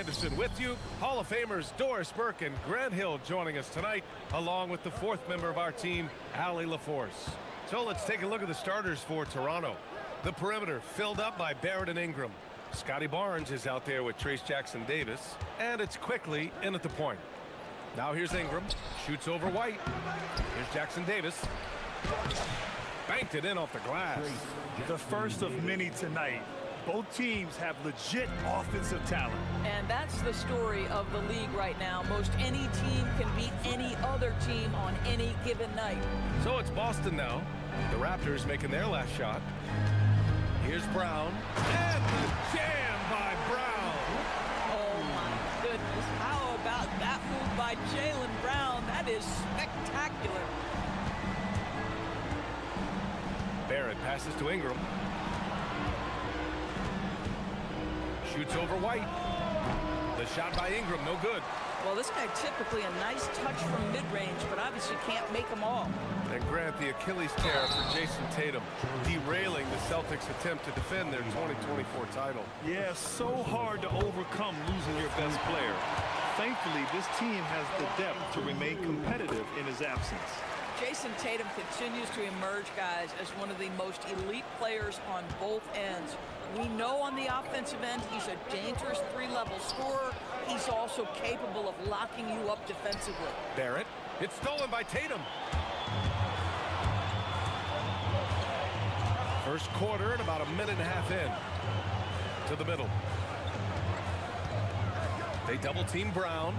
Anderson with you. Hall of Famers Doris Burke and Grant Hill joining us tonight, along with the fourth member of our team, Allie LaForce. So let's take a look at the starters for Toronto. The perimeter filled up by Barrett and Ingram. Scotty Barnes is out there with Trace Jackson-Davis, and it's quickly in at the point. Now here's Ingram, shoots over White. Here's Jackson-Davis. Banked it in off the glass. The first of many tonight. Both teams have legit offensive talent. And that's the story of the league right now. Most any team can beat any other team on any given night. So it's Boston now. The Raptors making their last shot. Here's Brown. And the jam by Brown. Oh, my goodness. How about that move by Jaylen Brown? That is spectacular. Barrett passes to Ingram. Shoots over White. The shot by Ingram, no good. Well, this guy typically a nice touch from mid-range, but obviously can't make them all. And Grant, the Achilles tear for Jason Tatum, derailing the Celtics' attempt to defend their 2024 title. Yeah, so hard to overcome losing your best player. Thankfully, this team has the depth to remain competitive in his absence. Jason Tatum continues to emerge, guys, as one of the most elite players on both ends. We know on the offensive end, he's a dangerous three-level scorer. He's also capable of locking you up defensively. Barrett, it's stolen by Tatum. First quarter and about a minute and a half in. To the middle. They double-team Brown.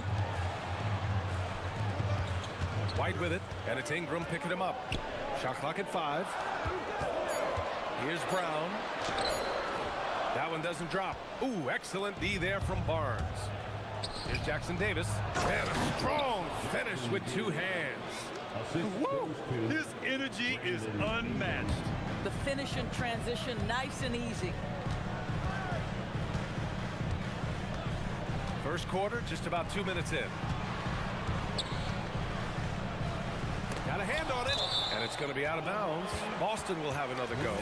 White with it, and it's Ingram picking him up. Shot clock at 5. Here's Brown. That one doesn't drop. Ooh, excellent D there from Barnes. Here's Jackson-Davis. And a strong finish with two hands. Woo! His energy is unmatched. The finish and transition, nice and easy. First quarter, just about 2 minutes in. Got a hand on it, and it's going to be out of bounds. Boston will have another go.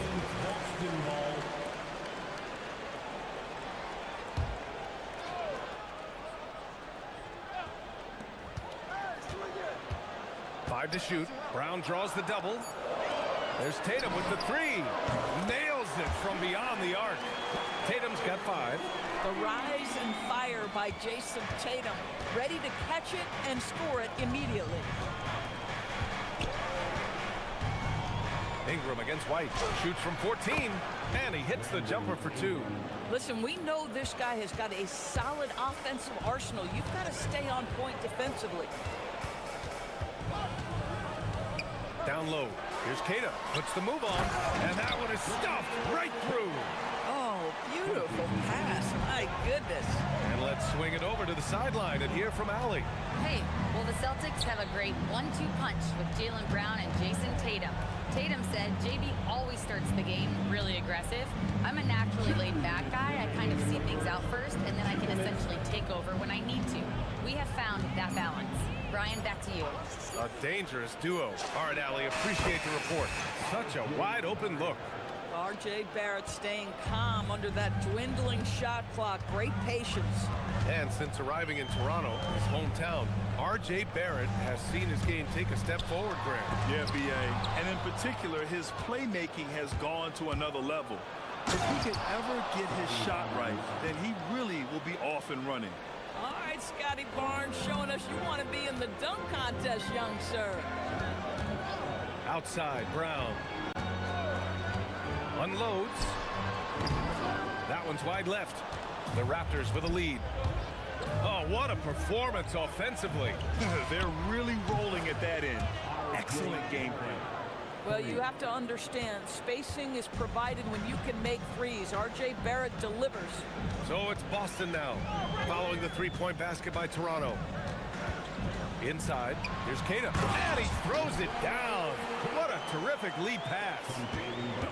Five to shoot. Brown draws the double. There's Tatum with the three. Nails it from beyond the arc. Tatum's got 5. The rise and fire by Jason Tatum. Ready to catch it and score it immediately. Ingram against White. Shoots from 14. And he hits the jumper for 2. Listen, we know this guy has got a solid offensive arsenal. You've got to stay on point defensively. Down low. Here's Tatum. Puts the move on. And that one is stuffed right through. Oh, beautiful pass. My goodness. And let's swing it over to the sideline and hear from Allie. Hey, well, the Celtics have a great 1-2 punch with Jaylen Brown and Jason Tatum. Tatum said JB always starts the game really aggressive. I'm a naturally laid-back guy. I kind of see things out first, and then I can essentially take over when I need to. We have found that balance. Brian, back to you. A dangerous duo. All right, Allie, appreciate the report. Such a wide-open look. R.J. Barrett staying calm under that dwindling shot clock. Great patience. And since arriving in Toronto, his hometown, R.J. Barrett has seen his game take a step forward, Grant. Yeah, B.A. And in particular, his playmaking has gone to another level. If he can ever get his shot right, then he really will be off and running. All right, Scotty Barnes showing us you want to be in the dunk contest, young sir. Outside, Brown. Unloads. That one's wide left. The Raptors with a lead. Oh, what a performance offensively. They're really rolling at that end. Excellent game plan. Well, you have to understand, spacing is provided when you can make threes. R.J. Barrett delivers. So it's Boston now, following the three-point basket by Toronto. Inside, here's Tatum, and he throws it down. What a terrific lead pass.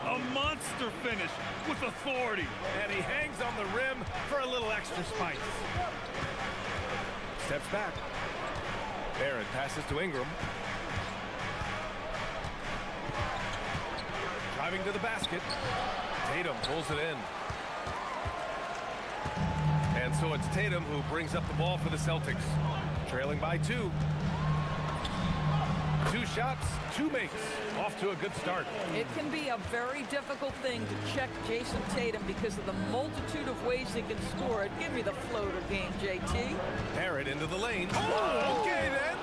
A monster finish with authority. And he hangs on the rim for a little extra spice. Steps back. Barrett passes to Ingram. Driving to the basket. Tatum pulls it in. And so it's Tatum who brings up the ball for the Celtics. Trailing by 2. 2 shots, 2 makes. Off to a good start. It can be a very difficult thing to check Jason Tatum because of the multitude of ways he can score it. Give me the floater game, JT. Barrett into the lane. Oh, okay then.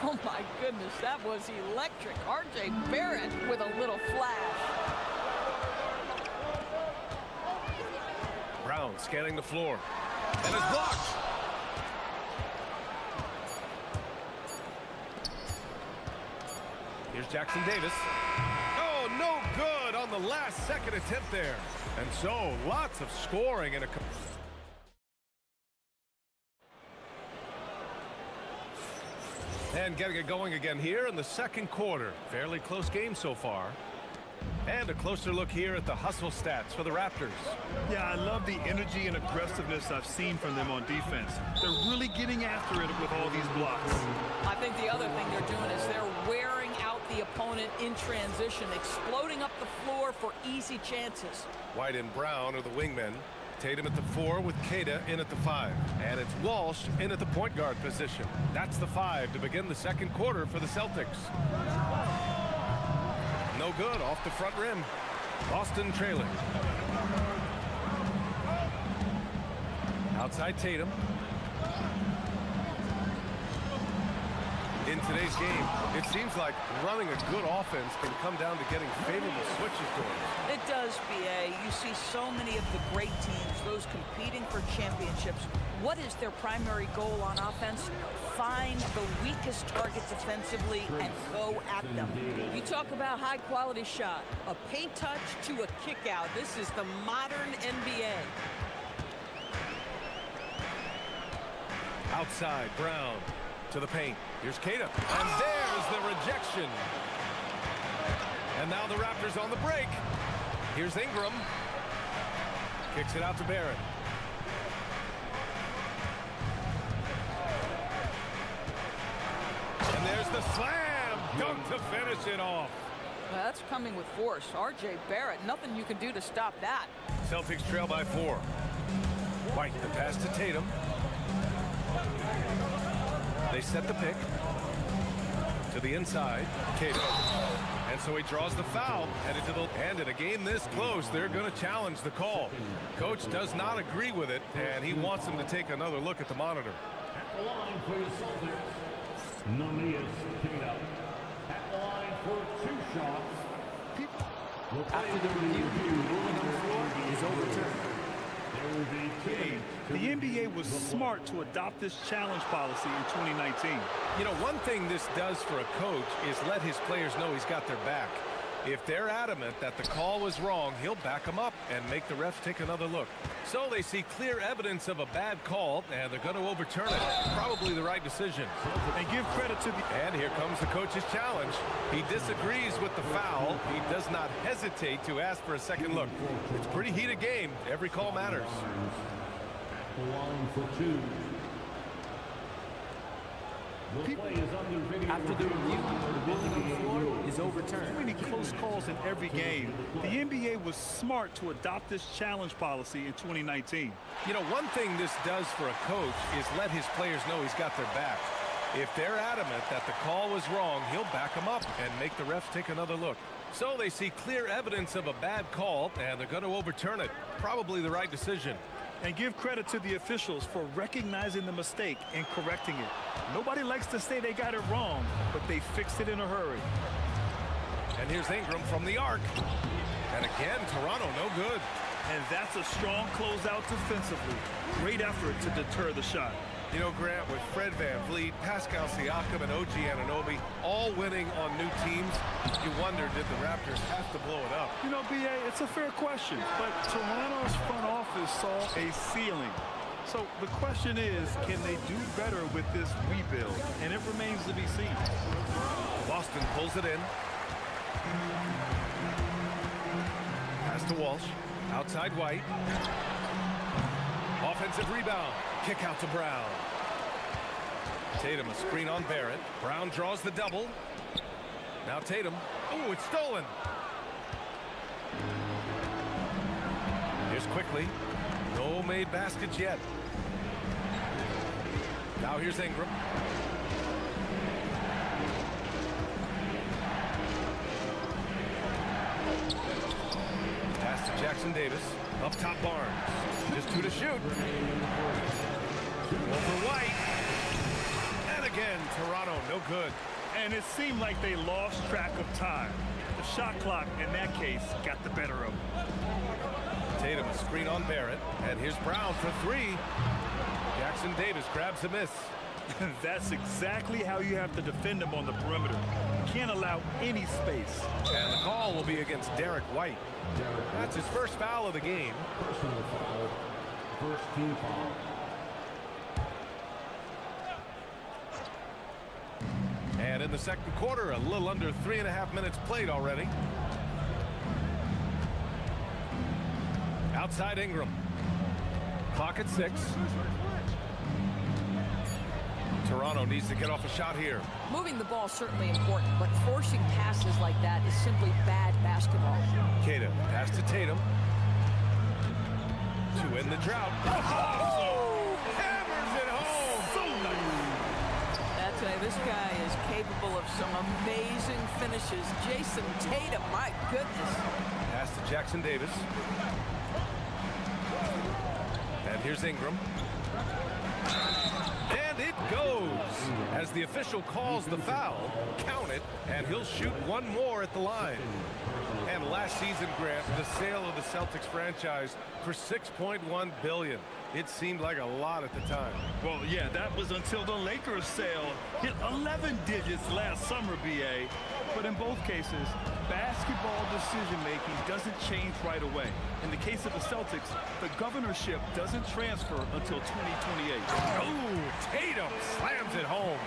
Oh my goodness, that was electric. RJ Barrett with a little flash. Brown scanning the floor. And is blocked. Here's Jackson Davis. Oh, no good on the last second attempt there. And so, lots of scoring in a... And getting it going again here in the second quarter. Fairly close game so far. And a closer look here at the hustle stats for the Raptors. Yeah, I love the energy and aggressiveness I've seen from them on defense. They're really getting after it with all these blocks. I think the other thing they're doing is they're wearing out the opponent in transition, exploding up the floor for easy chances. White and Brown are the wingmen. Tatum at the 4 with Queta in at the 5. And it's Walsh in at the point guard position. That's the 5 to begin the second quarter for the Celtics. No good off the front rim. Boston trailing. Outside Tatum. In today's game, it seems like running a good offense can come down to getting favorable switches going. It does, BA. You see so many of the great teams, those competing for championships. What is their primary goal on offense? Find the weakest target defensively and go at them. You talk about high-quality shot, a paint touch to a kick-out. This is the modern NBA. Outside, Brown to the paint. Here's Queta. And there's the rejection. And now the Raptors on the break. Here's Ingram. Kicks it out to Barrett. And there's the slam dunk to finish it off. Well, that's coming with force. RJ Barrett, nothing you can do to stop that. Celtics trail by 4. White, the pass to Tatum. They set the pick to the inside. Tatum. And so he draws the foul. And in a game this close, they're going to challenge the call. Coach does not agree with it, and he wants them to take another look at the monitor. At the line for the Celtics, number is Tatum. At the line for 2 shots. After the review, ruling on the floor is overturned. The NBA was smart to adopt this challenge policy in 2019. You know, one thing this does for a coach is let his players know he's got their back. If they're adamant that the call was wrong, he'll back them up and make the refs take another look. So they see clear evidence of a bad call, and they're going to overturn it. Probably the right decision. And give credit to the... And here comes the coach's challenge. He disagrees with the foul. He does not hesitate to ask for a second look. It's a pretty heated game. Every call matters. At the line for 2. After the review, the ruling on the floor is overturned. So many close calls in every game. The NBA was smart to adopt this challenge policy in 2019. You know, one thing this does for a coach is let his players know he's got their back. If they're adamant that the call was wrong, he'll back them up and make the refs take another look. So they see clear evidence of a bad call, and they're going to overturn it. Probably the right decision. And give credit to the officials for recognizing the mistake and correcting it. Nobody likes to say they got it wrong, but they fixed it in a hurry. And here's Ingram from the arc. And again, Toronto no good. And that's a strong closeout defensively. Great effort to deter the shot. You know, Grant, with Fred VanVleet, Pascal Siakam, and OG Anunoby all winning on new teams, you wonder, did the Raptors have to blow it up? You know, BA, it's a fair question, but Toronto's front office saw a ceiling. So the question is, can they do better with this rebuild? And it remains to be seen. Boston pulls it in. Pass to Walsh. Outside White. Offensive rebound. Kick out to Brown. Tatum, a screen on Barrett. Brown draws the double. Now Tatum. Oh, it's stolen. Here's quickly. No made baskets yet. Now here's Ingram. Pass to Jackson Davis. Up top Barnes. Just 2 to shoot. Over White. And again, Toronto, no good. And it seemed like they lost track of time. The shot clock, in that case, got the better of them. Tatum, a screen on Barrett. And here's Brown for 3. Jackson Davis grabs a miss. That's exactly how you have to defend him on the perimeter. You can't allow any space. And the call will be against Derek White. That's his first foul of the game. Personal foul. First team foul. And in the second quarter, a little under 3.5 minutes played already. Outside Ingram. Clock at 6. Toronto needs to get off a shot here. Moving the ball is certainly important, but forcing passes like that is simply bad basketball. Tatum, pass to Tatum. To end the drought. Oh! Hammers it home! So nice. That's right. This guy is capable of some amazing finishes. Jason Tatum, my goodness. Pass to Jackson Davis. And here's Ingram. And it goes. As the official calls the foul, count it, and he'll shoot one more at the line. And last season, Grant, the sale of the Celtics franchise for $6.1 billion. It seemed like a lot at the time. Well, yeah, that was until the Lakers sale hit 11 digits last summer, BA. But in both cases, basketball decision-making doesn't change right away. In the case of the Celtics, the governorship doesn't transfer until 2028. Oh, Tatum slams it home.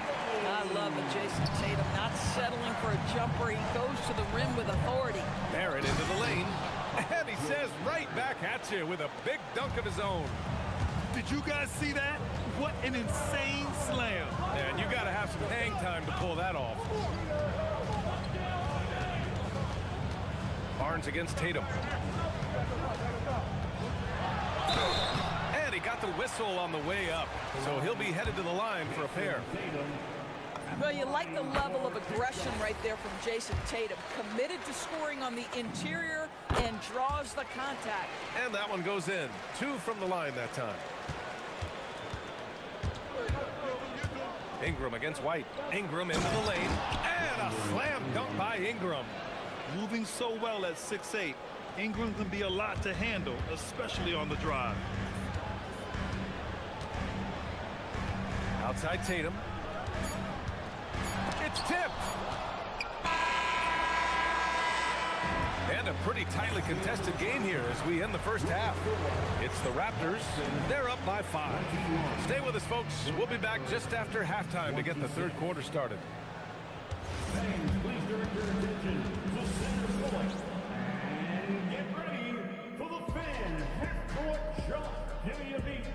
I love it, Jason Tatum not settling for a jumper. He goes to the rim with authority. Barrett into the lane. And he says right back at you with a big dunk of his own. Did you guys see that? What an insane slam. And you got to have some hang time to pull that off. Barnes against Tatum. And he got the whistle on the way up. So he'll be headed to the line for a pair. Well, you like the level of aggression right there from Jason Tatum. Committed to scoring on the interior and draws the contact. And that one goes in. 2 from the line that time. Ingram against White. Ingram into the lane. And a slam dunk by Ingram. Moving so well at 6'8", Ingram can be a lot to handle, especially on the drive. Outside Tatum. It's tipped. And a pretty tightly contested game here as we end the first half. It's the Raptors. They're up by 5. Stay with us, folks. We'll be back just after halftime to get the third quarter started. Fans, please direct your attention to center court. And get ready for the fan half-court shot. Give me a beat.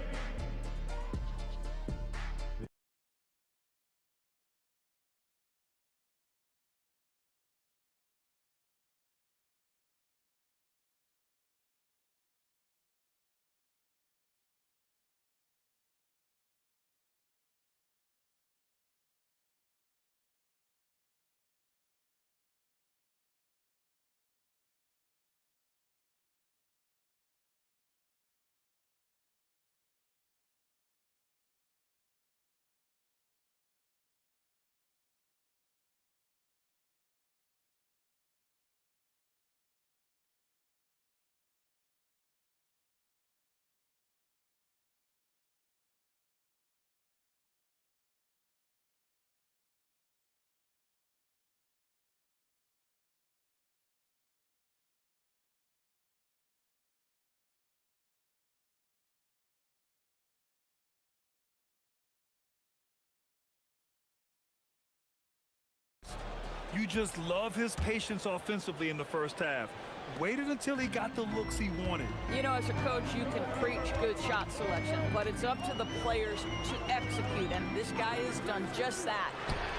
You just love his patience offensively in the first half. Waited until he got the looks he wanted. You know, as a coach, you can preach good shot selection, but it's up to the players to execute, and this guy has done just that.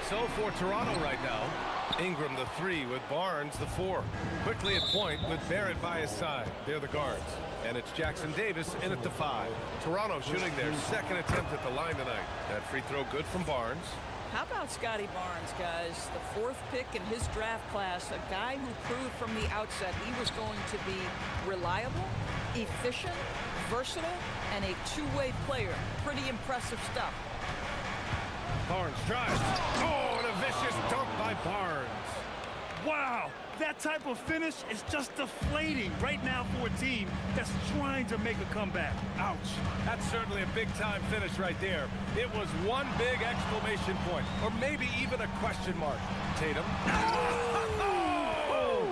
So for Toronto right now, Ingram the 3 with Barnes the 4. Quickly at point with Barrett by his side. They're the guards. And it's Jackson Davis in at the 5. Toronto shooting their second attempt at the line tonight. That free throw good from Barnes. How about Scotty Barnes, guys? The 4th pick in his draft class, a guy who proved from the outset he was going to be reliable, efficient, versatile, and a two-way player. Pretty impressive stuff. Barnes drives. Oh, and a vicious dunk by Barnes. Wow, that type of finish is just deflating right now for a team that's trying to make a comeback. Ouch. That's certainly a big-time finish right there. It was one big exclamation point, or maybe even a question mark. Tatum. Oh!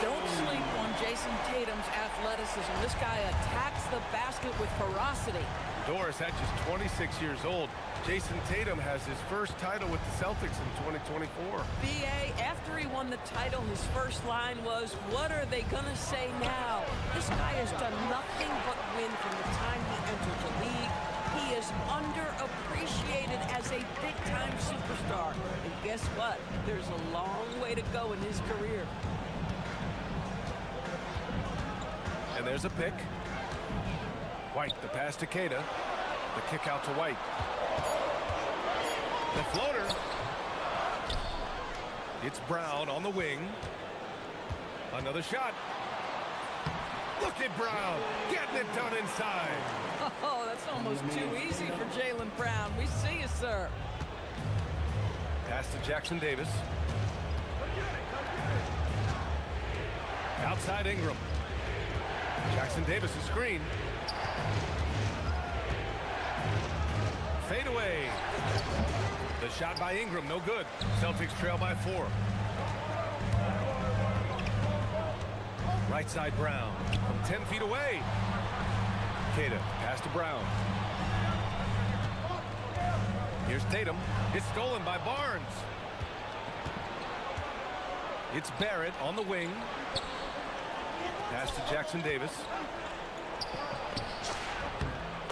Don't sleep on Jason Tatum's athleticism. This guy attacks the basket with ferocity. Doris at just 26 years old. Jason Tatum has his first title with the Celtics in 2024. BA, after he won the title, his first line was, "What are they gonna say now?" This guy has done nothing but win from the time he entered the league. He is underappreciated as a big-time superstar. And guess what? There's a long way to go in his career. And there's a pick. White, the pass to Queta. The kick out to White. The floater. It's Brown on the wing. Another shot. Look at Brown getting it done inside. Oh, that's almost too easy for Jaylen Brown. We see you, sir. Pass to Jackson Davis. Outside Ingram. Jackson Davis' screen. Fade away. The shot by Ingram, no good. Celtics trail by 4. Right side Brown from 10 feet away. Queta, pass to Brown. Here's Tatum. It's stolen by Barnes. It's Barrett on the wing. Pass to Jackson Davis.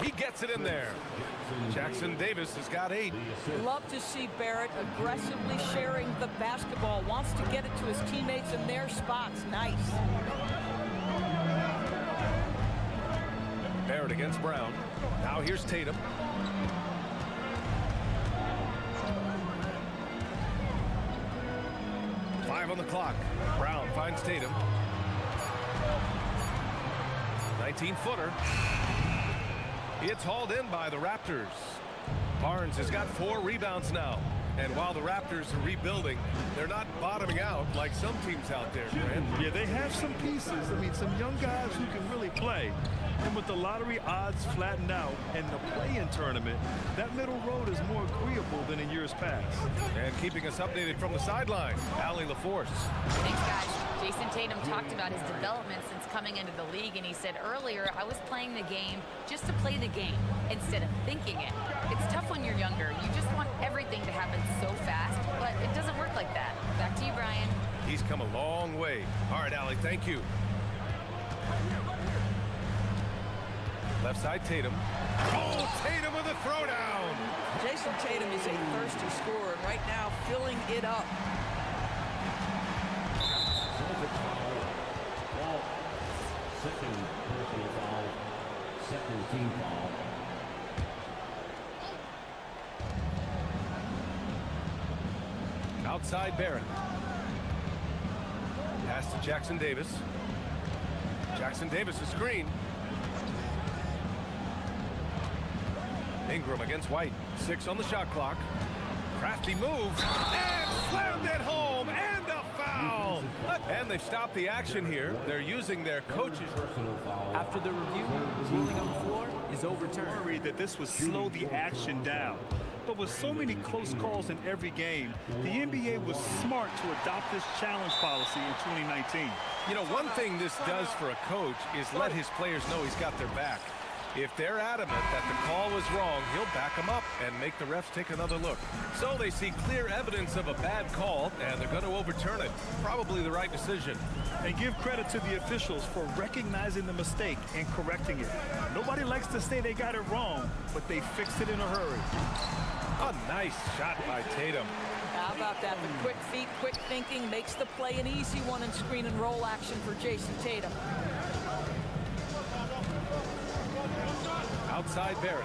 He gets it in there. Jackson Davis has got 8. Love to see Barrett aggressively sharing the basketball. Wants to get it to his teammates in their spots. Nice. Barrett against Brown. Now here's Tatum. Five on the clock. Brown finds Tatum. 19-footer. It's hauled in by the Raptors. Barnes has got 4 rebounds now. And while the Raptors are rebuilding, they're not bottoming out like some teams out there, Grant. Yeah, they have some pieces. I mean, some young guys who can really play. And with the lottery odds flattened out and the play-in tournament, that middle road is more agreeable than in years past. And keeping us updated from the sideline, Allie LaForce. Thanks, guys. Jason Tatum talked about his development since coming into the league, and he said earlier, I was playing the game just to play the game instead of thinking it. It's tough when you're younger. You just want everything to happen so fast, but it doesn't work like that. Back to you, Brian. He's come a long way. All right, Allie, thank you. Left side, Tatum. Oh, Tatum with a throwdown. Jason Tatum is a thirsty scorer, and right now filling it up. Foul. Second personal foul. Second team foul. Outside Barrett. Pass to Jackson Davis. Jackson Davis, a screen. Ingram against White. 6 on the shot clock. Crafty move. And slammed it home. And a foul. And they've stopped the action here. They're using their coaches. After the review, ruling on the floor is overturned. Worried that this would slow the action down. But with so many close calls in every game, the NBA was smart to adopt this challenge policy in 2019. You know, one thing this does for a coach is let his players know he's got their back. If they're adamant that the call was wrong, he'll back them up and make the refs take another look. So they see clear evidence of a bad call, and they're going to overturn it. Probably the right decision. And give credit to the officials for recognizing the mistake and correcting it. Nobody likes to say they got it wrong, but they fixed it in a hurry. A nice shot by Tatum. How about that? The quick feet, quick thinking makes the play an easy one in screen and roll action for Jason Tatum. Outside Barrett.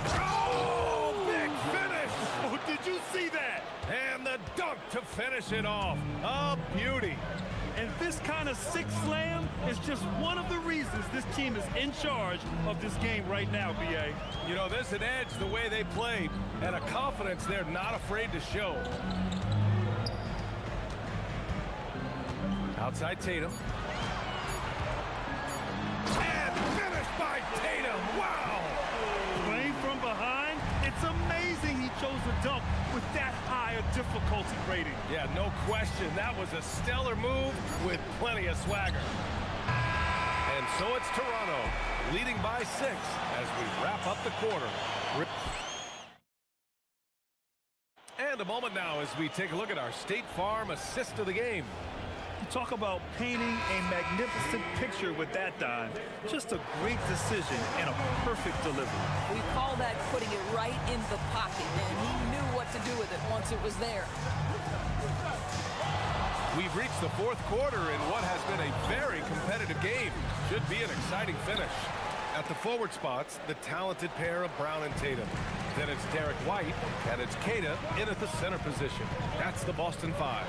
Oh, big finish! Oh, did you see that? And the dunk to finish it off. A beauty. And this kind of sick slam is just one of the reasons this team is in charge of this game right now, B.A. You know, there's an edge the way they play and a confidence they're not afraid to show. Outside Tatum. And finished by Tatum. Wow! Playing from behind, it's amazing he chose a dunk with that high a difficulty rating. Yeah, no question. That was a stellar move with plenty of swagger. And so it's Toronto, leading by 6 as we wrap up the quarter. And a moment now as we take a look at our State Farm assist of the game. You talk about painting a magnificent picture with that dive. Just a great decision and a perfect delivery. We call that putting it right in the pocket, and he knew what to do with it once it was there. We've reached the 4th quarter in what has been a very competitive game. Should be an exciting finish. At the forward spots, the talented pair of Brown and Tatum. Then it's Derek White, and it's Keita in at the center position. That's the Boston 5.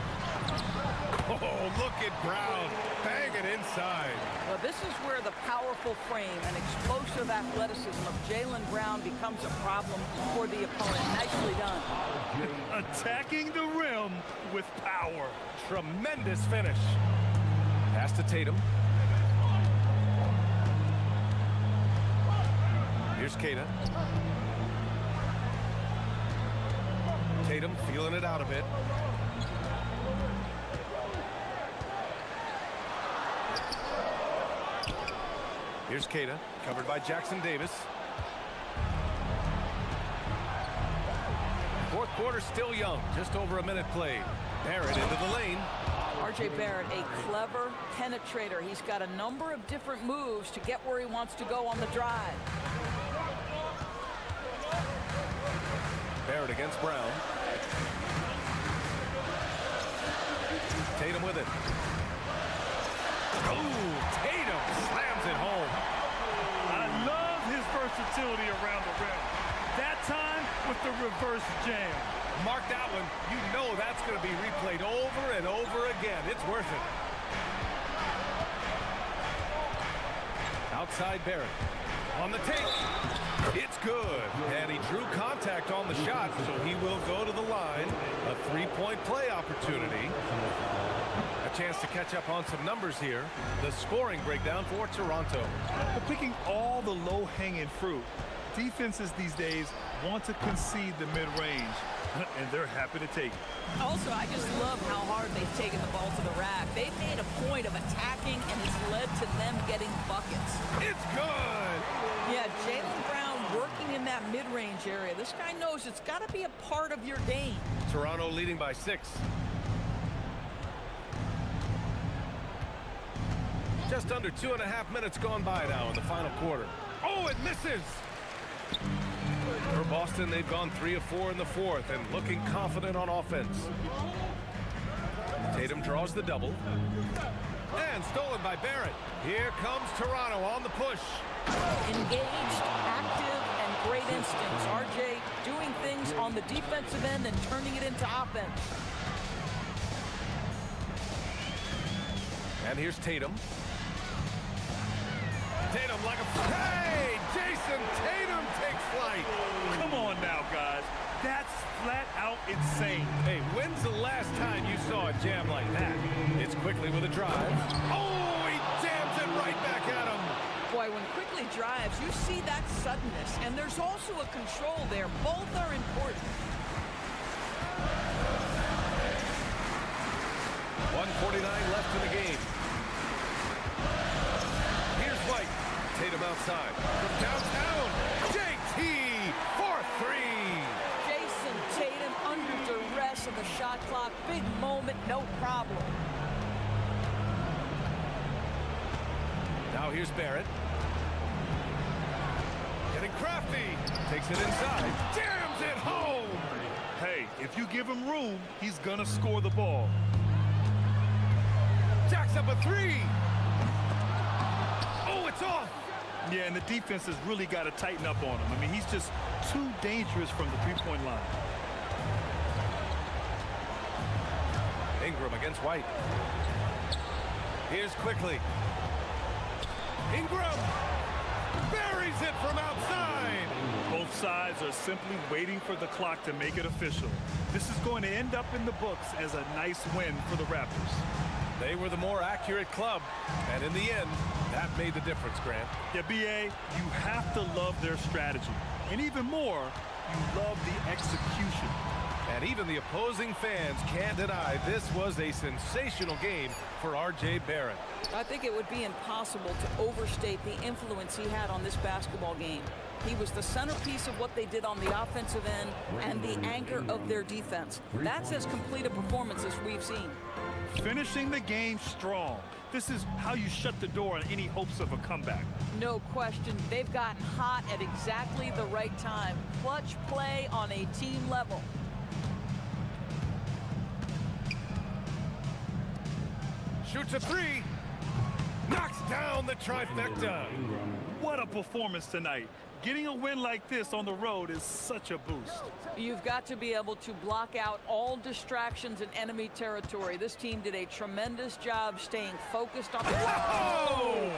Oh, look at Brown, banging inside. Well, this is where the powerful frame and explosive athleticism of Jaylen Brown becomes a problem for the opponent. Nicely done. Attacking the rim with power. Tremendous finish. Pass to Tatum. Here's Keita. Tatum feeling it out a bit. Here's Keita, covered by Jackson Davis. 4th quarter still young, just over a minute played. Barrett into the lane. R.J. Barrett, a clever penetrator. He's got a number of different moves to get where he wants to go on the drive. Barrett against Brown. Tatum with it. Oh, Tatum slams it home. I love his versatility around the rim. That time with the reverse jam. Mark that one. You know that's going to be replayed over and over again. It's worth it. Outside Barrett. On the take. It's good. And he drew contact on the shot, so he will go to the line. A 3-point play opportunity. A chance to catch up on some numbers here. The scoring breakdown for Toronto. They're picking all the low-hanging fruit. Defenses these days want to concede the mid-range, and they're happy to take it. Also, I just love how hard they've taken the ball to the rack. They've made a point of attacking, and it's led to them getting buckets. It's good! Yeah, Jaylen Brown working in that mid-range area. This guy knows it's got to be a part of your game. Toronto leading by 6. Just under 2.5 minutes gone by now in the final quarter. Oh, it misses! For Boston, they've gone 3 of 4 in the 4th and looking confident on offense. Tatum draws the double. And stolen by Barrett. Here comes Toronto on the push. Engaged, active, and great instincts. RJ doing things on the defensive end and turning it into offense. And here's Tatum. Tatum like a... Hey! Jason Tatum takes flight. Come on now, guys. That's flat out insane. Hey, when's the last time you saw a jam like that? It's Quickly with a drive. Oh, he jams it right back at him. Boy, when Quickly drives, you see that suddenness, and there's also a control there. Both are important. 1:49 left in the game. Here's White. Tatum outside. From downtown, JT for 3. Jason Tatum under duress of the shot clock. Big moment, no problem. Now here's Barrett. Getting crafty. Takes it inside. Jams Drives it home. Hey, if you give him room, he's gonna score the ball. Jacks up a three. Oh, it's off. Yeah, and the defense has really got to tighten up on him. I mean, he's just too dangerous from the three-point line. Ingram against White. Here's quickly. Ingram buries it from outside. Both sides are simply waiting for the clock to make it official. This is going to end up in the books as a nice win for the Raptors. They were the more accurate club, and in the end, that made the difference, Grant. Yeah, BA, you have to love their strategy. And even more, you love the execution. And even the opposing fans can't deny this was a sensational game for R.J. Barrett. I think it would be impossible to overstate the influence he had on this basketball game. He was the centerpiece of what they did on the offensive end and the anchor of their defense. That's as complete a performance as we've seen. Finishing the game strong. This is how you shut the door on any hopes of a comeback. No question. They've gotten hot at exactly the right time. Clutch play on a team level. Shoots a three. Knocks down the trifecta. What a performance tonight. Getting a win like this on the road is such a boost. You've got to be able to block out all distractions in enemy territory. This team did a tremendous job staying focused on... Oh!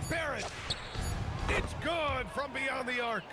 Barrett! It's good from beyond the arc.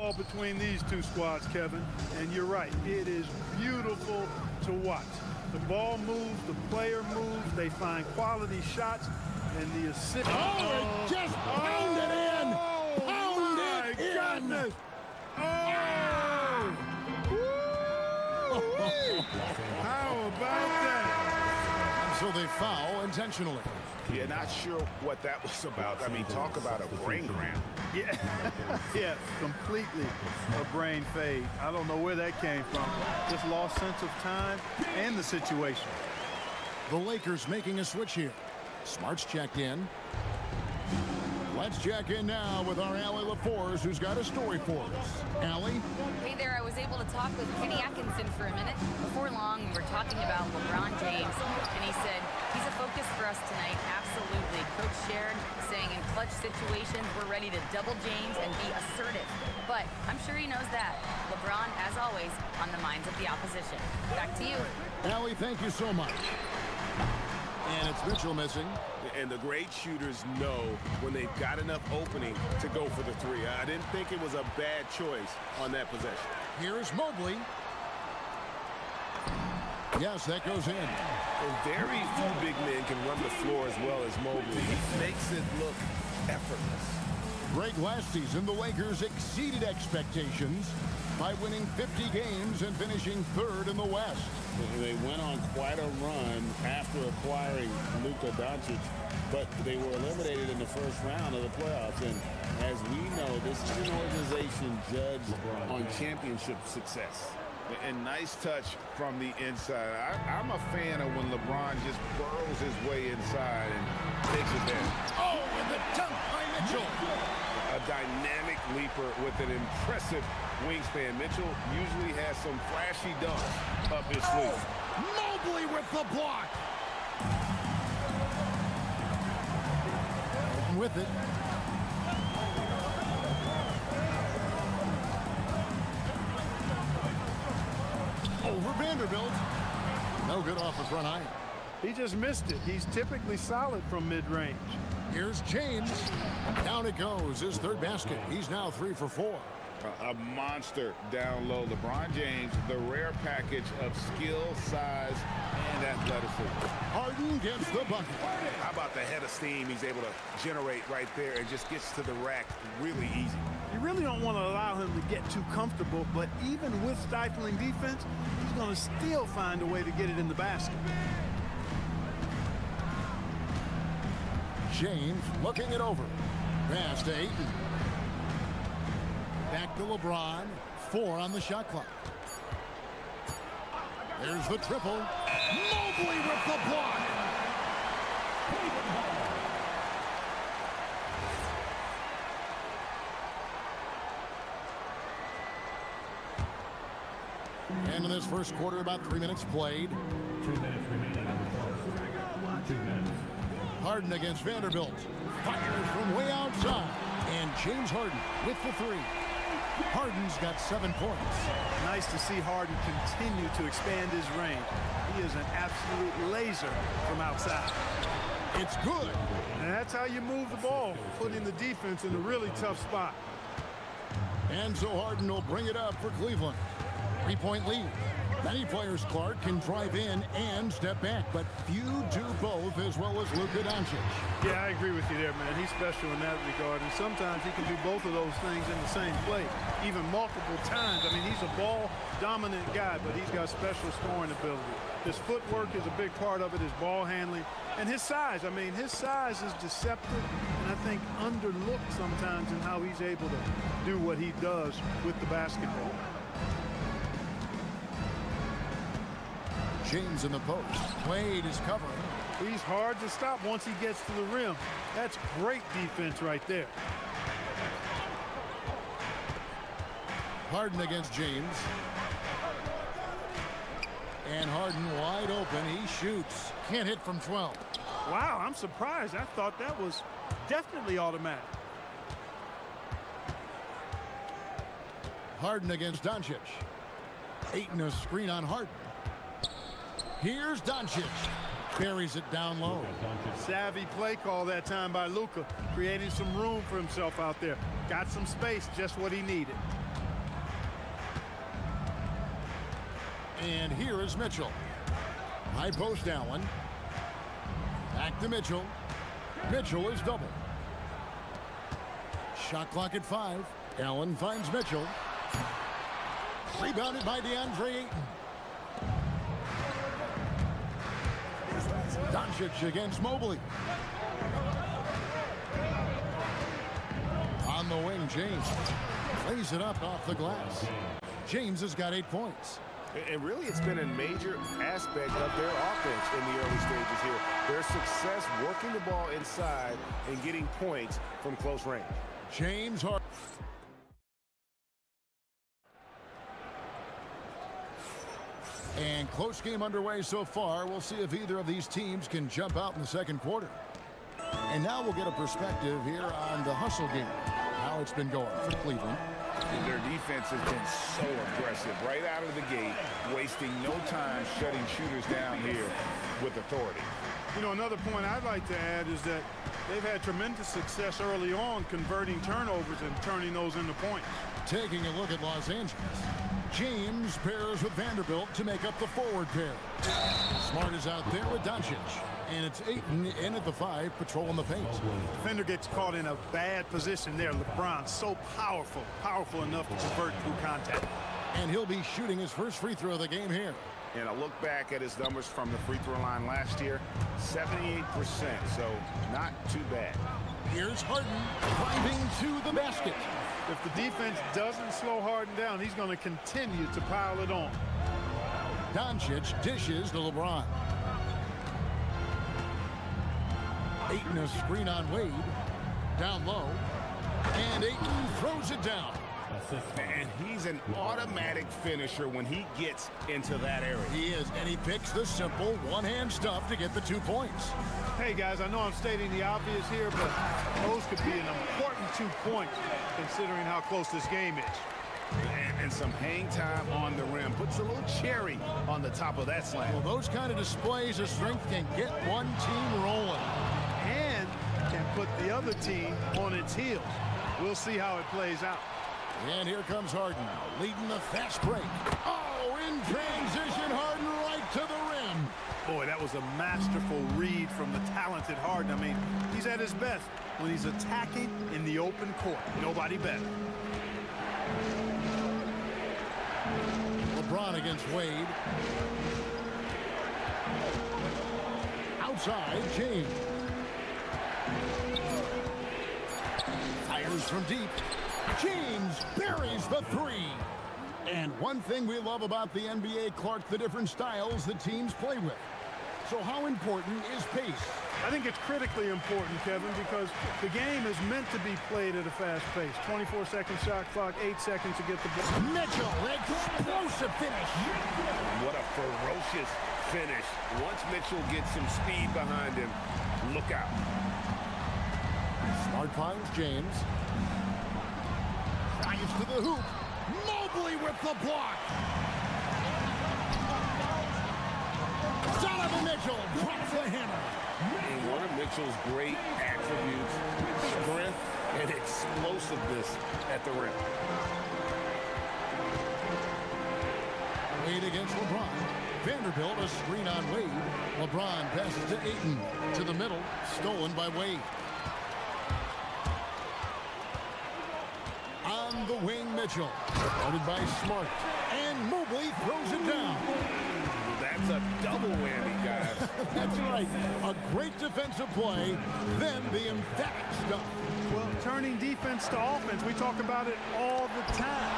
All between these two squads, Kevin, and you're right. It is beautiful to watch. The ball moves, the player moves, they find quality shots, and the assist. Oh, it just pounded in! Pound it in! Goodness! How about that? So they foul intentionally. Yeah, not sure what that was about. I mean, talk about a brain cramp. Yeah, yeah, completely a brain fade. I don't know where that came from. Just lost sense of time and the situation. The Lakers making a switch here. Smart's checked in. Let's check in now with our Allie LaForce, who's got a story for us. Allie? Hey there, I was able to talk with Kenny Atkinson for a minute. Before long, we were talking about LeBron James, and he said, he's a focus for us tonight, absolutely. Coach shared, saying in clutch situations, we're ready to double James and be assertive. But I'm sure he knows that. LeBron, as always, on the minds of the opposition. Back to you. Allie, thank you so much. And it's Mitchell missing. And the great shooters know when they've got enough opening to go for the three. I didn't think it was a bad choice on that possession. Here's Mobley. Yes, that goes in. And very few big men can run the floor as well as Mobley. He makes it look effortless. Greg, last season, the Lakers exceeded expectations by winning 50 games and finishing third in the West. They went on quite a run after acquiring Luka Doncic, but they were eliminated in the first round of the playoffs. And as we know, this is an organization judged on championship success. And nice touch from the inside. I'm a fan of when LeBron just burrows his way inside and takes it there. Oh, and the dunk by Mitchell. A dynamic leaper with an impressive wingspan. Mitchell usually has some flashy dunks up his sleeve. Mobley with the block. With it. Over Vanderbilt. No good off the front iron. He just missed it. He's typically solid from mid-range. Here's James. Down it goes. His third basket. He's now 3 for 4. A monster down low. LeBron James, the rare package of skill, size, and athleticism. Harden gets the bucket. How about the head of steam he's able to generate right there and just gets to the rack really easy. You really don't want to allow him to get too comfortable, but even with stifling defense, he's going to still find a way to get it in the basket. James looking it over. Pass to Ayton. Back to LeBron. 4 on the shot clock. There's the triple. Mobley with the block. And in this first quarter, about 3 minutes played. 2 minutes remaining on the clock. 2 minutes. Harden against Vanderbilt. Fires from way outside. And James Harden with the 3. Harden's got 7 points. Nice to see Harden continue to expand his range. He is an absolute laser from outside. It's good. And that's how you move the ball, putting the defense in a really tough spot. And so Harden will bring it up for Cleveland. 3-point lead. Many players, Clark, can drive in and step back, but few do both as well as Luka Doncic. Yeah, I agree with you there, man. He's special in that regard, and sometimes he can do both of those things in the same play, even multiple times. I mean, he's a ball-dominant guy, but he's got special scoring ability. His footwork is a big part of it, his ball handling, and his size. I mean, his size is deceptive, and I think underlooked sometimes in how he's able to do what he does with the basketball. James in the post. Wade is covering. He's hard to stop once he gets to the rim. That's great defense right there. Harden against James. And Harden wide open. He shoots. Can't hit from 12. Wow, I'm surprised. I thought that was definitely automatic. Harden against Doncic. Ayton a screen on Harden. Here's Doncic. Buries it down low. Savvy play call that time by Luka, creating some room for himself out there. Got some space, just what he needed. And here is Mitchell. High post Allen. Back to Mitchell. Mitchell is double. Shot clock at 5. Allen finds Mitchell. Rebounded by DeAndre Ayton. Doncic against Mobley. On the wing, James plays it up off the glass. James has got 8 points. And really, it's been a major aspect of their offense in the early stages here. Their success working the ball inside and getting points from close range. James Harden. And close game underway so far. We'll see if either of these teams can jump out in the second quarter. And now we'll get a perspective here on the hustle game, how it's been going for Cleveland. Their defense has been so aggressive right out of the gate, wasting no time shutting shooters down here with authority. You know, another point I'd like to add is that they've had tremendous success early on converting turnovers and turning those into points. Taking a look at Los Angeles. James pairs with Vanderbilt to make up the forward pair. Smart is out there with Doncic. And it's Ayton in at the 5, patrolling the paint. Defender gets caught in a bad position there. LeBron, so powerful enough to convert through contact. And he'll be shooting his first free throw of the game here. And I look back at his numbers from the free throw line last year, 78%, so not too bad. Here's Harden driving to the basket. If the defense doesn't slow Harden down, he's going to continue to pile it on. Doncic dishes to LeBron. Ayton a screen on Wade. Down low. And Ayton throws it down. And he's an automatic finisher when he gets into that area. He is, and he picks the simple one-hand stuff to get the 2 points. Hey, guys, I know I'm stating the obvious here, but those could be an important 2 points considering how close this game is. And some hang time on the rim. Puts a little cherry on the top of that slam. Well, those kind of displays of strength can get one team rolling. And can put the other team on its heels. We'll see how it plays out. And here comes Harden, leading the fast break. Oh, in transition, Harden right to the rim. Boy, that was a masterful read from the talented Harden. I mean, he's at his best when he's attacking in the open court. Nobody better. LeBron against Wade. Outside, James. Fires from deep. James buries the 3. And one thing we love about the NBA, Clark, the different styles the teams play with. So how important is pace? I think it's critically important, Kevin, because the game is meant to be played at a fast pace. 24-second shot clock, 8 seconds to get the ball. Mitchell, explosive finish. What a ferocious finish. Once Mitchell gets some speed behind him, look out. Smart finds James. Drives to the hoop. Mobley with the block. Donovan Mitchell drops the hammer. And one of Mitchell's great attributes, strength and explosiveness at the rim. Wade against LeBron. Vanderbilt a screen on Wade. LeBron passes to Ayton. To the middle. Stolen by Wade. On the wing, Mitchell. Guarded by Smart. And Mobley throws it down. That's a double whammy, guys. That's right. A great defensive play, then the emphatic stuff. Well, turning defense to offense, we talk about it all the time.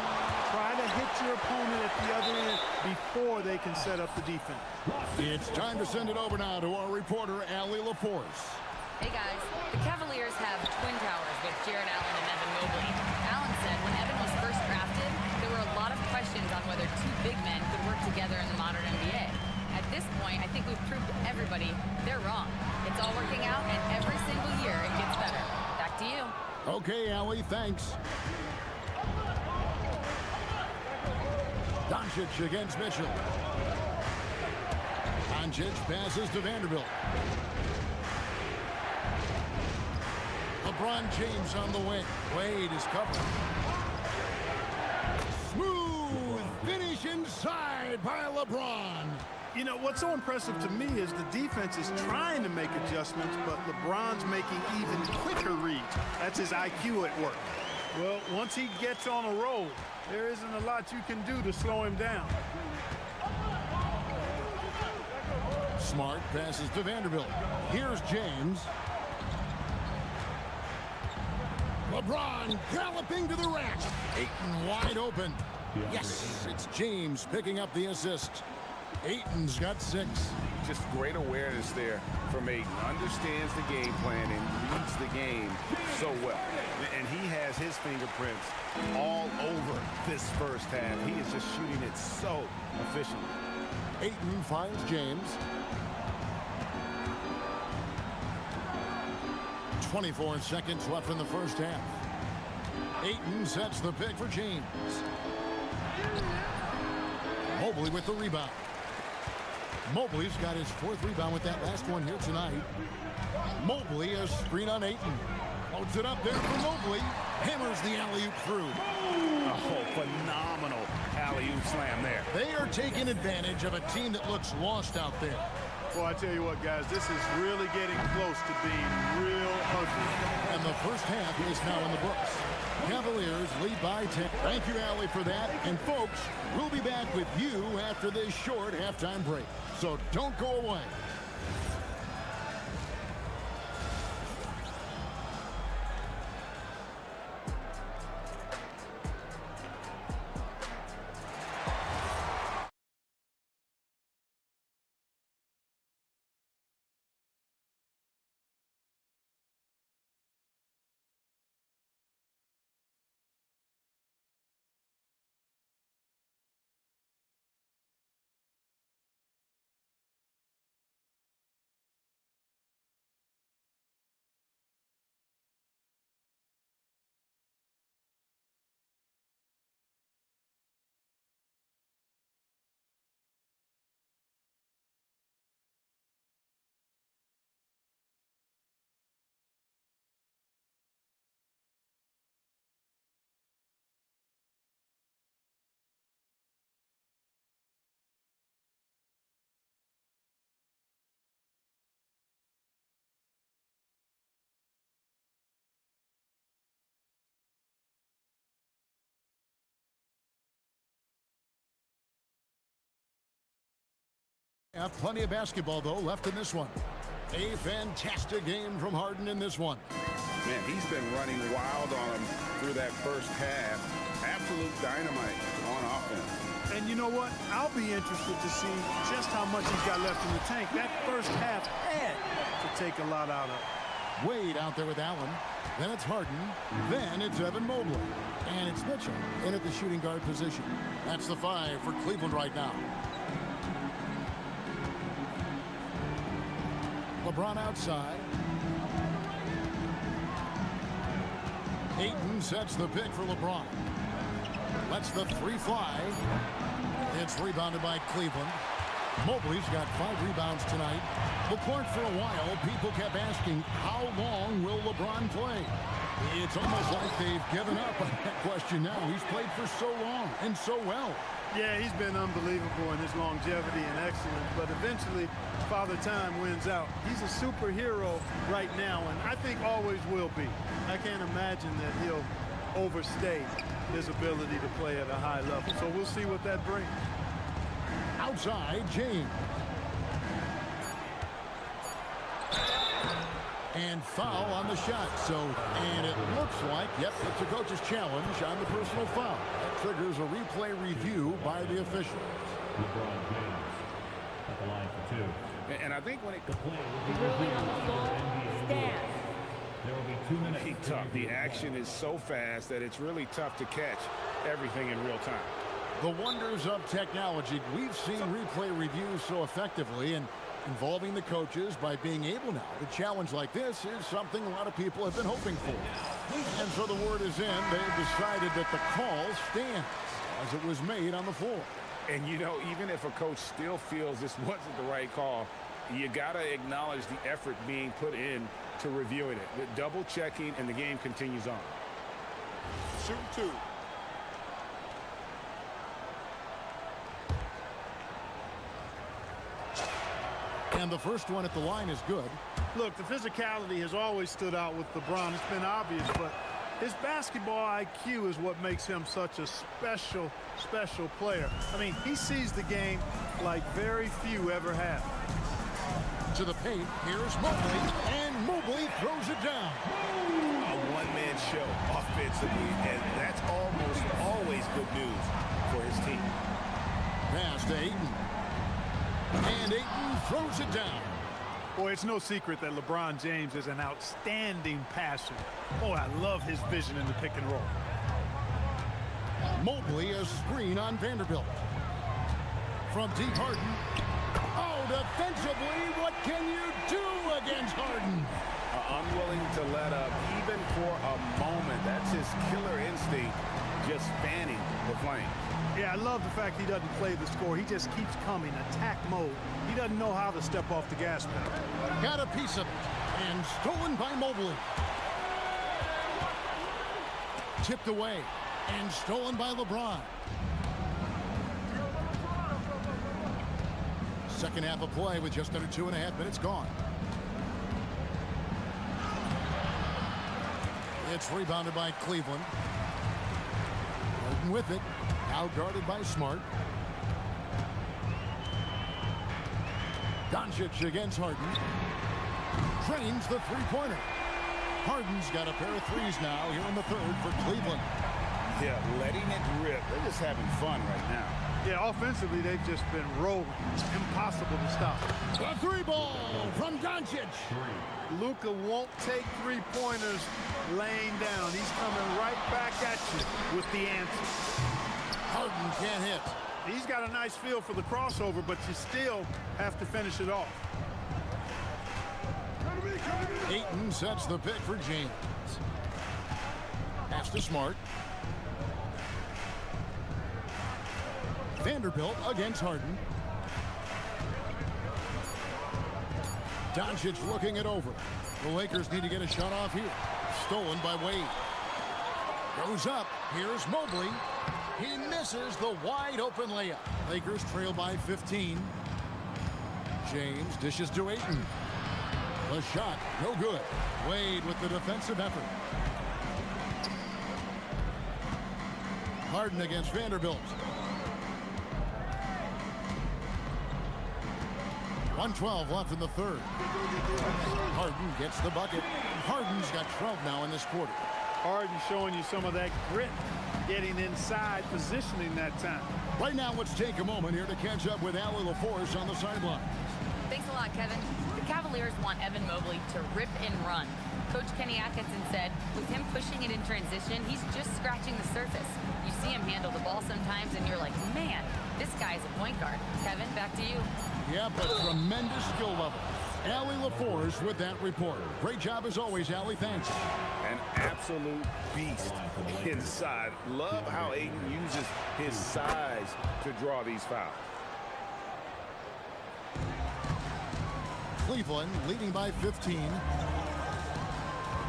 Try to hit your opponent at the other end before they can set up the defense. It's time to send it over now to our reporter, Allie LaForce. Hey guys, the Cavaliers have twin towers with Jared Allen and Evan Mobley. Allen said when Evan was first drafted, there were a lot of questions on whether 2 big men could work together in the modern NBA. At this point, I think we've proved to everybody they're wrong. It's all working out, and every single year it gets better. Back to you. Okay, Allie, thanks. Doncic against Mitchell. Doncic passes to Vanderbilt. LeBron James on the wing. Wade is covered. Smooth finish inside by LeBron. You know, what's so impressive to me is the defense is trying to make adjustments, but LeBron's making even quicker reads. That's his IQ at work. Well, once he gets on a roll, there isn't a lot you can do to slow him down. Smart passes to Vanderbilt. Here's James. LeBron galloping to the rack. Ayton wide open. Yes, it's James picking up the assist. Ayton's got 6. Just great awareness there from Ayton. Understands the game plan and reads the game so well. And he has his fingerprints all over this first half. He is just shooting it so efficiently. Ayton finds James. 24 seconds left in the first half. Ayton sets the pick for James. Mobley with the rebound. Mobley's got his 4th rebound with that last one here tonight. Mobley, a screen on Ayton. Loads it up there for Mobley. Hammers the alley-oop through. Oh, phenomenal alley-oop slam there. They are taking advantage of a team that looks lost out there. Well, I tell you what, guys, this is really getting close to being real ugly. And the first half is now in the books. Cavaliers lead by 10. Thank you, Allie, for that. And, folks, we'll be back with you after this short halftime break. So don't go away. Plenty of basketball, though, left in this one. A fantastic game from Harden in this one. Man, he's been running wild on him through that first half. Absolute dynamite on offense. And you know what? I'll be interested to see just how much he's got left in the tank. That first half had to take a lot out of. Wade out there with Allen. Then it's Harden. Then it's Evan Mobley. And it's Mitchell in at the shooting guard position. That's the 5 for Cleveland right now. LeBron outside. Ayton sets the pick for LeBron. Lets the 3 fly. It's rebounded by Cleveland. Mobley's got 5 rebounds tonight. The point for a while, people kept asking, how long will LeBron play? It's almost like they've given up on that question now. He's played for so long and so well. Yeah, he's been unbelievable in his longevity and excellence, but eventually Father Time wins out. He's a superhero right now, and I think always will be. I can't imagine that he'll overstay his ability to play at a high level. So we'll see what that brings. Outside, James. And foul on the shot. And it looks like, yep, it's a coach's challenge on the personal foul. That triggers a replay review by the officials. LeBron James at the line for 2. And I think when it Ruling on the full stand. There will be 2 minutes. tough. The action is so fast that it's really tough to catch everything in real time. The wonders of technology. We've seen replay reviews so effectively, and involving the coaches by being able now to challenge like this is something a lot of people have been hoping for. And so the word is in. They've decided that the call stands as it was made on the floor. And, you know, even if a coach still feels this wasn't the right call, you got to acknowledge the effort being put in to reviewing it. The double checking, and the game continues on. Shoot 2. And the first one at the line is good. Look, the physicality has always stood out with LeBron. It's been obvious, but his basketball IQ is what makes him such a special player. I mean, he sees the game like very few ever have. To the paint, here's Mobley, and Mobley throws it down. A one-man show offensively, and that's almost always good news for his team. Pass to Ayton. And Ayton throws it down. Boy, it's no secret that LeBron James is an outstanding passer. Oh, I love his vision in the pick and roll. Mobley, a screen on Vanderbilt. From deep, Harden. Oh, defensively, what can you do against Harden? Unwilling to let up even for a moment. That's his killer instinct, just fanning the flame. Yeah, I love the fact he doesn't play the score. He just keeps coming, attack mode. He doesn't know how to step off the gas pedal. Got a piece of it, and stolen by Mobley. Tipped away, and stolen by LeBron. Second half of play with just under 2.5 minutes gone. It's rebounded by Cleveland. Harden with it. Now guarded by Smart. Doncic against Harden. Drains the three-pointer. Harden's got a pair of threes now here in the third for Cleveland. Yeah, letting it rip. They're just having fun right now. Yeah, offensively, they've just been rolling. Impossible to stop. The three ball from Doncic. Luka won't take three-pointers laying down. He's coming right back at you with the answer. Harden can't hit. He's got a nice feel for the crossover, but you still have to finish it off. Ayton sets the pick for James. Pass to Smart. Vanderbilt against Harden. Doncic looking it over. The Lakers need to get a shot off here. Stolen by Wade. Goes up. Here's Mobley. He misses the wide open layup. Lakers trail by 15. James dishes to Ayton. The shot, no good. Wade with the defensive effort. Harden against Vanderbilt. 1:12 left in the third. Harden gets the bucket. Harden's got 12 now in this quarter. Harden showing you some of that grit, getting inside, positioning that time. Right now, let's take a moment here to catch up with Allie LaForce on the sideline. Thanks a lot, Kevin. The Cavaliers want Evan Mobley to rip and run. Coach Kenny Atkinson said, with him pushing it in transition, he's just scratching the surface. You see him handle the ball sometimes, and you're like, man, this guy's a point guard. Kevin, back to you. Yeah, but tremendous skill level. Allie LaForce with that report. Great job as always, Allie. Thanks. An absolute beast inside. Love how Ayton uses his size to draw these fouls. Cleveland leading by 15.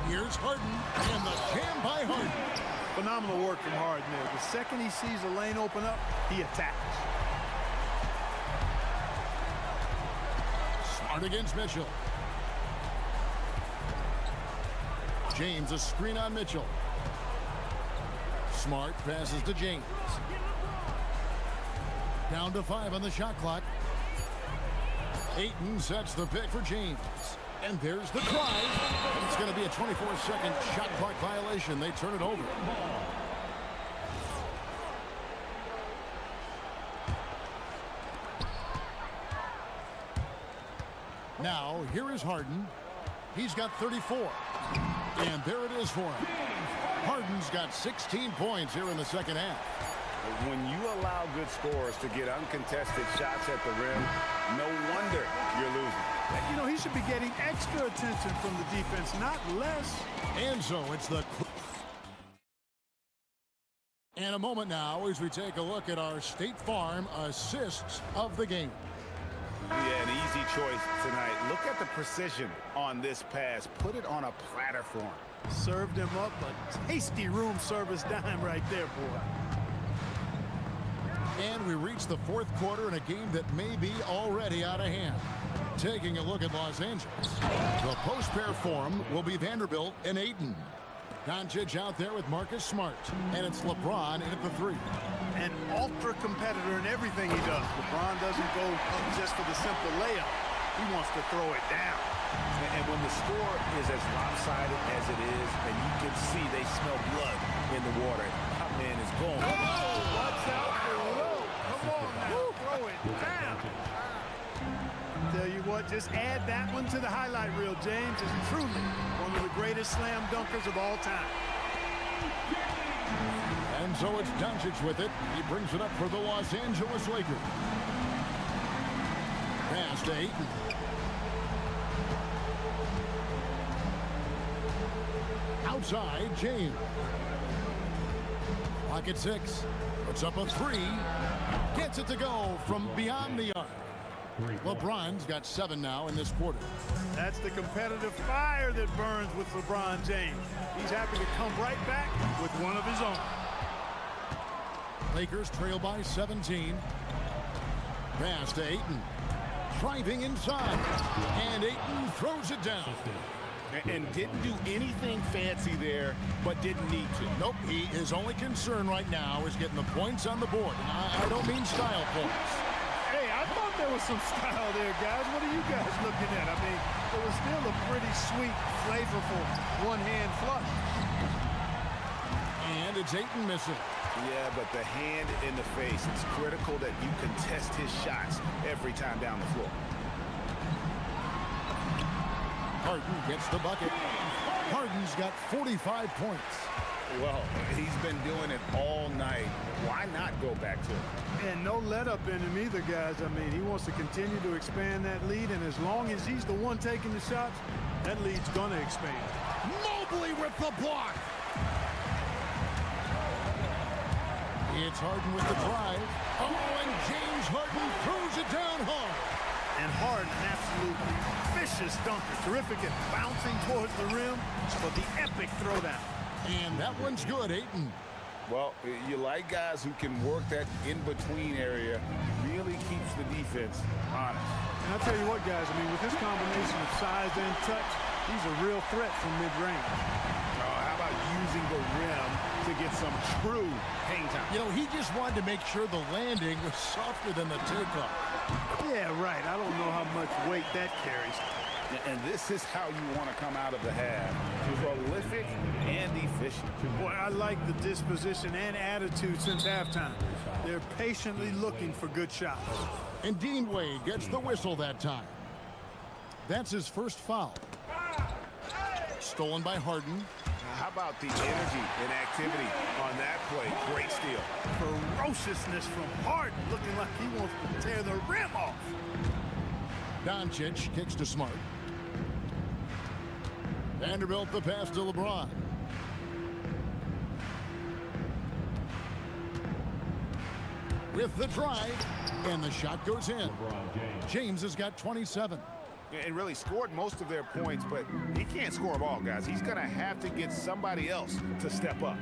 Here's Harden, and the jam by Harden. Phenomenal work from Harden there. The second he sees a lane open up, he attacks. Smart against Mitchell. James, a screen on Mitchell. Smart passes to James. Down to 5 on the shot clock. Ayton sets the pick for James. And there's the drive. It's going to be a 24-second shot clock violation. They turn it over. Now, here is Harden. He's got 34. And there it is for him. Harden's got 16 points here in the second half. When you allow good scorers to get uncontested shots at the rim, no wonder you're losing. You know, he should be getting extra attention from the defense, not less. And so it's the... And a moment now as we take a look at our State Farm assists of the game. Yeah, an easy choice tonight. Look at the precision on this pass. Put it on a platter for him. Served him up a tasty room service dime right there, boy. And we reach the fourth quarter in a game that may be already out of hand. Taking a look at Los Angeles. The post pair form will be Vanderbilt and Ayton. Doncic out there with Marcus Smart. And it's LeBron in at the 3. An ultra competitor in everything he does. LeBron doesn't go up just for the simple layup. He wants to throw it down. And when the score is as lopsided as it is, and you can see they smell blood in the water, that man is going. Watch out below. Come on now. Throw it down. Tell you what, just add that one to the highlight reel. James is truly one of the greatest slam dunkers of all time. And so it's Doncic with it. He brings it up for the Los Angeles Lakers. Pass to Ayton. Outside, James. Clock at 6. Puts up a 3. Gets it to go from beyond the arc. LeBron's got 7 now in this quarter. That's the competitive fire that burns with LeBron James. He's happy to come right back with one of his own. Lakers trail by 17. Pass to Ayton. Driving inside. And Ayton throws it down. And didn't do anything fancy there, but didn't need to. Nope, his only concern right now is getting the points on the board. And I don't mean style points. Hey, I thought there was some style there, guys. What are you guys looking at? I mean, it was still a pretty sweet, flavorful one-hand flush. And it's Ayton missing. Yeah, but the hand in the face, it's critical that you contest his shots every time down the floor. Harden gets the bucket. Harden's got 45 points. Well, he's been doing it all night. Why not go back to it? And no let-up in him either, guys. I mean, he wants to continue to expand that lead, and as long as he's the one taking the shots, that lead's going to expand. Mobley with the block. It's Harden with the drive. Oh, and James Harden throws it down hard. And Harden, an absolutely vicious dunker. Terrific at bouncing towards the rim, but the epic throwdown. And that one's good, Ayton. Well, you like guys who can work that in-between area, really keeps the defense honest. And I'll tell you what, guys, I mean, with this combination of size and touch, he's a real threat from mid-range. How about using the rim to get some true hang time? You know, he just wanted to make sure the landing was softer than the takeoff. Yeah, right. I don't know how much weight that carries. And this is how you want to come out of the half. Prolific and efficient. Boy, I like the disposition and attitude since halftime. They're patiently looking for good shots. And Dean Wade gets the whistle that time. That's his first foul. Stolen by Harden. How about the energy and activity on that play? Great steal. Ferociousness from Harden, looking like he wants to tear the rim off. Doncic kicks to Smart. Vanderbilt the pass to LeBron. With the drive, and the shot goes in. James has got 27. And really scored most of their points, but he can't score them all, guys. He's going to have to get somebody else to step up.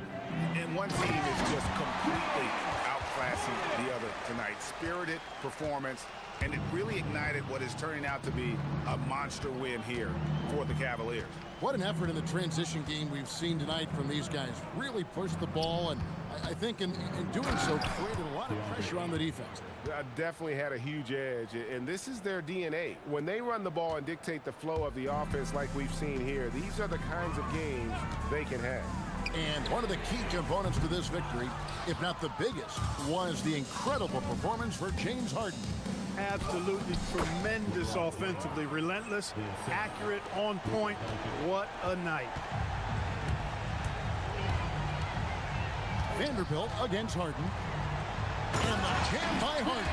And one team is just completely outclassing the other tonight. Spirited performance, and it really ignited what is turning out to be a monster win here for the Cavaliers. What an effort in the transition game we've seen tonight from these guys. Really pushed the ball, and I think in doing so created a lot of pressure on the defense. Definitely had a huge edge, and this is their DNA. When they run the ball and dictate the flow of the offense like we've seen here, these are the kinds of games they can have. And one of the key components to this victory, if not the biggest, was the incredible performance for James Harden. Absolutely tremendous offensively. Relentless, accurate, on point. What a night. Vanderbilt against Harden. And the jam by Harden.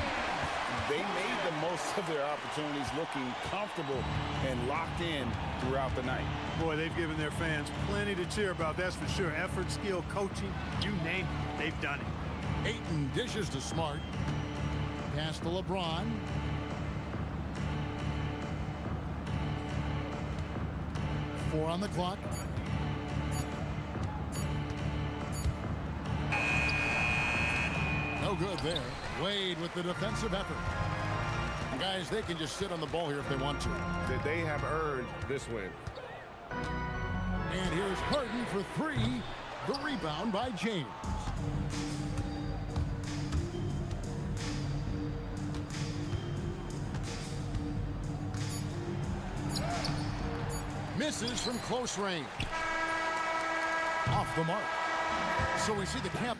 They made the most of their opportunities, looking comfortable and locked in throughout the night. Boy, they've given their fans plenty to cheer about, that's for sure. Effort, skill, coaching, you name it, they've done it. Ayton dishes to Smart. Pass to LeBron. Four on the clock. No good there. Wade with the defensive effort. Guys, they can just sit on the ball here if they want to. That they have earned this win. And here's Harden for three. The rebound by James. Misses from close range. Off the mark. So we see the camp.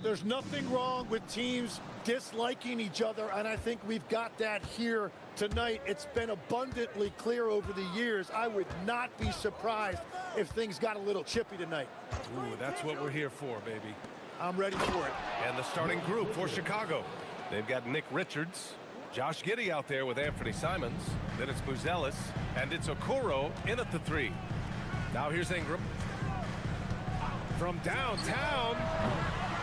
There's nothing wrong with teams disliking each other, and I think we've got that here tonight. It's been abundantly clear over the years. I would not be surprised if things got a little chippy tonight. Ooh, that's what we're here for, baby. I'm ready for it. And the starting group for Chicago. They've got Nick Richards, Josh Giddey out there with Anthony Simons. Then it's Buzelis, and it's Okoro in at the 3. Now here's Ingram. From downtown.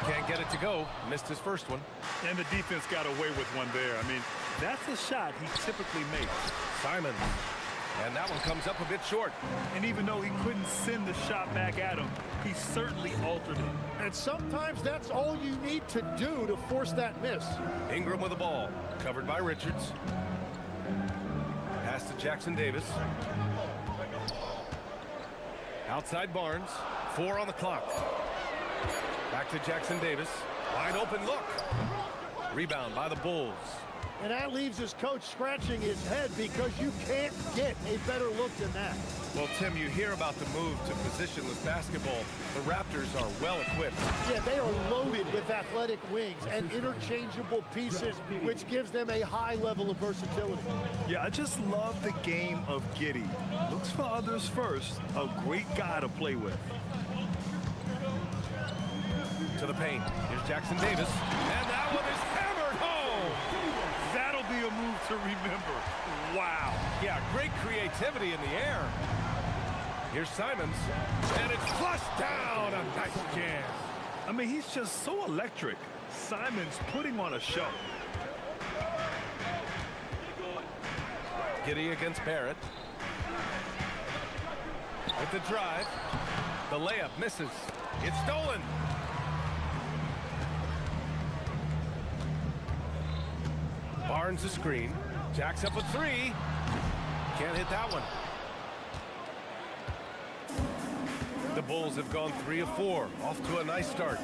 Can't get it to go. Missed his first one. And the defense got away with one there. I mean, that's a shot he typically makes. Simons. And that one comes up a bit short. And even though he couldn't send the shot back at him, he certainly altered it. And sometimes that's all you need to do to force that miss. Ingram with the ball. Covered by Richards. Pass to Jackson Davis. Outside Barnes. 4 on the clock. Back to Jackson Davis. Wide open look. Rebound by the Bulls. And that leaves his coach scratching his head because you can't get a better look than that. Well, Tim, you hear about the move to positionless basketball. The Raptors are well equipped. Yeah, they are loaded with athletic wings and interchangeable pieces, which gives them a high level of versatility. Yeah, I just love the game of Giddey. Looks for others first. A great guy to play with. To the paint. Here's Jackson Davis. And that one is hammered home. That'll be a move to remember. Wow. Yeah, great creativity in the air. Here's Simons. And it's flushed down. A nice jam. I mean, he's just so electric. Simons putting on a show. Giddey against Barrett. With the drive. The layup misses. It's stolen. Barnes the screen. Jacks up a 3. Can't hit that one. The Bulls have gone 3 of 4. Off to a nice start.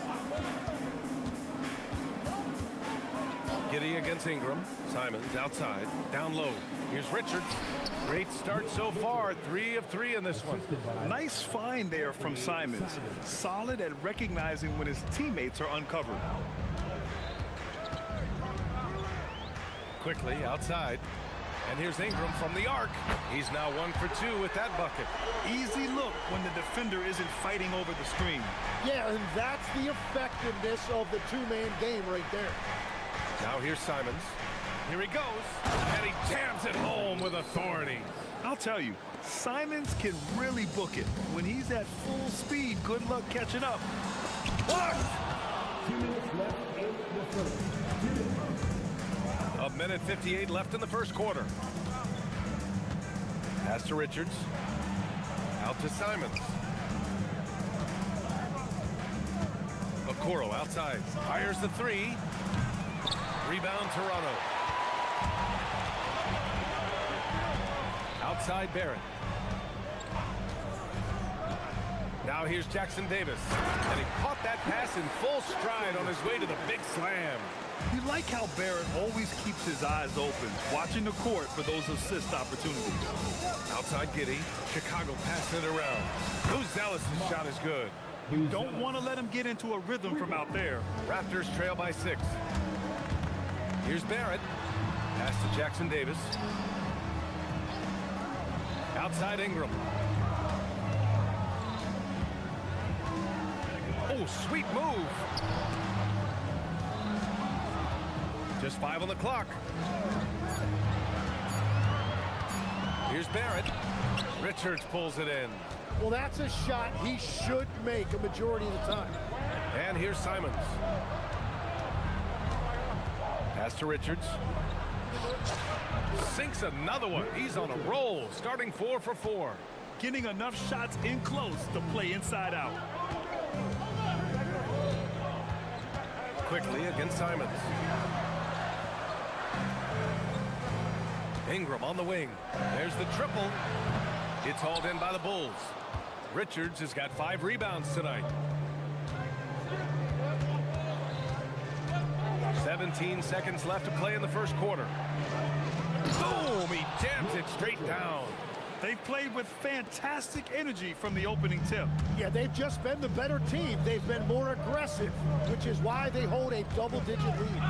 Giddey against Ingram. Simons outside. Down low. Here's Richards. Great start so far. 3 of 3 in this one. Nice find there from Simons. Solid at recognizing when his teammates are uncovered. Quickly outside. And here's Ingram from the arc. He's now 1 for 2 with that bucket. Easy look when the defender isn't fighting over the screen. Yeah, and that's the effectiveness of the two-man game right there. Now here's Simons. Here he goes. And he jams it home with authority. I'll tell you, Simons can really book it. When he's at full speed, good luck catching up. Blocked! 2 minutes left in the first. 1:58 left in the first quarter. Pass to Richards. Out to Simons. Okoro outside. Fires the 3. Rebound Toronto. Outside Barrett. Now here's Jackson Davis. And he caught that pass in full stride on his way to the big slam. You like how Barrett always keeps his eyes open, watching the court for those assist opportunities. Outside Giddey. Chicago passing it around. Buzelis' shot is good. You don't want to let him get into a rhythm from out there. Raptors trail by 6. Here's Barrett. Pass to Jackson Davis. Outside Ingram. Oh, sweet move. Just 5 on the clock. Here's Barrett. Richards pulls it in. Well, that's a shot he should make a majority of the time. And here's Simons. Pass to Richards. Sinks another one. He's on a roll, starting 4 for 4. Getting enough shots in close to play inside out. Quickly against Simons. Ingram on the wing. There's the triple. It's hauled in by the Bulls. Richards has got 5 rebounds tonight. 17 seconds left to play in the first quarter. Boom! He jams it straight down. They've played with fantastic energy from the opening tip. Yeah, they've just been the better team. They've been more aggressive, which is why they hold a double-digit lead.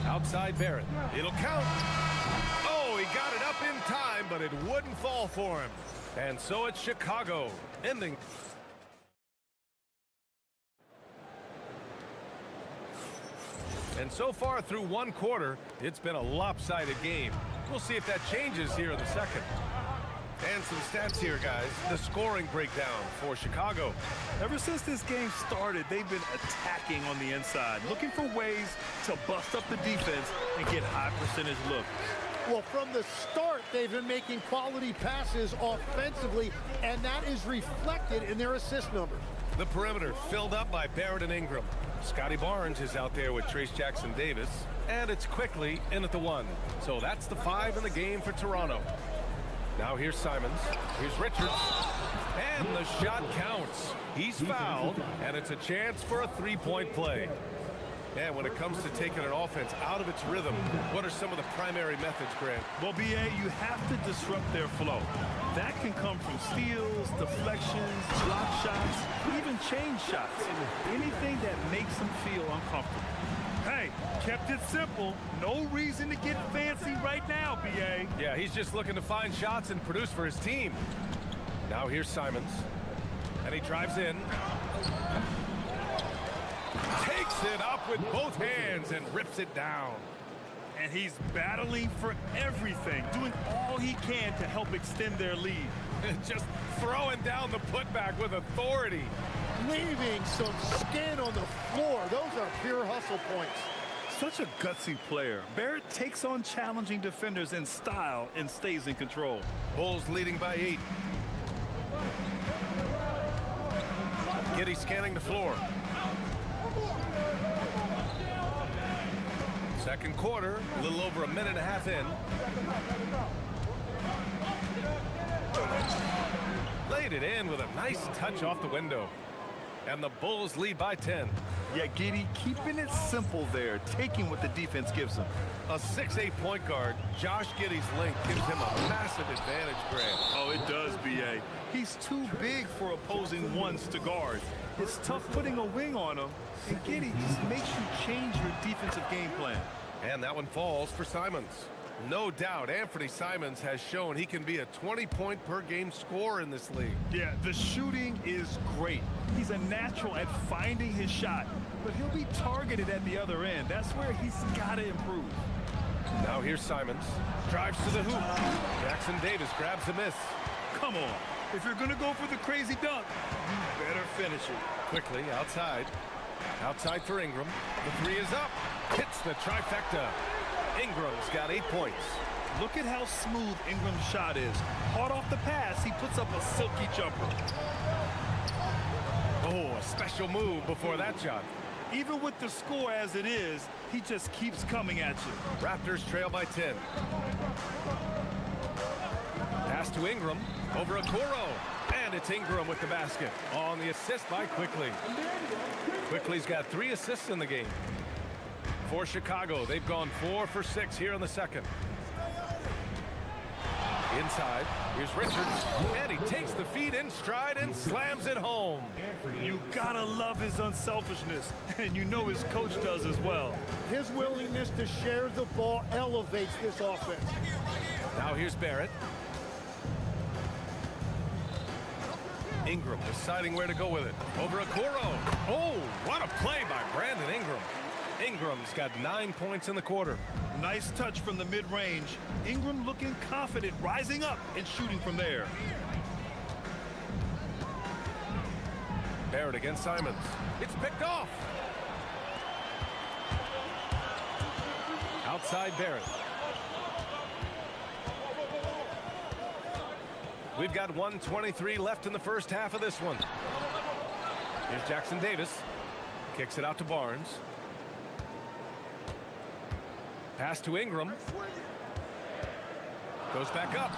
Outside Barrett. It'll count. Oh, he got it up in time, but it wouldn't fall for him. And so it's Chicago, ending. And so far through one quarter, it's been a lopsided game. We'll see if that changes here in the second. And some stats here, guys. The scoring breakdown for Chicago. Ever since this game started, they've been attacking on the inside, looking for ways to bust up the defense and get high percentage looks. Well, from the start, they've been making quality passes offensively, and that is reflected in their assist numbers. The perimeter filled up by Barrett and Ingram. Scotty Barnes is out there with Trace Jackson-Davis, and it's quickly in at the 1. So that's the 5 in the game for Toronto. Now here's Simons, here's Richards, and the shot counts. He's fouled, and it's a chance for a three-point play. And when it comes to taking an offense out of its rhythm, what are some of the primary methods, Grant? Well, BA, you have to disrupt their flow. That can come from steals, deflections, block shots, even change shots. Anything that makes them feel uncomfortable. Hey, kept it simple. No reason to get fancy right now, BA. Yeah, he's just looking to find shots and produce for his team. Now here's Simons, and he drives in. Takes it up with both hands and rips it down. And he's battling for everything, doing all he can to help extend their lead. Just throwing down the putback with authority. Leaving some skin on the floor. Those are pure hustle points. Such a gutsy player. Barrett takes on challenging defenders in style and stays in control. Bulls leading by 8. Giddey scanning the floor. Second quarter, a little over a minute and a half in. Laid it in with a nice touch off the window. And the Bulls lead by 10. Yeah, Giddey keeping it simple there, taking what the defense gives him. A 6'8" point guard, Josh Giddey's length gives him a massive advantage, Grant. Oh, it does, B.A. He's too big for opposing ones to guard. It's tough putting a wing on him, and Giddey just makes you change your defensive game plan. And that one falls for Simons. No doubt, Anthony Simons has shown he can be a 20-point-per-game scorer in this league. Yeah, the shooting is great. He's a natural at finding his shot, but he'll be targeted at the other end. That's where he's got to improve. Now here's Simons. Drives to the hoop. Jackson-Davis grabs the miss. Come on. If you're going to go for the crazy dunk, you better finish it. Quickly, outside. Outside for Ingram. The 3 is up. Hits the trifecta. Ingram's got 8 points. Look at how smooth Ingram's shot is. Hard off the pass, he puts up a silky jumper. Oh, a special move before that shot. Even with the score as it is, he just keeps coming at you. Raptors trail by 10. Pass to Ingram. Over Okoro. And it's Ingram with the basket. On the assist by Quickly. Quickly's got 3 assists in the game. For Chicago, they've gone 4 for 6 here in the second. Inside, here's Richards, and he takes the feed in stride and slams it home. You gotta love his unselfishness, and you know his coach does as well. His willingness to share the ball elevates this offense. Now here's Barrett. Ingram deciding where to go with it. Over Okoro. Oh, what a play by Brandon Ingram. Ingram's got 9 points in the quarter. Nice touch from the mid-range. Ingram looking confident, rising up and shooting from there. Barrett against Simons. It's picked off. Outside Barrett. We've got 1:23 left in the first half of this one. Here's Jackson-Davis. Kicks it out to Barnes. Pass to Ingram. Goes back up.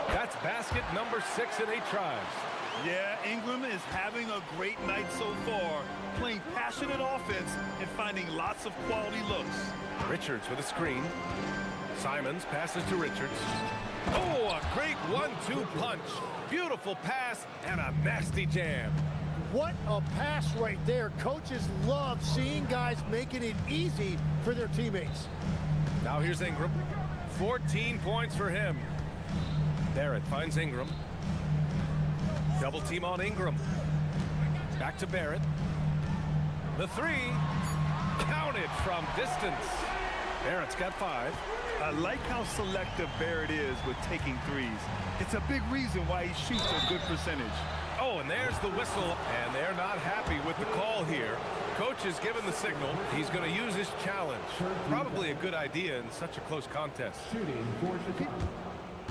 That's basket number 6 in 8 tries. Yeah, Ingram is having a great night so far, playing passionate offense and finding lots of quality looks. Richards with a screen. Simons passes to Richards. Oh, a great 1-2 punch. Beautiful pass and a nasty jam. What a pass right there. Coaches love seeing guys making it easy for their teammates. Now here's Ingram. 14 points for him. Barrett finds Ingram. Double team on Ingram. Back to Barrett. The three. Counted from distance. Barrett's got 5. I like how selective Barrett is with taking threes. It's a big reason why he shoots a good percentage. Oh, and there's the whistle, and they're not happy with the call here. Coach has given the signal. He's going to use his challenge. Probably a good idea in such a close contest.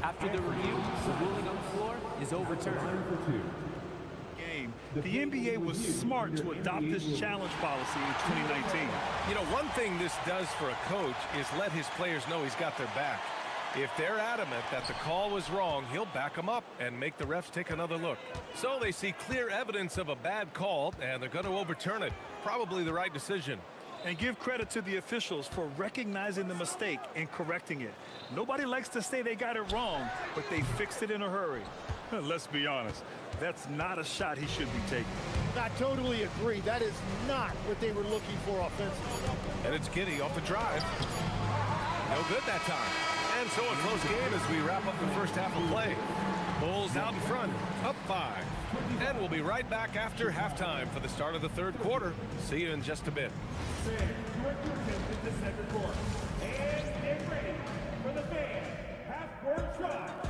After the review, the ruling on the floor is overturned. The NBA was smart to adopt this challenge policy in 2019. You know, one thing this does for a coach is let his players know he's got their back. If they're adamant that the call was wrong, he'll back them up and make the refs take another look. So they see clear evidence of a bad call, and they're going to overturn it. Probably the right decision. And give credit to the officials for recognizing the mistake and correcting it. Nobody likes to say they got it wrong, but they fixed it in a hurry. Let's be honest, that's not a shot he should be taking. I totally agree. That is not what they were looking for offensively. And it's Giddey off the drive. No good that time. And so a close game as we wrap up the first half of play. Bulls out in front, up 5. And we'll be right back after halftime for the start of the third quarter. See you in just a bit. And get ready for the fan half-court shot.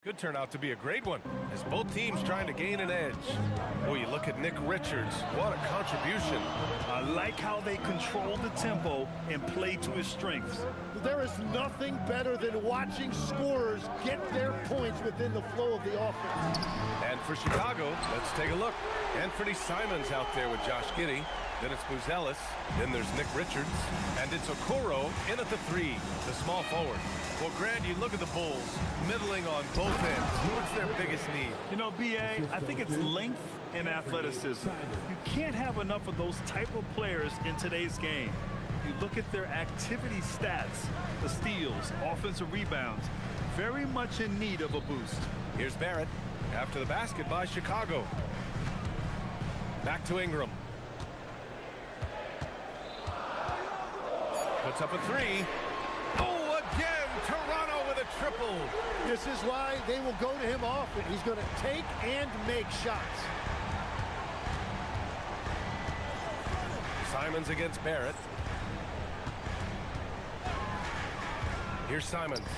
Could turn out to be a great one as both teams trying to gain an edge. Oh, you look at Nick Richards. What a contribution. I like how they control the tempo and play to his strengths. There is nothing better than watching scorers get their points within the flow of the offense. And for Chicago, let's take a look. Anthony Simons out there with Josh Giddey. Then it's Buzelis. Then there's Nick Richards. And it's Okoro in at the 3, the small forward. Well, Grant, you look at the Bulls, middling on both ends. What's their biggest need? You know, B.A., I think it's length and athleticism. You can't have enough of those type of players in today's game. You look at their activity stats, the steals, offensive rebounds, very much in need of a boost. Here's Barrett after the basket by Chicago. Back to Ingram. Puts up a 3. Oh, again, Toronto with a triple. This is why they will go to him often. He's going to take and make shots. Simons against Barrett. Here's Simons.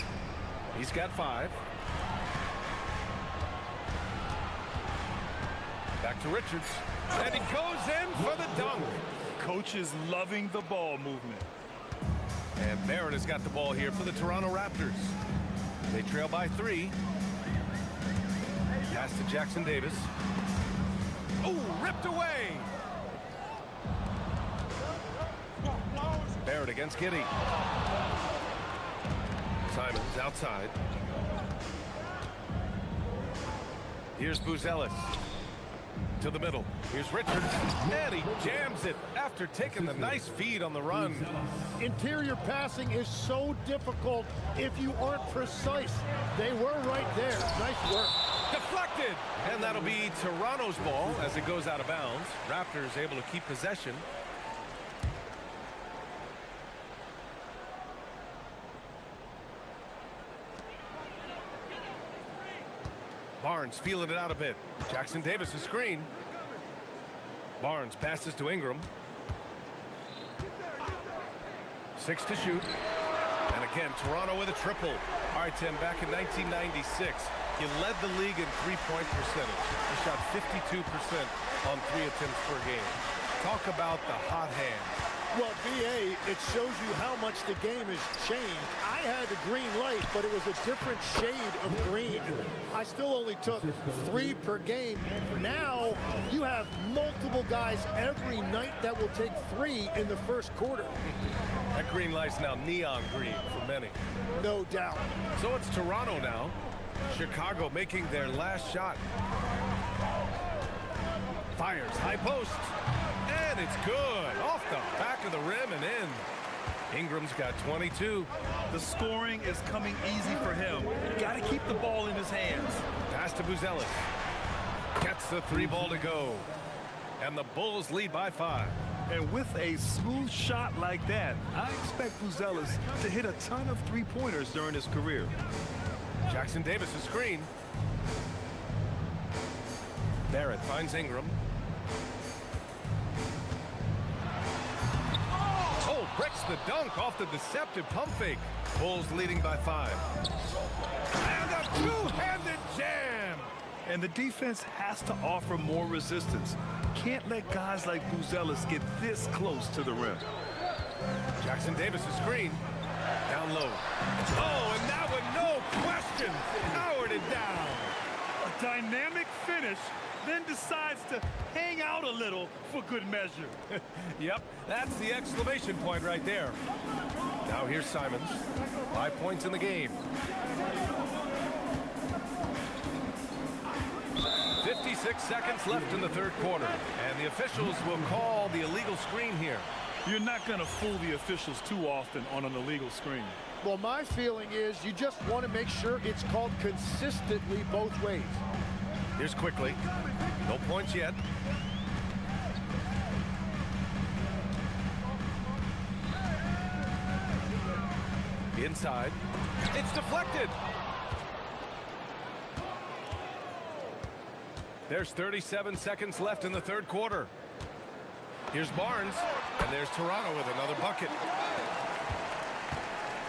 He's got 5. Back to Richards. And he goes in for the dunk. Coach is loving the ball movement. And Barrett has got the ball here for the Toronto Raptors. They trail by 3. Pass to Jackson Davis. Oh, ripped away. Barrett against Giddey. Simons outside. Here's Buzelis. To the middle. Here's Richards. And he jams it after taking the nice feed on the run. Interior passing is so difficult if you aren't precise. They were right there. Nice work. Deflected. And that'll be Toronto's ball as it goes out of bounds. Raptors able to keep possession. Barnes feeling it out a bit. Jackson Davis a screen. Barnes passes to Ingram. 6 to shoot. And again, Toronto with a triple. All right, Tim, back in 1996, you led the league in three-point percentage. You shot 52% on 3 attempts per game. Talk about the hot hand. Well, BA, it shows you how much the game has changed. I had a green light, but it was a different shade of green. I still only took 3 per game. Now, you have multiple guys every night that will take 3 in the first quarter. That green light's now neon green for many. No doubt. So it's Toronto now. Chicago making their last shot. Fires high post. And it's good. Off the back of the rim and in. Ingram's got 22. The scoring is coming easy for him. Got to keep the ball in his hands. Pass to Buzelis. Gets the 3 ball to go. And the Bulls lead by 5. And with a smooth shot like that, I expect Buzelis to hit a ton of three-pointers during his career. Jackson Davis a screen. Barrett finds Ingram. Oh, breaks the dunk off the deceptive pump fake. Bulls leading by 5. And a two-handed jam. And the defense has to offer more resistance. Can't let guys like Buzelis get this close to the rim. Jackson Davis a screen. Down low. Oh, and that one, no question, powered it down. A dynamic finish, then decides to hang out a little for good measure. Yep, that's the exclamation point right there. Now here's Simons. 5 points in the game. 56 seconds left in the third quarter, and the officials will call the illegal screen here. You're not going to fool the officials too often on an illegal screen. Well, my feeling is you just want to make sure it's called consistently both ways. Here's quickly. No points yet. Inside. It's deflected. There's 37 seconds left in the third quarter. Here's Barnes, and there's Toronto with another bucket.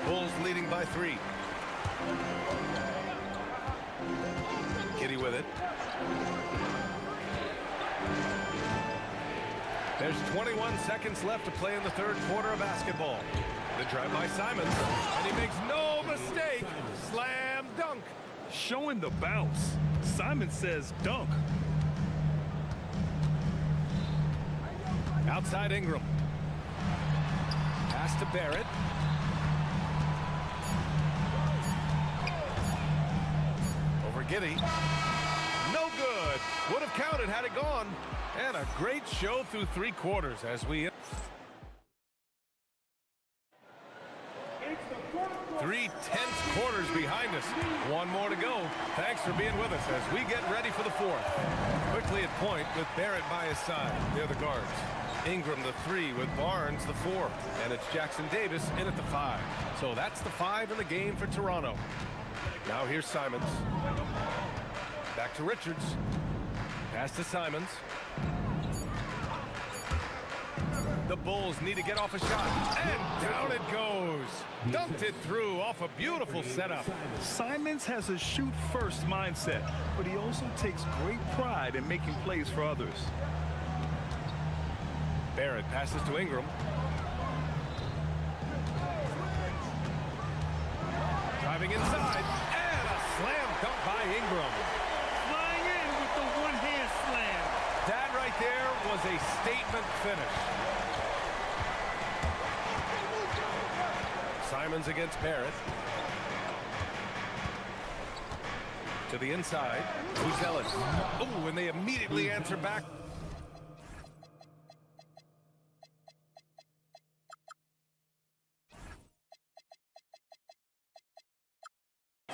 Bulls leading by 3. Giddy with it. There's 21 seconds left to play in the third quarter of basketball. The drive by Simons, and he makes no mistake. Slam dunk. Showing the bounce. Simon says dunk. Outside Ingram. Pass to Barrett. Over Giddy. No good. Would have counted had it gone. And a great show through 3 quarters as we... 3 tense quarters behind us. 1 more to go. Thanks for being with us as we get ready for the 4th. Quickly at point with Barrett by his side. They're the guards. Ingram the 3 with Barnes the 4. And it's Jackson Davis in at the 5. So that's the 5 in the game for Toronto. Now here's Simons. Back to Richards. Pass to Simons. The Bulls need to get off a shot. And down it goes. Dunked it through off a beautiful setup. Simons has a shoot-first mindset, but he also takes great pride in making plays for others. Barrett passes to Ingram. Driving inside. And a slam dunk by Ingram. Flying in with the one-hand slam. That right there was a statement finish. Simons against Barrett. To the inside. Buzelis. Oh, and they immediately answer back.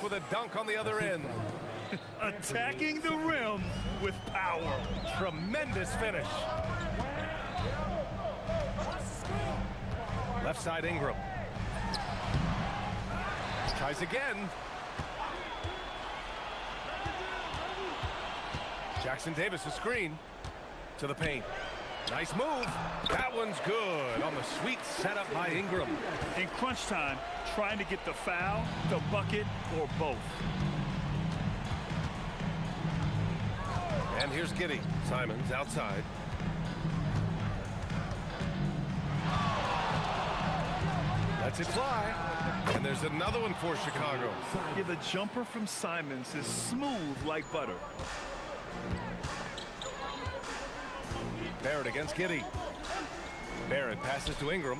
With a dunk on the other end. Attacking the rim with power. Tremendous finish. Left side Ingram. Tries again. Jackson Davis, a screen to the paint. Nice move. That one's good on the sweet setup by Ingram. In crunch time, trying to get the foul, the bucket, or both. And here's Giddey. Simons outside. Lets it fly. And there's another one for Chicago. Yeah, the jumper from Simons is smooth like butter. Barrett against Giddey. Barrett passes to Ingram.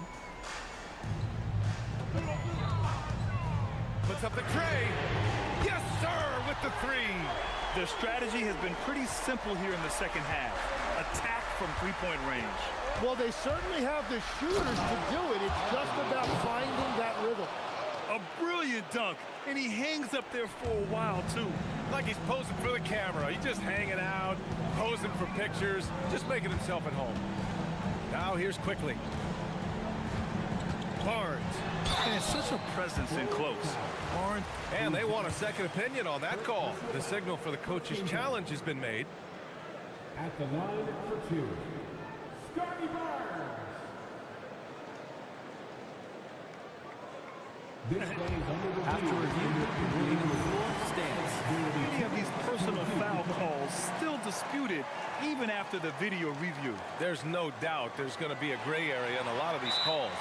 Puts up the tray. Yes, sir, with the three. Their strategy has been pretty simple here in the second half. Attack from three-point range. Well, they certainly have the shooters to do it. It's just about finding that rhythm. A brilliant dunk, and he hangs up there for a while, too. Like he's posing for the camera. He's just hanging out, posing for pictures, just making himself at home. Now here's Quickly. Barnes. And such a presence in close. Barnes. And they want a second opinion on that call. The signal for the coach's challenge has been made. At the line for two, Scotty Barnes. After review, ruling on the floor stands. Many of these personal foul calls still disputed even after the video review. There's no doubt there's going to be a gray area in a lot of these calls.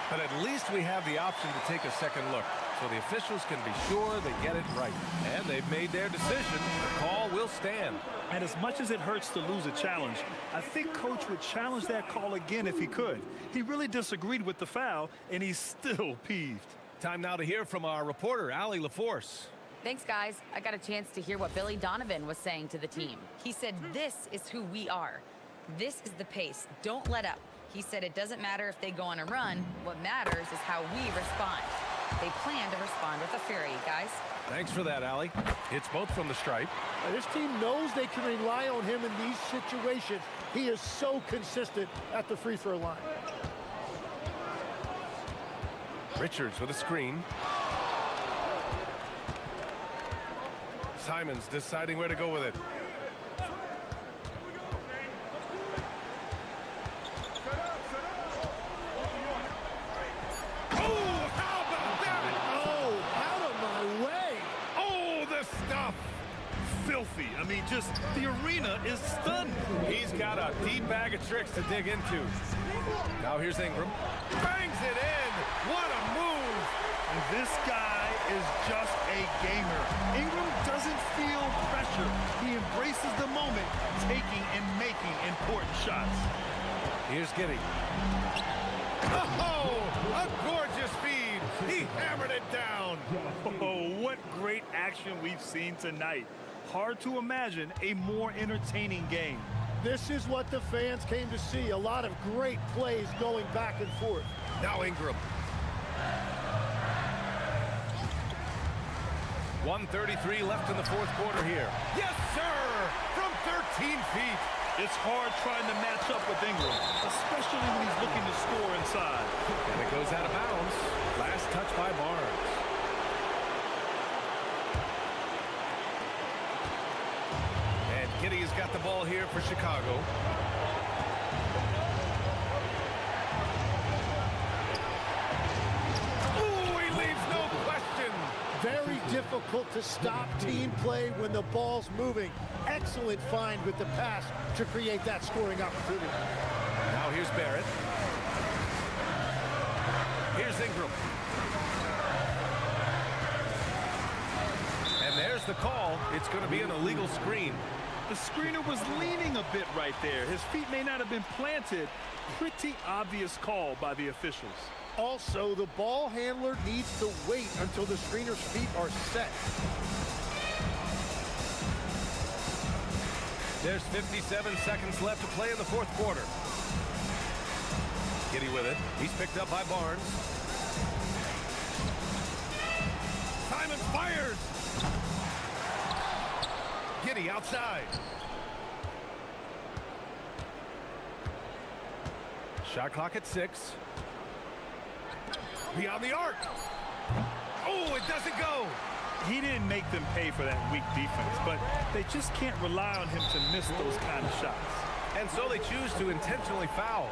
But at least we have the option to take a second look, so the officials can be sure they get it right. And they've made their decision. The call will stand. And as much as it hurts to lose a challenge, I think Coach would challenge that call again if he could. He really disagreed with the foul, and he's still peeved. Time now to hear from our reporter, Allie LaForce. Thanks, guys. I got a chance to hear what Billy Donovan was saying to the team. He said, this is who we are. This is the pace. Don't let up. He said it doesn't matter if they go on a run. What matters is how we respond. They plan to respond with a fury, guys. Thanks for that, Allie. It's both from the stripe. This team knows they can rely on him in these situations. He is so consistent at the free throw line. Richards with a screen. Simons deciding where to go with it. Oh, how about that? Oh, out of my way. Oh, the stuff. Filthy. I mean, just the arena is stunned. He's got a deep bag of tricks to dig into. Now here's Ingram. Bangs it in. What a move. And this guy is just a gamer. Ingram doesn't feel pressure. He embraces the moment, taking and making important shots. Here's Giddey. Oh, a gorgeous feed. He hammered it down. Oh, what great action we've seen tonight. Hard to imagine a more entertaining game. This is what the fans came to see. A lot of great plays going back and forth. Now Ingram. 1:33 left in the fourth quarter here. Yes, sir! From 13 feet. It's hard trying to match up with Ingram, especially when he's looking to score inside. And it goes out of bounds. Last touch by Barnes. And Giddey has got the ball here for Chicago. Ooh, he leaves no question. Very difficult to stop team play when the ball's moving. Excellent find with the pass to create that scoring opportunity. Now here's Barrett. Here's Ingram. And there's the call. It's going to be an illegal screen. The screener was leaning a bit right there. His feet may not have been planted. Pretty obvious call by the officials. Also, the ball handler needs to wait until the screener's feet are set. There's 57 seconds left to play in the fourth quarter. Giddey with it. He's picked up by Barnes. Simons fires. Giddey outside. Shot clock at 6. Beyond the arc. Oh, it doesn't go. He didn't make them pay for that weak defense, but they just can't rely on him to miss those kind of shots. And so they choose to intentionally foul.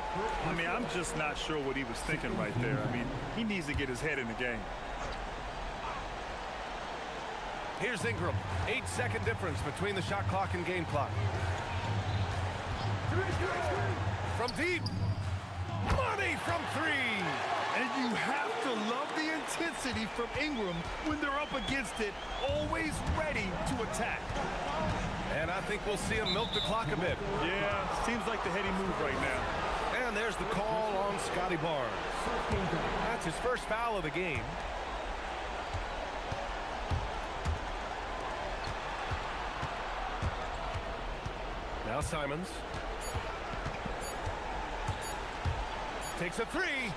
I mean, I'm just not sure what he was thinking right there. I mean, he needs to get his head in the game. Here's Ingram. 8-second difference between the shot clock and game clock. From deep. Money from three. And you have to love the intensity from Ingram when they're up against it, always ready to attack. And I think we'll see him milk the clock a bit. Yeah, seems like the heady move right now. And there's the call on Scotty Barnes. That's his first foul of the game. Now Simons. Takes a three.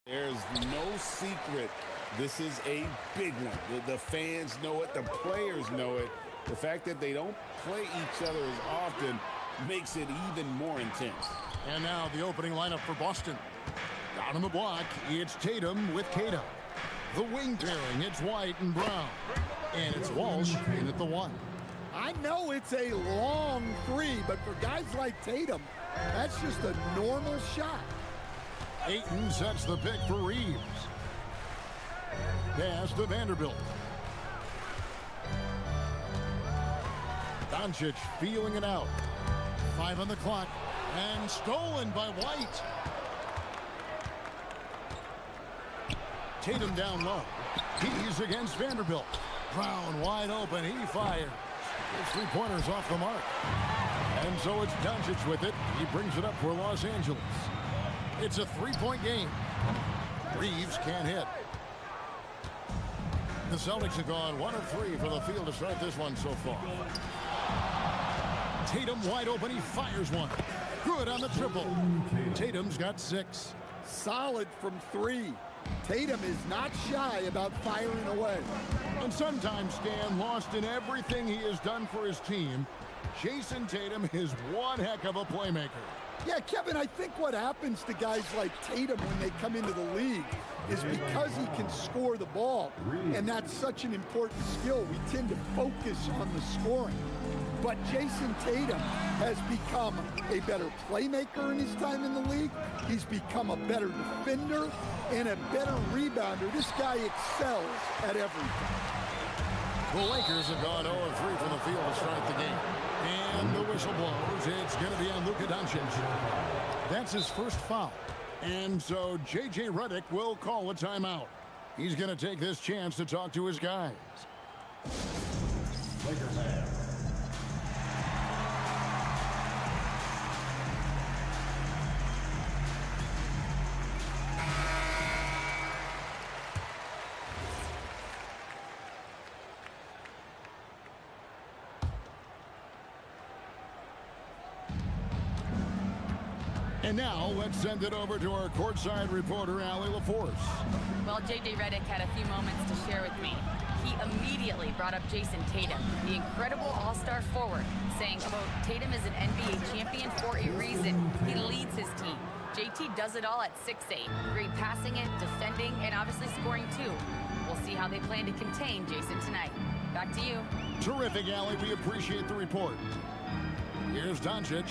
There's no secret. This is a big one. The fans know it. The players know it. The fact that they don't play each other as often makes it even more intense. And now the opening lineup for Boston. Down on the block, it's Tatum with Cada. The wing pairing, it's White and Brown. And it's Walsh in at the 1. I know it's a long three, but for guys like Tatum, that's just a normal shot. Ayton sets the pick for Reeves. Pass to Vanderbilt. Doncic feeling it out. 5 on the clock. And stolen by White. Tatum down low. He's against Vanderbilt. Brown wide open. He fires. His three-pointer's off the mark. And so it's Doncic with it. He brings it up for Los Angeles. It's a three-point game. Reeves can't hit. The Celtics have gone 1 of 3 for the field to start this one so far. Tatum wide open. He fires one. Good on the triple. Tatum's got 6. Solid from 3. Tatum is not shy about firing away. And sometimes, Stan, lost in everything he has done for his team, Jason Tatum is one heck of a playmaker. Yeah, Kevin, I think what happens to guys like Tatum when they come into the league is because he can score the ball, and that's such an important skill, we tend to focus on the scoring. But Jason Tatum has become a better playmaker in his time in the league. He's become a better defender and a better rebounder. This guy excels at everything. The Lakers have gone 0 of 3 from the field to start the game. And the whistle blows. It's going to be on Luka Doncic. That's his first foul. And so J.J. Redick will call a timeout. He's going to take this chance to talk to his guys. Lakers have. And now, let's send it over to our courtside reporter, Allie LaForce. Well, J.J. Redick had a few moments to share with me. He immediately brought up Jason Tatum, the incredible all-star forward, saying, quote, Tatum is an NBA champion for a reason. He leads his team. JT does it all at 6'8". Great passing it, defending, and obviously scoring too. We'll see how they plan to contain Jason tonight. Back to you. Terrific, Allie. We appreciate the report. Here's Doncic.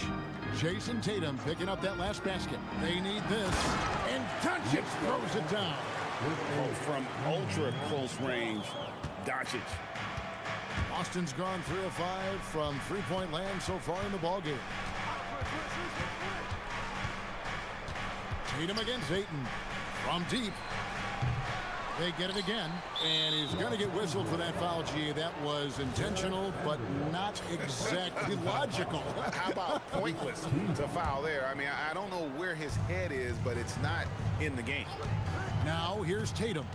Jason Tatum picking up that last basket. They need this. And Doncic throws it down. Oh, from ultra close range, Doncic. Boston's gone 3 of 5 from three-point land so far in the ballgame. Tatum against Ayton. From deep. They get it again, and he's going to get whistled for that foul, G. That was intentional, but not exactly logical. How about pointless to foul there? I mean, I don't know where his head is, but it's not in the game. Now, here's Tatum.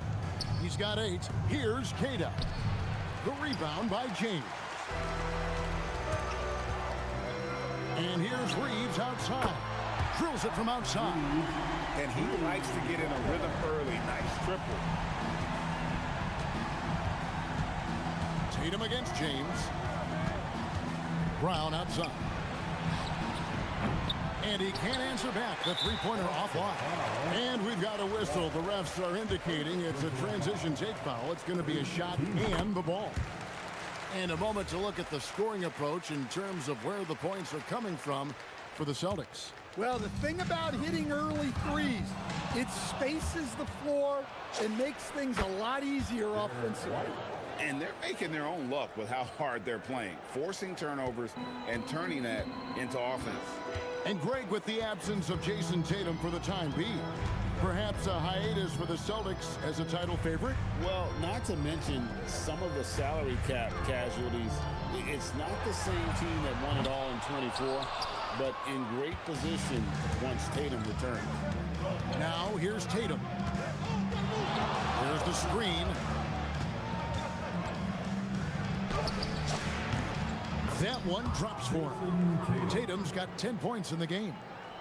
He's got 8. Here's Cada. The rebound by James. And here's Reeves outside. Drills it from outside. And he likes to get in a rhythm early. Nice triple. Tatum against James. Brown outside. And he can't answer back. The three-pointer offline. And we've got a whistle. The refs are indicating it's a transition take foul. It's going to be a shot and the ball. And a moment to look at the scoring approach in terms of where the points are coming from for the Celtics. Well, the thing about hitting early threes, it spaces the floor and makes things a lot easier offensively. And they're making their own luck with how hard they're playing, forcing turnovers and turning that into offense. And Greg, with the absence of Jason Tatum for the time being, perhaps a hiatus for the Celtics as a title favorite? Well, not to mention some of the salary cap casualties. It's not the same team that won it all in 24, but in great position once Tatum returned. Now here's Tatum. There's the screen. That one drops for him. Tatum's got 10 points in the game.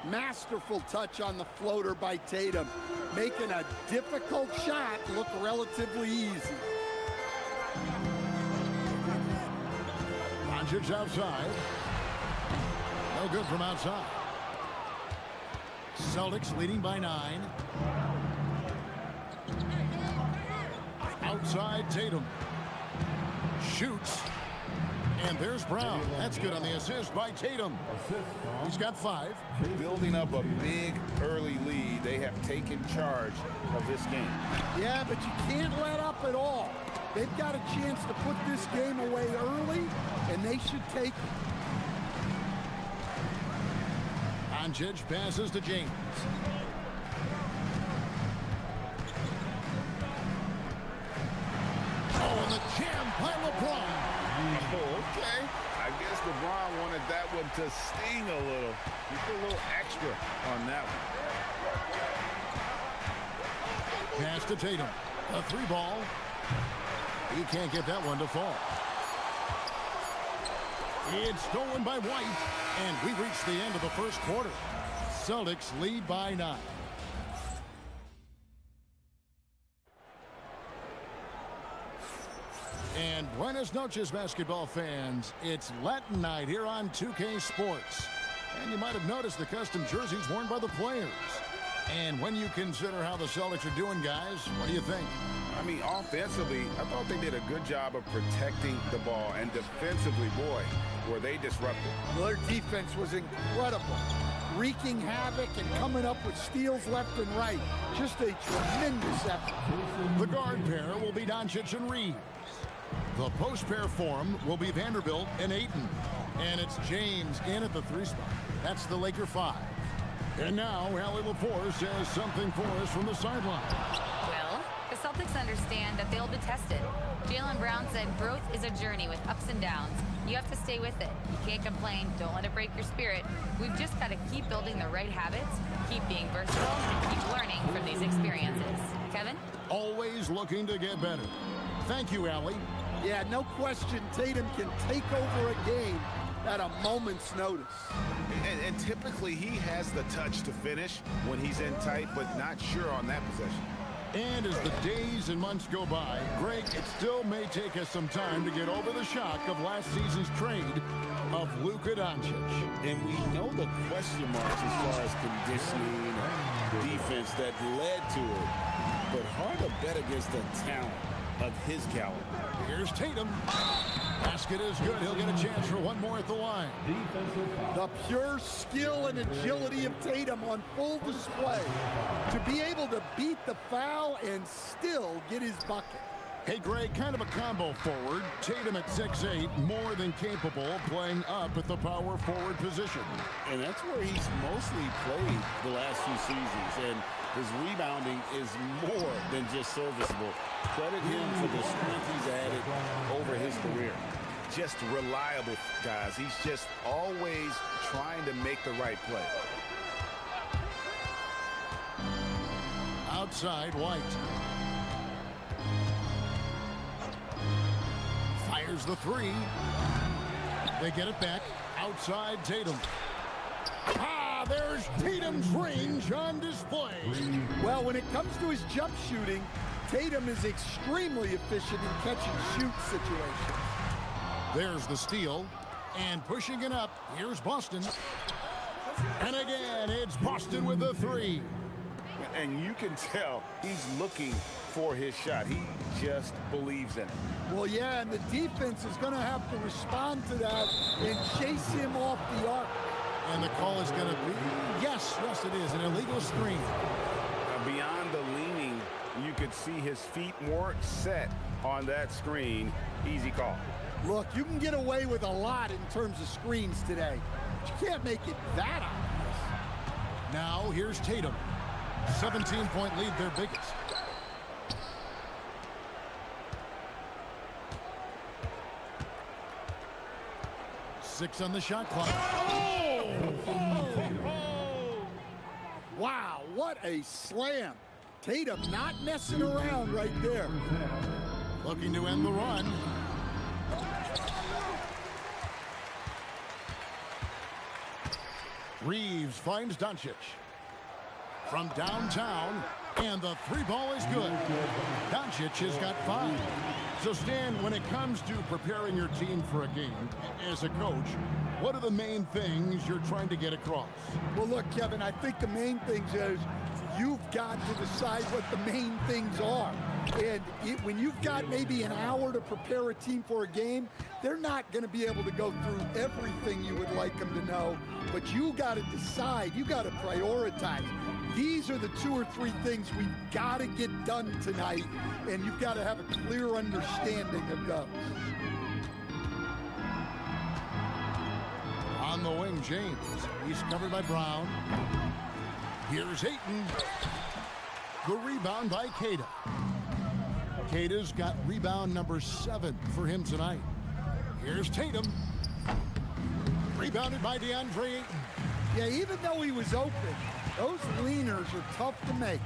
Masterful touch on the floater by Tatum, making a difficult shot look relatively easy. Doncic outside. No good from outside. Celtics leading by 9. Outside Tatum. Shoots. And there's Brown. That's good on the assist by Tatum. He's got 5. Building up a big early lead. They have taken charge of this game. Yeah, but you can't let up at all. They've got a chance to put this game away early, and they should take it. Doncic passes to James. Oh, and the jam by LeBron. Oh, okay. I guess LeBron wanted that one to sting a little. He put a little extra on that one. Pass to Tatum. A 3 ball. He can't get that one to fall. It's stolen by White, and we reach the end of the first quarter. Celtics lead by 9. And buenas noches, basketball fans. It's Latin night here on 2K Sports. And you might have noticed the custom jerseys worn by the players. And when you consider how the Celtics are doing, guys, what do you think? I mean, offensively, I thought they did a good job of protecting the ball. And defensively, boy, were they disruptive. Well, their defense was incredible, wreaking havoc and coming up with steals left and right. Just a tremendous effort. The guard pair will be Doncic and Reeves. The post pair form will be Vanderbilt and Ayton. And it's James in at the 3 spot. That's the Laker 5. And now, Allie LaForce has something for us from the sideline. Well, the Celtics understand that they'll be tested. Jaylen Brown said growth is a journey with ups and downs. You have to stay with it. You can't complain. Don't let it break your spirit. We've just got to keep building the right habits, keep being versatile, and keep learning from these experiences. Kevin? Always looking to get better. Thank you, Allie. Yeah, no question, Tatum can take over a game at a moment's notice. And typically, he has the touch to finish when he's in tight, but not sure on that possession. And as the days and months go by, Greg, it still may take us some time to get over the shock of last season's trade of Luka Doncic. And we know the question marks as far as conditioning and defense that led to it. But hard to bet against the talent of his caliber. Here's Tatum. Basket is good. He'll get a chance for one more at the line. The pure skill and agility of Tatum on full display. To be able to beat the foul and still get his bucket. Hey, Greg, kind of a combo forward. Tatum at 6'8", more than capable of playing up at the power forward position. And that's where he's mostly played the last few seasons. And his rebounding is more than just serviceable. Credit him for the strength he's added over his career. Just reliable, guys. He's just always trying to make the right play. Outside, White. Fires the 3. They get it back. Outside, Tatum. Ah, there's Tatum's range on display. Well, when it comes to his jump shooting, Tatum is extremely efficient in catch-and-shoot situations. There's the steal. And pushing it up, here's Boston. And again, it's Boston with the 3. And you can tell he's looking for his shot. He just believes in it. Well, yeah, and the defense is going to have to respond to that and chase him off the arc. And the call is going to be, yes, it is, an illegal screen. Beyond the leaning, you could see his feet more set on that screen. Easy call. Look, you can get away with a lot in terms of screens today. But you can't make it that obvious. Now, here's Tatum. 17-point lead, their biggest. Six on the shot clock. Wow, what a slam. Tatum not messing around right there. Looking to end the run. Reeves finds Doncic. From downtown, and the three ball is good. Doncic has got 5. So, Stan, when it comes to preparing your team for a game, as a coach, what are the main things you're trying to get across? Well, look, Kevin, I think the main things is you've got to decide what the main things are. And when you've got maybe an hour to prepare a team for a game, they're not going to be able to go through everything you would like them to know. But you got to decide. You got to prioritize. These are the 2 or 3 things we've got to get done tonight, and you've got to have a clear understanding of those. On the wing, James. He's covered by Brown. Here's Ayton. The rebound by Queta. Queta's got rebound number 7 for him tonight. Here's Tatum. Rebounded by DeAndre Ayton. Yeah, even though he was open, those leaners are tough to make.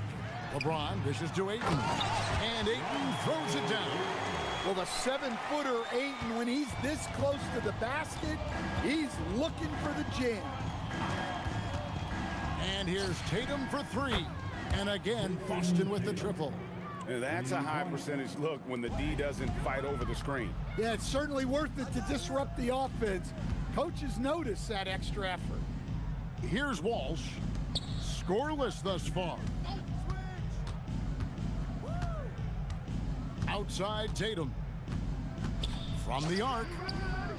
LeBron dishes to Ayton. And Ayton throws it down. Well, the 7-footer Ayton, when he's this close to the basket, he's looking for the jam. And here's Tatum for 3. And again, Boston with the triple. And that's a high percentage look when the D doesn't fight over the screen. Yeah, it's certainly worth it to disrupt the offense. Coaches notice that extra effort. Here's Walsh. Scoreless thus far. Outside Tatum. From the arc.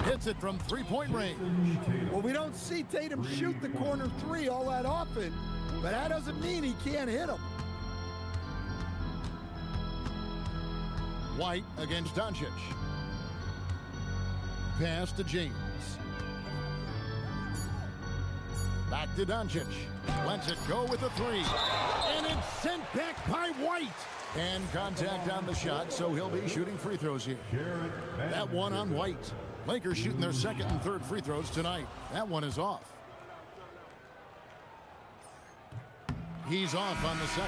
Hits it from 3-point range. Well, we don't see Tatum shoot the corner 3 all that often, but that doesn't mean he can't hit them. White against Doncic. Pass to James. Back to Doncic. Lets it go with a 3. And it's sent back by White. And contact on the shot, so he'll be shooting free throws here. That one on White. Lakers shooting their 2nd and 3rd free throws tonight. That one is off. He's off on the 2nd.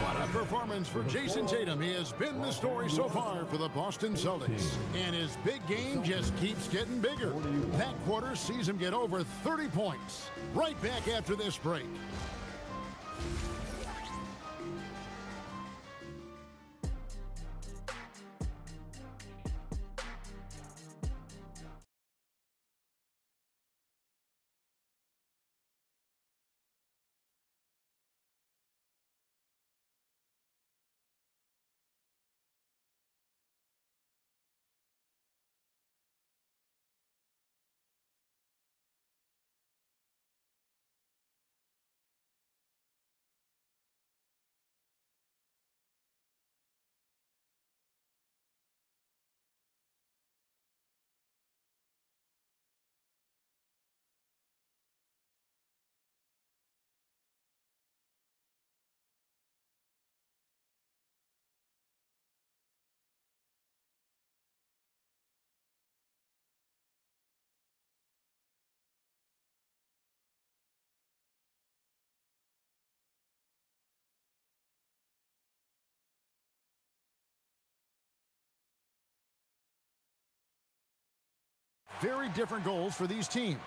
What a performance for Jason Tatum. He has been the story so far for the Boston Celtics. And his big game just keeps getting bigger. That quarter sees him get over 30 points. Right back after this break. Very different goals for these teams.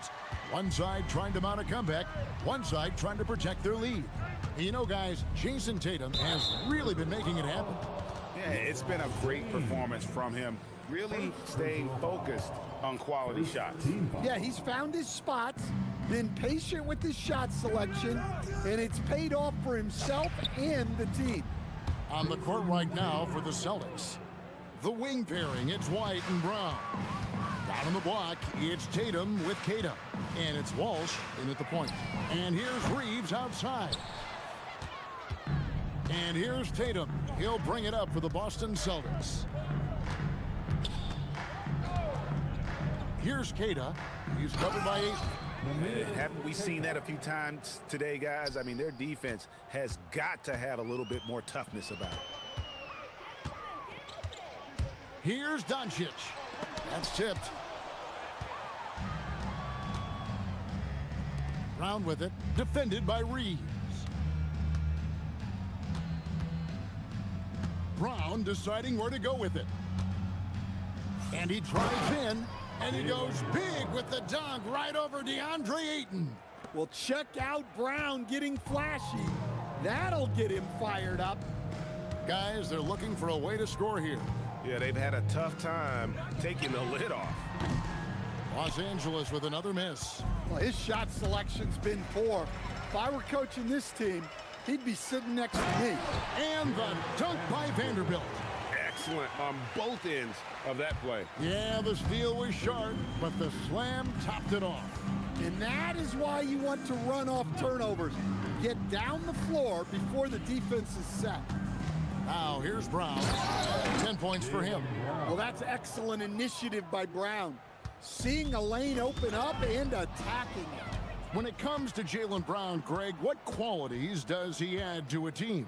One side trying to mount a comeback, one side trying to protect their lead. And you know, guys, Jason Tatum has really been making it happen. Yeah, it's been a great performance from him. Really staying focused on quality shots. Yeah, he's found his spots, been patient with his shot selection, and it's paid off for himself and the team. On the court right now for the Celtics. The wing pairing, it's White and Brown. Down on the block, it's Tatum with Queta. And it's Walsh in at the point. And here's Reeves outside. And here's Tatum. He'll bring it up for the Boston Celtics. Here's Queta. He's covered by 8. Haven't we seen that a few times today, guys? I mean, their defense has got to have a little bit more toughness about it. Here's Doncic. That's tipped. Brown with it. Defended by Reeves. Brown deciding where to go with it. And he drives in. And he goes big with the dunk right over DeAndre Ayton. Well, check out Brown getting flashy. That'll get him fired up. Guys, they're looking for a way to score here. Yeah, they've had a tough time taking the lid off. Los Angeles with another miss. Well, his shot selection's been poor. If I were coaching this team, he'd be sitting next to me. And the dunk by Vanderbilt. Excellent on both ends of that play. Yeah, the steal was sharp, but the slam topped it off. And that is why you want to run off turnovers. Get down the floor before the defense is set. Now, here's Brown. 10 points for him. Well, that's excellent initiative by Brown. Seeing a lane open up and attacking it. When it comes to Jaylen Brown, Greg, what qualities does he add to a team?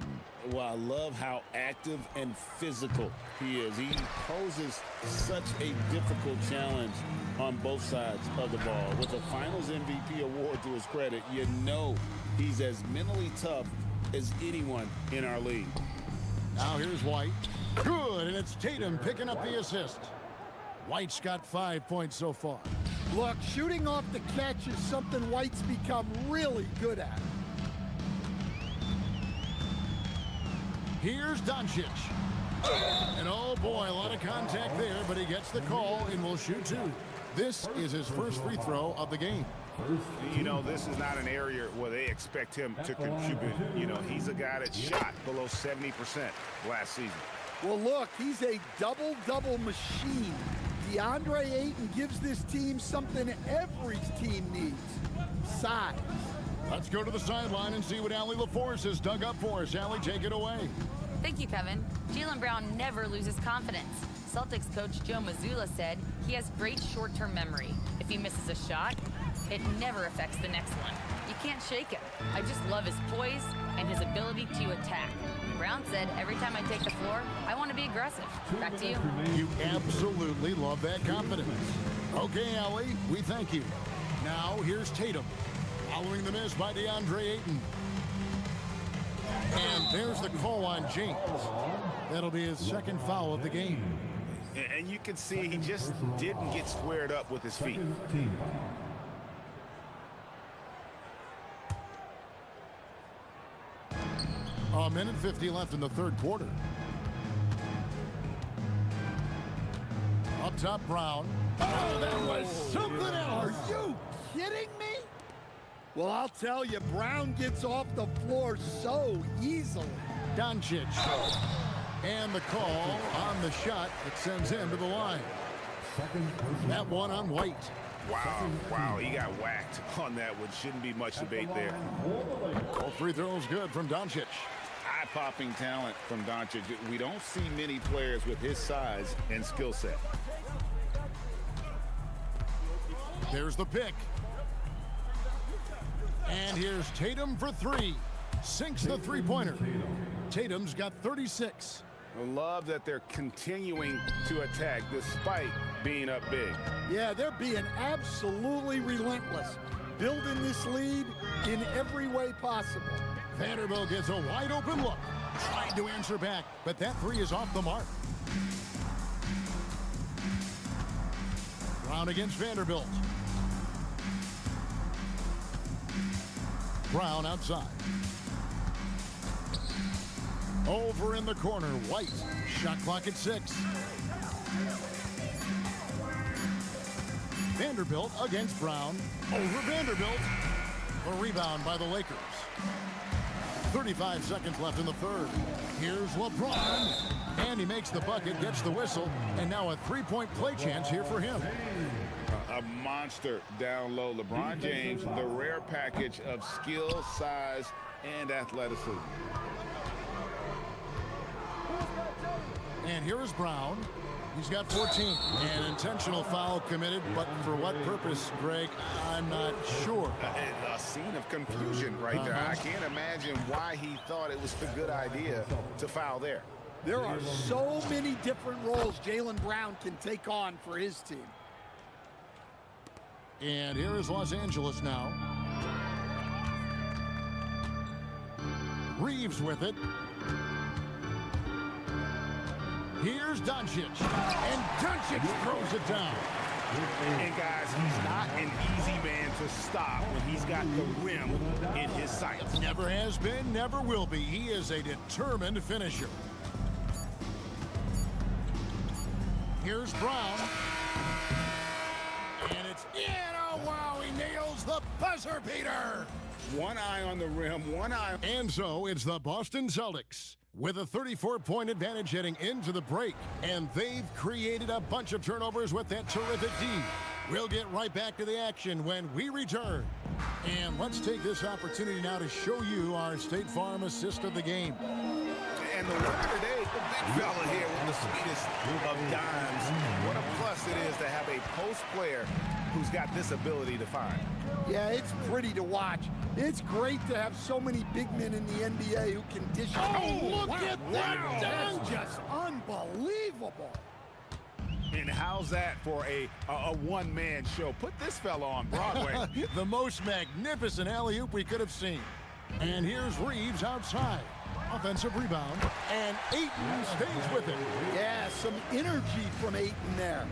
Well, I love how active and physical he is. He poses such a difficult challenge on both sides of the ball. With a Finals MVP award to his credit, you know he's as mentally tough as anyone in our league. Now here's White. Good, and it's Tatum picking up the assist. White's got 5 points so far. Look, shooting off the catch is something White's become really good at. Here's Doncic. And oh boy, a lot of contact there, but he gets the call and will shoot two. This is his first free throw of the game. You know, this is not an area where they expect him to contribute. You know, he's a guy that shot below 70% last season. Well, look, he's a double-double machine. DeAndre Ayton gives this team something every team needs: size. Let's go to the sideline and see what Allie LaForce has dug up for us. Allie, take it away. Thank you, Kevin. Jaylen Brown never loses confidence. Celtics coach Joe Mazzulla said he has great short-term memory. If he misses a shot, it never affects the next one. You can't shake him. I just love his poise and his ability to attack. Brown said, every time I take the floor, I want to be aggressive. Back to you. You absolutely love that confidence. Okay, Allie, we thank you. Now, here's Tatum, following the miss by DeAndre Ayton. And there's the call on James. That'll be his second foul of the game. And you can see he just didn't get squared up with his feet. A minute 50 left in the third quarter. Up top, Brown. Oh, that was something else. Are you kidding me? Well, I'll tell you, Brown gets off the floor so easily. Doncic. And the call on the shot that sends him to the line. That one on White. Wow, he got whacked on that one. Shouldn't be much debate there. All free throws good from Doncic. Eye-popping talent from Doncic. We don't see many players with his size and skill set. There's the pick. And here's Tatum for three. Sinks the three-pointer. Tatum's got 36. I love that they're continuing to attack despite being up big. Yeah, they're being absolutely relentless, building this lead in every way possible. Vanderbilt gets a wide-open look. Trying to answer back, but that three is off the mark. Brown against Vanderbilt. Brown outside. Over in the corner, White. Shot clock at 6. Vanderbilt against Brown. Over Vanderbilt. A rebound by the Lakers. 35 seconds left in the third. Here's LeBron. And he makes the bucket, gets the whistle, and now a three-point play chance here for him. A monster down low. LeBron James, the rare package of skill, size, and athleticism. And here is Brown. He's got 14. An intentional foul committed, but for what purpose, Greg, I'm not sure. A scene of confusion right there. I can't imagine why he thought it was a good idea to foul there. There are so many different roles Jaylen Brown can take on for his team. And here is Los Angeles now. Reeves with it. Here's Doncic. And Doncic throws it down. And guys, he's not an easy man to stop when he's got the rim in his sights. Never has been, never will be. He is a determined finisher. Here's Brown. And it's in. Oh, wow, he nails the buzzer beater. One eye on the rim, one eye. And so it's the Boston Celtics with a 34-point advantage heading into the break. And they've created a bunch of turnovers with that terrific D. We'll get right back to the action when we return. And let's take this opportunity now to show you our State Farm assist of the game. And the winner today, the big fella here with the sweetest of dimes. What a plus it is to have a post player who's got this ability to find. Yeah, it's pretty to watch. It's great to have so many big men in the NBA who can dish. Oh, look at that dunk! Just unbelievable. And how's that for a one-man show? Put this fella on Broadway. The most magnificent alley-oop we could have seen. And here's Reeves outside. Offensive rebound. And Ayton stays with it. Yeah, some energy from Ayton there.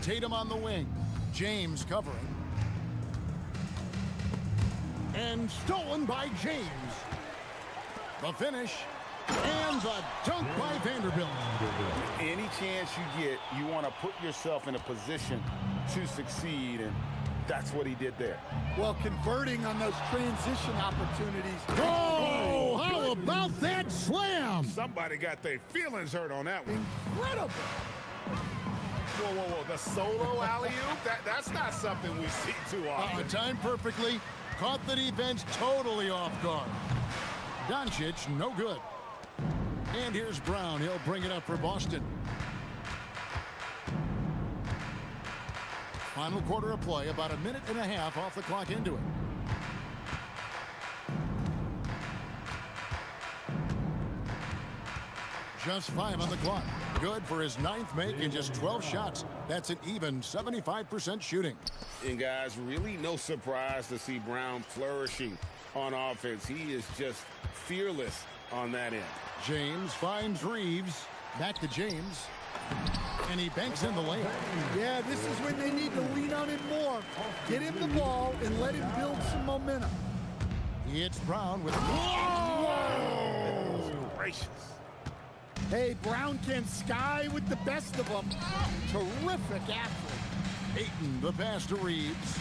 Tatum on the wing. James covering. And stolen by James. The finish. And the dunk by Vanderbilt. Any chance you get, you want to put yourself in a position to succeed, and that's what he did there. Well, converting on those transition opportunities. Oh, how about that slam? Somebody got their feelings hurt on that one. Incredible. Whoa, whoa, whoa. The solo alley-oop? That's not something we see too often. Timed perfectly. Caught the defense totally off guard. Doncic, no good. And here's Brown. He'll bring it up for Boston. Final quarter of play, about a minute and a half off the clock into it. Just 5 on the clock. Good for his 9th make in just 12 shots. That's an even 75% shooting. And guys, really no surprise to see Brown flourishing on offense. He is just fearless on that end. James finds Reeves. Back to James. And he banks in the lane. Yeah, this is when they need to lean on him more. Get him the ball and let him build some momentum. It's Brown with... Whoa! Gracious. Hey, Brown can sky with the best of them. Terrific athlete. Ayton, the pass to Reeves.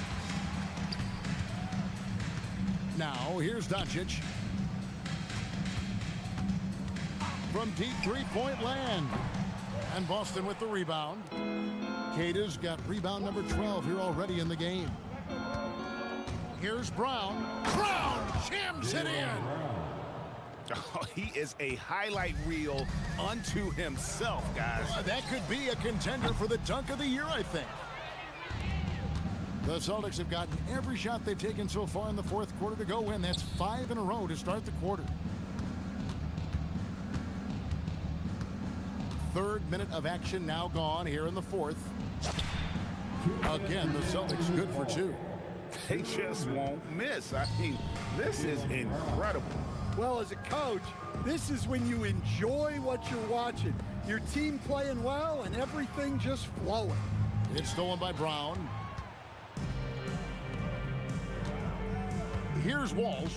Now, here's Doncic. From deep three-point land. And Boston with the rebound. Cada's got rebound number 12 here already in the game. Here's Brown. Brown jams it in. Oh, he is a highlight reel unto himself, guys. That could be a contender for the dunk of the year, I think. The Celtics have gotten every shot they've taken so far in the fourth quarter to go win. That's 5 in a row to start the quarter. Third minute of action now gone here in the fourth. Again, the Celtics good for 2. They just won't miss. I mean, this is incredible. Well, as a coach, this is when you enjoy what you're watching. Your team playing well and everything just flowing. It's stolen by Brown. Here's Walsh,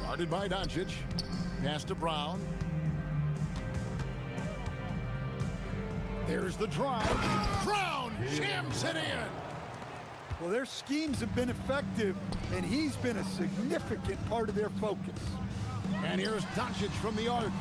guarded by Doncic. Pass to Brown. There's the drive. Brown jams it in. Well, their schemes have been effective, and he's been a significant part of their focus. And here's Doncic from the arc.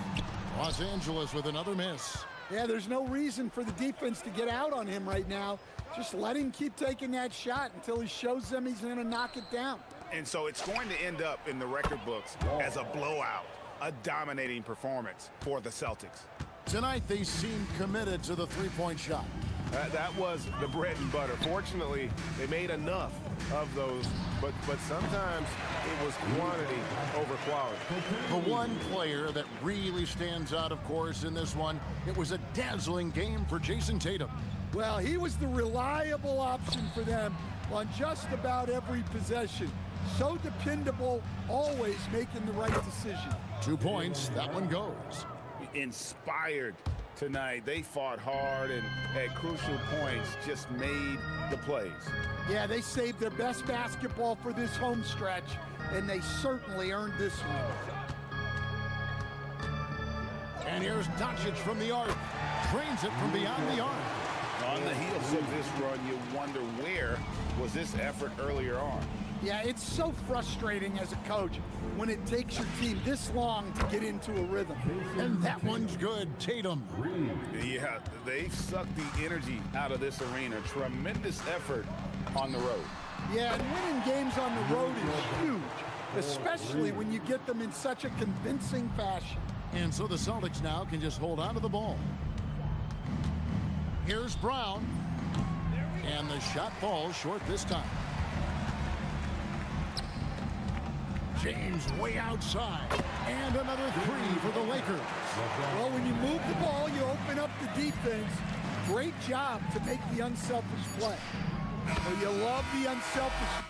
Los Angeles with another miss. Yeah, there's no reason for the defense to get out on him right now. Just let him keep taking that shot until he shows them he's going to knock it down. And so it's going to end up in the record books as a blowout, a dominating performance for the Celtics. Tonight, they seem committed to the three-point shot. That was the bread and butter. Fortunately, they made enough of those, but sometimes it was quantity over quality. The one player that really stands out, of course, in this one, it was a dazzling game for Jason Tatum. Well, he was the reliable option for them on just about every possession. So dependable, always making the right decision. 2 points, that one goes. Inspired tonight. They fought hard and at crucial points just made the plays. Yeah, they saved their best basketball for this home stretch, and they certainly earned this one. And here's Doncic from the arc. Drains it from beyond the arc. On the heels of this run, you wonder where was this effort earlier on. Yeah, it's so frustrating as a coach when it takes your team this long to get into a rhythm. And that one's good. Tatum. Yeah, they've sucked the energy out of this arena. Tremendous effort on the road. Yeah, and winning games on the road is huge, especially when you get them in such a convincing fashion. And so the Celtics now can just hold on to the ball. Here's Brown. And the shot falls short this time. James way outside. And another three for the Lakers. Well, when you move the ball, you open up the defense. Great job to make the unselfish play. Well, you love the unselfish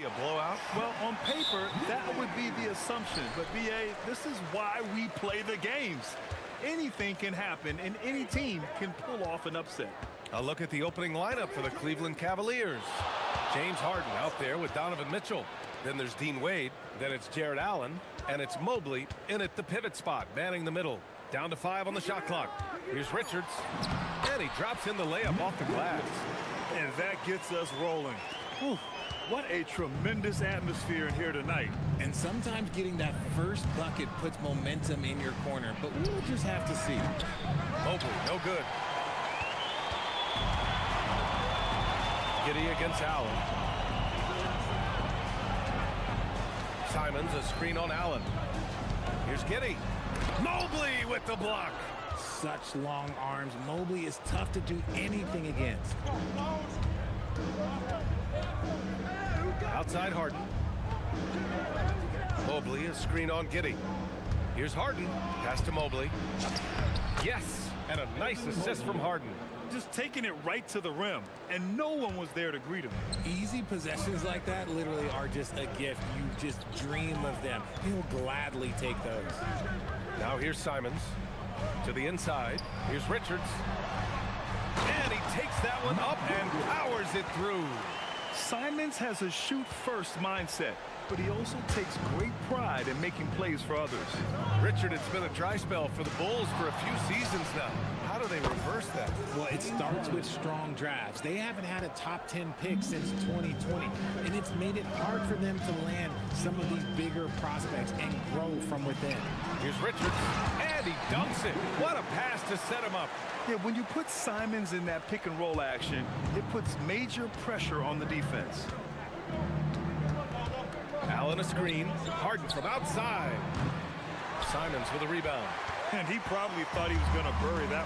A blowout? Well, on paper, that would be the assumption. But, B.A., this is why we play the games. Anything can happen, and any team can pull off an upset. A look at the opening lineup for the Cleveland Cavaliers. James Harden out there with Donovan Mitchell. Then there's Dean Wade. Then it's Jared Allen. And it's Mobley in at the pivot spot, manning the middle. Down to 5 on the shot clock. Here's Richards. And he drops in the layup off the glass. And that gets us rolling. Whew. What a tremendous atmosphere in here tonight. And sometimes getting that first bucket puts momentum in your corner, but we'll just have to see. Mobley, no good. Giddey against Allen. Simons, a screen on Allen. Here's Giddey. Mobley with the block. Such long arms. Mobley is tough to do anything against. Outside Harden. Mobley, a screen on Giddey. Here's Harden. Pass to Mobley. Yes, and a nice assist from Harden. Just taking it right to the rim, and no one was there to greet him. Easy possessions like that literally are just a gift. You just dream of them. He'll gladly take those. Now here's Simons. To the inside. Here's Richards. And he takes that one up and powers it through. Simons has a shoot-first mindset, but he also takes great pride in making plays for others. Richard, it's been a dry spell for the Bulls for a few seasons now. How do they reverse that? Well, it starts with strong drafts. They haven't had a top 10 pick since 2020, and it's made it hard for them to land some of these bigger prospects and grow from within. Here's Richards, and he dunks it. What a pass to set him up. Yeah, when you put Simons in that pick-and-roll action, it puts major pressure on the defense. Allen a screen. Harden from outside. Simons with a rebound. And he probably thought he was going to bury that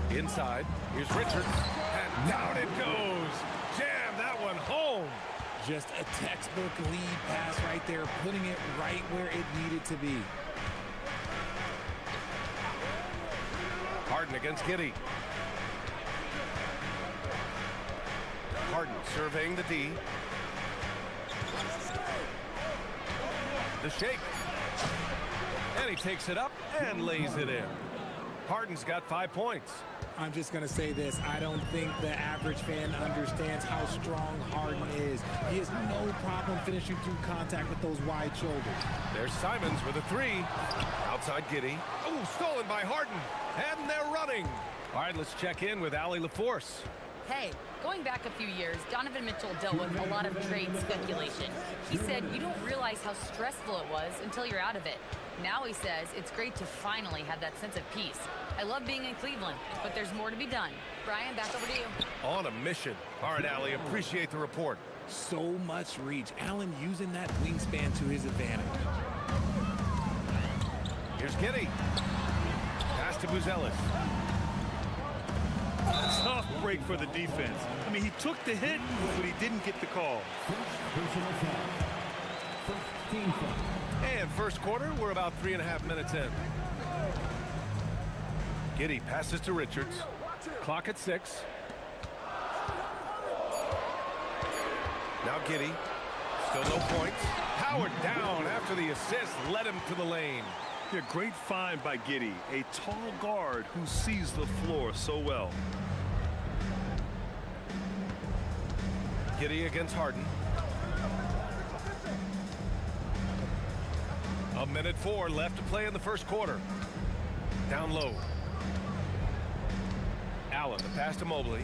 one. Inside. Here's Richards. And down it goes. Jam that one home. Just a textbook lead pass right there, putting it right where it needed to be. Harden against Giddey. Harden surveying the D. The shake. And he takes it up and lays it in. Harden's got 5 points. I'm just going to say this. I don't think the average fan understands how strong Harden is. He has no problem finishing through contact with those wide shoulders. There's Simons with a 3. Outside Giddey. Oh, stolen by Harden. And they're running. All right, let's check in with Allie LaForce. Hey, going back a few years, Donovan Mitchell dealt with a lot of trade speculation. He said you don't realize how stressful it was until you're out of it. Now he says it's great to finally have that sense of peace. I love being in Cleveland, but there's more to be done. Brian, back over to you. On a mission. All right, Allie, appreciate the report. So much reach. Allen using that wingspan to his advantage. Here's Giddey. Pass to Buzelis. Tough break for the defense. I mean, he took the hit, but he didn't get the call. And first quarter, we're about 3.5 minutes in. Giddey passes to Richards. Clock at 6. Now Giddey. Still no points. Howard down after the assist led him to the lane. Yeah, great find by Giddey, a tall guard who sees the floor so well. Giddey against Harden. A minute 4 left to play in the first quarter. Down low. Allen, the pass to Mobley.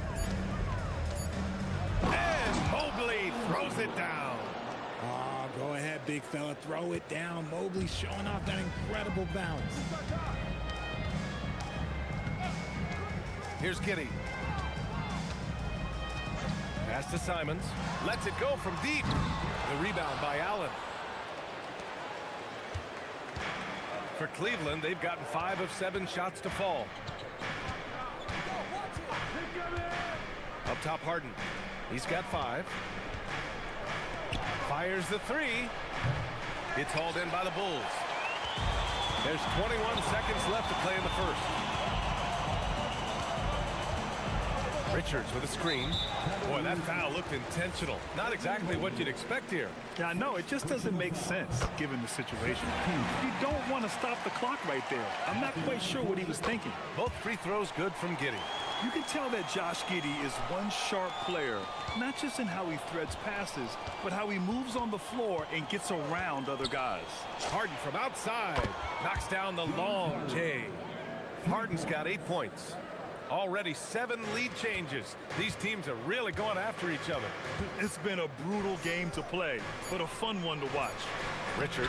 And Mobley throws it down. Oh, go ahead, big fella. Throw it down. Mobley showing off that incredible bounce. Here's Giddey. Pass to Simons. Lets it go from deep. The rebound by Allen. For Cleveland, they've gotten 5 of 7 shots to fall. Up top, Harden. He's got 5. Fires the 3. It's hauled in by the Bulls. There's 21 seconds left to play in the first. Richards with a screen. Boy, that foul looked intentional. Not exactly what you'd expect here. Yeah, I know. It just doesn't make sense given the situation. You don't want to stop the clock right there. I'm not quite sure what he was thinking. Both free throws good from Giddey. You can tell that Josh Giddey is one sharp player, not just in how he threads passes, but how he moves on the floor and gets around other guys. Harden from outside knocks down the long J. Harden's got 8 points. Already 7 lead changes. These teams are really going after each other. It's been a brutal game to play, but a fun one to watch. Richards.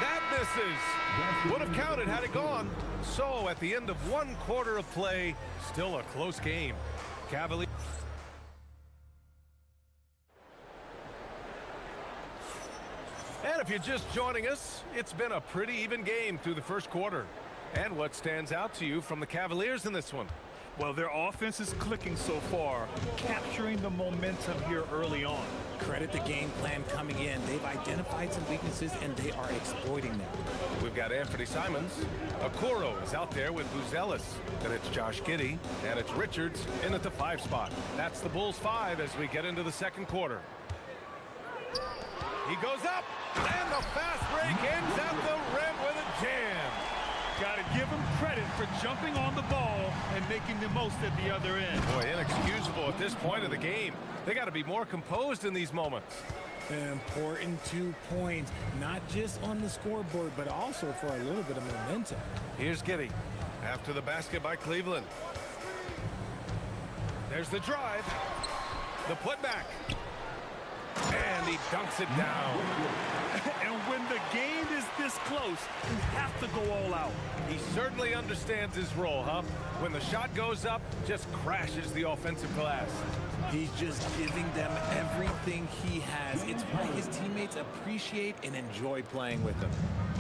That misses. Would have counted had it gone. So at the end of 1 quarter of play, still a close game. Cavaliers. And if you're just joining us, it's been a pretty even game through the first quarter. And what stands out to you from the Cavaliers in this one? Well, their offense is clicking so far, capturing the momentum here early on. Credit the game plan coming in. They've identified some weaknesses, and they are exploiting them. We've got Anthony Simons. Okoro is out there with Buzelis. Then it's Josh Giddey, and it's Richards in at the 5 spot. That's the Bulls 5 as we get into the second quarter. He goes up, and the fast break ends at the rim with a jam. Got to give him credit for jumping on the ball and making the most at the other end. Boy, inexcusable at this point of the game. They got to be more composed in these moments. An important 2 points, not just on the scoreboard, but also for a little bit of momentum. Here's Giddey after the basket by Cleveland. There's the drive, the putback, and he dunks it down. And when the game is this close, you have to go all out. He certainly understands his role, huh? When the shot goes up, just crashes the offensive glass. He's just giving them everything he has. It's why his teammates appreciate and enjoy playing with him.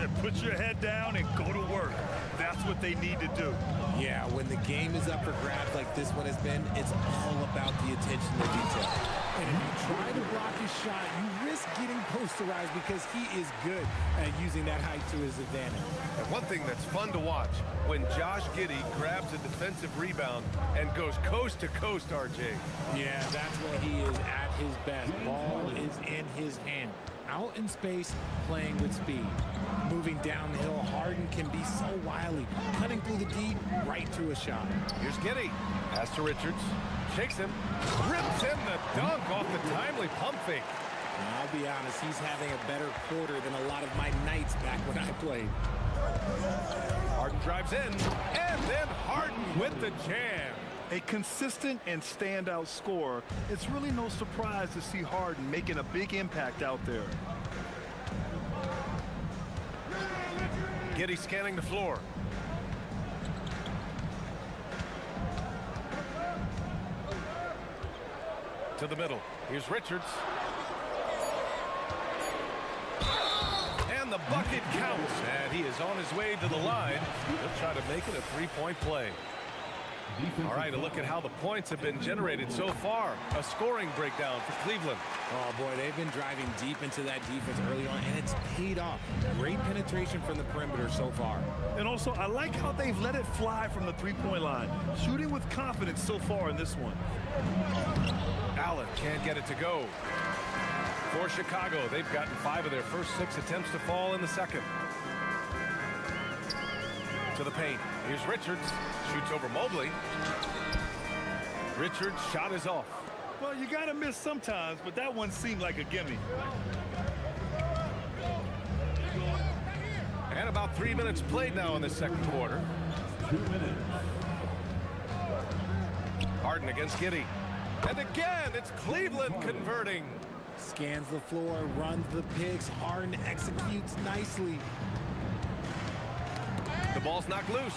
And put your head down and go to work. That's what they need to do. Yeah, when the game is up for grabs like this one has been, it's all about the attention to detail. And if you try to block his shot, you risk getting posterized because he is good at using that height to his advantage. And one thing that's fun to watch, when Josh Giddey grabs a defensive rebound and goes coast to coast, RJ. Yeah, that's when he is at his best. Ball is in his hand. Out in space, playing with speed. Moving downhill, Harden can be so wily. Cutting through the deep, right to a shot. Here's Giddey. Pass to Richards. Shakes him. Rips in the dunk off the timely pump fake. Now, I'll be honest, he's having a better quarter than a lot of my nights back when I played. Harden drives in. And then Harden with the jam. A consistent and standout scorer. It's really no surprise to see Harden making a big impact out there. Giddey scanning the floor. To the middle. Here's Richards. And the bucket counts. And he is on his way to the line. He'll try to make it a three-point play. All right, a look at how the points have been generated so far. A scoring breakdown for Cleveland. Oh, boy, they've been driving deep into that defense early on, and it's paid off. Great penetration from the perimeter so far. And also, I like how they've let it fly from the three-point line. Shooting with confidence so far in this one. Allen can't get it to go. For Chicago, they've gotten 5 of their first 6 attempts to fall in the second. To the paint. Here's Richards. Shoots over Mobley. Richards' shot is off. Well, you got to miss sometimes, but that one seemed like a gimme. And about 3 minutes played now in the second quarter. 2 minutes. Harden against Giddey. And again, it's Cleveland converting. Scans the floor, runs the picks. Harden executes nicely. The ball's knocked loose.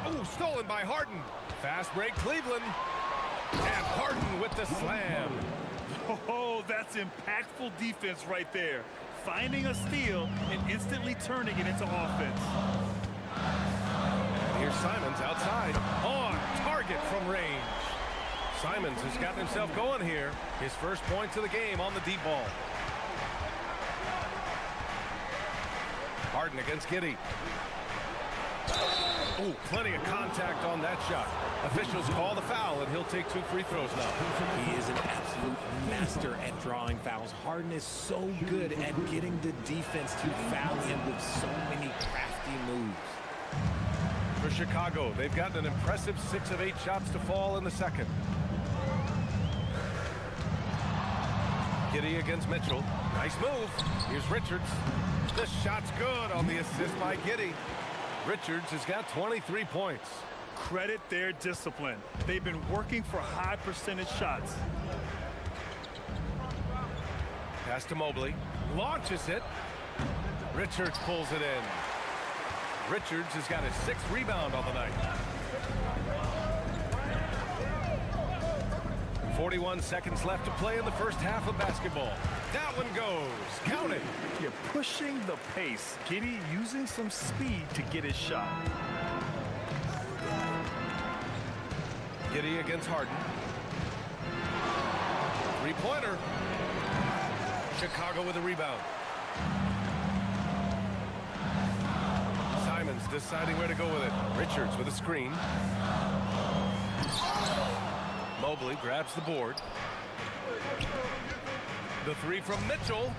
Oh, stolen by Harden. Fast break, Cleveland. And Harden with the slam. Oh, that's impactful defense right there. Finding a steal and instantly turning it into offense. And here's Simons outside. On target from range. Simons has gotten himself going here. His first points of the game on the deep ball. Harden against Giddey. Oh, plenty of contact on that shot. Officials call the foul, and he'll take 2 free throws now. He is an absolute master at drawing fouls. Harden is so good at getting the defense to foul him with so many crafty moves. For Chicago, they've gotten an impressive 6 of 8 shots to fall in the second. Giddey against Mitchell. Nice move. Here's Richards. The shot's good on the assist by Giddey. Richards has got 23 points. Credit their discipline. They've been working for high percentage shots. Pass to Mobley. Launches it. Richards pulls it in. Richards has got his 6th rebound on the night. 41 seconds left to play in the first half of basketball. That one goes. Count it. You're pushing the pace. Giddey using some speed to get his shot. Giddey against Harden. 3-pointer. Chicago with a rebound. Simons deciding where to go with it. Richards with a screen. Mobley grabs the board. The 3 from Mitchell.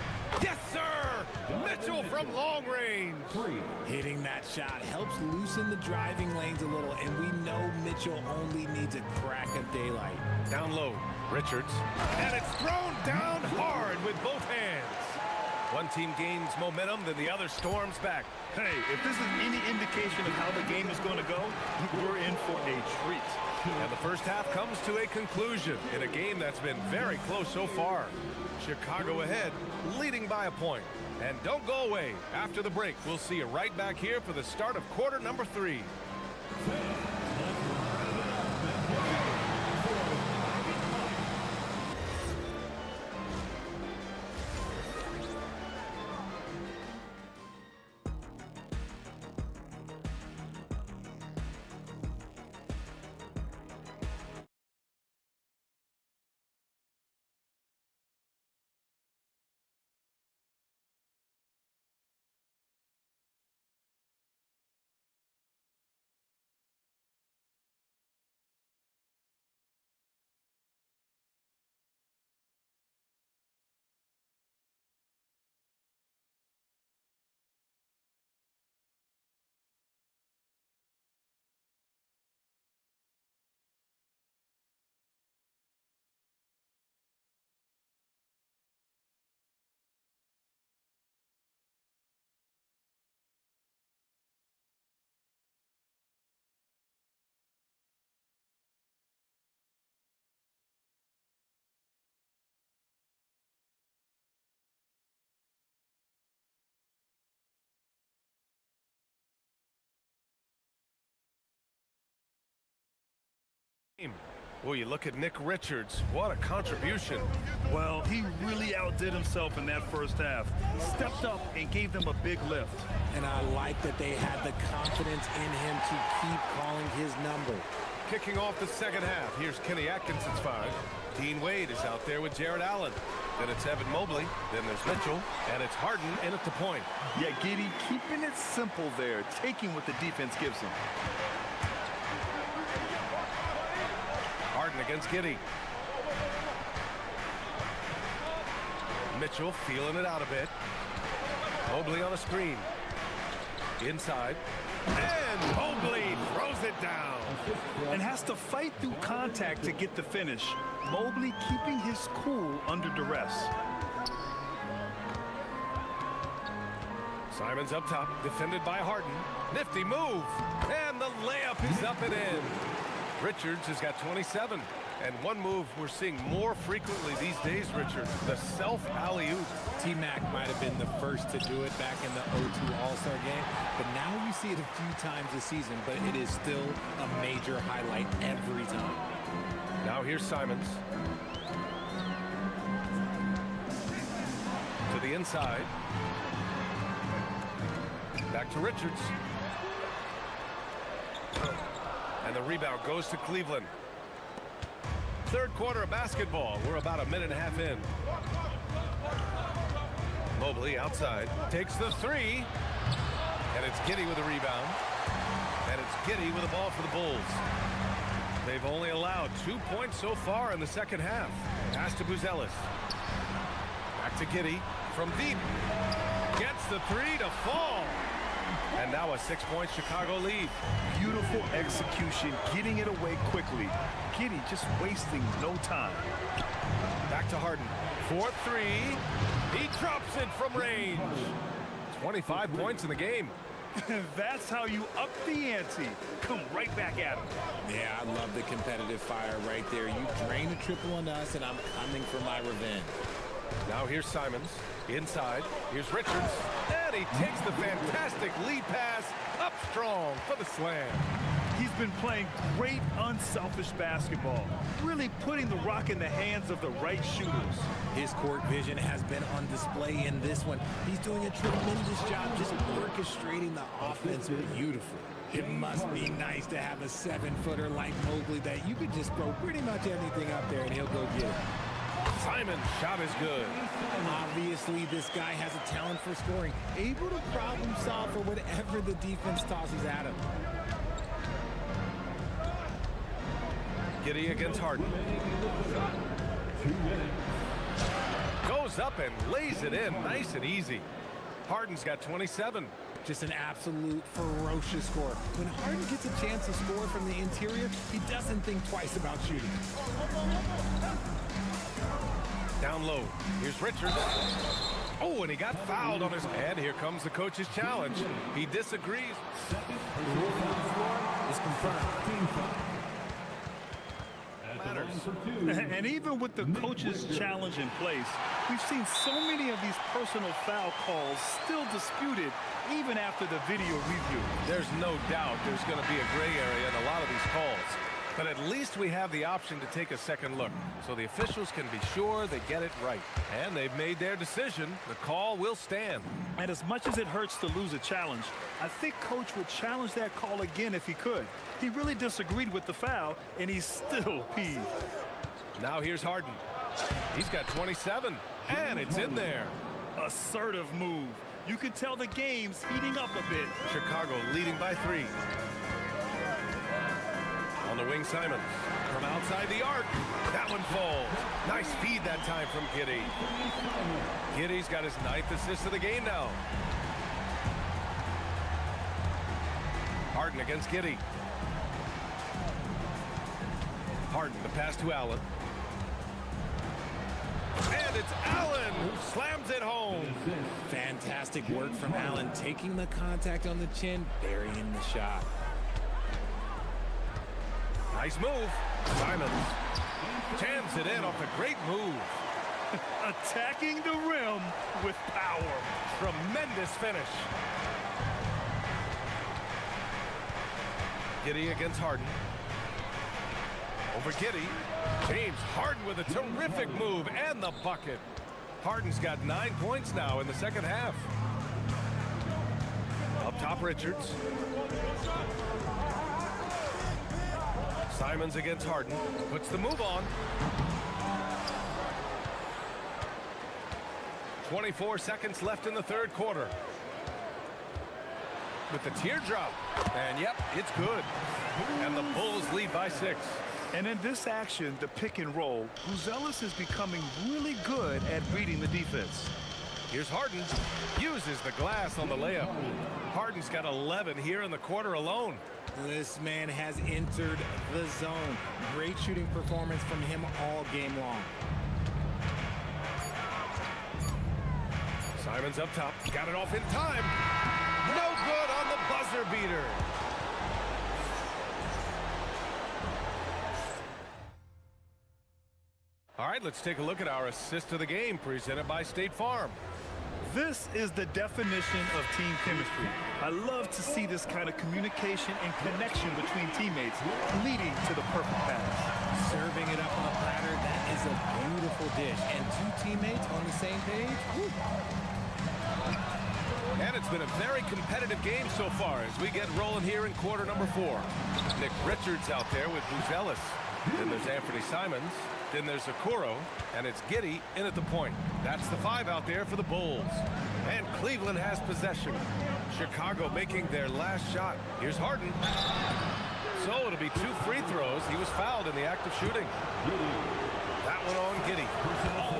Yes, sir! Mitchell from long range. Hitting that shot helps loosen the driving lanes a little, and we know Mitchell only needs a crack of daylight. Down low, Richards. And it's thrown down hard with both hands. One team gains momentum, then the other storms back. Hey, if this is any indication of how the game is going to go, we're in for a treat. And the first half comes to a conclusion in a game that's been very close so far. Chicago ahead, leading by a point. And don't go away. After the break, we'll see you right back here for the start of quarter number 3. Well, you look at Nick Richards. What a contribution. Well, he really outdid himself in that first half. Stepped up and gave them a big lift. And I like that they had the confidence in him to keep calling his number. Kicking off the second half, here's Kenny Atkinson's 5. Dean Wade is out there with Jared Allen. Then it's Evan Mobley. Then there's Mitchell. And it's Harden in at the point. Yeah, Giddey keeping it simple there, taking what the defense gives him. Harden against Giddey. Mitchell feeling it out a bit. Mobley on a screen. Inside. And Mobley throws it down. And has to fight through contact to get the finish. Mobley keeping his cool under duress. Simons up top, defended by Harden. Nifty move. And the layup is up and in. Richards has got 27. And one move we're seeing more frequently these days, Richard, the self-alley-oop. T-Mac might have been the first to do it back in the 0-2 All-Star game, but now we see it a few times this season, but it is still a major highlight every time. Now here's Simons. To the inside. Back to Richards. And the rebound goes to Cleveland. Third quarter of basketball. We're about a minute and a half in. Mobley outside. Takes the 3. And it's Giddey with a rebound. And it's Giddey with a ball for the Bulls. They've only allowed 2 points so far in the second half. Pass to Buzelis. Back to Giddey from deep. Gets the three to fall. And now a 6-point Chicago lead. Beautiful execution, getting it away quickly. Giddey just wasting no time. Back to Harden. 4-3. He drops it from range. 25 points in the game. That's how you up the ante. Come right back at him. Yeah, I love the competitive fire right there. You drain a triple on us, and I'm coming for my revenge. Now here's Simons. Inside. Here's Richards. And he takes the fantastic lead pass up strong for the slam. He's been playing great, unselfish basketball, really putting the rock in the hands of the right shooters. His court vision has been on display in this one. He's doing a tremendous job just orchestrating the offense beautifully. It must be nice to have a 7-footer like Mobley that you could just throw pretty much anything up there and he'll go get it. Simon's shot is good. Obviously, this guy has a talent for scoring, able to problem solve for whatever the defense tosses at him. Giddey against Harden. Goes up and lays it in nice and easy. Harden's got 27. Just an absolute ferocious score. When Harden gets a chance to score from the interior, he doesn't think twice about shooting. Down low. Here's Richards. Oh, and he got fouled on his head. Here comes the coach's challenge. He disagrees. The rule on the floor is confirmed. And even with the coach's challenge in place, we've seen so many of these personal foul calls still disputed even after the video review. There's no doubt there's going to be a gray area in a lot of these calls. But at least we have the option to take a second look, so the officials can be sure they get it right. And they've made their decision. The call will stand. And as much as it hurts to lose a challenge, I think Coach would challenge that call again if he could. He really disagreed with the foul, and he's still peeved. Now here's Harden. He's got 27, and it's in there. Assertive move. You can tell the game's heating up a bit. Chicago leading by 3. On the wing, Simons. From outside the arc. That one falls. Nice feed that time from Giddey. Giddey's got his 9th assist of the game now. Harden against Giddey. Harden, the pass to Allen. And it's Allen who slams it home. Fantastic work from Allen, taking the contact on the chin, burying the shot. Nice move. Simons jams it in off a great move. Attacking the rim with power. Tremendous finish. Giddey against Harden. Over Giddey. James Harden with a terrific move and the bucket. Harden's got 9 points now in the second half. Up top, Richards. Simons against Harden. Puts the move on. 24 seconds left in the third quarter. With the teardrop. And yep, it's good. And the Bulls lead by 6. And in this action, the pick and roll, Buzelis is becoming really good at reading the defense. Here's Harden. Uses the glass on the layup. Harden's got 11 here in the quarter alone. This man has entered the zone. Great shooting performance from him all game long. Simons up top. Got it off in time. No good on the buzzer beater. All right, let's take a look at our assist of the game presented by State Farm. This is the definition of team chemistry. I love to see this kind of communication and connection between teammates leading to the perfect pass. Serving it up on a platter, that is a beautiful dish. And 2 teammates on the same page. Woo. And it's been a very competitive game so far as we get rolling here in quarter number 4. Nick Richards out there with Buzelis. Then there's Anthony Simons. Then there's Okoro, and it's Giddey in at the point. That's the 5 out there for the Bulls. And Cleveland has possession. Chicago making their last shot. Here's Harden. So it'll be 2 free throws. He was fouled in the act of shooting. That one on Giddey.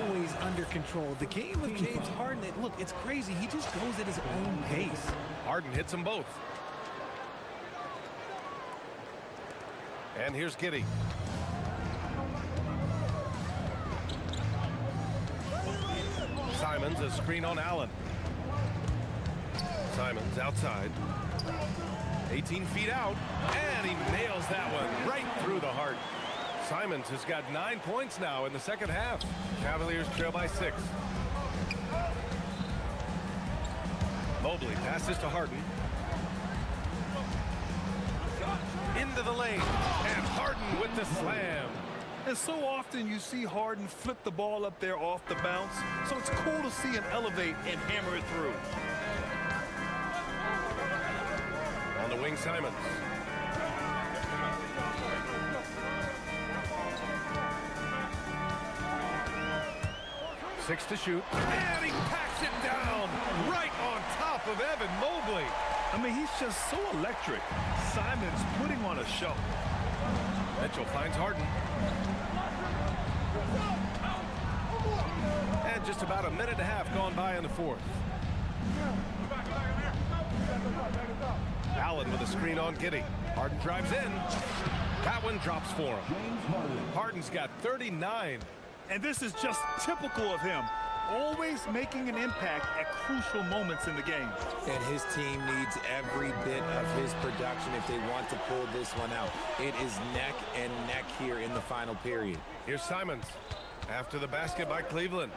Always under control. The game with James Harden, look, it's crazy. He just goes at his own pace. Harden hits them both. And here's Giddey. Simons, a screen on Allen. Simons outside. 18 feet out, and he nails that one right through the heart. Simons has got 9 points now in the second half. Cavaliers trail by 6. Mobley passes to Harden. Into the lane, and Harden with the slam. And so often you see Harden flip the ball up there off the bounce, so it's cool to see him elevate and hammer it through. On the wing, Simons. Six to shoot, and he packs it down right on top of Evan Mobley. I mean, he's just so electric. Simons putting on a show. Mitchell finds Harden. And just about a minute and a half gone by in the fourth. Allen with a screen on Giddey. Harden drives in. That one drops for him. Harden's got 39. And this is just typical of him. Always making an impact at crucial moments in the game. And his team needs every bit of his production if they want to pull this one out. It is neck and neck here in the final period. Here's Simons after the basket by Cleveland.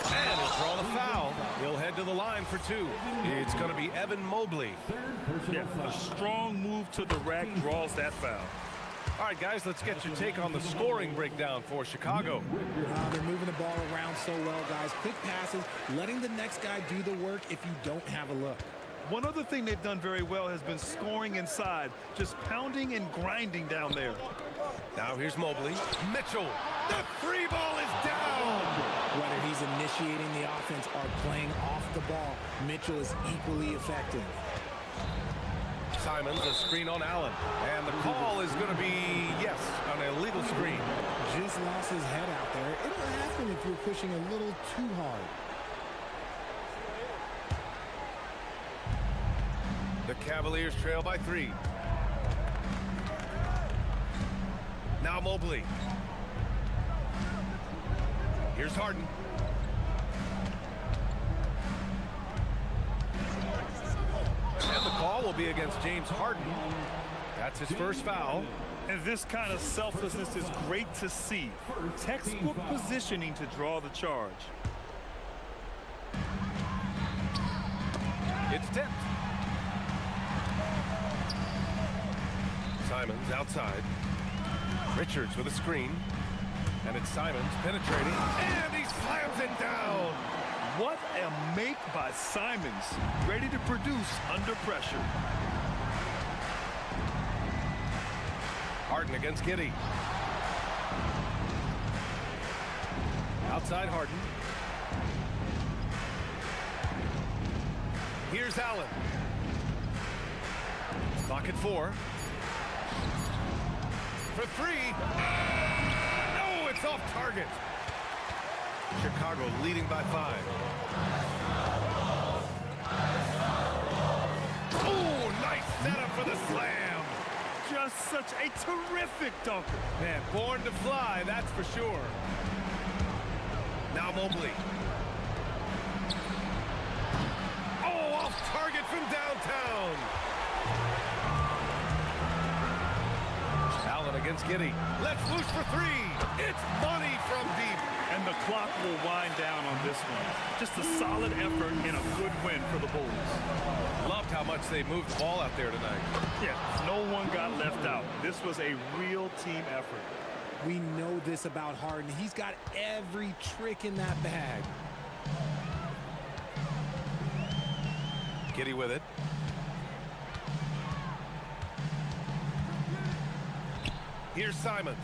And he'll draw the foul. He'll head to the line for 2. It's going to be Evan Mobley. Yeah, a strong move to the rack draws that foul. All right, guys, let's get your take on the scoring breakdown for Chicago. They're moving the ball around so well, guys. Quick passes, letting the next guy do the work if you don't have a look. One other thing they've done very well has been scoring inside, just pounding and grinding down there. Now here's Mobley. Mitchell, the free ball is down. Whether he's initiating the offense or playing off the ball, Mitchell is equally effective. Simons, a screen on Allen. And the call is going to be, yes, an illegal screen. Just lost his head out there. It'll happen if you're pushing a little too hard. The Cavaliers trail by 3. Now Mobley. Here's Harden. And the call will be against James Harden. That's his first foul. And this kind of selflessness is great to see. Textbook positioning to draw the charge. It's tipped. Simons outside. Richards with a screen. And it's Simons penetrating. And he slams it down. What a make by Simons. Ready to produce under pressure. Harden against Giddey. Outside Harden. Here's Allen. Clock at 4. For 3. No, it's off target. Chicago leading by 5. Oh, nice setup for the slam. Just such a terrific dunker. Man, born to fly, that's for sure. Now Mobley. Oh, off target from downtown. Allen against Giddey. Let's loose for 3. It's money from deep. And the clock will wind down on this one. Just a solid effort and a good win for the Bulls. Loved how much they moved the ball out there tonight. Yeah, no one got left out. This was a real team effort. We know this about Harden. He's got every trick in that bag. Giddey with it. Here's Simons.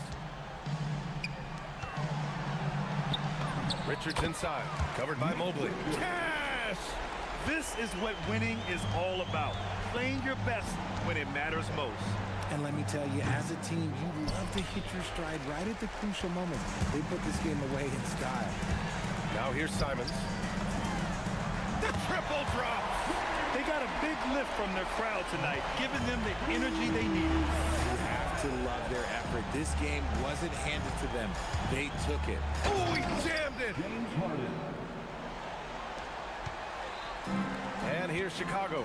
Richards inside, covered by Mobley. Cash! This is what winning is all about. Playing your best when it matters most. And let me tell you, as a team, you love to hit your stride right at the crucial moments. They put this game away in style. Now here's Simons. The triple drop. They got a big lift from their crowd tonight, giving them the energy they needed. You have to love their effort. This game wasn't handed to them. They took it. Oh, he jammed it. James Harden. And here's Chicago.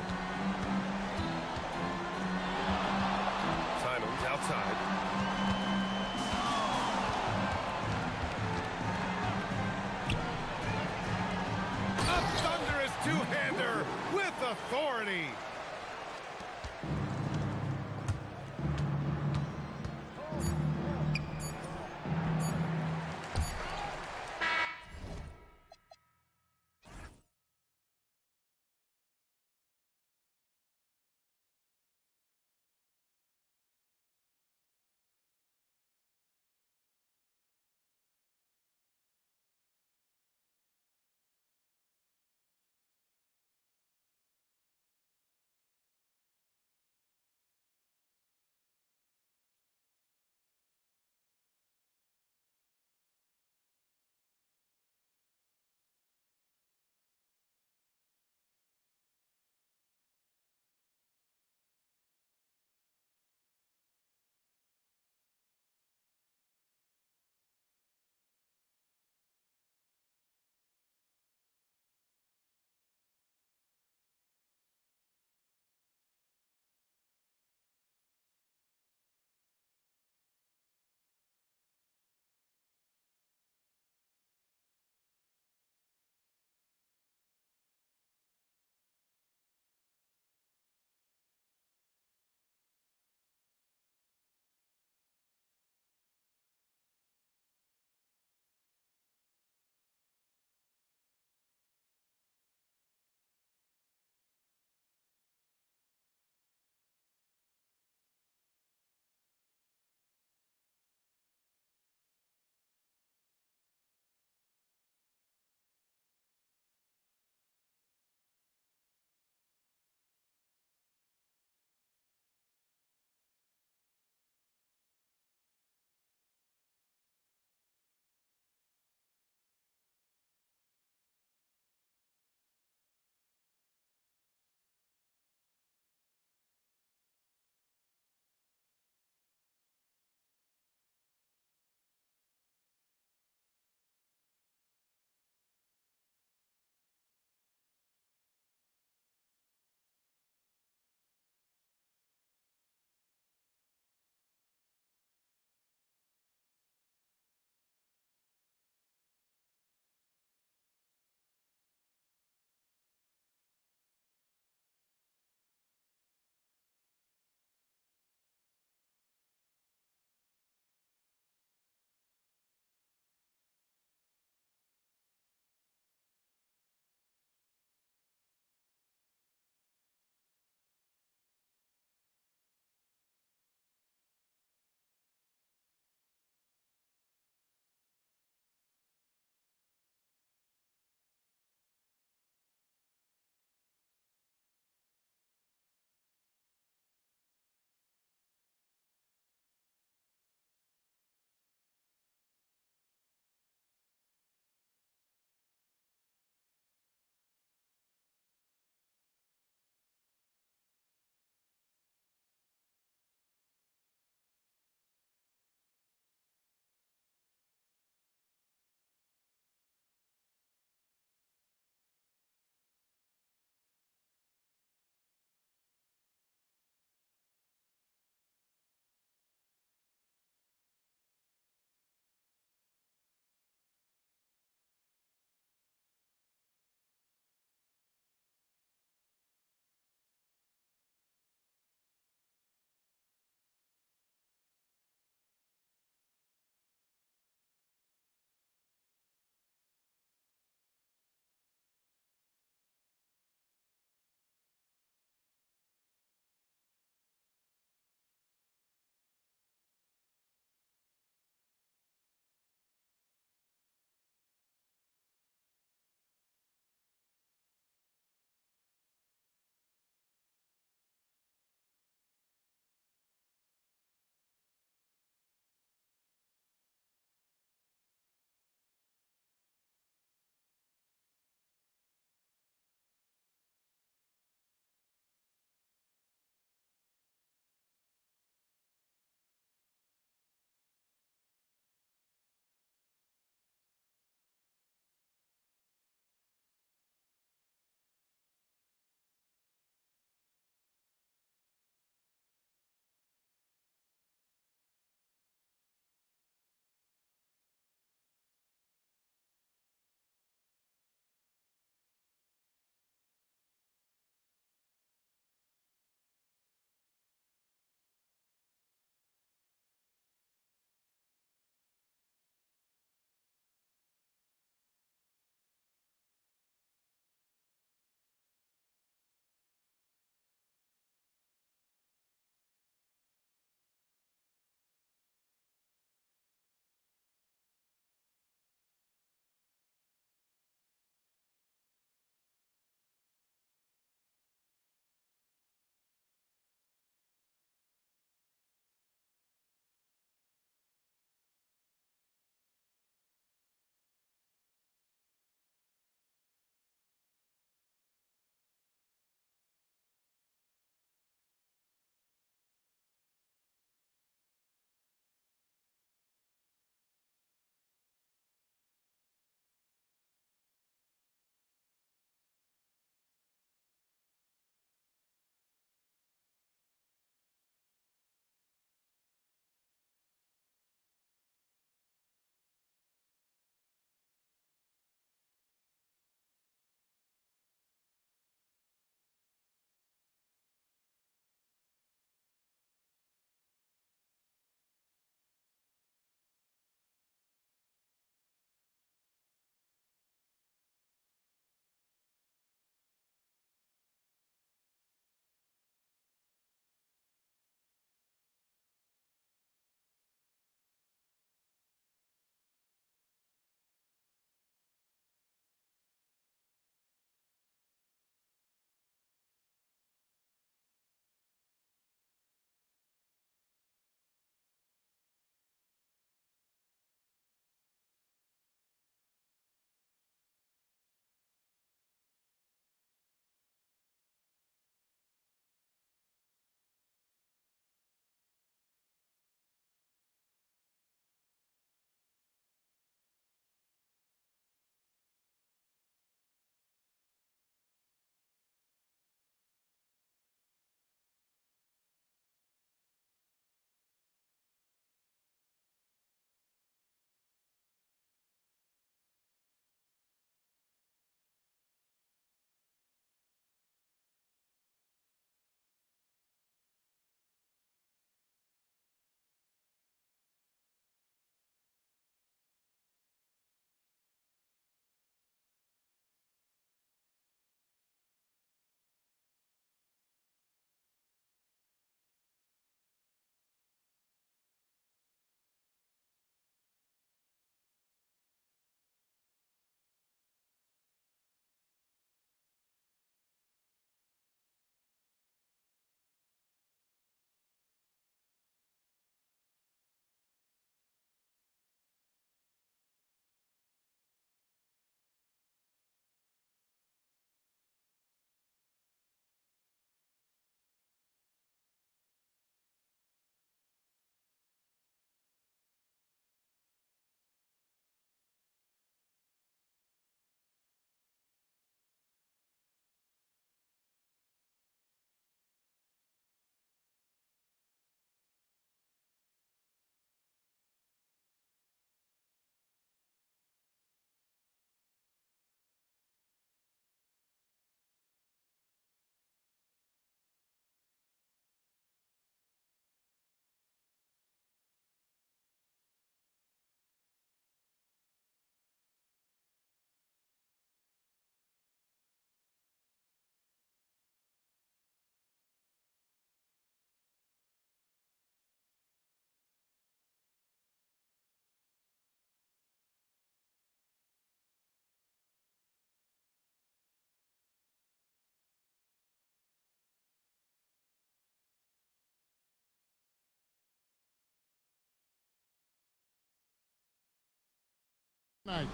Simons outside. A thunderous two-hander with authority.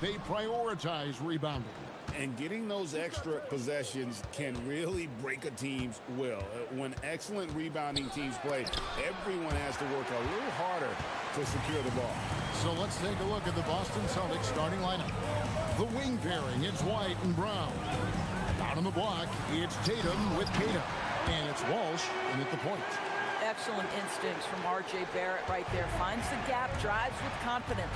They prioritize rebounding. And getting those extra possessions can really break a team's will. When excellent rebounding teams play, everyone has to work a little harder to secure the ball. So let's take a look at the Boston Celtics starting lineup. The wing pairing, it's White and Brown. Down on the block, it's Tatum with Tatum. And it's Walsh in at the point. Excellent instincts from R.J. Barrett right there. Finds the gap, drives with confidence.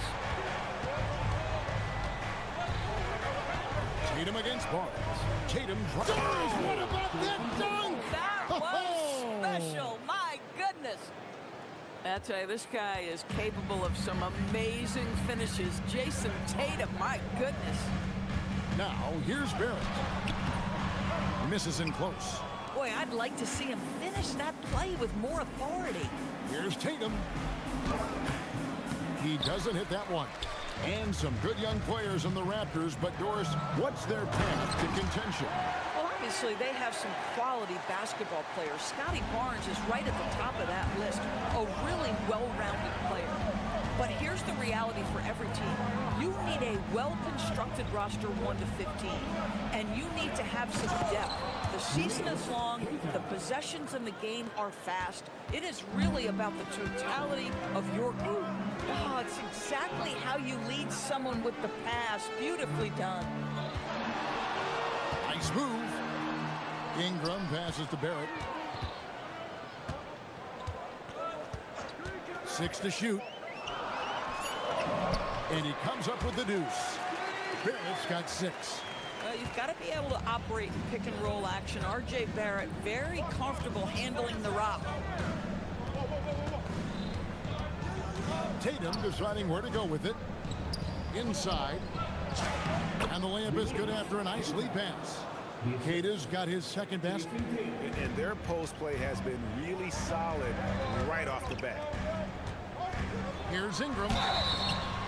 Tatum against Barnes. Tatum drives. What about that dunk? That was special. My goodness. I tell you, this guy is capable of some amazing finishes. Jason Tatum, my goodness. Now, here's Barrett. Misses in close. Boy, I'd like to see him finish that play with more authority. Here's Tatum. He doesn't hit that one. And some good young players in the Raptors, but Doris, what's their path to contention? Well, obviously, they have some quality basketball players. Scotty Barnes is right at the top of that list. A really well-rounded player. But here's the reality for every team. You need a well-constructed roster 1 to 15. And you need to have some depth. The season is long. The possessions in the game are fast. It is really about the totality of your group. Oh, it's exactly how you lead someone with the pass. Beautifully done. Nice move. Ingram passes to Barrett. 6 to shoot. And he comes up with the deuce. Barrett's got 6. You've got to be able to operate in pick and roll action. R.J. Barrett very comfortable handling the rock. Tatum deciding where to go with it. Inside. And the layup is good after a nice lead pass. Kata's got his second basket. And their post play has been really solid right off the bat. Here's Ingram.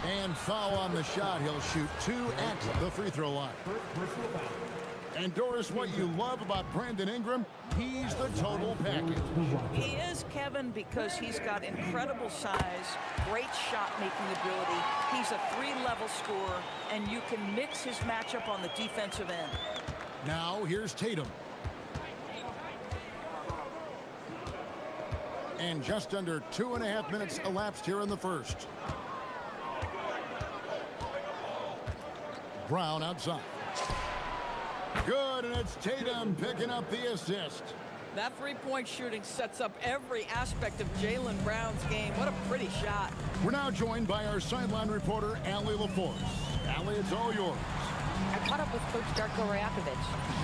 And foul on the shot. He'll shoot 2 at the free throw line. And Doris, what you love about Brandon Ingram, he's the total package. He is, Kevin, because he's got incredible size, great shot-making ability. He's a 3-level scorer, and you can mix his matchup on the defensive end. Now, here's Tatum. And just under 2.5 minutes elapsed here in the first. Brown outside. Good, and it's Tatum picking up the assist. That three-point shooting sets up every aspect of Jaylen Brown's game. What a pretty shot. We're now joined by our sideline reporter, Allie LaForce. Allie, it's all yours. I caught up with Coach Darko Rajakovic.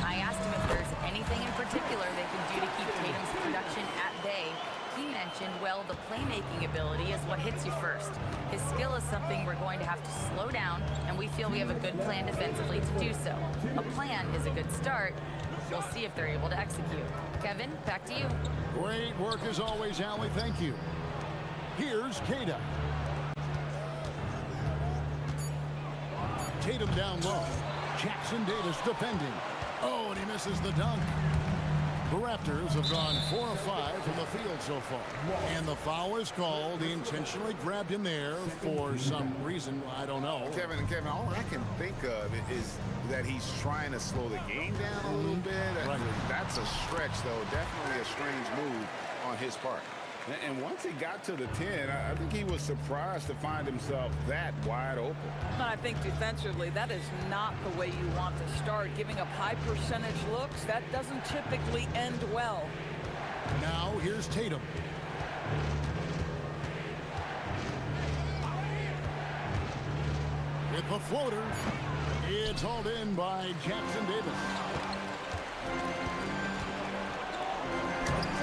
I asked him if there's anything in particular they can do to keep Tatum's production at bay. He mentioned, well, the playmaking ability is what hits you first. His skill is something we're going to have to slow down, and we feel we have a good plan defensively to do so. A plan is a good start. We'll see if they're able to execute. Kevin, back to you. Great work as always, Allie. Thank you. Here's Kata. Tatum down low. Jackson Davis defending. Oh, and he misses the dunk. The Raptors have gone 4 of 5 from the field so far. And the foul is called. He intentionally grabbed him there for some reason. I don't know. Kevin, all I can think of is that he's trying to slow the game down a little bit. Right. That's a stretch, though. Definitely a strange move on his part. And once he got to the 10, I think he was surprised to find himself that wide open. But I think defensively, that is not the way you want to start. Giving up high percentage looks, that doesn't typically end well. Now here's Tatum. With the floater, it's hauled in by Jackson Davis.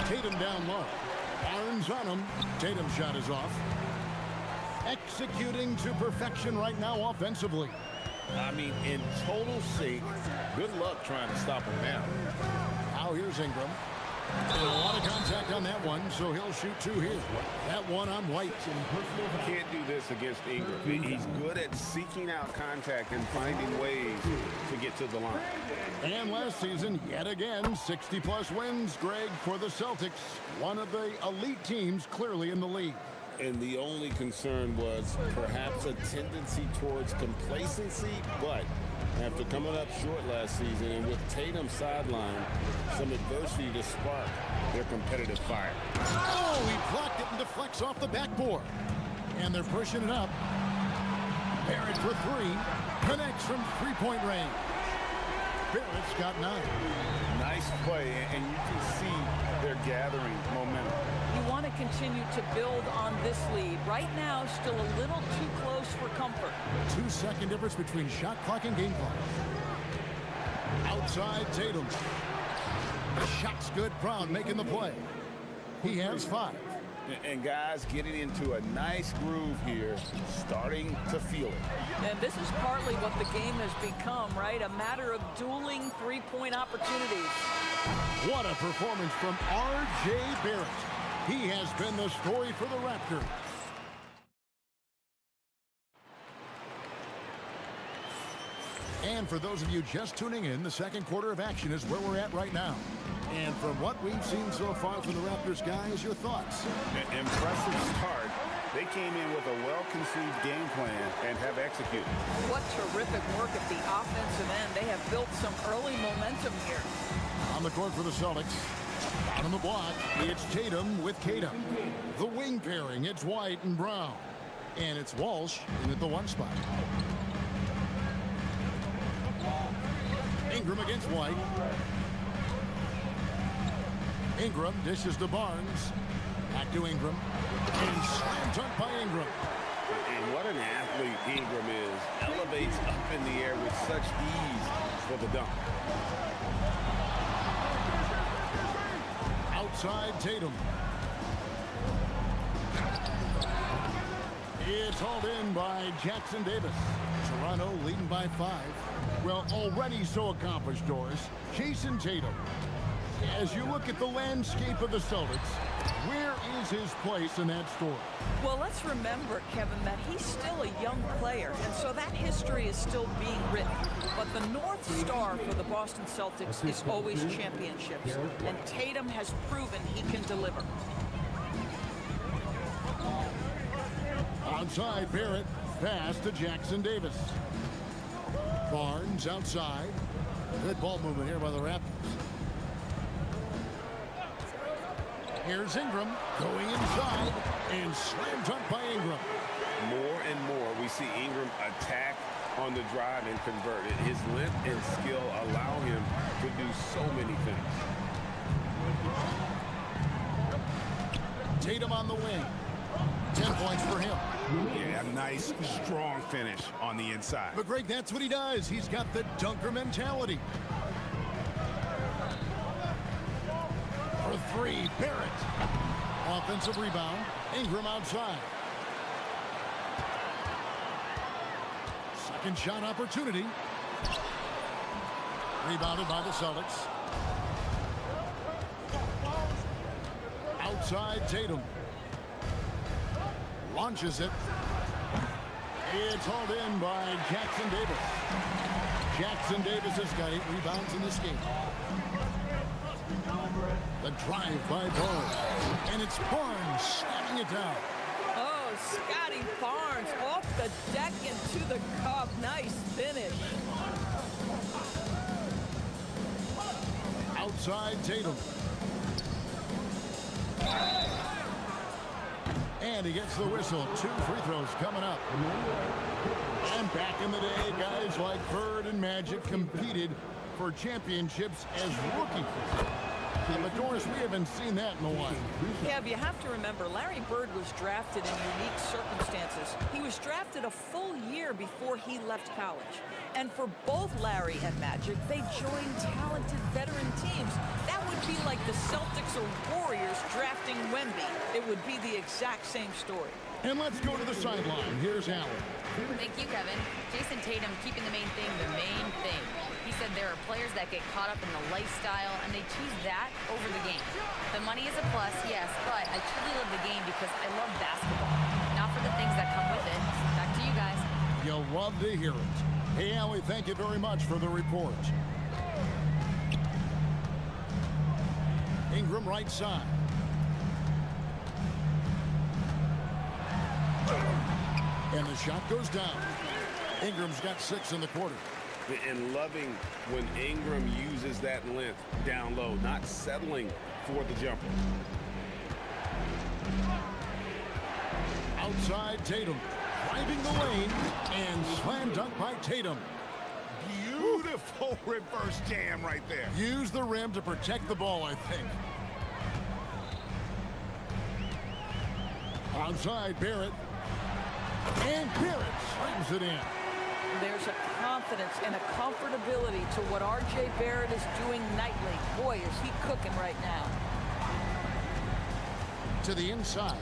Tatum down low. Barnes on him. Tatum's shot is off. Executing to perfection right now offensively. I mean, in total sync. Good luck trying to stop him now. Now here's Ingram. And a lot of contact on that one, so he'll shoot 2 here. That one on White. Can't do this against Ingram. He's good at seeking out contact and finding ways to get to the line. And last season, yet again, 60-plus wins, Greg, for the Celtics. One of the elite teams clearly in the league. And the only concern was perhaps a tendency towards complacency, but after coming up short last season and with Tatum sidelined, some adversity to spark their competitive fire. Oh, he blocked it and deflects off the backboard. And they're pushing it up. Barrett for three. Connects from three-point range. Barrett's got 9. Nice play, and you can see they're gathering momentum. You want to continue to build on this lead. Right now, still a little too close for comfort. 2-second difference between shot clock and game clock. Outside Tatum. The shot's good. Brown making the play. He has 5. And guys getting into a nice groove here, starting to feel it. And this is partly what the game has become, right? A matter of dueling three-point opportunities. What a performance from R.J. Barrett. He has been the story for the Raptors. And for those of you just tuning in, the second quarter of action is where we're at right now. And from what we've seen so far from the Raptors, guys, your thoughts? Impressive start. They came in with a well-conceived game plan and have executed. What terrific work at the offensive end. They have built some early momentum here. On the court for the Celtics. Out on the block, it's Tatum with Tatum. The wing pairing, it's White and Brown. And it's Walsh in at the 1 spot. Ingram against White. Ingram dishes to Barnes. Back to Ingram. And slam dunk by Ingram. And what an athlete Ingram is. Elevates up in the air with such ease for the dunk. Outside Tatum. It's hauled in by Jackson Davis. Toronto leading by 5. Well, already so accomplished, Doris. Jason Tatum. As you look at the landscape of the Celtics, where is his place in that story? Well, let's remember, Kevin, that he's still a young player, and so that history is still being written. But the North Star for the Boston Celtics is always championships, and Tatum has proven he can deliver. Outside Barrett, pass to Jackson Davis. Barnes outside. Good ball movement here by the Raptors. Here's Ingram going inside and slam dunk by Ingram. More and more we see Ingram attack on the drive and convert it. His length and skill allow him to do so many things. Tatum on the wing. 10 points for him. Yeah, a nice, strong finish on the inside. But Greg, that's what he does. He's got the dunker mentality. For 3, Barrett. Offensive rebound. Ingram outside. Second shot opportunity. Rebounded by the Celtics. Outside Tatum. Launches it. It's hauled in by Jackson Davis. Jackson Davis has got 8 rebounds in this game. The drive by Barnes. And it's Barnes slamming it down. Oh, Scotty Barnes off the deck into the cup. Nice finish. Outside Tatum. And he gets the whistle. 2 free throws coming up. And back in the day, guys like Bird and Magic competed for championships as rookies. But Doris, we haven't seen that in a while. Kev, you have to remember, Larry Bird was drafted in unique circumstances. He was drafted a full year before he left college. And for both Larry and Magic, they joined talented veteran teams. That would be like the Celtics or Warriors drafting Wemby. It would be the exact same story. And let's go to the sideline. Here's Allen. Thank you, Kevin. Jason Tatum keeping the main thing the main thing. He said there are players that get caught up in the lifestyle, and they choose that over the game. The money is a plus, yes, but I truly love the game because I love basketball, not for the things that come with it. Back to you guys. You'll love to hear it. Hey, Allie, thank you very much for the report. Ingram right side. And the shot goes down. Ingram's got 6 in the quarter. And loving when Ingram uses that length down low, not settling for the jumper. Outside Tatum, driving the lane, and slam dunk by Tatum. Beautiful reverse jam right there. Use the rim to protect the ball, I think. Outside Barrett. And Barrett slams it in. There's a confidence and a comfortability to what R.J. Barrett is doing nightly. Boy, is he cooking right now. To the inside.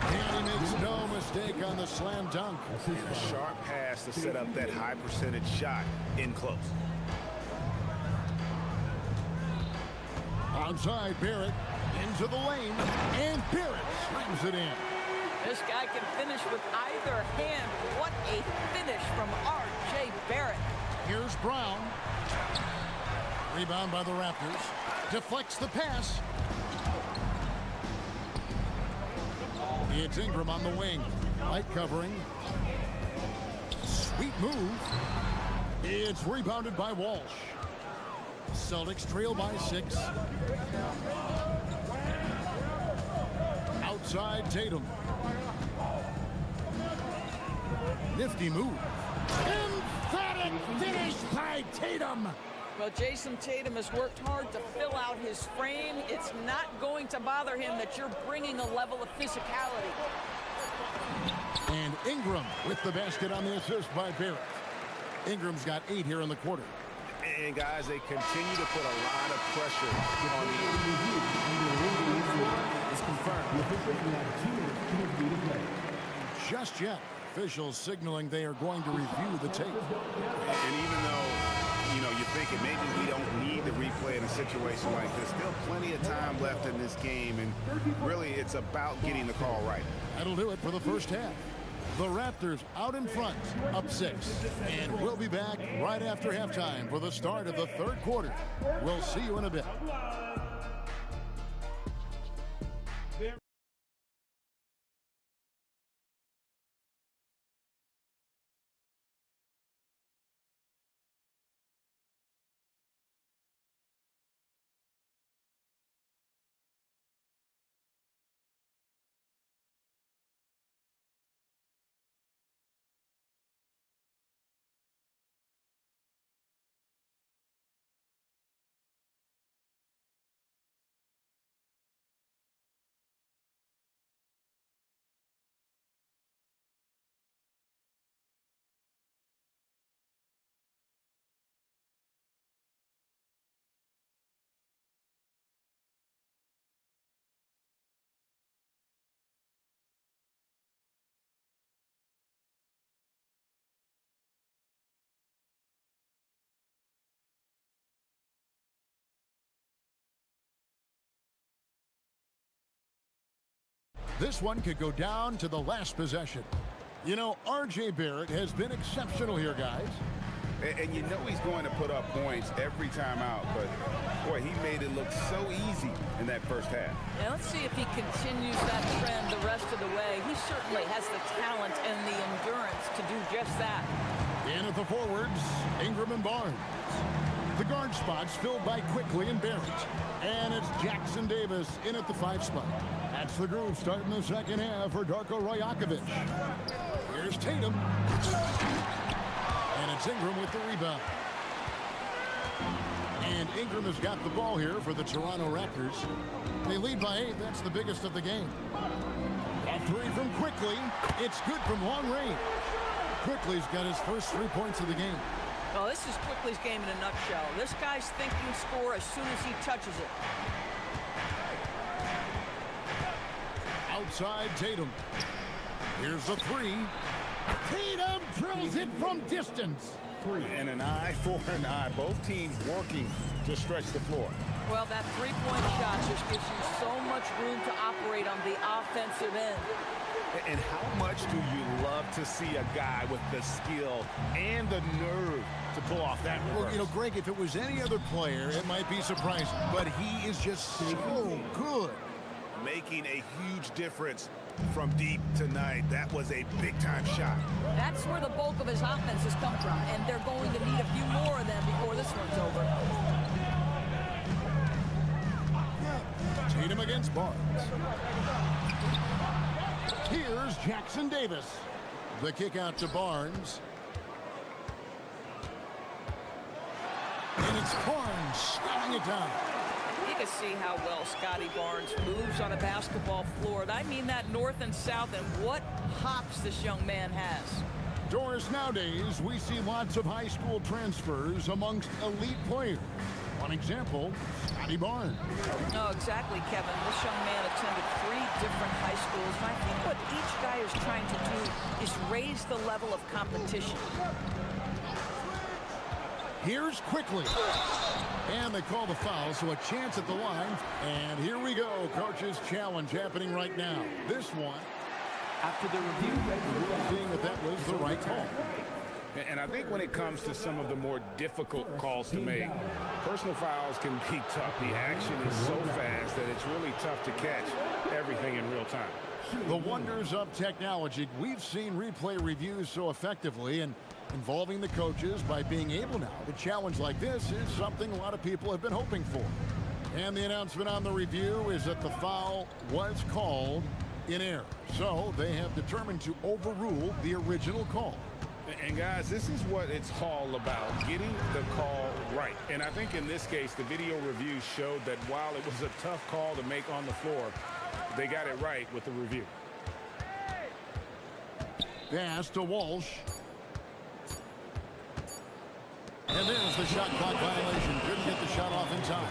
And he makes no mistake on the slam dunk. And a sharp pass to set up that high percentage shot in close. Outside Barrett. Into the lane. And Barrett slams it in. This guy can finish with either hand. What a finish from R.J. Barrett. Here's Brown. Rebound by the Raptors. Deflects the pass. It's Ingram on the wing. Light covering. Sweet move. It's rebounded by Walsh. Celtics trail by 6. Outside Tatum. Nifty move. Emphatic finish by Tatum. Well, Jason Tatum has worked hard to fill out his frame. It's not going to bother him that you're bringing a level of physicality. And Ingram with the basket on the assist by Barrett. Ingram's got 8 here in the quarter. And guys, they continue to put a lot of pressure on the It's confirmed. Just yet, officials signaling they are going to review the tape. And even though, you're thinking maybe we don't need the replay in a situation like this, still plenty of time left in this game, and really it's about getting the call right. That'll do it for the first half. The Raptors out in front, up 6. And we'll be back right after halftime for the start of the third quarter. We'll see you in a bit. This one could go down to the last possession. R.J. Barrett has been exceptional here, guys. And he's going to put up points every time out, but boy, he made it look so easy in that first half. Now let's see if he continues that trend the rest of the way. He certainly has the talent and the endurance to do just that. In at the forwards, Ingram and Barnes. The guard spots filled by Quickly and Barrett. And it's Jackson Davis in at the 5 spot. That's the groove starting the second half for Darko Rajakovic. Here's Tatum. And it's Ingram with the rebound. And Ingram has got the ball here for the Toronto Raptors. They lead by 8. That's the biggest of the game. A 3 from Quickly. It's good from long range. Quickly's got his first 3 points of the game. Well, this is Quickly's game in a nutshell. This guy's thinking score as soon as he touches it. Outside Tatum. Here's the 3. Tatum drills it from distance. And an eye for an eye. Both teams working to stretch the floor. Well, that 3-point shot just gives you so much room to operate on the offensive end. And how much do you love to see a guy with the skill and the nerve to pull off that reverse? Well, Greg, if it was any other player, it might be surprising. But he is just so good. making a huge difference from deep tonight. That was a big-time shot. That's where the bulk of his offense has come from, and they're going to need a few more of them before this one's over. Tatum against Barnes. Here's Jackson Davis. The kick out to Barnes. And it's Barnes slamming it down. You can see how well Scotty Barnes moves on a basketball floor. I mean that north and south, and what hops this young man has. Doris, nowadays, we see lots of high school transfers amongst elite players. One example, Scotty Barnes. No, exactly, Kevin. This young man attended 3 different high schools, and I think what each guy is trying to do is raise the level of competition. Here's quickly. And they call the foul, so a chance at the line. And here we go. Coach's challenge happening right now. This one. After the review, seeing that that was the right call. And I think when it comes to some of the more difficult calls to make, personal fouls can be tough. The action is so fast that it's really tough to catch everything in real time. The wonders of technology. We've seen replay reviews so effectively, and involving the coaches by being able now to challenge like this is something a lot of people have been hoping for. And the announcement on the review is that the foul was called in error. So they have determined to overrule the original call. And guys, this is what it's all about, getting the call right. And I think in this case, the video review showed that while it was a tough call to make on the floor, they got it right with the review. Pass to Walsh. And there's the shot clock violation. Couldn't get the shot off in time.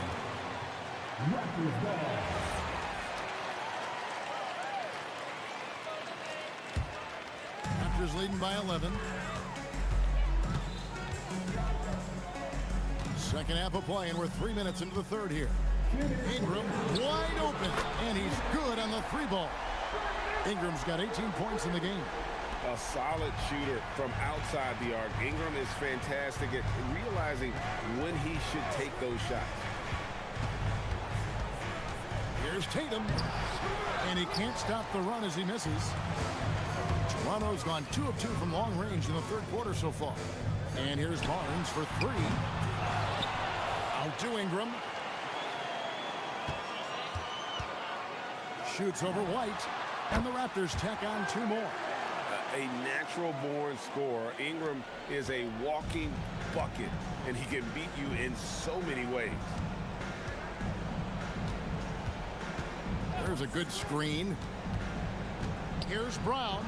Raptors leading by 11. Second half of play, and we're 3 minutes into the third here. Ingram wide open, and he's good on the 3-ball. Ingram's got 18 points in the game. A solid shooter from outside the arc. Ingram is fantastic at realizing when he should take those shots. Here's Tatum, and he can't stop the run as he misses. Toronto's gone 2 of 2 from long range in the third quarter so far. And here's Barnes for 3. Out to Ingram. Shoots over White, and the Raptors tack on 2 more. A natural-born scorer. Ingram is a walking bucket, and he can beat you in so many ways. There's a good screen. Here's Brown.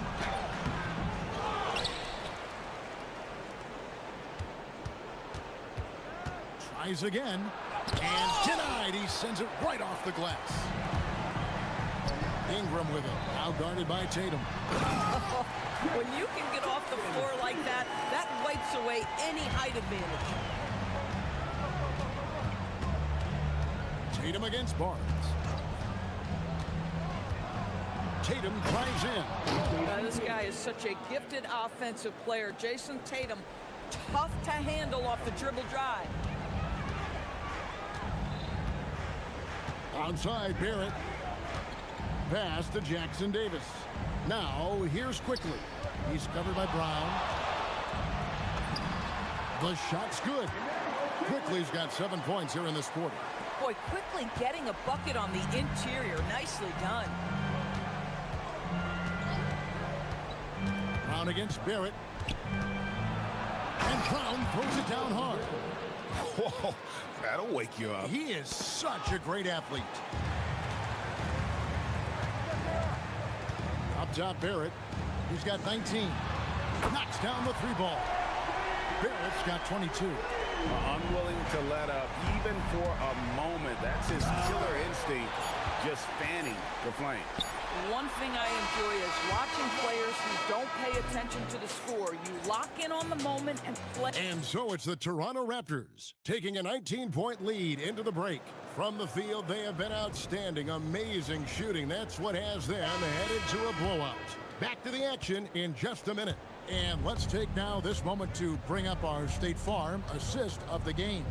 Tries again, and denied. He sends it right off the glass. Ingram with it, now guarded by Tatum. When you can get off the floor like that, that wipes away any height advantage. Tatum against Barnes. Tatum drives in. Now, this guy is such a gifted offensive player. Jason Tatum, tough to handle off the dribble drive. Outside, Barrett. Pass to Jackson Davis. Now, here's Quickly. He's covered by Brown. The shot's good. Quickly's got 7 points here in this quarter. Boy, Quickly getting a bucket on the interior. Nicely done. Brown against Barrett. And Brown throws it down hard. Whoa, that'll wake you up. He is such a great athlete. Up top, Barrett. He's got 19. Knocks down the 3-ball. Barrett's got 22. Unwilling to let up, even for a moment. That's his killer instinct, just fanning the flames. One thing I enjoy is watching players who don't pay attention to the score. You lock in on the moment and play. And so it's the Toronto Raptors taking a 19-point lead into the break. From the field, they have been outstanding. Amazing shooting. That's what has them headed to a blowout. Back to the action in just a minute. And let's take now this moment to bring up our State Farm assist of the game.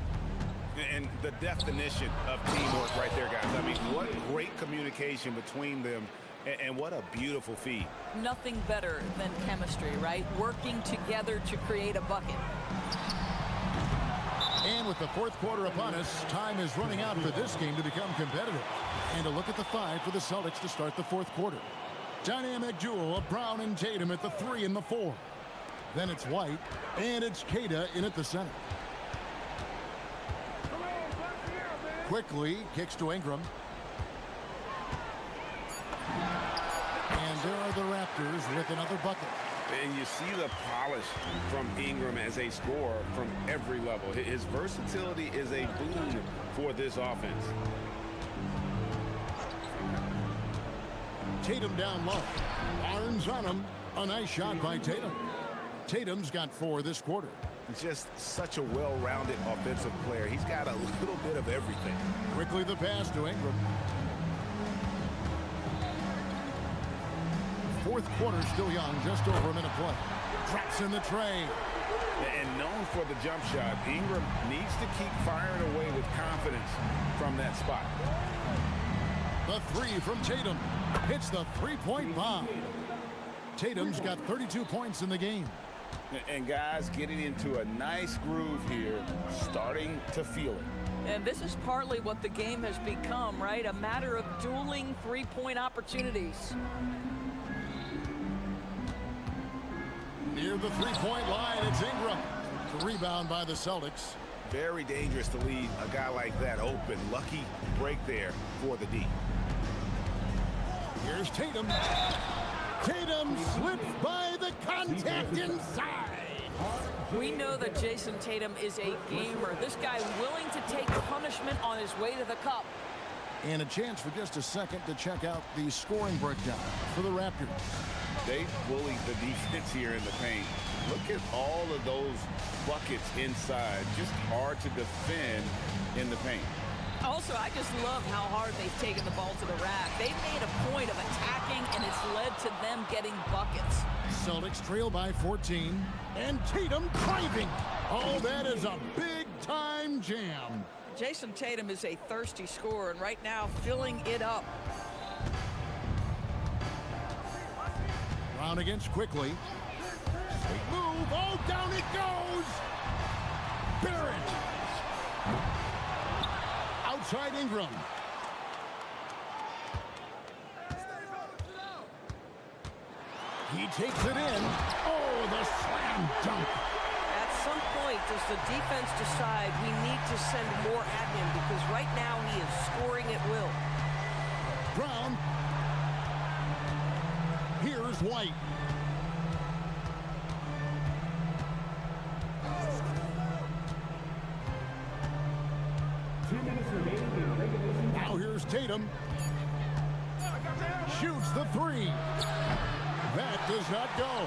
And the definition of teamwork right there, guys. I mean, what great communication between them, and what a beautiful feed. Nothing better than chemistry, right? Working together to create a bucket. And with the fourth quarter upon us, time is running out for this game to become competitive. And a look at the five for the Celtics to start the fourth quarter. Dynamic duo of Brown and Tatum at the 3 and the 4. Then it's White, and it's Queta in at the center. Quickly kicks to Ingram. And there are the Raptors with another bucket. And you see the polish from Ingram as a scorer from every level. His versatility is a boon for this offense. Tatum down low. Barnes on him. A nice shot by Tatum. Tatum's got 4 this quarter. Just such a well-rounded offensive player. He's got a little bit of everything. Quickly the pass to Ingram. Fourth quarter still young, just over a minute play. Drops in the tray. And known for the jump shot, Ingram needs to keep firing away with confidence from that spot. The 3 from Tatum. Hits the three-point bomb. Tatum's got 32 points in the game. And guys getting into a nice groove here, starting to feel it. And this is partly what the game has become, right? A matter of dueling three-point opportunities. Near the three-point line, it's Ingram. The rebound by the Celtics. Very dangerous to leave a guy like that open. Lucky break there for the D. Here's Tatum. Tatum slips by the contact inside. We know that Jason Tatum is a gamer. This guy willing to take punishment on his way to the cup. And a chance for just a second to check out the scoring breakdown for the Raptors. They bullied the defense here in the paint. Look at all of those buckets inside. Just hard to defend in the paint. Also, I just love how hard they've taken the ball to the rack. They've made a point of attacking, and it's led to them getting buckets. Celtics trail by 14, and Tatum driving. Oh, that is a big-time jam. Jason Tatum is a thirsty scorer, and right now filling it up. Brown against quickly. Straight move. Oh, down it goes. Barrett. Outside Ingram. He takes it in. Oh, the slam dunk. At some point, does the defense decide we need to send more at him, because right now he is scoring at will. Brown. Here's White. Now here's Tatum. Shoots the 3. That does not go.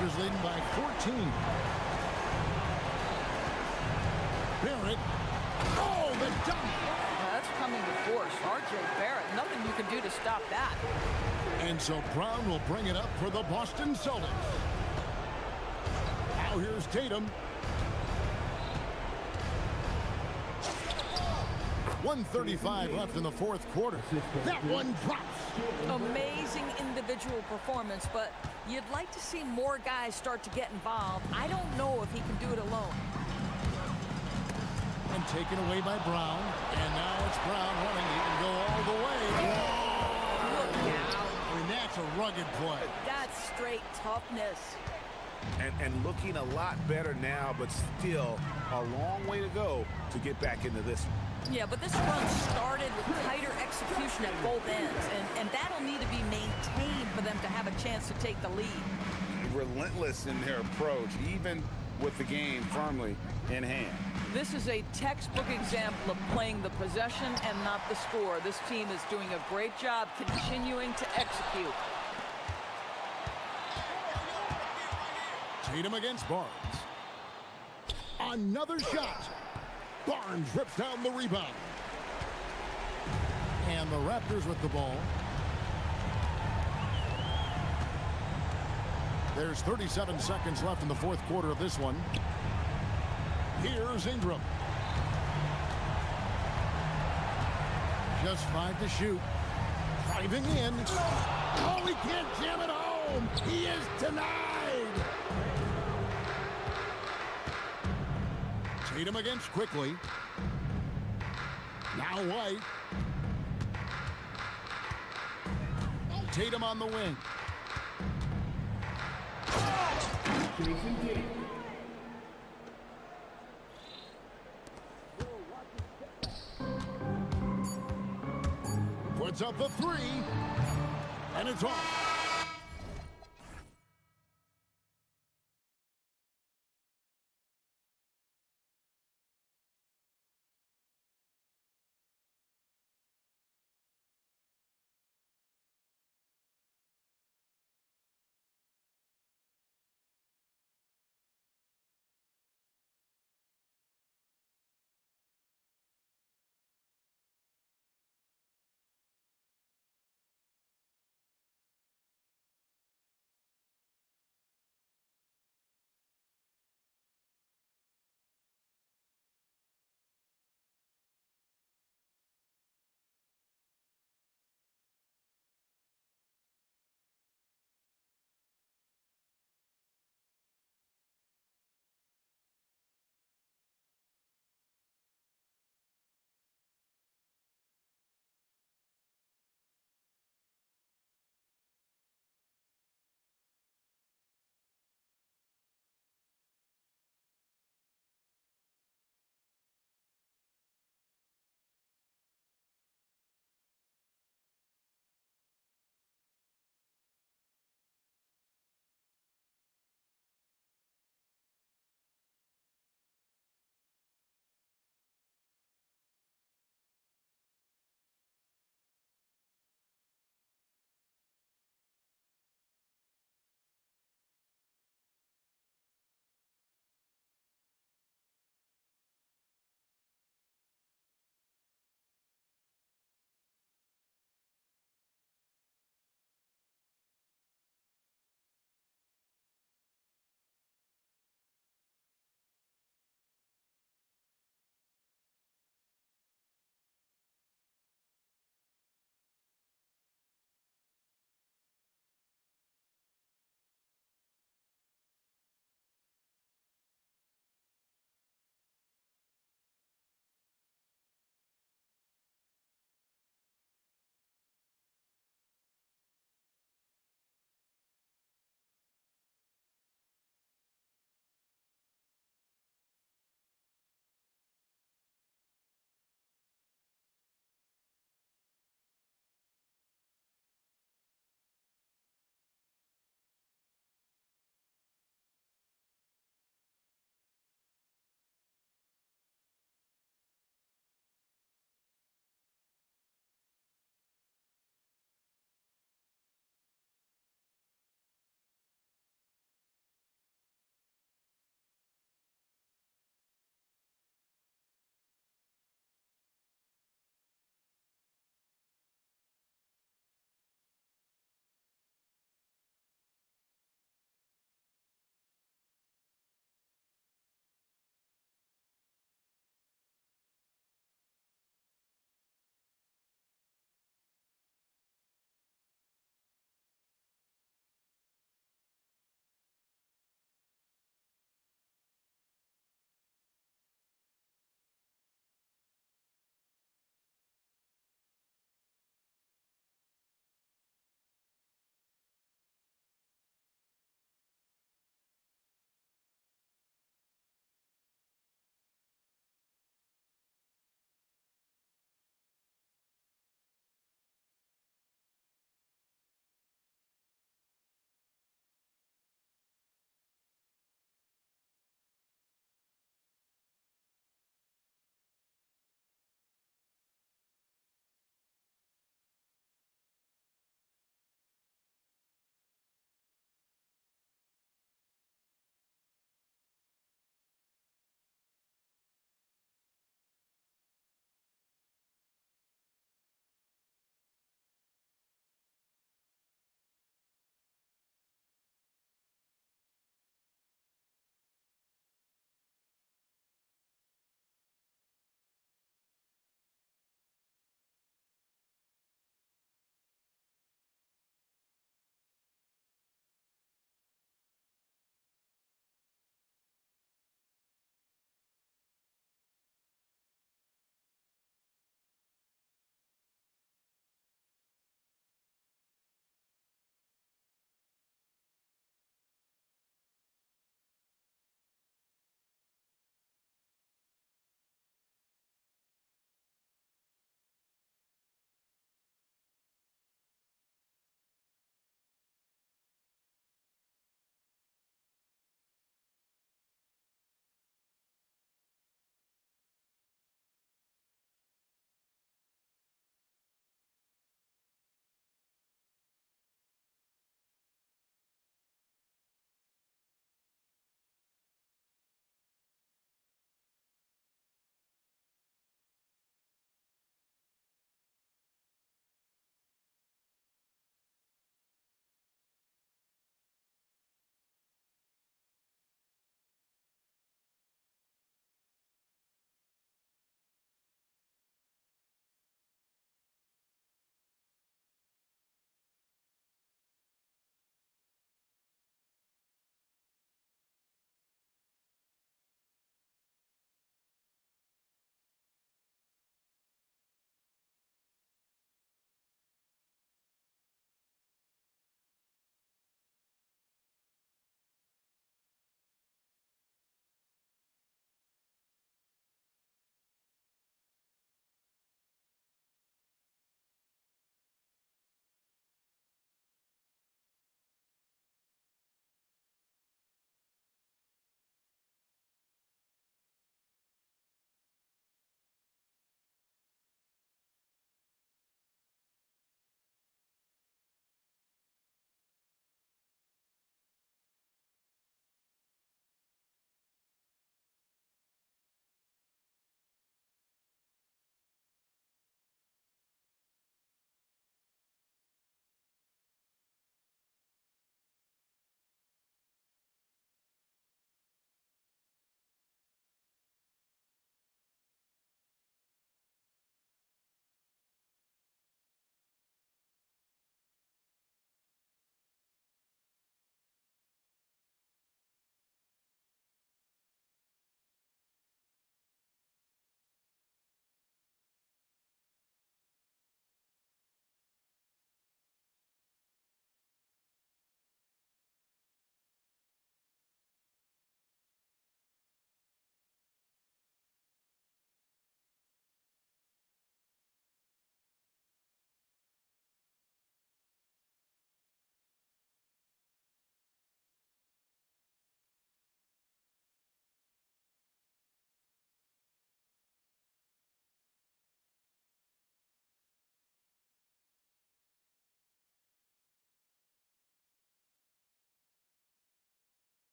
Raptors leading by 14. Barrett. Oh, the dunk. That's coming to force. R.J. Barrett, nothing you can do to stop that. And so Brown will bring it up for the Boston Celtics. Now here's Tatum. 1:35 left in the fourth quarter. That one drops. Amazing individual performance, but you'd like to see more guys start to get involved. I don't know if he can do it alone. And taken away by Brown. And now it's Brown running. He can go all the way. Whoa. Look out. I mean, that's a rugged play. That's straight toughness. And looking a lot better now, but still a long way to go to get back into this one. Yeah, but this run started with tighter execution at both ends, and that'll need to be maintained for them to have a chance to take the lead. Relentless in their approach, even with the game firmly in hand. This is a textbook example of playing the possession and not the score. This team is doing a great job continuing to execute. Tatum against Barnes. Another shot. Barnes rips down the rebound. And the Raptors with the ball. There's 37 seconds left in the fourth quarter of this one. Here's Ingram. Just 5 to shoot. Driving in. Oh, he can't jam it home. He is denied. Tatum against quickly. Now White. Tatum on the wing. Jason Tatum. Puts up a 3. And it's off.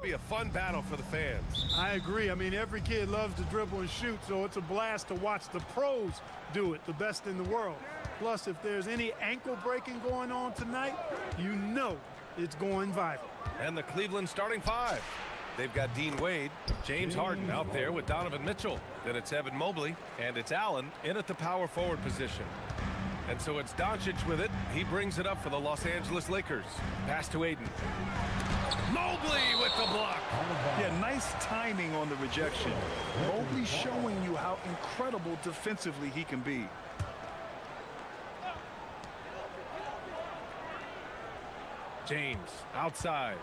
Be a fun battle for the fans. I agree. I mean, every kid loves to dribble and shoot, so it's a blast to watch the pros do it, the best in the world. Plus, if there's any ankle breaking going on tonight, you know it's going viral. And the Cleveland starting five. They've got Dean Wade, James Harden out there with Donovan Mitchell. Then it's Evan Mobley, and it's Allen in at the power forward position. And so it's Doncic with it. He brings it up for the Los Angeles Lakers. Pass to Aiden. Mobley with the block. Yeah, nice timing on the rejection. Mobley showing you how incredible defensively he can be. James outside.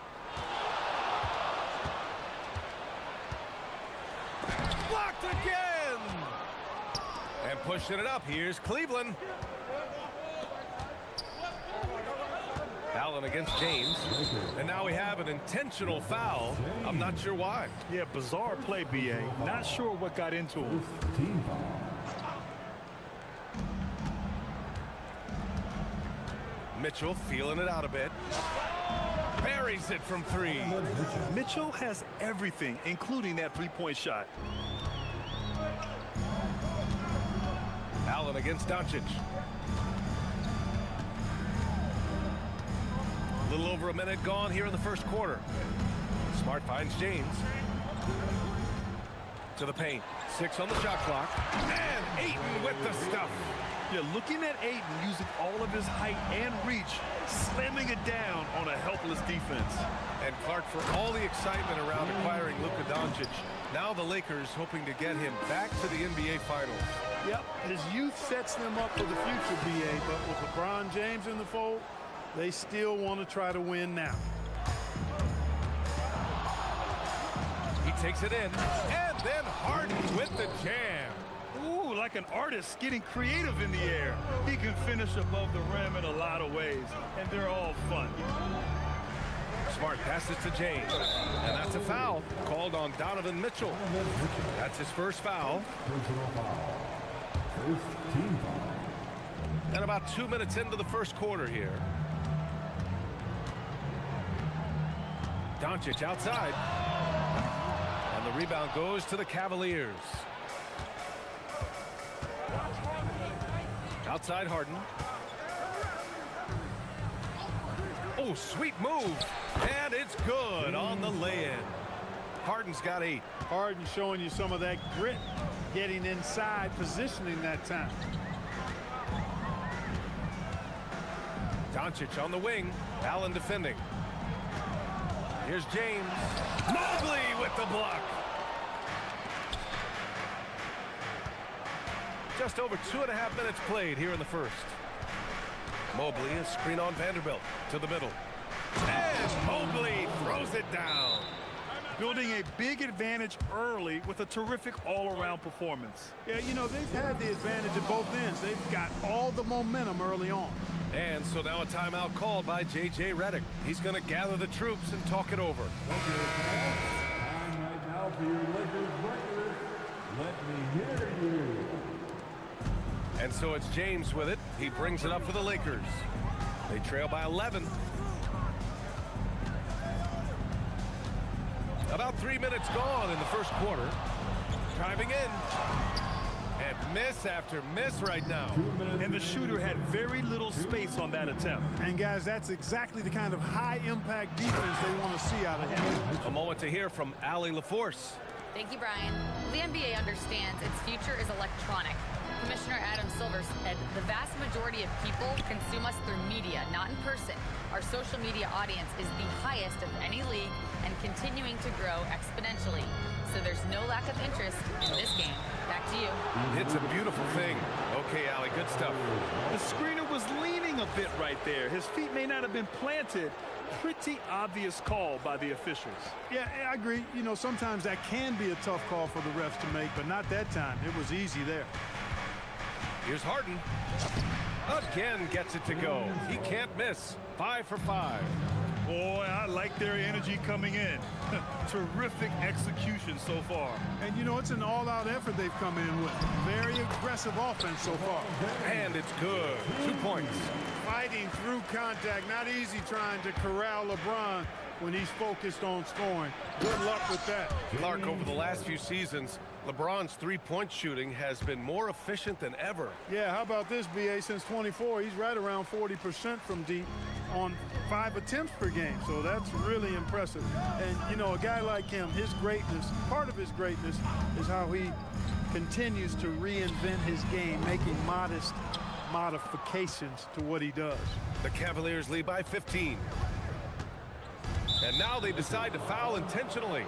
Blocked again. And pushing it up. Here's Cleveland. Allen against James. And now we have an intentional foul. I'm not sure why. Yeah, bizarre play, BA. Not sure what got into him. Mitchell feeling it out a bit. Buries it from three. Mitchell has everything, including that three-point shot. Allen against Doncic. A little over a minute gone here in the first quarter. Smart finds James. To the paint. 6 on the shot clock. And Ayton with the stuff. Yeah, looking at Ayton using all of his height and reach, slamming it down on a helpless defense. And Clark, for all the excitement around acquiring Luka Doncic, now the Lakers hoping to get him back to the NBA Finals. Yep, his youth sets them up for the future, BA, but with LeBron James in the fold, they still want to try to win now. He takes it in, and then Harden with the jam. Ooh, like an artist getting creative in the air. He can finish above the rim in a lot of ways, and they're all fun. Smart passes to James, and that's a foul called on Donovan Mitchell. That's his first foul. And about 2 minutes into the first quarter here. Doncic outside. And the rebound goes to the Cavaliers. Outside Harden. Oh, sweet move. And it's good on the lay-in. Harden's got 8. Harden showing you some of that grit, getting inside, positioning that time. Doncic on the wing. Allen defending. Here's James. Mobley with the block. Just over 2.5 minutes played here in the first. Mobley, a screen on Vanderbilt to the middle. And Mobley throws it down. Building a big advantage early with a terrific all-around performance. Yeah, you know, they've had the advantage at both ends. They've got all the momentum early on. And so now a timeout called by J.J. Redick. He's going to gather the troops and talk it over. And right now for your Lakers record, let me hear you. And so it's James with it. He brings it up for the Lakers. They trail by 11. About 3 minutes gone in the first quarter. Driving in. And miss after miss right now. And the shooter had very little space on that attempt. And guys, that's exactly the kind of high-impact defense they want to see out of him. A moment to hear from Allie LaForce. Thank you, Brian. The NBA understands its future is electronic. Commissioner Adam Silver said the vast majority of people consume us through media, not in person. Our social media audience is the highest of any league and continuing to grow exponentially. So there's no lack of interest in this game. Back to you. It's a beautiful thing. Okay, Allie, good stuff. The screener was leaning a bit right there. His feet may not have been planted. Pretty obvious call by the officials. Yeah, I agree. You know, sometimes that can be a tough call for the refs to make, but not that time. It was easy there. Here's Harden. Again gets it to go. He can't miss. 5 for 5. Boy, I like their energy coming in. Terrific execution so far. And, you know, it's an all-out effort they've come in with. Very aggressive offense so far. And it's good. 2 points. Fighting through contact. Not easy trying to corral LeBron when he's focused on scoring. Good luck with that. Clark, over the last few seasons, LeBron's three-point shooting has been more efficient than ever. Yeah, how about this, BA? Since 24, he's right around 40% from deep on 5 attempts per game. So that's really impressive. And, you know, a guy like him, his greatness, part of his greatness is how he continues to reinvent his game, making modest modifications to what he does. The Cavaliers lead by 15. And now they decide to foul intentionally.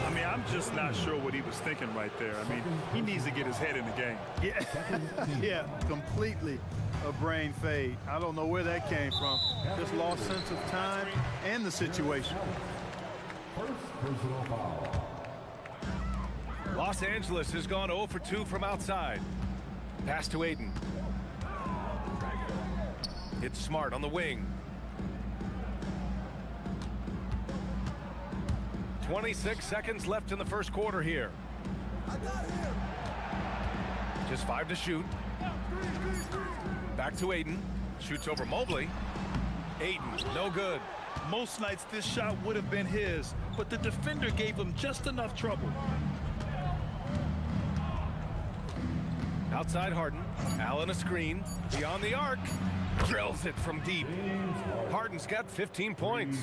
I mean, I'm just not sure what he was thinking right there. I mean, he needs to get his head in the game. Yeah, yeah, completely a brain fade. I don't know where that came from. Just lost sense of time and the situation. Los Angeles has gone 0 for 2 from outside. Pass to Aiden. It's Smart on the wing. 26 seconds left in the first quarter here. Just 5 to shoot. Back to Aiden. Shoots over Mobley. Aiden, no good. Most nights this shot would have been his, but the defender gave him just enough trouble. Outside Harden. Allen a screen. Beyond the arc. Drills it from deep. Harden's got 15 points.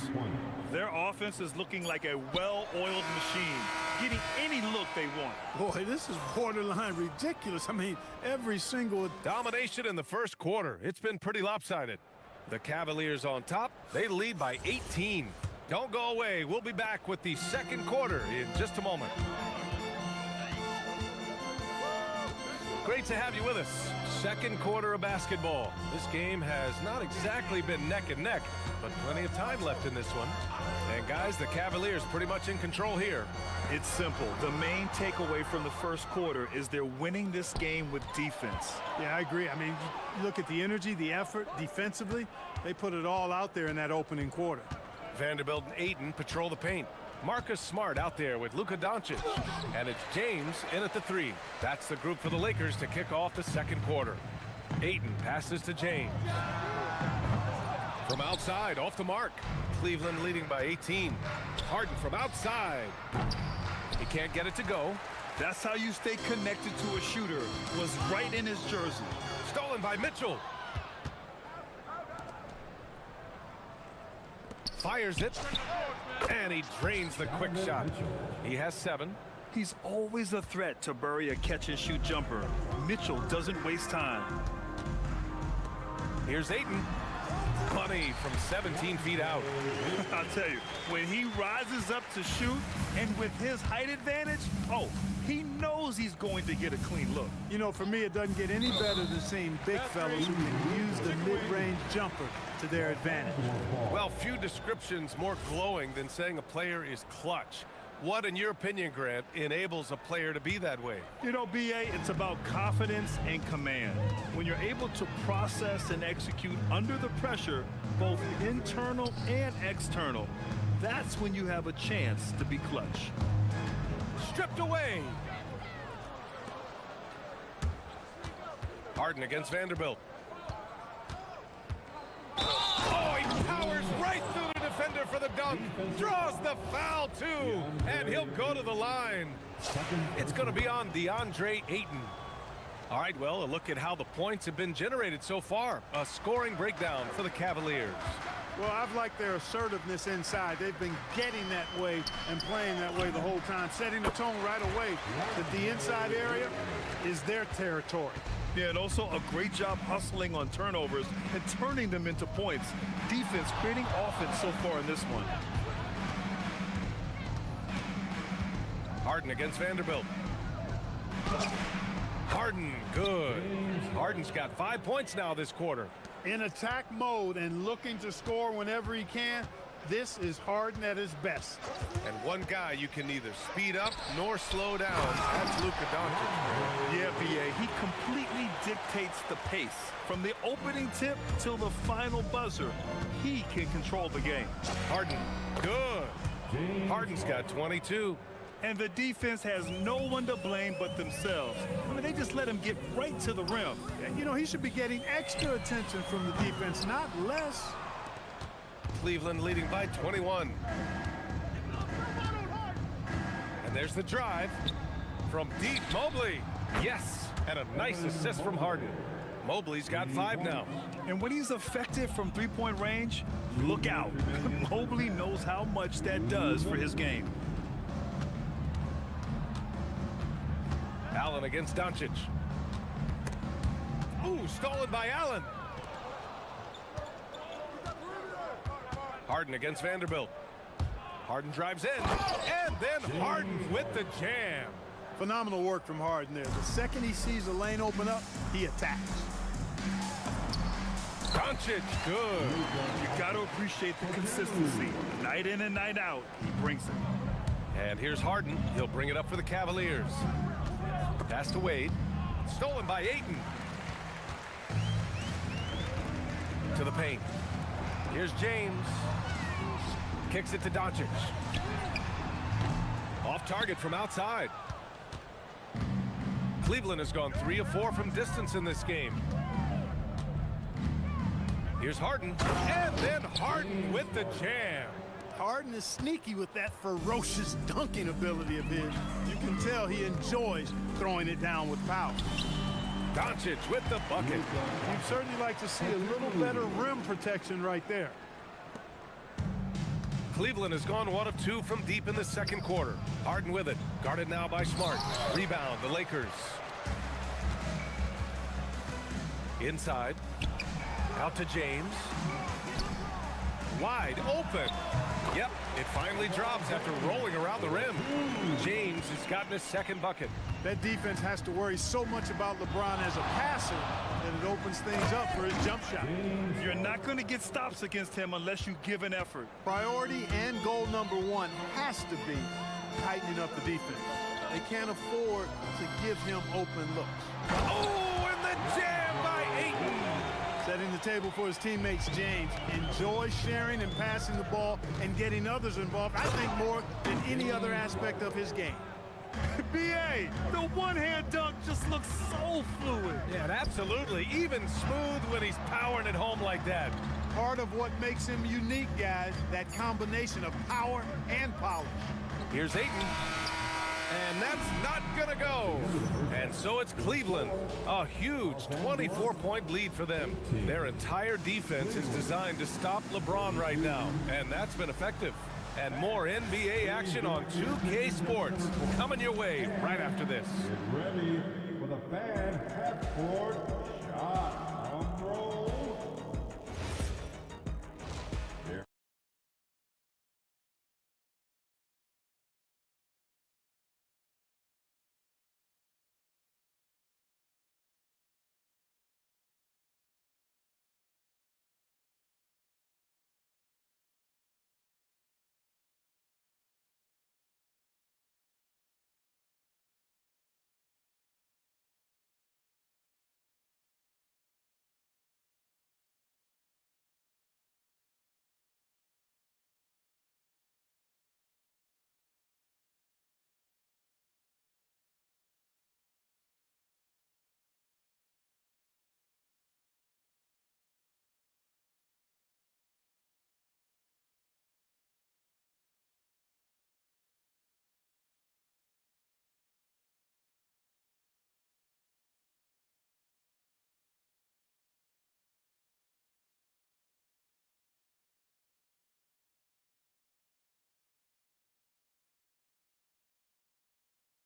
Their offense is looking like a well-oiled machine, getting any look they want. Boy, this is borderline ridiculous. I mean, every single... Domination in the first quarter. It's been pretty lopsided. The Cavaliers on top. They lead by 18. Don't go away. We'll be back with the second quarter in just a moment. Great to have you with us. Second quarter of basketball. This game has not exactly been neck and neck, but plenty of time left in this one. And guys, the Cavaliers pretty much in control here. It's simple. The main takeaway from the first quarter is they're winning this game with defense. Yeah, I agree. I mean, you look at the energy, the effort defensively. They put it all out there in that opening quarter. Vanderbilt and Aiden patrol the paint. Marcus Smart out there with Luka Doncic. And it's James in at the 3. That's the group for the Lakers to kick off the second quarter. Aiden passes to James. From outside, off the mark. Cleveland leading by 18. Harden from outside. He can't get it to go. That's how you stay connected to a shooter. Was right in his jersey. Stolen by Mitchell. Fires it. And he drains the quick shot. He has 7. He's always a threat to bury a catch-and-shoot jumper. Mitchell doesn't waste time. Here's Aiden. Money from 17 feet out. I'll tell you, when he rises up to shoot, and with his height advantage, oh, he knows he's going to get a clean look. You know, for me, it doesn't get any better than seeing big fellas who can use the mid-range jumper to their advantage. Well, few descriptions more glowing than saying a player is clutch. What, in your opinion, Grant, enables a player to be that way? You know, BA, it's about confidence and command. When you're able to process and execute under the pressure, both internal and external, that's when you have a chance to be clutch. Stripped away. Harden against Vanderbilt. Oh, he powers right through the defender for the dunk. Draws the foul, too. And he'll go to the line. It's going to be on DeAndre Ayton. All right, well, a look at how the points have been generated so far. A scoring breakdown for the Cavaliers. Well, I've liked their assertiveness inside. They've been getting that way and playing that way the whole time, setting the tone right away that the inside area is their territory. Yeah, and also a great job hustling on turnovers and turning them into points. Defense creating offense so far in this one. Harden against Vanderbilt. Harden, good. Harden's got 5 points now this quarter. In attack mode and looking to score whenever he can, this is Harden at his best. And one guy you can neither speed up nor slow down. That's Luka Doncic. Yeah, BA, he completely dictates the pace. From the opening tip till the final buzzer, he can control the game. Harden, good. Harden's got 22. And the defense has no one to blame but themselves. I mean, they just let him get right to the rim. You know, he should be getting extra attention from the defense, not less. Cleveland leading by 21. And there's the drive from deep. Mobley. Yes, and a nice assist from Harden. Mobley's got 5 now. And when he's effective from three-point range, look out. Mobley knows how much that does for his game. Allen against Doncic. Ooh, stolen by Allen. Harden against Vanderbilt. Harden drives in, and then Harden with the jam. Phenomenal work from Harden there. The second he sees the lane open up, he attacks. Doncic, good. You got to appreciate the consistency. Night in and night out, he brings it. And here's Harden. He'll bring it up for the Cavaliers. Pass to Wade. Stolen by Ayton. To the paint. Here's James. Kicks it to Doncic. Off target from outside. Cleveland has gone 3 of 4 from distance in this game. Here's Harden, and then Harden with the jam. Harden is sneaky with that ferocious dunking ability of his. You can tell he enjoys throwing it down with power. Doncic with the bucket. You'd certainly like to see a little better rim protection right there. Cleveland has gone 1 of 2 from deep in the second quarter. Harden with it. Guarded now by Smart. Rebound, the Lakers. Inside. Out to James. Wide open. Yep, it finally drops after rolling around the rim. James has gotten his second bucket. That defense has to worry so much about LeBron as a passer that it opens things up for his jump shot. You're not going to get stops against him unless you give an effort. Priority and goal number 1 has to be tightening up the defense. They can't afford to give him open looks. Oh, and the jam by Ayton. Setting the table for his teammates, James enjoys sharing and passing the ball and getting others involved, I think, more than any other aspect of his game. B.A., the one-hand dunk just looks so fluid. Yeah, absolutely. Even smooth when he's powering it home like that. Part of what makes him unique, guys, that combination of power and polish. Here's Ayton. And that's not going to go. And so it's Cleveland. A huge 24-point lead for them. Their entire defense is designed to stop LeBron right now. And that's been effective. And more NBA action on 2K Sports coming your way right after this. Get ready for the fan half-court shot on roll.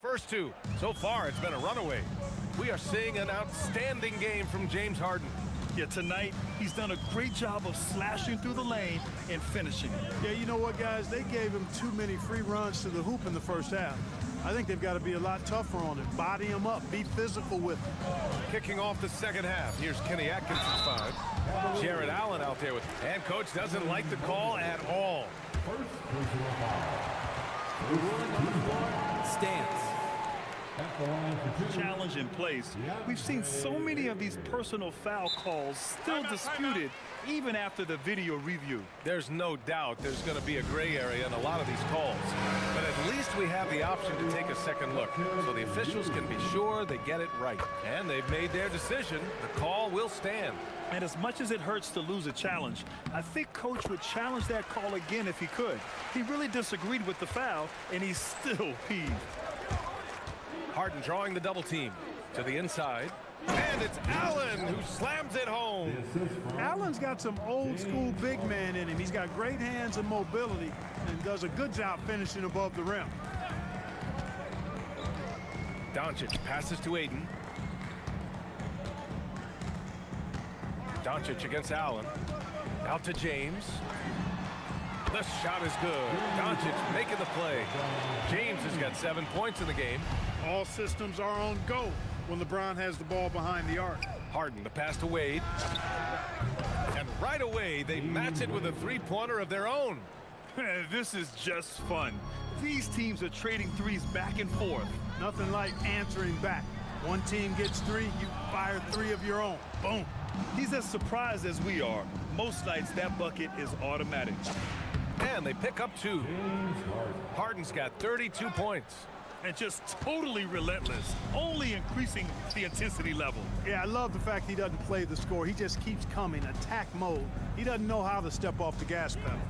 First 2. So far, it's been a runaway. We are seeing an outstanding game from James Harden. Yeah, tonight, he's done a great job of slashing through the lane and finishing. Yeah, you know what, guys? They gave him too many free runs to the hoop in the first half. I think they've got to be a lot tougher on him. Body him up. Be physical with him. Kicking off the second half. Here's Kenny Atkinson's 5. Jared Allen out there with. And coach doesn't like the call at all. The ruling on the floor stands. Challenge in place. We've seen so many of these personal foul calls still disputed even after the video review. There's no doubt there's going to be a gray area in a lot of these calls. But at least we have the option to take a second look, so the officials can be sure they get it right. And they've made their decision. The call will stand. And as much as it hurts to lose a challenge, I think Coach would challenge that call again if he could. He really disagreed with the foul, and he's still peeved. Harden drawing the double team to the inside. And it's Allen who slams it home. Allen's got some old school big man in him. He's got great hands and mobility and does a good job finishing above the rim. Doncic passes to Aiden. Doncic against Allen. Out to James. The shot is good. Doncic making the play. James has got 7 points in the game. All systems are on go when LeBron has the ball behind the arc. Harden, the pass to Wade. And right away, they match it with a three-pointer of their own. This is just fun. These teams are trading threes back and forth. Nothing like answering back. One team gets three, you fire three of your own. Boom. He's as surprised as we are. Most nights, that bucket is automatic. And they pick up two. Harden's got 32 points. And just totally relentless, only increasing the intensity level. Yeah, I love the fact he doesn't play the score. He just keeps coming, attack mode. He doesn't know how to step off the gas pedal.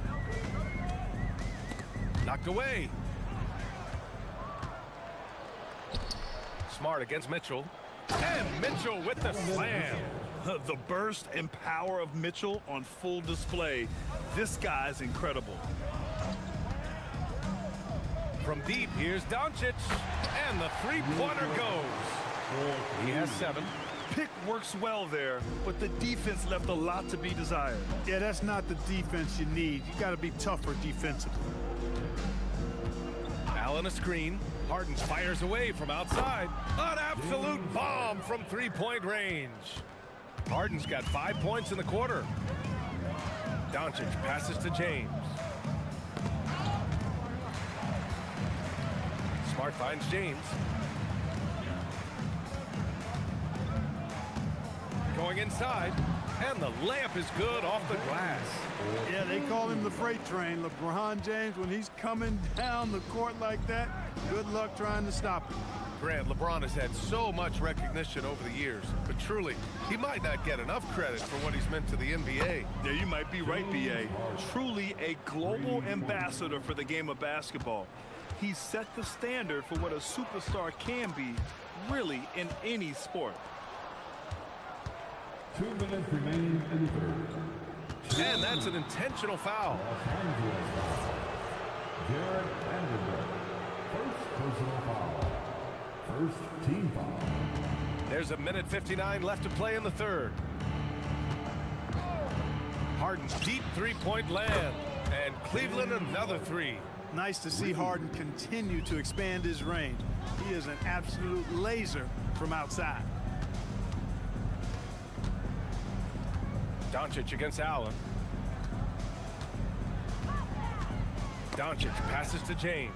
Knocked away. Smart against Mitchell. And Mitchell with the slam. The burst and power of Mitchell on full display. This guy's incredible. From deep, here's Doncic, and the three-pointer goes. He has 7. Pick works well there, but the defense left a lot to be desired. Yeah, that's not the defense you need. You got to be tougher defensively. Allen a screen. Harden fires away from outside. An absolute bomb from three-point range. Harden's got 5 points in the quarter. Doncic passes to James. Smart finds James. Going inside, and the layup is good off the glass. Yeah, they call him the freight train. LeBron James, when he's coming down the court like that, good luck trying to stop him. Grant, LeBron has had so much recognition over the years, but truly, he might not get enough credit for what he's meant to the NBA. Yeah, you might be right, B.A. Truly a global ambassador for the game of basketball. He set the standard for what a superstar can be, really, in any sport. 2 minutes remaining in the third. And that's an intentional foul. Jared Vanderbilt. First personal foul. First team foul. There's a minute 59 left to play in the third. Harden's deep three-point land. And Cleveland another three. Nice to see Harden continue to expand his range. He is an absolute laser from outside. Doncic against Allen. Doncic passes to James.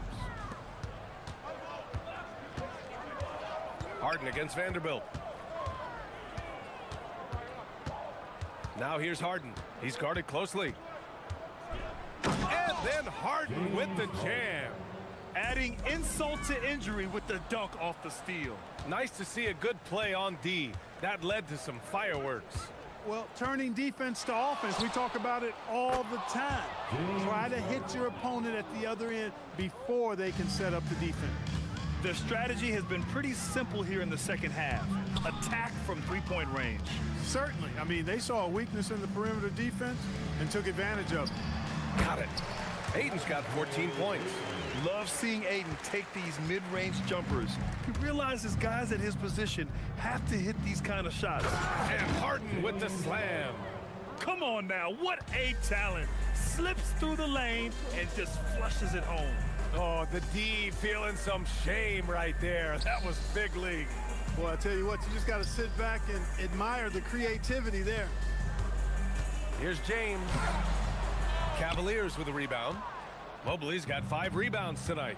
Harden against Vanderbilt. Now here's Harden. He's guarded closely. And then Harden with the jam. Adding insult to injury with the dunk off the steal. Nice to see a good play on D. That led to some fireworks. Well, turning defense to offense, we talk about it all the time. Try to hit your opponent at the other end before they can set up the defense. Their strategy has been pretty simple here in the second half. Attack from three-point range. Certainly. I mean, they saw a weakness in the perimeter defense and took advantage of it. Got it. Aiden's got 14 points. Love seeing Aiden take these mid-range jumpers. He realizes guys at his position have to hit these kind of shots. And Harden with the slam. Come on now, what a talent. Slips through the lane and just flushes it home. Oh, the D feeling some shame right there. That was big league. Well, I tell you what, you just got to sit back and admire the creativity there. Here's James. Cavaliers with a rebound. Mobley's got 5 rebounds tonight.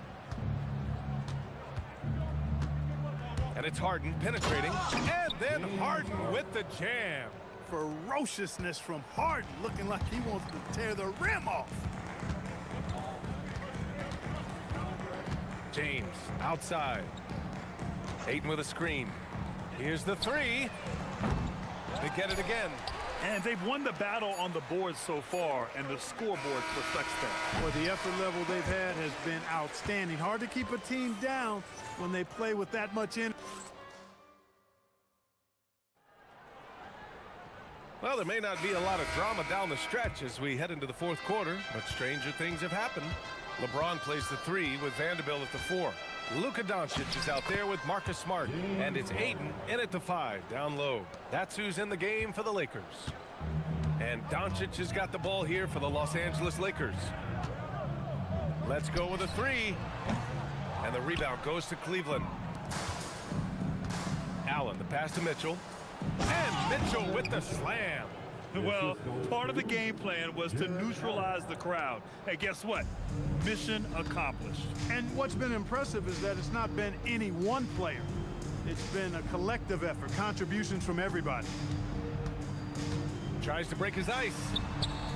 And it's Harden penetrating. And then Harden with the jam. Ferociousness from Harden, looking like he wants to tear the rim off. James outside. Ayton with a screen. Here's the three. They get it again. And they've won the battle on the board so far, and the scoreboard reflects that. Well, the effort level they've had has been outstanding. Hard to keep a team down when they play with that much energy. Well, there may not be a lot of drama down the stretch as we head into the fourth quarter, but stranger things have happened. LeBron plays the three with Vanderbilt at the four. Luka Doncic is out there with Marcus Smart, and it's Ayton in at the five, down low. That's who's in the game for the Lakers. And Doncic has got the ball here for the Los Angeles Lakers. Let's go with a three. And the rebound goes to Cleveland. Allen, the pass to Mitchell. And Mitchell with the slam. Well, part of the game plan was to neutralize the crowd. Hey, guess what? Mission accomplished. And what's been impressive is that it's not been any one player. It's been a collective effort, contributions from everybody. Tries to break his ice.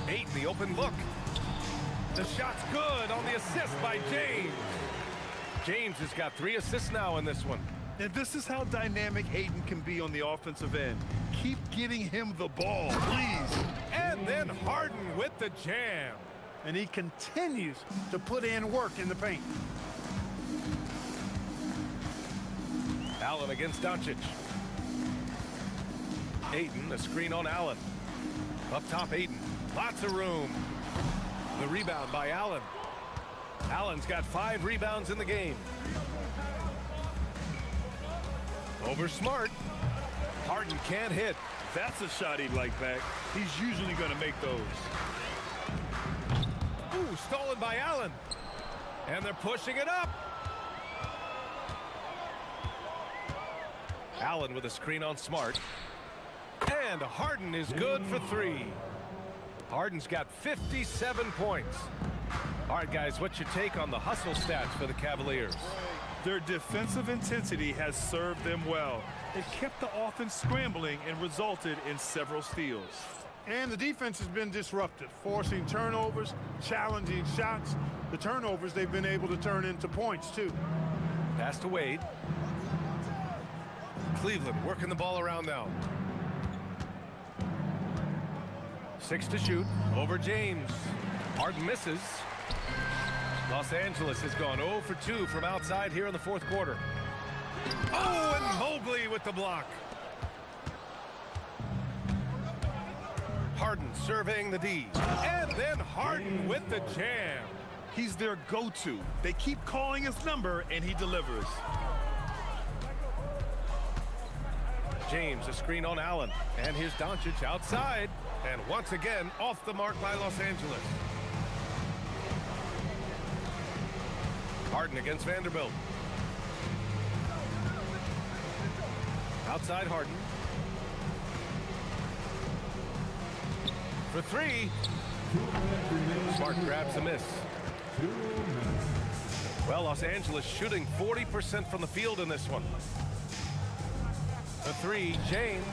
Ayton, the open look. The shot's good on the assist by James. James has got 3 assists now in this one. And this is how dynamic Ayton can be on the offensive end. Keep getting him the ball, please. And then Harden with the jam. And he continues to put in work in the paint. Allen against Doncic. Ayton, a screen on Allen. Up top, Ayton. Lots of room. The rebound by Allen. Allen's got 5 rebounds in the game. Over Smart. Harden can't hit. That's a shot he'd like back. He's usually going to make those. Ooh, stolen by Allen. And they're pushing it up. Allen with a screen on Smart. And Harden is good for 3. Harden's got 57 points. All right, guys, what's your take on the hustle stats for the Cavaliers? Their defensive intensity has served them well. It kept the offense scrambling and resulted in several steals. And the defense has been disruptive, forcing turnovers, challenging shots. The turnovers they've been able to turn into points, too. Pass to Wade. Cleveland working the ball around now. 6 to shoot. Over James. Harden misses. Los Angeles has gone 0 for 2 from outside here in the fourth quarter. Oh, and Mobley with the block. Harden surveying the D. And then Harden with the jam. He's their go-to. They keep calling his number, and he delivers. James, a screen on Allen. And here's Doncic outside. And once again, off the mark by Los Angeles. Harden against Vanderbilt. Outside Harden. For 3. Smart grabs a miss. Well, Los Angeles shooting 40% from the field in this one. The 3, James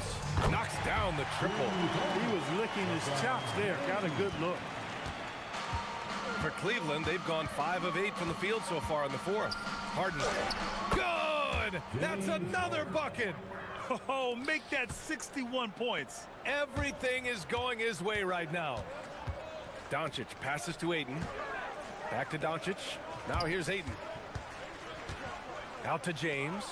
knocks down the triple. He was licking his chops there. Got a good look. For Cleveland, they've gone 5 of 8 from the field so far in the fourth. Harden. Good! That's another bucket! Oh, make that 61 points. Everything is going his way right now. Doncic passes to Ayton. Back to Doncic. Now here's Ayton. Out to James.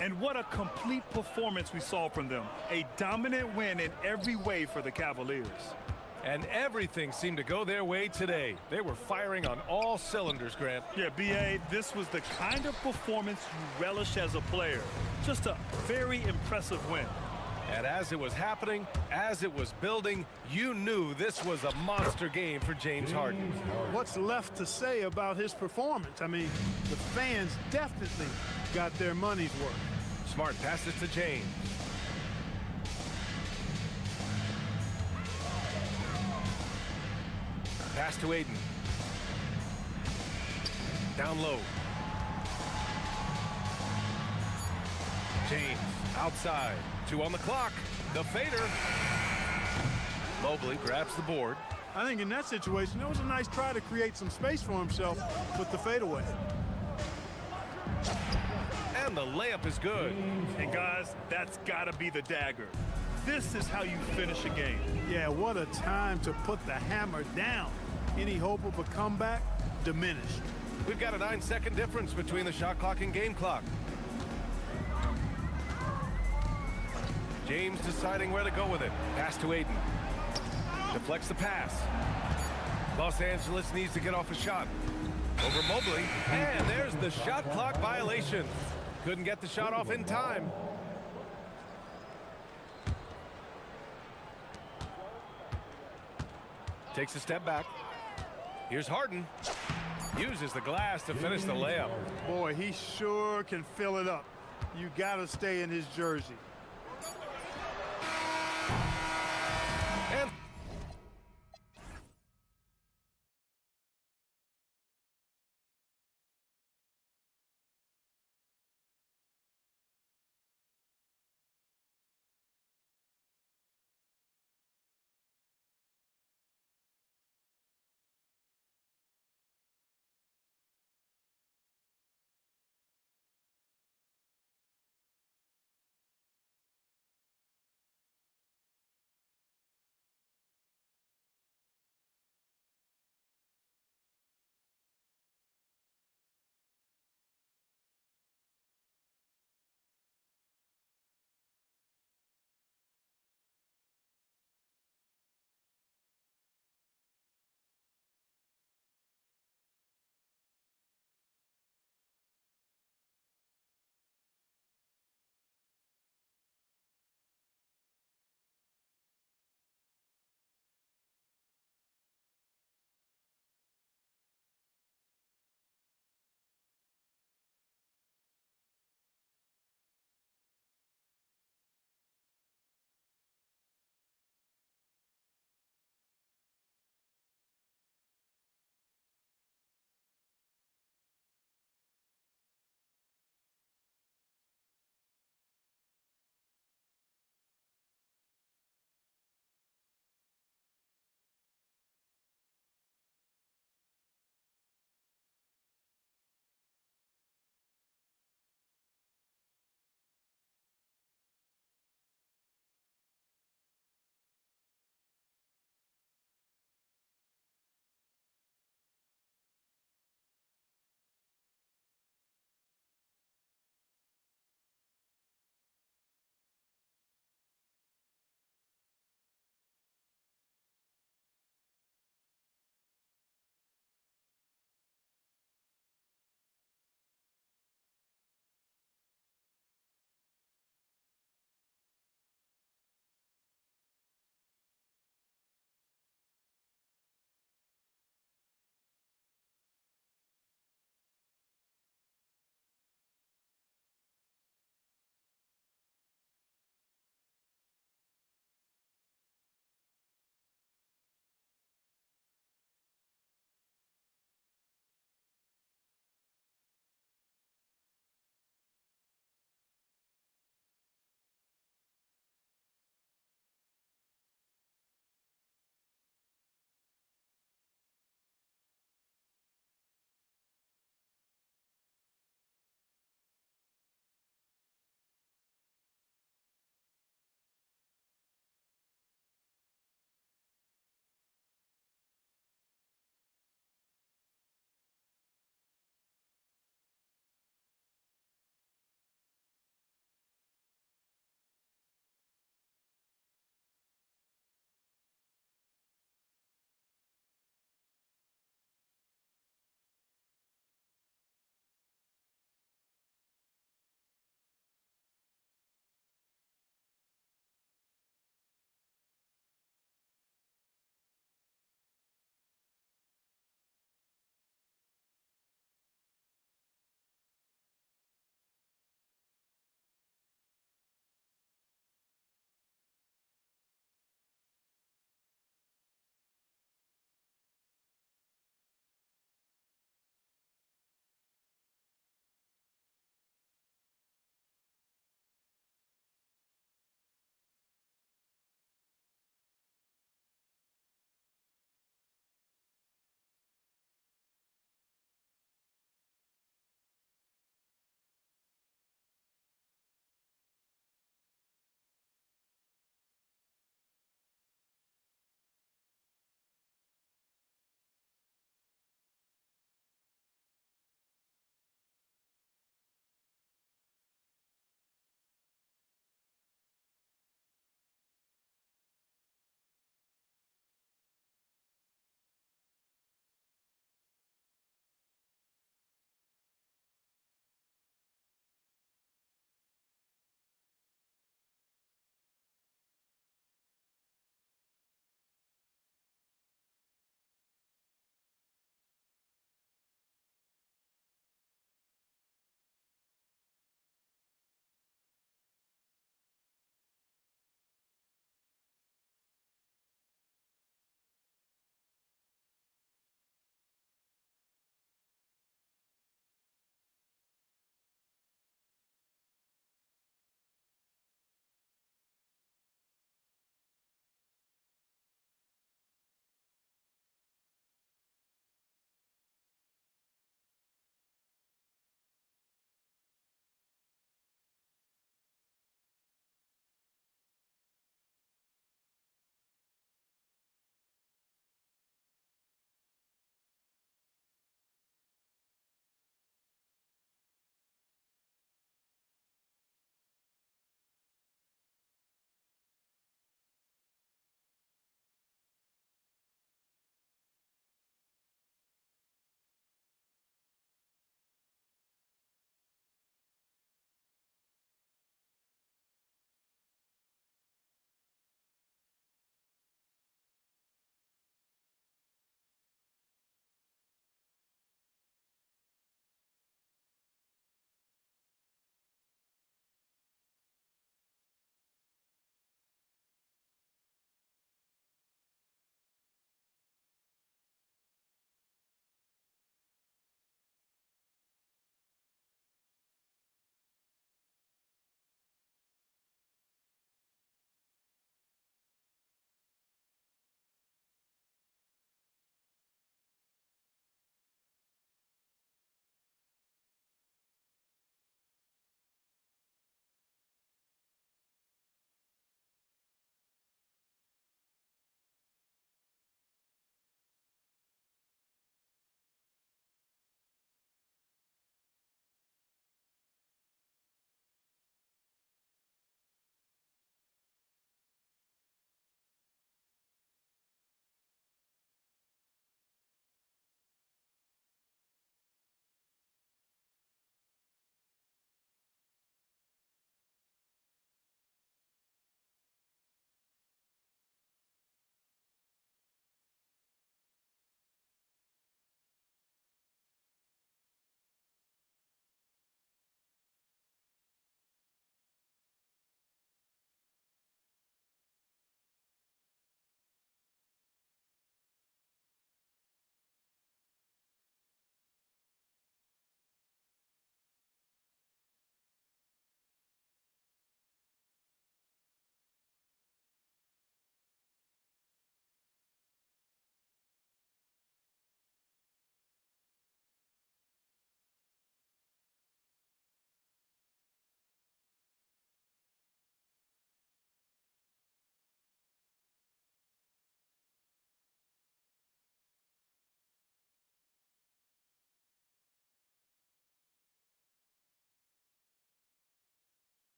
And what a complete performance we saw from them. A dominant win in every way for the Cavaliers. And everything seemed to go their way today. They were firing on all cylinders, Grant. Yeah, B.A., this was the kind of performance you relish as a player. Just a very impressive win. And as it was happening, as it was building, you knew this was a monster game for James Harden. What's left to say about his performance? I mean, the fans definitely got their money's worth. Smart passes to James. Pass to Ayton. Down low. James outside. 2 on the clock. The fader. Mobley grabs the board. I think in that situation, it was a nice try to create some space for himself with the fadeaway. And the layup is good. And guys, that's got to be the dagger. This is how you finish a game. Yeah, what a time to put the hammer down. Any hope of a comeback diminished. We've got a 9-second difference between the shot clock and game clock. James deciding where to go with it. Pass to Aiden. Deflects the pass. Los Angeles needs to get off a shot. Over Mobley. And there's the shot clock violation. Couldn't get the shot off in time. Takes a step back. Here's Harden. Uses the glass to finish the layup. Boy, he sure can fill it up. You got to stay in his jersey. And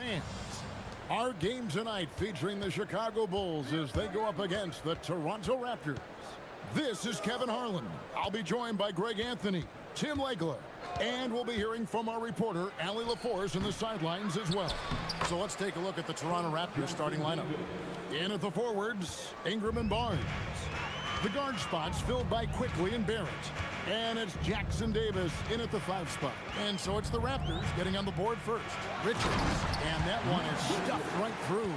fans. Our game tonight featuring the Chicago Bulls as they go up against the Toronto Raptors. This is Kevin Harlan. I'll be joined by Greg Anthony, Tim Legler, and we'll be hearing from our reporter, Allie LaForce, in the sidelines as well. So let's take a look at the Toronto Raptors starting lineup. In at the forwards, Ingram and Barnes. The guard spots filled by Quickly and Barrett. And it's Jackson Davis in at the 5 spot. And so it's the Raptors getting on the board first. Richards. And that one is stuffed right through.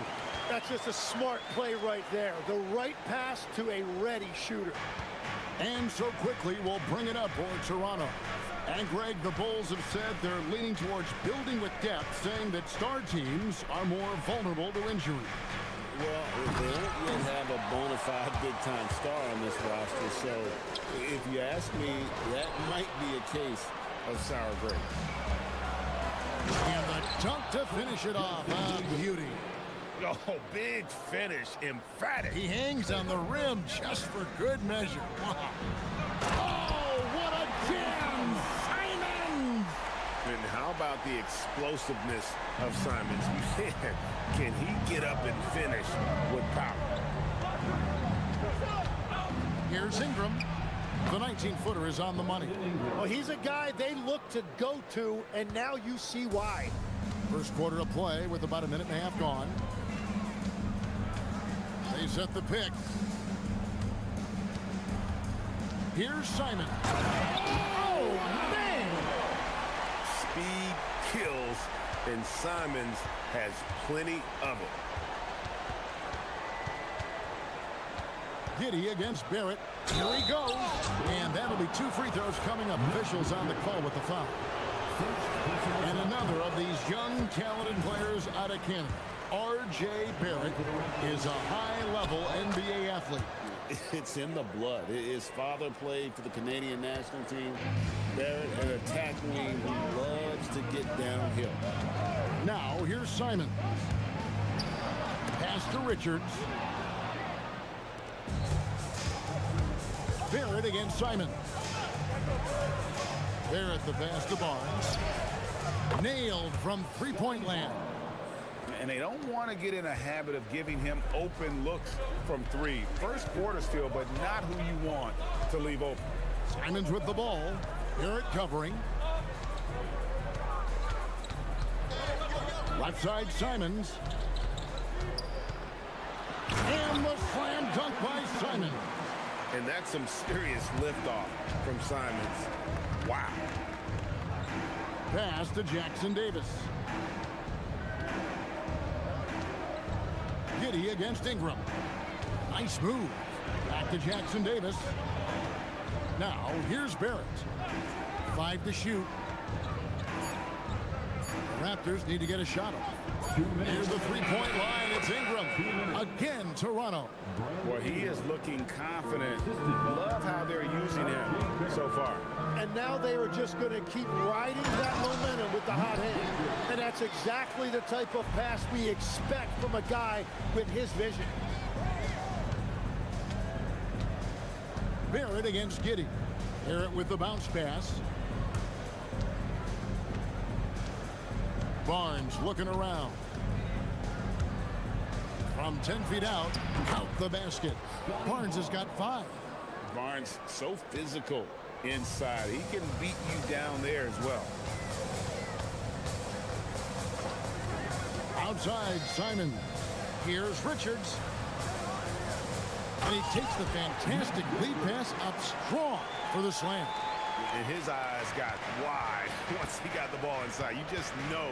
That's just a smart play right there. The right pass to a ready shooter. And so Quickly will bring it up for Toronto. And Greg, the Bulls have said they're leaning towards building with depth, saying that star teams are more vulnerable to injury. Well, they don't yet have a bona fide big-time star on this roster, so if you ask me, that might be a case of sour grapes. And the dunk to finish it off. Ah, beauty. Oh, big finish, emphatic. He hangs on the rim just for good measure. Wow. Oh, what a jam! Simons! And how about the explosiveness of Simons? Man, can he get up and finish with power? Here's Ingram. The 19-footer is on the money. Well, he's a guy they look to go to, and now you see why. First quarter of play with about a minute and a half gone. They set the pick. Here's Simon. Oh, man! Speed kills, and Simons has plenty of it. Giddey against Barrett. Here he goes. And that'll be 2 free throws coming up. Officials on the call with the foul. And another of these young, talented players out of Canada. R.J. Barrett is a high-level NBA athlete. It's in the blood. His father played for the Canadian national team. Barrett, an attack wing who loves to get downhill. Now, here's Simon. Pass to Richards. Barrett against Simon. Barrett the pass to Barnes. Nailed from three-point land. And they don't want to get in a habit of giving him open looks from 3. First quarter still, but not who you want to leave open. Simons with the ball. Barrett covering. Left side Simons. And the slam dunk by Simons. And that's some serious liftoff from Simons. Wow. Pass to Jackson Davis. Giddey against Ingram. Nice move. Back to Jackson Davis. Now, here's Barrett. 5 to shoot. The Raptors need to get a shot off. Here's the three-point line. It's Ingram. Again, Toronto. Well, he is looking confident. Love how they're using him so far. And now they are just going to keep riding that momentum with the hot hand. And that's exactly the type of pass we expect from a guy with his vision. Barrett against Giddey. Barrett with the bounce pass. Barnes looking around. From 10 feet out, count the basket. Barnes has got 5. Barnes so physical inside. He can beat you down there as well. Outside, Simon. Here's Richards. And he takes the fantastic lead pass up strong for the slam. And his eyes got wide once he got the ball inside. You just know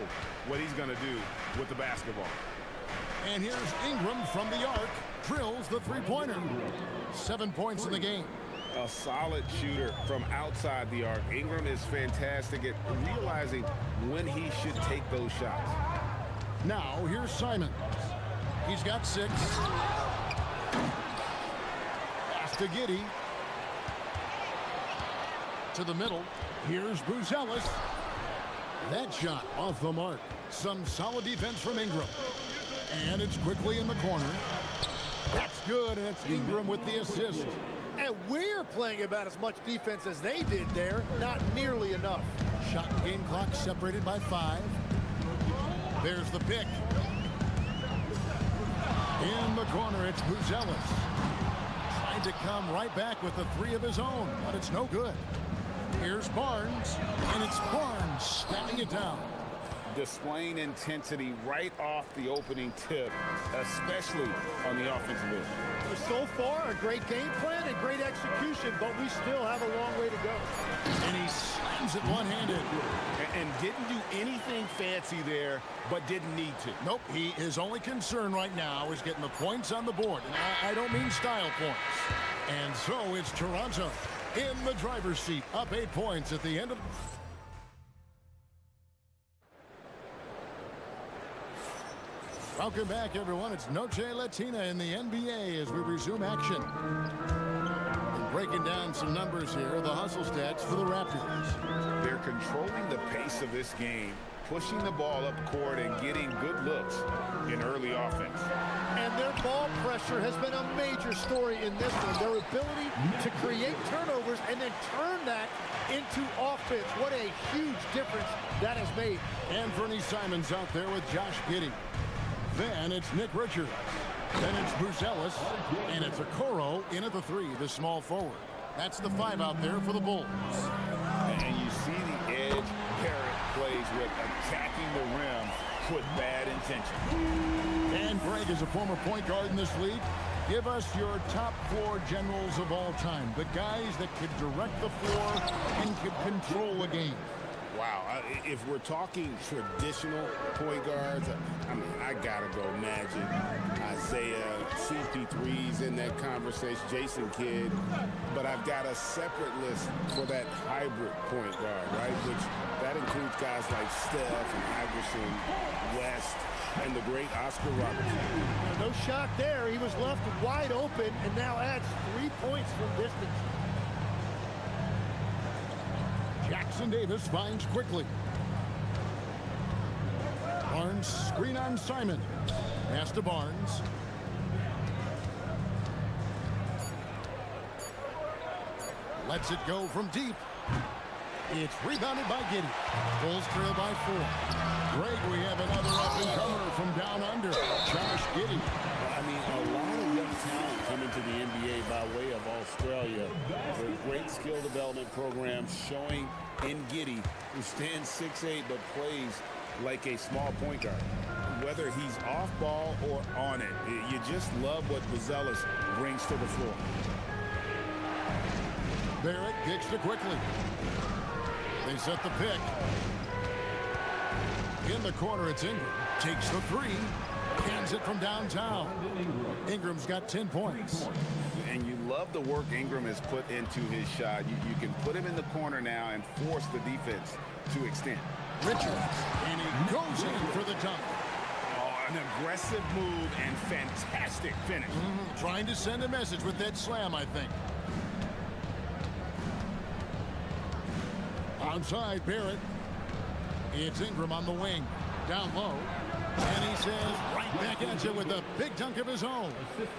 what he's going to do with the basketball. And here's Ingram from the arc. Drills the three-pointer. 7 points in the game. A solid shooter from outside the arc. Ingram is fantastic at realizing when he should take those shots. Now, here's Simons. He's got 6. Pass to Giddey. To the middle. Here's Bruce Ellis. That shot off the mark. Some solid defense from Ingram. And it's quickly in the corner. That's good, and it's Ingram with the assist. And we're playing about as much defense as they did there. Not nearly enough. Shot and game clock separated by 5. There's the pick. In the corner, it's Buzelis. Tried to come right back with the three of his own, but it's no good. Here's Barnes, and it's Barnes snapping it down. Displaying intensity right off the opening tip, especially on the offensive end. So far, a great game plan and great execution, but we still have a long way to go. And he slams it one-handed. And didn't do anything fancy there, but didn't need to. Nope, his only concern right now is getting the points on the board. And I don't mean style points. And so it's Toronto in the driver's seat, up 8 points at the end of... Welcome back, everyone. It's Noche Latina in the NBA as we resume action. And breaking down some numbers here, the hustle stats for the Raptors. They're controlling the pace of this game, pushing the ball up court and getting good looks in early offense. And their ball pressure has been a major story in this one. Their ability to create turnovers and then turn that into offense. What a huge difference that has made. And Fernie Simons out there with Josh Giddey. Then it's Nick Richards. Then it's Buzelis. And it's Okoro in at the three, the small forward. That's the five out there for the Bulls. And you see the edge Parrott plays with attacking the rim with bad intention. And Greg is a former point guard in this league. Give us your top four generals of all time. The guys that could direct the floor and could control a game. Wow, if we're talking traditional point guards, I gotta go Magic, Isaiah, CP3's in that conversation, Jason Kidd, but I've got a separate list for that hybrid point guard, right? Which that includes guys like Steph and Iverson, West, and the great Oscar Robertson. No shot there. He was left wide open and now adds 3 points from distance. Jackson Davis finds quickly. Barnes screen on Simon. Pass to Barnes. Lets it go from deep. It's rebounded by Giddey. Bulls trail by 4. Greg, we have another up-and-comer from down under. Josh Giddey. I mean, a lot of young talent coming to the NBA by way of Australia. Their great skill development program showing in Giddey, who stands 6'8", but plays like a small point guard. Whether he's off ball or on it, you just love what Buzelis brings to the floor. Barrett kicks to quickly. They set the pick. In the corner, it's Ingram. Takes the three. Hands it from downtown. Ingram's got 10 points. And you love the work Ingram has put into his shot. You can put him in the corner now and force the defense to extend. Richards, and he goes in for the dunk. Oh, an aggressive move and fantastic finish. Trying to send a message with that slam, I think. Outside, Barrett. It's Ingram on the wing. Down low. And he says, right back at you with a big dunk of his own.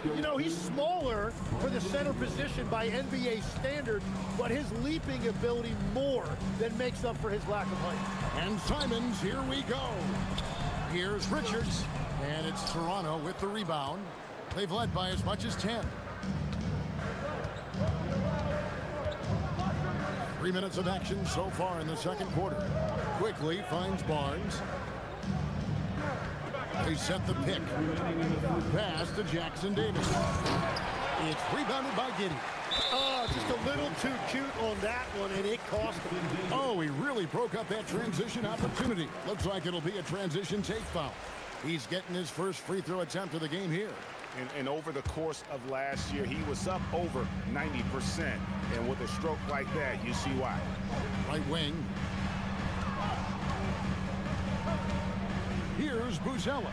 You know, he's smaller for the center position by NBA standard, but his leaping ability more than makes up for his lack of height. And Simons, here we go. Here's Richards. And it's Toronto with the rebound. They've led by as much as 10. 3 minutes of action so far in the second quarter. Quickly finds Barnes. They set the pick. Pass to Jackson Davis. It's rebounded by Giddey. Oh, just a little too cute on that one, and it cost him. Oh, he really broke up that transition opportunity. Looks like it'll be a transition take foul. He's getting his first free throw attempt of the game here. And over the course of last year, he was up over 90%. And with a stroke like that, you see why. Right wing. Here's Buzelis.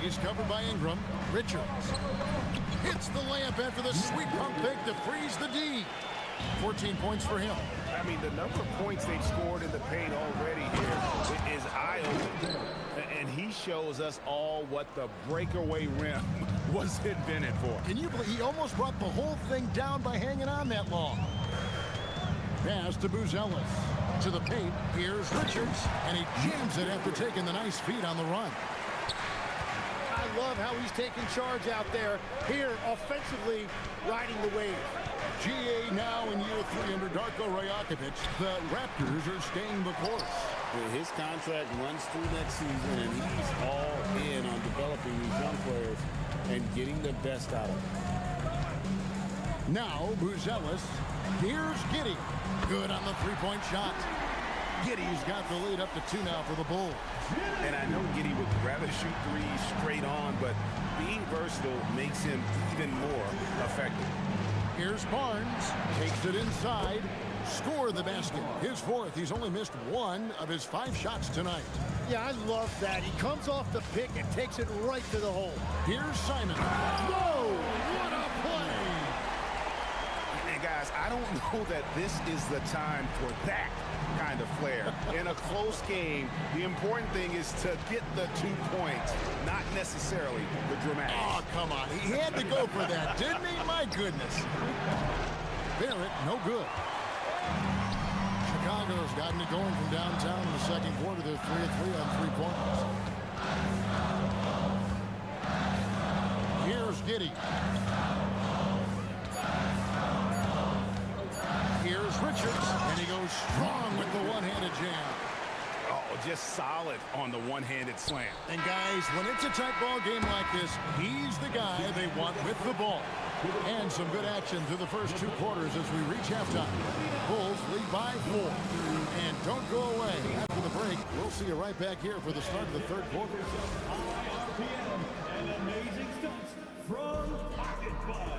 He's covered by Ingram. Richards hits the layup after the sweet pump fake to freeze the D. 14 points for him. I mean, the number of points they've scored in the paint already here is eye-opening. And he shows us all what the breakaway rim was invented for. Can you believe he almost brought the whole thing down by hanging on that long? Pass to Buzelis. To the paint. Here's Richards. And he jams it after taking the nice feed on the run. I love how he's taking charge out there. Here, offensively, riding the wave. GA now in year 3 under Darko Rajakovic. The Raptors are staying the course. His contract runs through next season, and he's all in on developing these young players and getting the best out of them. Now, Buzelis. Here's Giddey. Good on the three-point shot. Giddey's got the lead up to 2 now for the Bulls. And I know Giddey would rather shoot threes straight on, but being versatile makes him even more effective. Here's Barnes. Takes it inside. Score the basket. His 4th. He's only missed 1 of his 5 shots tonight. Yeah, I love that. He comes off the pick and takes it right to the hole. Here's Simon. Whoa! What a play! And guys, I don't know that this is the time for that kind of flair. In a close game, the important thing is to get the 2 points, not necessarily the dramatic. Oh, come on. He had to go for that, didn't he? My goodness. Barrett, no good. Chicago's gotten it going from downtown in the second quarter. They're 3 of 3 on 3 points. Here's Giddey. Here's Richards, and he goes strong with the one-handed jam. Oh, just solid on the one-handed slam. And guys, when it's a tight ball game like this, he's the guy they want with the ball. And some good action through the first 2 quarters as we reach halftime. Bulls lead by 4. And don't go away. After the break, we'll see you right back here for the start of the 3rd quarter. And amazing stunts from Basketball.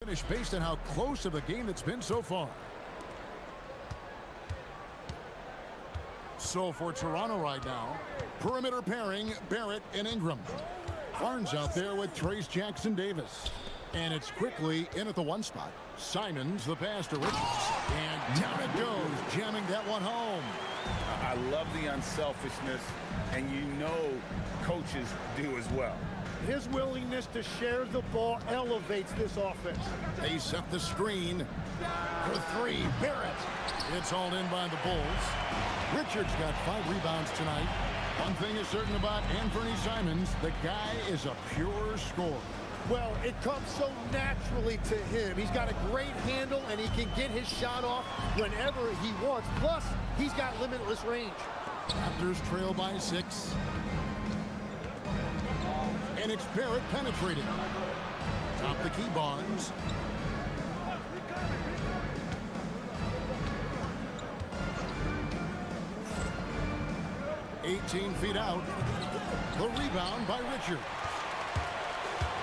Finish based on how close of a game it's been so far. So for Toronto right now, perimeter pairing, Barrett and Ingram. Barnes out there with Trace Jackson-Davis. And it's quickly in at the 1 spot. Simons, the pass to Richards. And down it goes, jamming that one home. I love the unselfishness, and you know coaches do as well. His willingness to share the ball elevates this offense. They set the screen for 3. Barrett. It's all in by the Bulls. Richards got 5 rebounds tonight. One thing is certain about Anthony Simons, the guy is a pure scorer. Well, it comes so naturally to him. He's got a great handle, and he can get his shot off whenever he wants. Plus, he's got limitless range. Raptors trail by 6. And it's Barrett penetrating. Top the key, Barnes. $18 feet out. The rebound by Richards.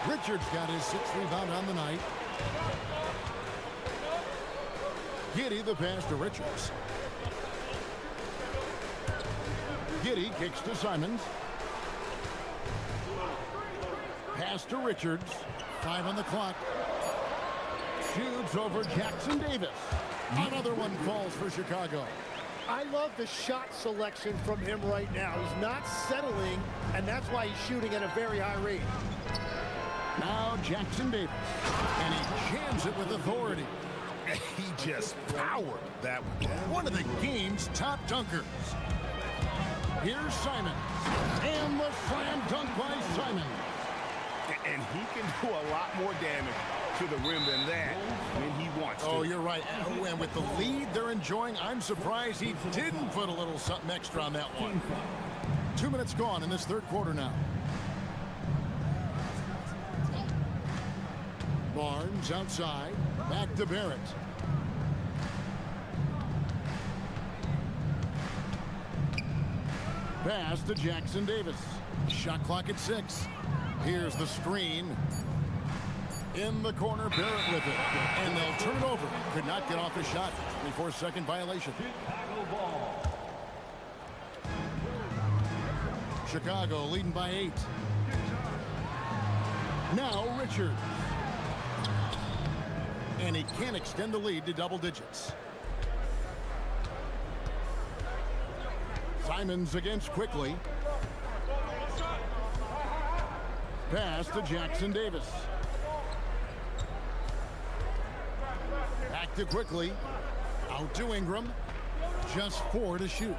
Richards got his 6th rebound on the night. Giddey the pass to Richards. Giddey kicks to Simons. Pass to Richards. 5 on the clock. Shoots over Jackson-Davis. Another one falls for Chicago. I love the shot selection from him right now. He's not settling, and that's why he's shooting at a very high rate. Now Jackson-Davis, and he jams it with authority. He just powered that one. One of the game's top dunkers. Here's Simon, and the slam dunk by Simon. And he can do a lot more damage to the rim than that when he wants to. Oh, you're right. Oh, and with the lead they're enjoying, I'm surprised he didn't put a little something extra on that one. 2 minutes gone in this third quarter now. Barnes outside. Back to Barrett. Pass to Jackson Davis. Shot clock at 6. Here's the screen. In the corner, Barrett with it. And they'll turn it over. Could not get off the shot. 24-second violation. Chicago leading by 8. Now Richards. And he can extend the lead to double digits. Simons against Quickly. Pass to Jackson Davis. Back to Quickly. Out to Ingram. Just 4 to shoot.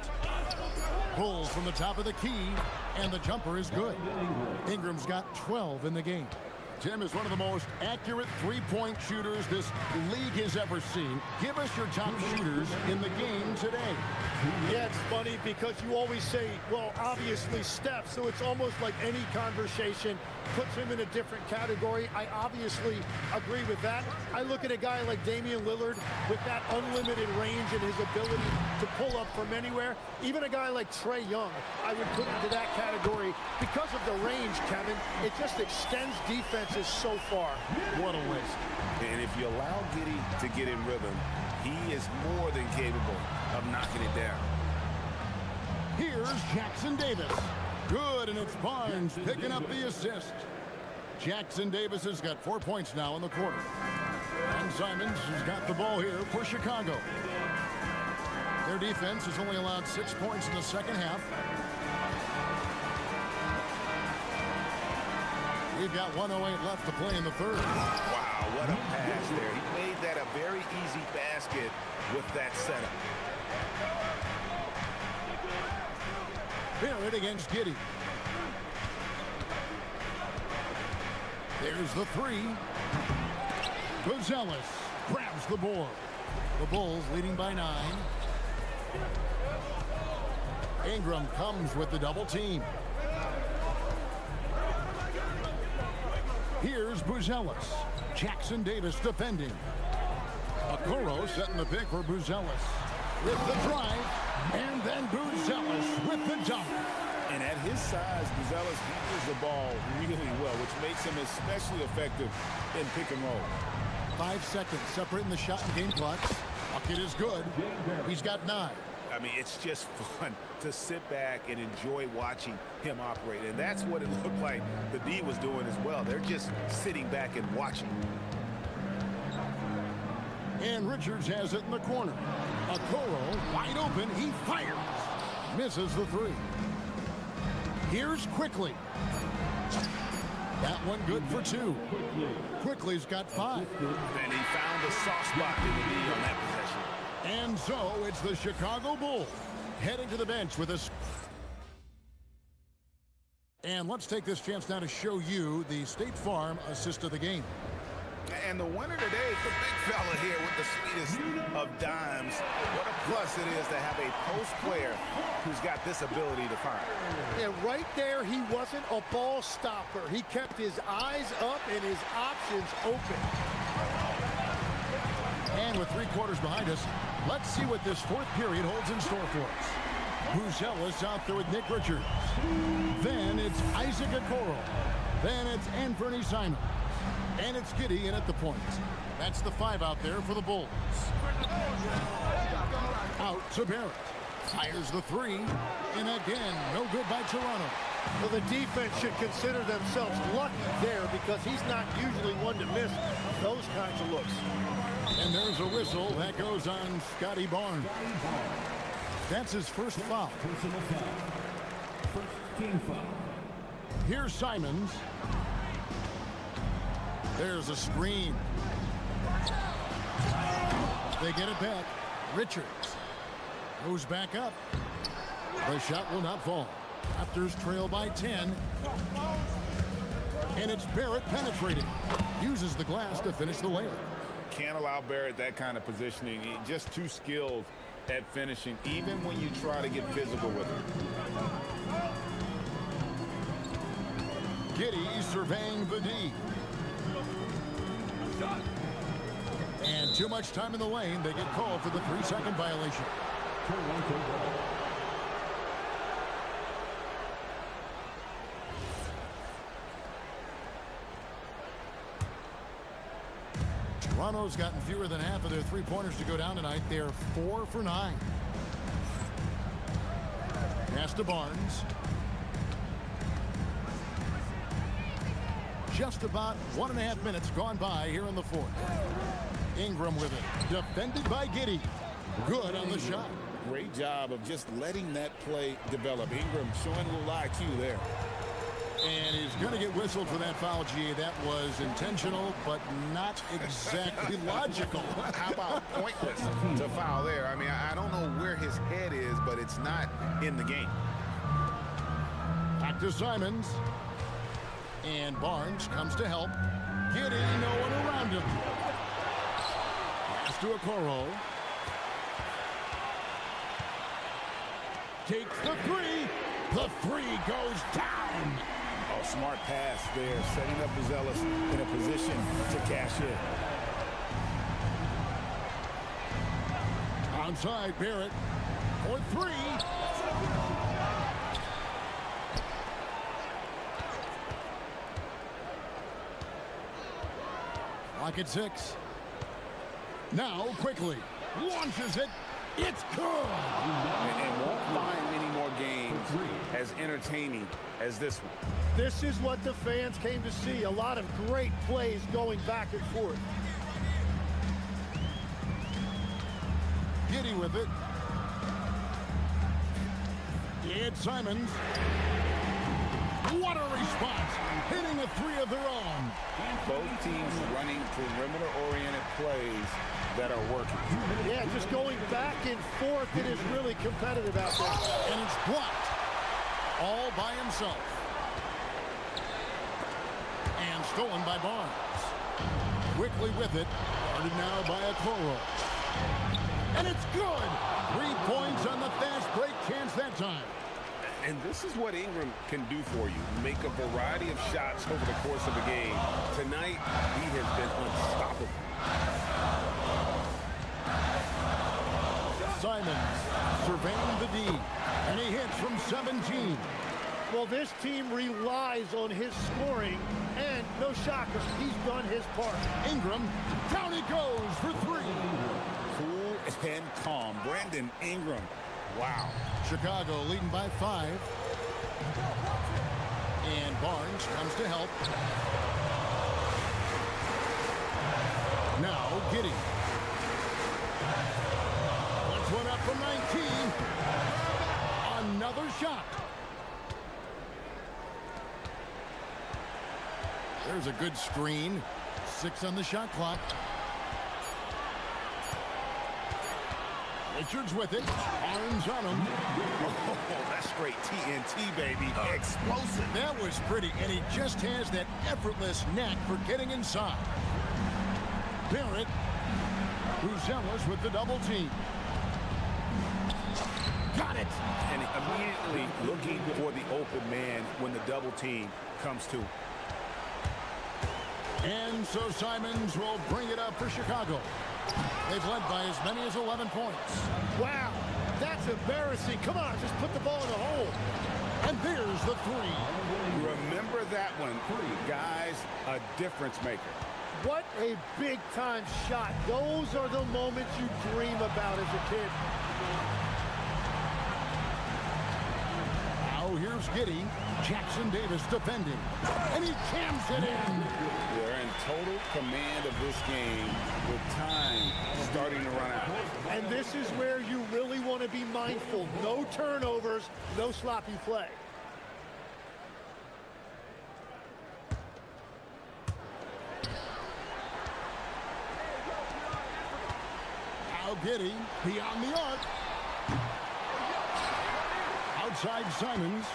Pulls from the top of the key, and the jumper is good. Ingram's got 12 in the game. Tim is one of the most accurate three-point shooters this league has ever seen. Give us your top shooters in the game today. Yeah, it's funny because you always say, well, obviously Steph, so it's almost like any conversation puts him in a different category. I obviously agree with that. I look at a guy like Damian Lillard with that unlimited range and his ability to pull up from anywhere. Even a guy like Trae Young, I would put into that category because of the range, Kevin. It just extends defenses so far. What a waste. And if you allow Giddey to get in rhythm, he is more than capable of knocking it down. Here's Jackson Davis. Good, and it's Barnes picking up the assist. Jackson Davis has got 4 points now in the quarter. And Simons has got the ball here for Chicago. Their defense has only allowed 6 points in the second half. We've got 1:08 left to play in the third. Wow, what a pass there. He made that a very easy basket with that setup. Barrett against Giddey. There's the 3. Buzelis grabs the board. The Bulls leading by 9. Ingram comes with the double team. Here's Buzelis. Jackson Davis defending. Okoro setting the pick for Buzelis. With the drive, and then Buzelis with the dunk. And at his size, Buzelis handles the ball really well, which makes him especially effective in pick and roll. 5 seconds separating the shot and game clocks. Bucket is good. He's got 9. I mean, it's just fun to sit back and enjoy watching him operate. And that's what it looked like the D was doing as well. They're just sitting back and watching. And Richards has it in the corner. Okoro wide open. He fires. Misses the 3. Here's Quickly. That one good for 2. Quickly's got 5. And he found a soft spot in the D on that possession. And so it's the Chicago Bulls heading to the bench with us. And let's take this chance now to show you the State Farm assist of the game. And the winner today is the big fella here with the sweetest of dimes. What a plus it is to have a post player who's got this ability to fire. Yeah, right there, he wasn't a ball stopper. He kept his eyes up and his options open. And with 3 quarters behind us, let's see what this fourth period holds in store for us. Buzelis out there with Nick Richards. Then it's Isaac Okoro. Then it's Anthony Simons. And it's Giddey in at the point. That's the 5 out there for the Bulls. Out to Barrett. Fires the 3. And again, no good by Toronto. Well, the defense should consider themselves lucky there because he's not usually one to miss those kinds of looks. And there's a whistle that goes on Scotty Barnes. That's his first foul. First team foul. Here's Simons. There's a screen. They get it back. Richards goes back up. The shot will not fall. Raptors trail by 10. And it's Barrett penetrating. uses the glass to finish the layup. Can't allow Barrett that kind of positioning. He's just too skilled at finishing, even when you try to get physical with him. Giddey surveying the D. And too much time in the lane. They get called for the 3-second violation. Toronto's gotten fewer than half of their three-pointers to go down tonight. They're 4 for 9. Pass to Barnes. Just about 1.5 minutes gone by here in the fourth. Ingram with it. Defended by Giddey. Good on the shot. Great job of just letting that play develop. Ingram showing a little IQ there. And he's going to get whistled for that foul, G. That was intentional, but not exactly logical. How about pointless to foul there? I mean, I don't know where his head is, but it's not in the game. Back to Simons. And Barnes comes to help. Giddey, no one around him. Pass to Okoro. Takes the three. The three goes down. Oh, smart pass there, setting up Buzelis in a position to cash in. Onside, Barrett for 3. Clock at 6. Now, quickly, launches it. It's good. And won't find many more games as entertaining as this one. This is what the fans came to see. A lot of great plays going back and forth. Giddey with it. It's Simons. What a response. Hitting a 3 of their own. Both teams running perimeter-oriented plays that are working. Yeah, just going back and forth. It is really competitive out there. And it's blocked. All by himself. And stolen by Barnes. Quickly with it. Guarded now by Okoro. And it's good. 3 points on the fast break chance that time. And this is what Ingram can do for you. Make a variety of shots over the course of a game. Tonight, he has been unstoppable. Simons surveying the D. And he hits from 17. Well, this team relies on his scoring. And no shocker, he's done his part. Ingram, down he goes for 3. Cool and calm. Brandon Ingram. Wow. Chicago leading by 5. And Barnes comes to help. Now Giddey. That's one up from 19. Another shot. There's a good screen. 6 on the shot clock. Richards with it. Arms on him. Oh, that's straight TNT, baby. Explosive. That was pretty, and he just has that effortless knack for getting inside. Barrett, who's zealous with the double team. Got it. And immediately looking for the open man when the double team comes to. And so Simons will bring it up for Chicago. They've led by as many as 11 points. Wow, that's embarrassing. Come on, just put the ball in the hole. And there's the 3. Remember that one. Guys, a difference maker. What a big-time shot. Those are the moments you dream about as a kid. Now here's Giddey. Jackson Davis defending. And he jams it in. They're in total command of this game with time starting to run out. And this is where you really want to be mindful. No turnovers, no sloppy play. Now Giddey beyond the arc. Outside Simons.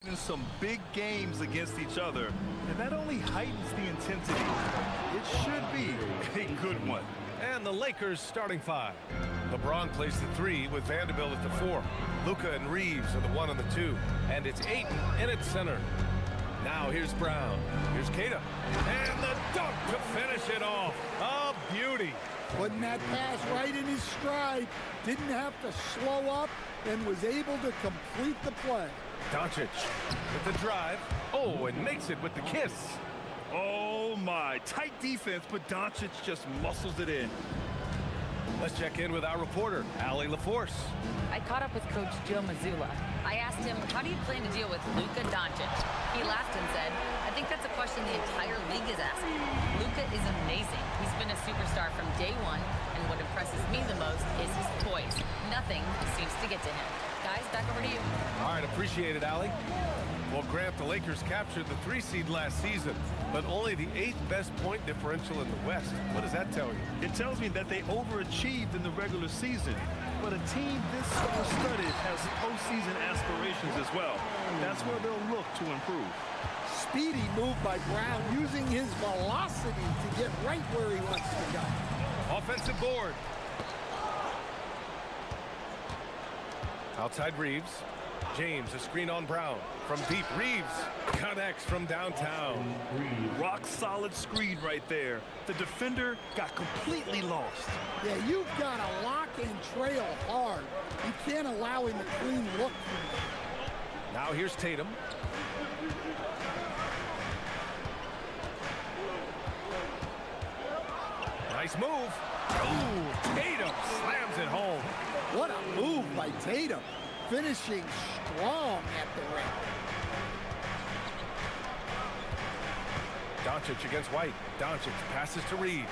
In some big games against each other, and that only heightens the intensity. It should be a good one. And the Lakers starting five. LeBron plays the three with Vanderbilt at the four. Luka and Reeves are the one and the two. And it's Ayton in at center. Now here's Brown. Here's Tatum. And the dunk to finish it off. A beauty. Putting that pass right in his stride. Didn't have to slow up and was able to complete the play. Doncic with the drive. Oh, and makes it with the kiss. Oh my, tight defense, but Doncic just muscles it in. Let's check in with our reporter, Allie LaForce. I caught up with Coach Joe Mazzulla. I asked him, how do you plan to deal with Luka Doncic? He laughed and said, I think that's a question the entire league is asking. Luka is amazing. He's been a superstar from day one, and what impresses me the most is his poise. Nothing seems to get to him. Guys, back over to you. All right, appreciate it, Allie. Well, Grant, the Lakers captured the 3 seed last season, but only the 8th best point differential in the West. What does that tell you? It tells me that they overachieved in the regular season. But a team this star-studded has postseason aspirations as well. That's where they'll look to improve. Speedy move by Brown, using his velocity to get right where he wants to go. Offensive board. Outside Reeves. James, a screen on Brown. From deep, Reeves connects from downtown. Rock solid screen right there. The defender got completely lost. Yeah, you've got to lock and trail hard. You can't allow him a clean look. Now here's Tatum. Nice move. Oh, Tatum slams it home. What a move by Tatum. Finishing strong at the rim. Doncic against White. Doncic passes to Reeves.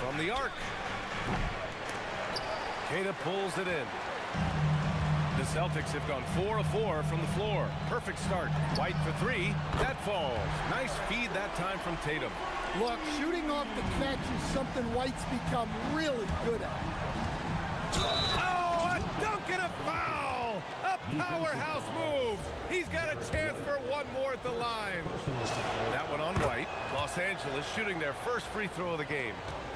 From the arc. Tatum pulls it in. The Celtics have gone 4 of 4 from the floor. Perfect start. White for 3. That falls. Nice feed that time from Tatum. Look, shooting off the catch is something White's become really good at. Oh, a dunk and a foul! A powerhouse move! He's got a chance for one more at the line. That one on White. Los Angeles shooting their first free throw of the game.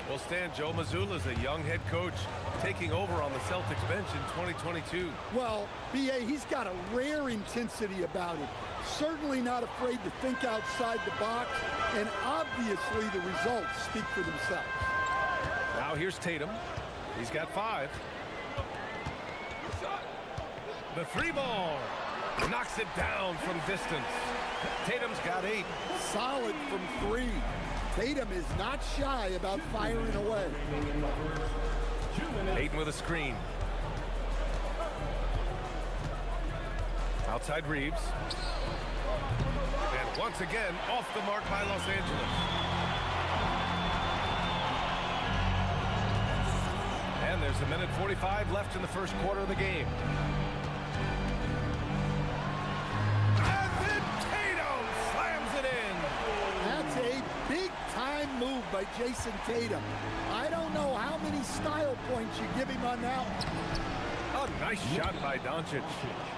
Well, Stan, Joe Mazzulla is a young head coach taking over on the Celtics bench in 2022. Well, B.A., he's got a rare intensity about him. Certainly not afraid to think outside the box, and obviously the results speak for themselves. Now here's Tatum. He's got 5. The 3 ball. Knocks it down from distance. Tatum's got 8. Solid from 3. Tatum is not shy about firing away. Ayton with a screen. Outside Reeves. And once again, off the mark by Los Angeles. And there's a minute 45 left in the first quarter of the game. And then Tatum slams it in. That's a big-time move by Jason Tatum. I don't know how many style points you give him on that one. A nice shot by Doncic.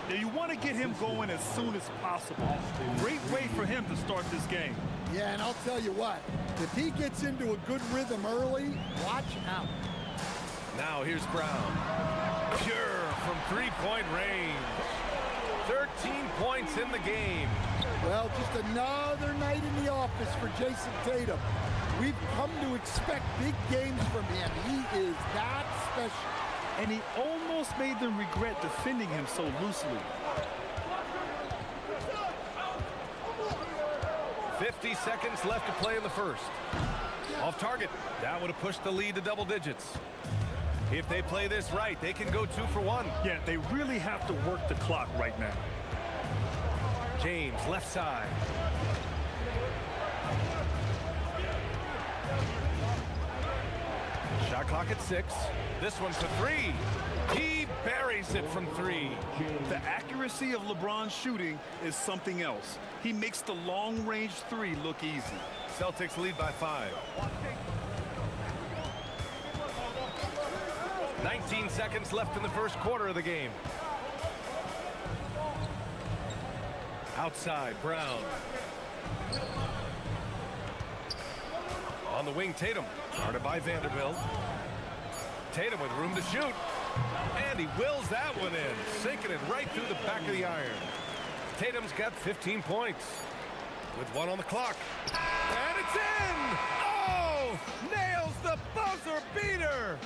Yeah, you want to get him going as soon as possible. Great way for him to start this game. Yeah, and I'll tell you what, if he gets into a good rhythm early, watch out. Now here's Brown. Pure from three-point range. 13 points in the game. Well, just another night in the office for Jason Tatum. We've come to expect big games from him. He is that special. And he almost made them regret defending him so loosely. 50 seconds left to play in the first. Off target. That would have pushed the lead to double digits. If they play this right, they can go 2 for 1. Yeah, they really have to work the clock right now. James, left side. Shot clock at 6. This one's for 3. He buries it from 3. The accuracy of LeBron's shooting is something else. He makes the long-range 3 look easy. Celtics lead by 5. 19 seconds left in the first quarter of the game. Outside, Brown. On the wing, Tatum. Guarded by Vanderbilt. Tatum with room to shoot. And he wills that one in, sinking it right through the back of the iron. Tatum's got 15 points with 1 on the clock. And it's in! Oh! Nails the buzzer beater!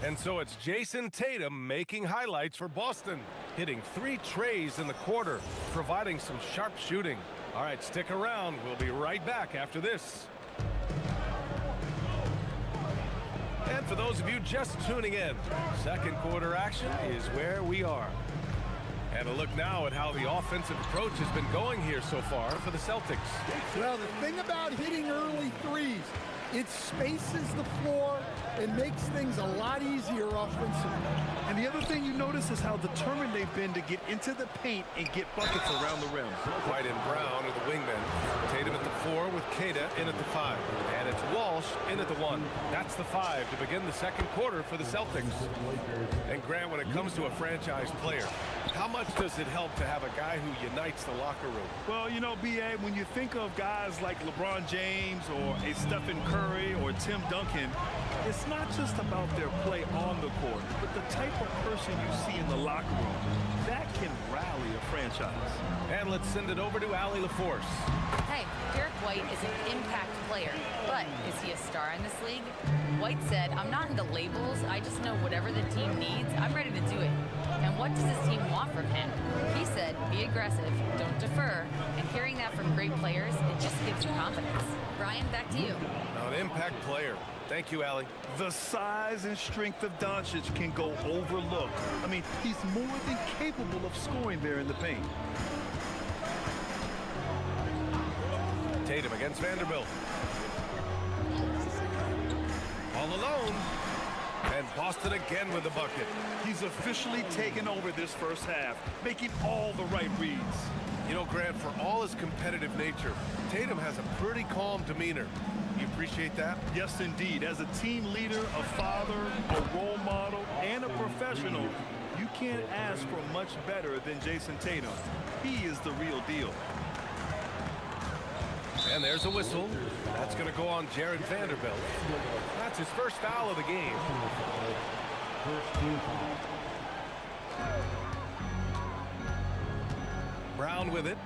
And so it's Jason Tatum making highlights for Boston, hitting 3 trays in the quarter, providing some sharp shooting. All right, stick around. We'll be right back after this. And for those of you just tuning in, second quarter action is where we are. And a look now at how the offensive approach has been going here so far for the Celtics. Well, the thing about hitting early threes, it spaces the floor and makes things a lot easier offensively. And the other thing you notice is how determined they've been to get into the paint and get buckets around the rim. White and Brown are the wingmen. Tatum at the 4 with Queta in at the 5. And it's Walsh in at the 1. That's the 5 to begin the second quarter for the Celtics. And Grant, when it comes to a franchise player, how much does it help to have a guy who unites the locker room? Well, you know, B.A., when you think of guys like LeBron James or a Stephen Curry or Tim Duncan, it's not just about their play on the court, but the type of person you see in the locker room. That can rally a franchise. And let's send it over to Allie LaForce. Hey, Derek White is an impact player, but is he a star in this league? White said, I'm not into labels, I just know whatever the team needs, I'm ready to do it. And what does his team want from him? He said, be aggressive, don't defer, and hearing that from great players, it just gives you confidence. Brian, back to you. Now, an impact player. Thank you, Allie. The size and strength of Doncic can go overlooked. I mean, he's more than capable of scoring there in the paint. Tatum against Vanderbilt. All alone. And Boston again with the bucket. He's officially taken over this first half, making all the right reads. You know, Grant, for all his competitive nature, Tatum has a pretty calm demeanor. You appreciate that? Yes, indeed. As a team leader, a father, a role model, and a professional, you can't ask for much better than Jason Tatum. He is the real deal. And there's a whistle. That's going to go on Jared Vanderbilt. That's his first foul of the game. Brown with it.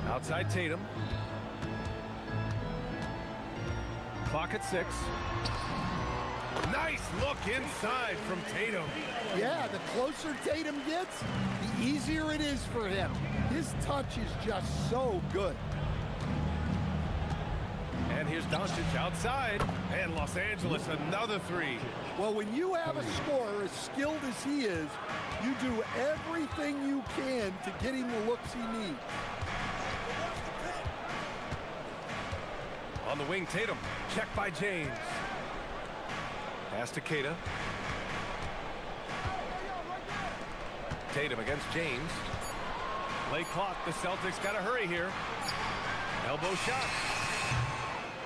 Outside Tatum. Clock at 6. Nice look inside from Tatum. Yeah, the closer Tatum gets, the easier it is for him. His touch is just so good. And here's Doncic outside. And Los Angeles, another 3. Well, when you have a scorer as skilled as he is, you do everything you can to get him the looks he needs. On the wing, Tatum. Checked by James. Pass to Queta. Tatum against James. Play clock. The Celtics got to hurry here. Elbow shot.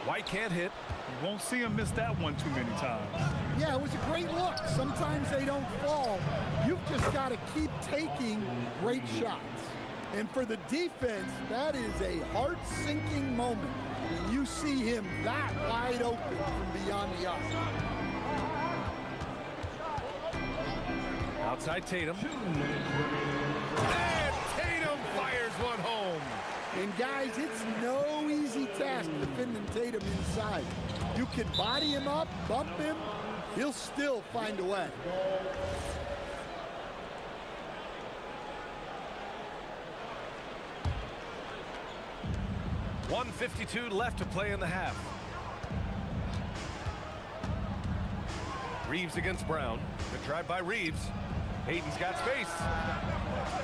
White can't hit. You won't see him miss that one too many times. Yeah, it was a great look. Sometimes they don't fall. You've just got to keep taking great shots. And for the defense, that is a heart-sinking moment when you see him that wide open from beyond the arc. Outside Tatum. And Tatum fires one home. And guys, it's no easy task defending Tatum inside. You can body him up, bump him, he'll still find a way. .152 left to play in the half. Reeves against Brown. Good drive by Reeves. Hayden's got space.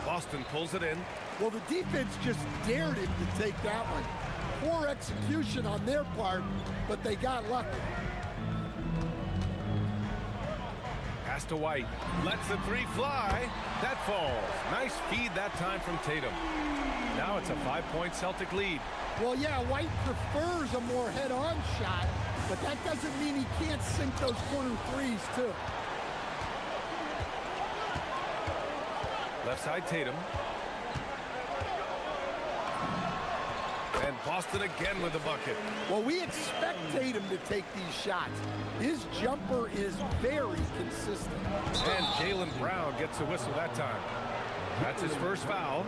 Boston pulls it in. Well, the defense just dared him to take that one. Poor execution on their part, but they got lucky. Pass to White. Lets the 3 fly. That falls. Nice feed that time from Tatum. Now it's a 5-point Celtic lead. Well, yeah, White prefers a more head-on shot, but that doesn't mean he can't sink those corner threes, too. Left side Tatum. And Boston again with the bucket. Well, we expect Tatum to take these shots. His jumper is very consistent. And Jaylen Brown gets a whistle that time. That's his first foul.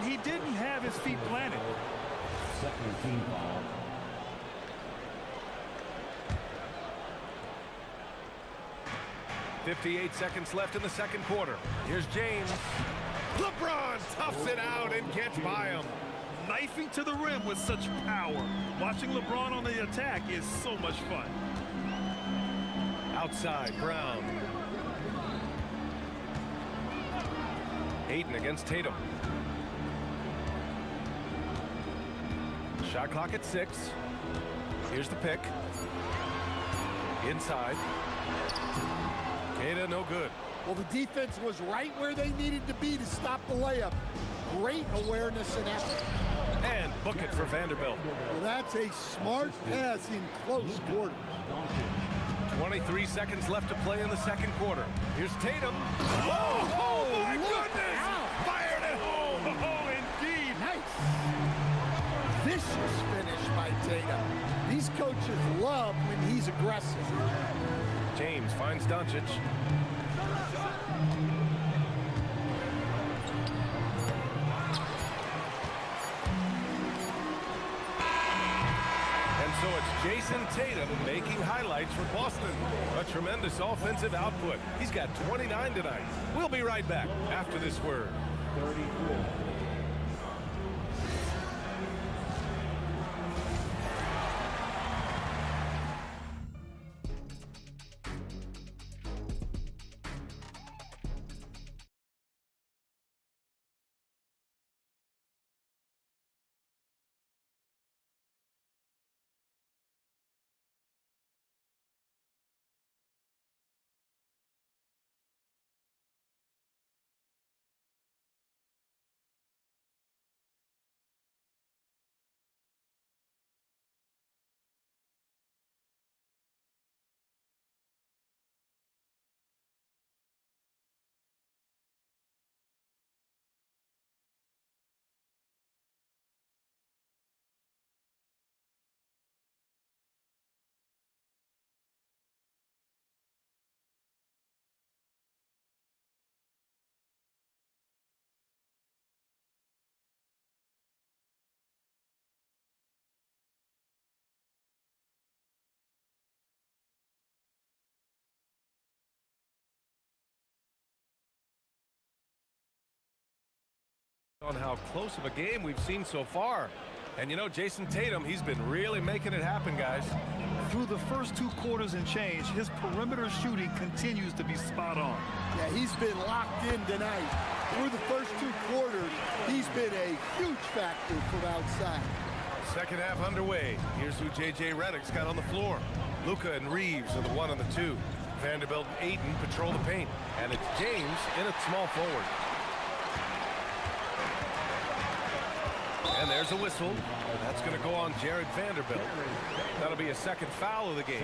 He didn't have his feet planted. Second team foul. .58 seconds left in the second quarter. Here's James. LeBron toughs it out and gets by him. Knifing to the rim with such power. Watching LeBron on the attack is so much fun. Outside, Brown. Ayton against Tatum. Shot clock at 6. Here's the pick. Inside. Tatum, no good. Well, the defense was right where they needed to be to stop the layup. Great awareness and effort. And book it for Vanderbilt. Well, that's a smart pass in close quarters. 23 seconds left to play in the second quarter. Here's Tatum. Oh my goodness! Fired at home! Oh, indeed! Nice. Vicious finish by Tatum. These coaches love when he's aggressive. James finds Doncic. So it's Jason Tatum making highlights for Boston. A tremendous offensive output. He's got 29 tonight. We'll be right back after this word. 34. On how close of a game we've seen so far. And you know, Jason Tatum, he's been really making it happen, guys. Through the first 2 quarters and change, his perimeter shooting continues to be spot on. Yeah, he's been locked in tonight. Through the first 2 quarters, he's been a huge factor from outside. Second half underway. Here's who J.J. Redick's got on the floor. Luka and Reeves are the 1 and the 2. Vanderbilt and Ayton patrol the paint. And it's James in at small forward. And there's a whistle. That's going to go on Jared Vanderbilt. That'll be a second foul of the game.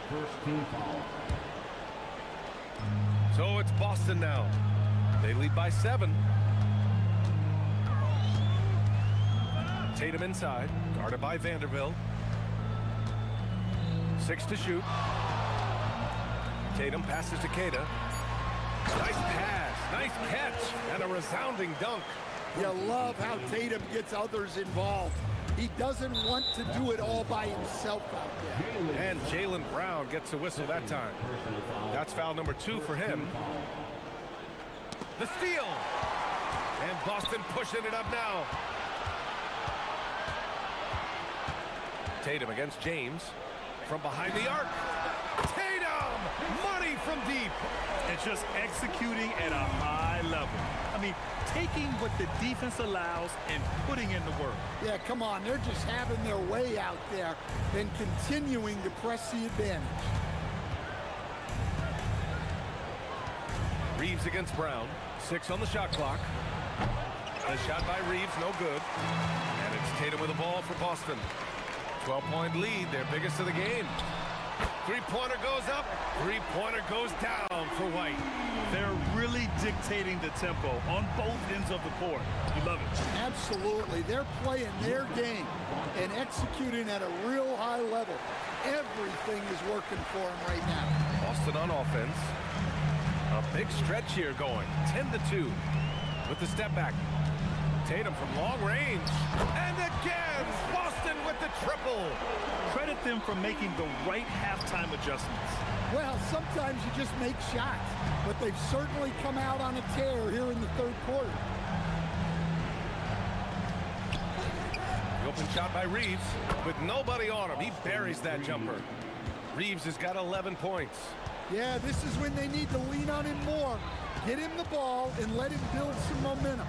First team foul. So it's Boston now. They lead by 7. Tatum inside, guarded by Vanderbilt. 6 to shoot. Tatum passes to Queta. Nice pass, nice catch, and a resounding dunk. You love how Tatum gets others involved. He doesn't want to do it all by himself out there. And Jaylen Brown gets a whistle that time. That's foul number 2 for him. The steal. And Boston pushing it up now. Tatum against James. From behind the arc. Tatum! Money from deep. It's just executing at a high level. I mean, taking what the defense allows and putting in the work. Yeah, come on. They're just having their way out there and continuing to press the advantage. Reeves against Brown. 6 on the shot clock. A shot by Reeves, no good. And it's Tatum with the ball for Boston. 12-point lead, their biggest of the game. Three-pointer goes up, three-pointer goes down for White. They're really dictating the tempo on both ends of the court. You love it. Absolutely. They're playing their game and executing at a real high level. Everything is working for them right now. Boston on offense. A big stretch here going. 10-2 with the step back. Tatum from long range. And again, Boston with the triple. Credit them for making the right halftime adjustments. Well, sometimes you just make shots, but they've certainly come out on a tear here in the third quarter. The open shot by Reeves with nobody on him. He buries that jumper. Reeves has got 11 points. Yeah, this is when they need to lean on him more. Get him the ball and let him build some momentum.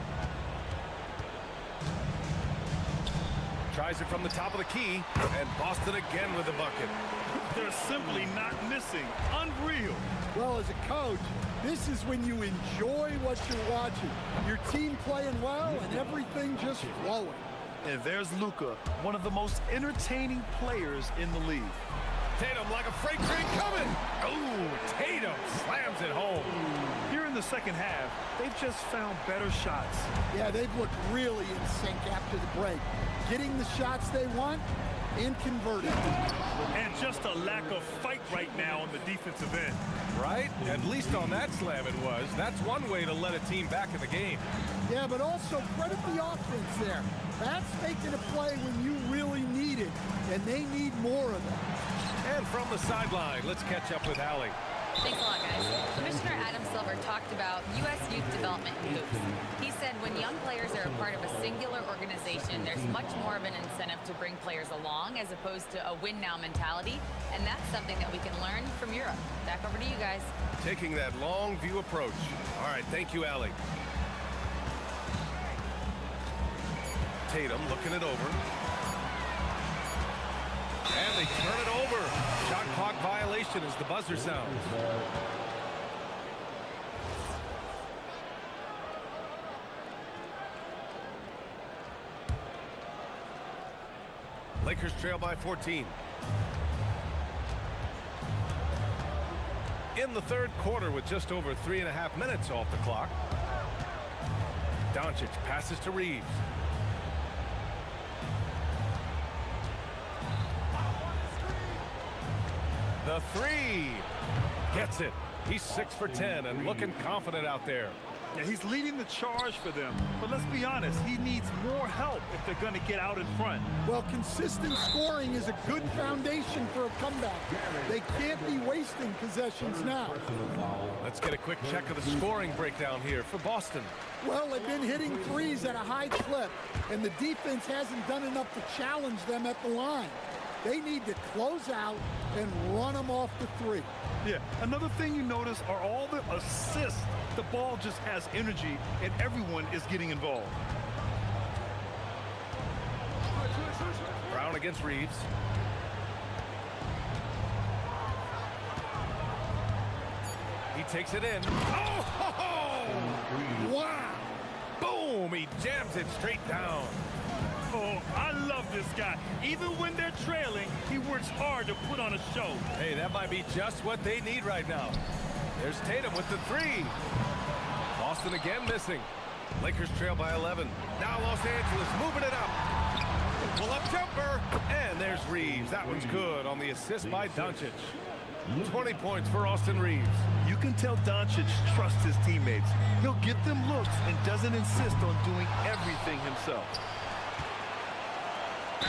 Tries it from the top of the key, and Boston again with the bucket. They're simply not missing. Unreal. Well, as a coach, this is when you enjoy what you're watching. Your team playing well and everything just flowing. And there's Luka, one of the most entertaining players in the league. Tatum like a freight train coming. Oh, Tatum slams it home. Here in the second half, they've just found better shots. Yeah, they've looked really in sync after the break. Getting the shots they want and converting. And just a lack of fight right now on the defensive end. Right? At least on that slam it was. That's one way to let a team back in the game. Yeah, but also credit the offense there. That's making a play when you really need it, and they need more of it. And from the sideline, let's catch up with Allie. Thanks a lot, guys. Commissioner Adam Silver talked about U.S. youth development in hoops. He said when young players are a part of a singular organization, there's much more of an incentive to bring players along as opposed to a win-now mentality, and that's something that we can learn from Europe. Back over to you guys. Taking that long view approach. All right, thank you, Allie. Tatum looking it over. And they turn it over. Shot clock violation as the buzzer sounds. Lakers trail by 14. In the third quarter with just over 3.5 minutes off the clock. Doncic passes to Reeves. The three. Gets it. He's 6 for 10 and looking confident out there. Yeah, he's leading the charge for them. But let's be honest, he needs more help if they're going to get out in front. Well, consistent scoring is a good foundation for a comeback. They can't be wasting possessions now. Let's get a quick check of the scoring breakdown here for Boston. Well, they've been hitting threes at a high clip, and the defense hasn't done enough to challenge them at the line. They need to close out and run them off the three. Yeah, another thing you notice are all the assists. The ball just has energy, and everyone is getting involved. Brown against Reeves. He takes it in. Oh! Ho, ho! Wow! Boom! He jams it straight down. Oh, I love this guy. Even when they're trailing, he works hard to put on a show. Hey, that might be just what they need right now. There's Tatum with the three. Boston again missing. Lakers trail by 11. Now Los Angeles moving it up. Pull-up jumper. And there's Reeves. That one's good on the assist by Doncic. 20 points for Austin Reeves. You can tell Doncic trusts his teammates. He'll get them looks and doesn't insist on doing everything himself.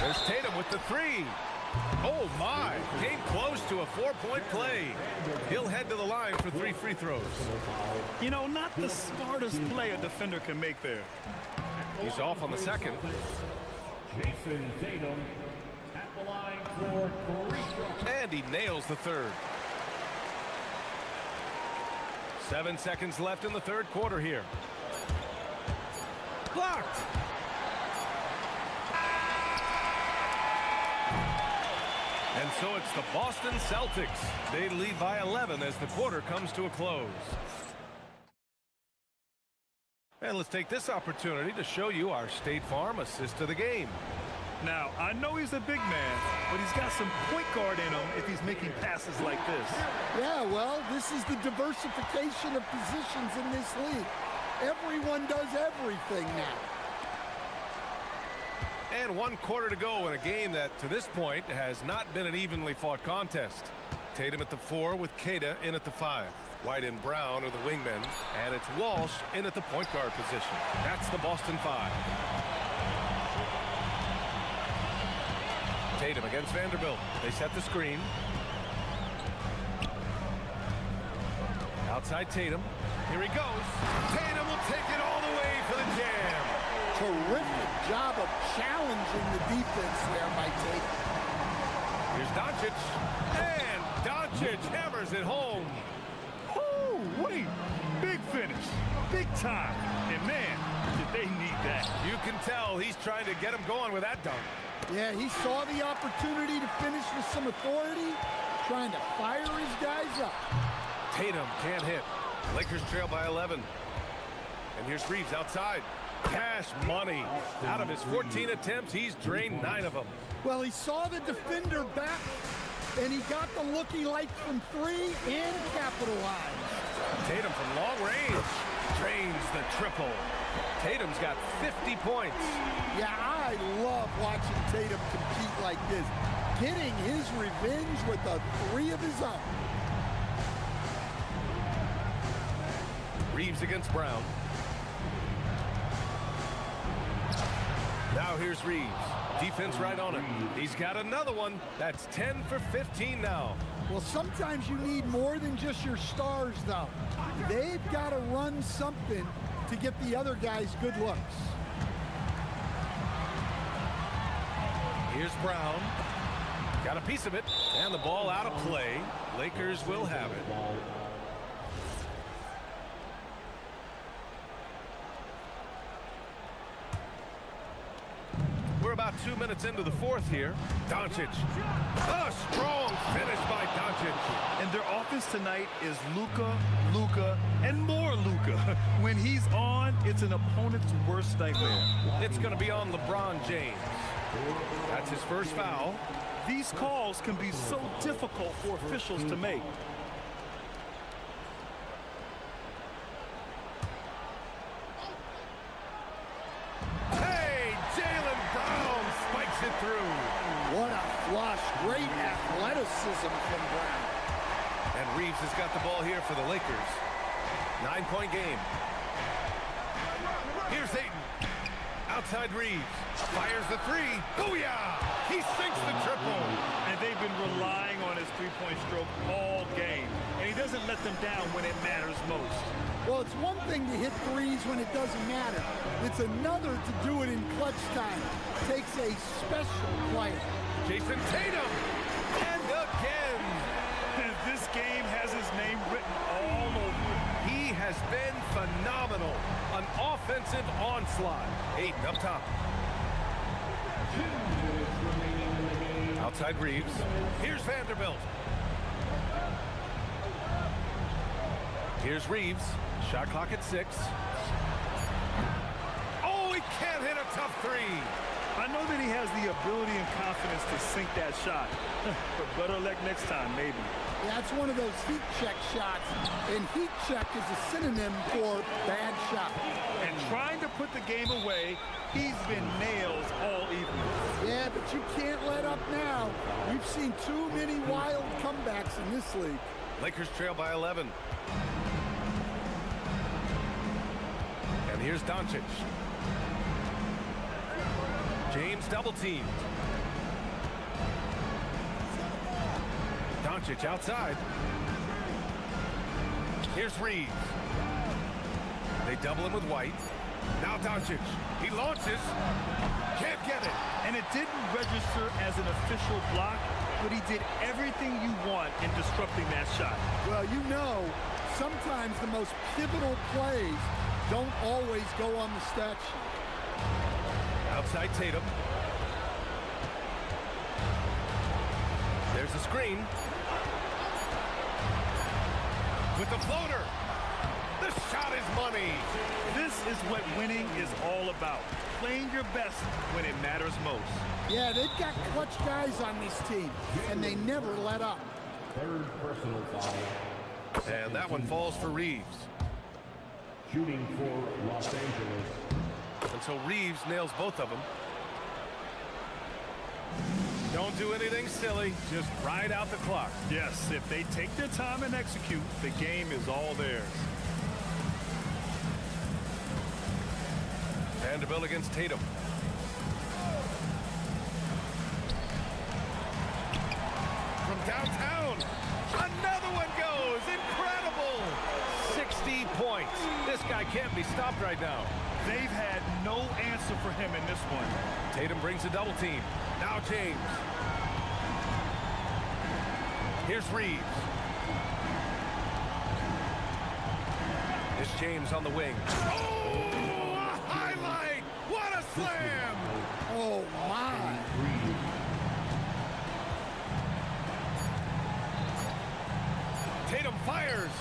There's Tatum with the three. Oh, my. Came close to a 4-point play. He'll head to the line for 3 free throws. You know, not the smartest play a defender can make there. He's off on the second. Jason Tatum at the line for 3 shots. And he nails the third. 7 seconds left in the third quarter here. Blocked. And so it's the Boston Celtics. They lead by 11 as the quarter comes to a close. And let's take this opportunity to show you our State Farm assist of the game. Now, I know he's a big man, but he's got some point guard in him if he's making passes like this. Yeah, well, this is the diversification of positions in this league. Everyone does everything now. And 1 quarter to go in a game that, to this point, has not been an evenly fought contest. Tatum at the 4 with Queta in at the 5. White and Brown are the wingmen, and it's Walsh in at the point guard position. That's the Boston 5. Tatum against Vanderbilt. They set the screen. Outside Tatum. Here he goes. Tatum will take it all the way for the jam. Terrific job of challenging the defense there by Tatum. Here's Doncic. And Doncic hammers it home. Oh, wait. Big finish. Big time. And man, did they need that. You can tell he's trying to get him going with that dunk. Yeah, he saw the opportunity to finish with some authority, trying to fire his guys up. Tatum can't hit. Lakers trail by 11. And here's Reeves outside. Cash money. Out of his 14 attempts, he's drained 9 of them. Well, he saw the defender back, and he got the look he liked from 3 and capitalized. Tatum from long range drains the triple. Tatum's got 50 points. Yeah, I love watching Tatum compete like this, getting his revenge with a 3 of his own. Reeves against Brown. Now here's Reeves. Defense right on him. He's got another one. That's 10 for 15 now. Well, sometimes you need more than just your stars, though. They've got to run something to get the other guys good looks. Here's Brown. Got a piece of it. And the ball out of play. Lakers will have it. We're about 2 minutes into the 4th here. Doncic. A strong finish by Doncic. And their offense tonight is Luka, and more Luka. When he's on, it's an opponent's worst nightmare. It's going to be on LeBron James. That's his first foul. These calls can be so difficult for officials to make. Through. What a flush. Great athleticism from Brown. And Reeves has got the ball here for the Lakers. 9-point game. Here's Tatum. Outside Reeves. Fires the 3. Booyah! He sinks the triple. And they've been relying on his three-point stroke all game. And he doesn't let them down when it matters most. Well, it's one thing to hit threes when it doesn't matter. It's another to do it in clutch time. Takes a special player. Jason Tatum. And again. And this game has his name written all over it. He has been phenomenal. An offensive onslaught. Aiden up top. Outside Reeves. Here's Vanderbilt. Here's Reeves. Shot clock at 6. Oh, he can't hit a tough 3. I know that he has the ability and confidence to sink that shot. But better luck next time, maybe. Yeah, it's one of those heat check shots. And heat check is a synonym for bad shot. And trying to put the game away, he's been nails all evening. Yeah, but you can't let up now. We've seen too many wild comebacks in this league. Lakers trail by 11. And here's Doncic. James double teamed. Doncic outside. Here's Reeves. They double him with White. Now Doncic. He launches. Can't get it. And it didn't register as an official block, but he did everything you want in disrupting that shot. Well, you know, sometimes the most pivotal plays don't always go on the stat sheet. Outside Tatum. There's the screen. With the floater. The shot is money. This is what winning is all about. Playing your best when it matters most. Yeah, they've got clutch guys on this team, and they never let up. Third personal foul. And that one falls for Reeves. Shooting for Los Angeles. And so Reeves nails both of them. Don't do anything silly. Just ride out the clock. Yes, if they take their time and execute, the game is all theirs. Vanderbilt against Tatum. From downtown, another one goes. Incredible. 60 points. This guy can't be stopped right now. They've had no answer for him in this one. Tatum brings a double team. Now James. Here's Reeves. It's James on the wing. Oh, a highlight! What a slam! Oh, my. Tatum fires.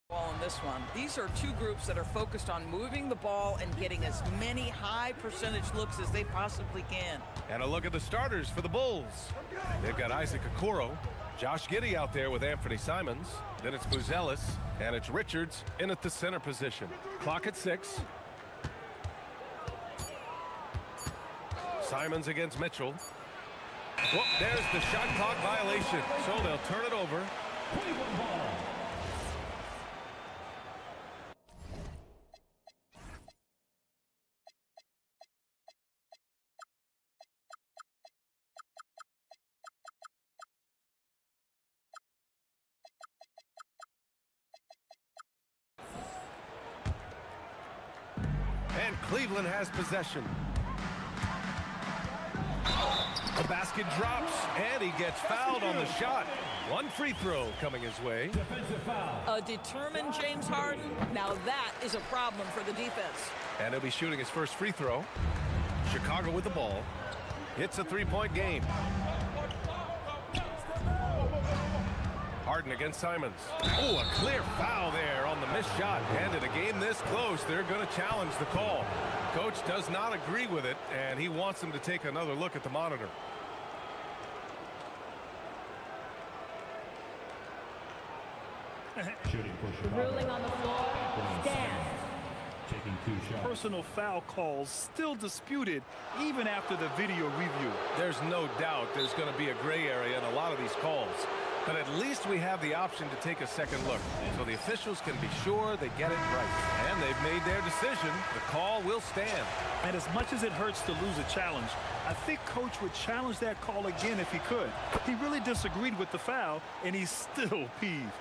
Ball in this one. These are two groups that are focused on moving the ball and getting as many high percentage looks as they possibly can. And a look at the starters for the Bulls. They've got Isaac Okoro, Josh Giddey out there with Anthony Simons. Then it's Buzelis, and it's Richards in at the center position. Clock at 6. Simons against Mitchell. Whoop, there's the shot clock violation. So they'll turn it over. And Cleveland has possession. The basket drops, and he gets fouled on the shot. One free throw coming his way. A determined James Harden. Now that is a problem for the defense. And he'll be shooting his first free throw. Chicago with the ball. It's a three-point game. Harden against Simons. Oh, a clear foul there on the missed shot. And in a game this close, they're going to challenge the call. Coach does not agree with it, and he wants them to take another look at the monitor. Ruling on the floor, stand. Taking 2 shots. Personal foul calls still disputed even after the video review. There's no doubt there's going to be a gray area in a lot of these calls. But at least we have the option to take a second look, so the officials can be sure they get it right. And they've made their decision. The call will stand. And as much as it hurts to lose a challenge, I think Coach would challenge that call again if he could. He really disagreed with the foul, and he's still peeved.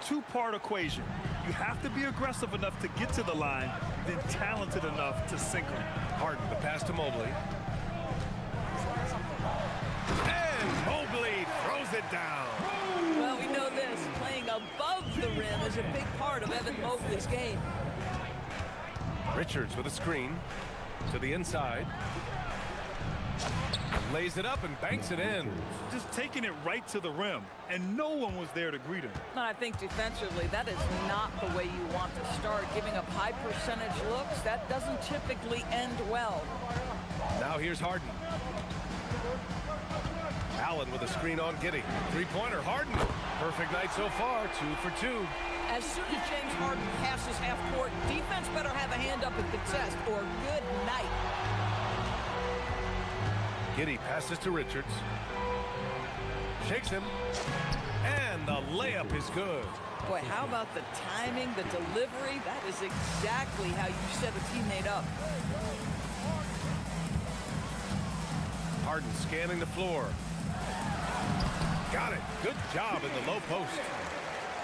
Two-part equation. You have to be aggressive enough to get to the line, then talented enough to sink them. Harden, the pass to Mobley. And Mobley throws it down. Well, we know this. Playing above the rim is a big part of Evan Mobley's game. Richards with a screen to the inside. Lays it up and banks it in. Just taking it right to the rim, and no one was there to greet him. And I think defensively, that is not the way you want to start. Giving up high percentage looks, that doesn't typically end well. Now here's Harden. Allen with a screen on Giddey. Three-pointer, Harden. Perfect night so far, 2 for 2. As soon as James Harden passes half court, defense better have a hand up and contest, or good night. Giddey passes to Richards. Shakes him. And the layup is good. Boy, how about the timing, the delivery? That is exactly how you set a teammate up. Harden scanning the floor. Got it. Good job in the low post.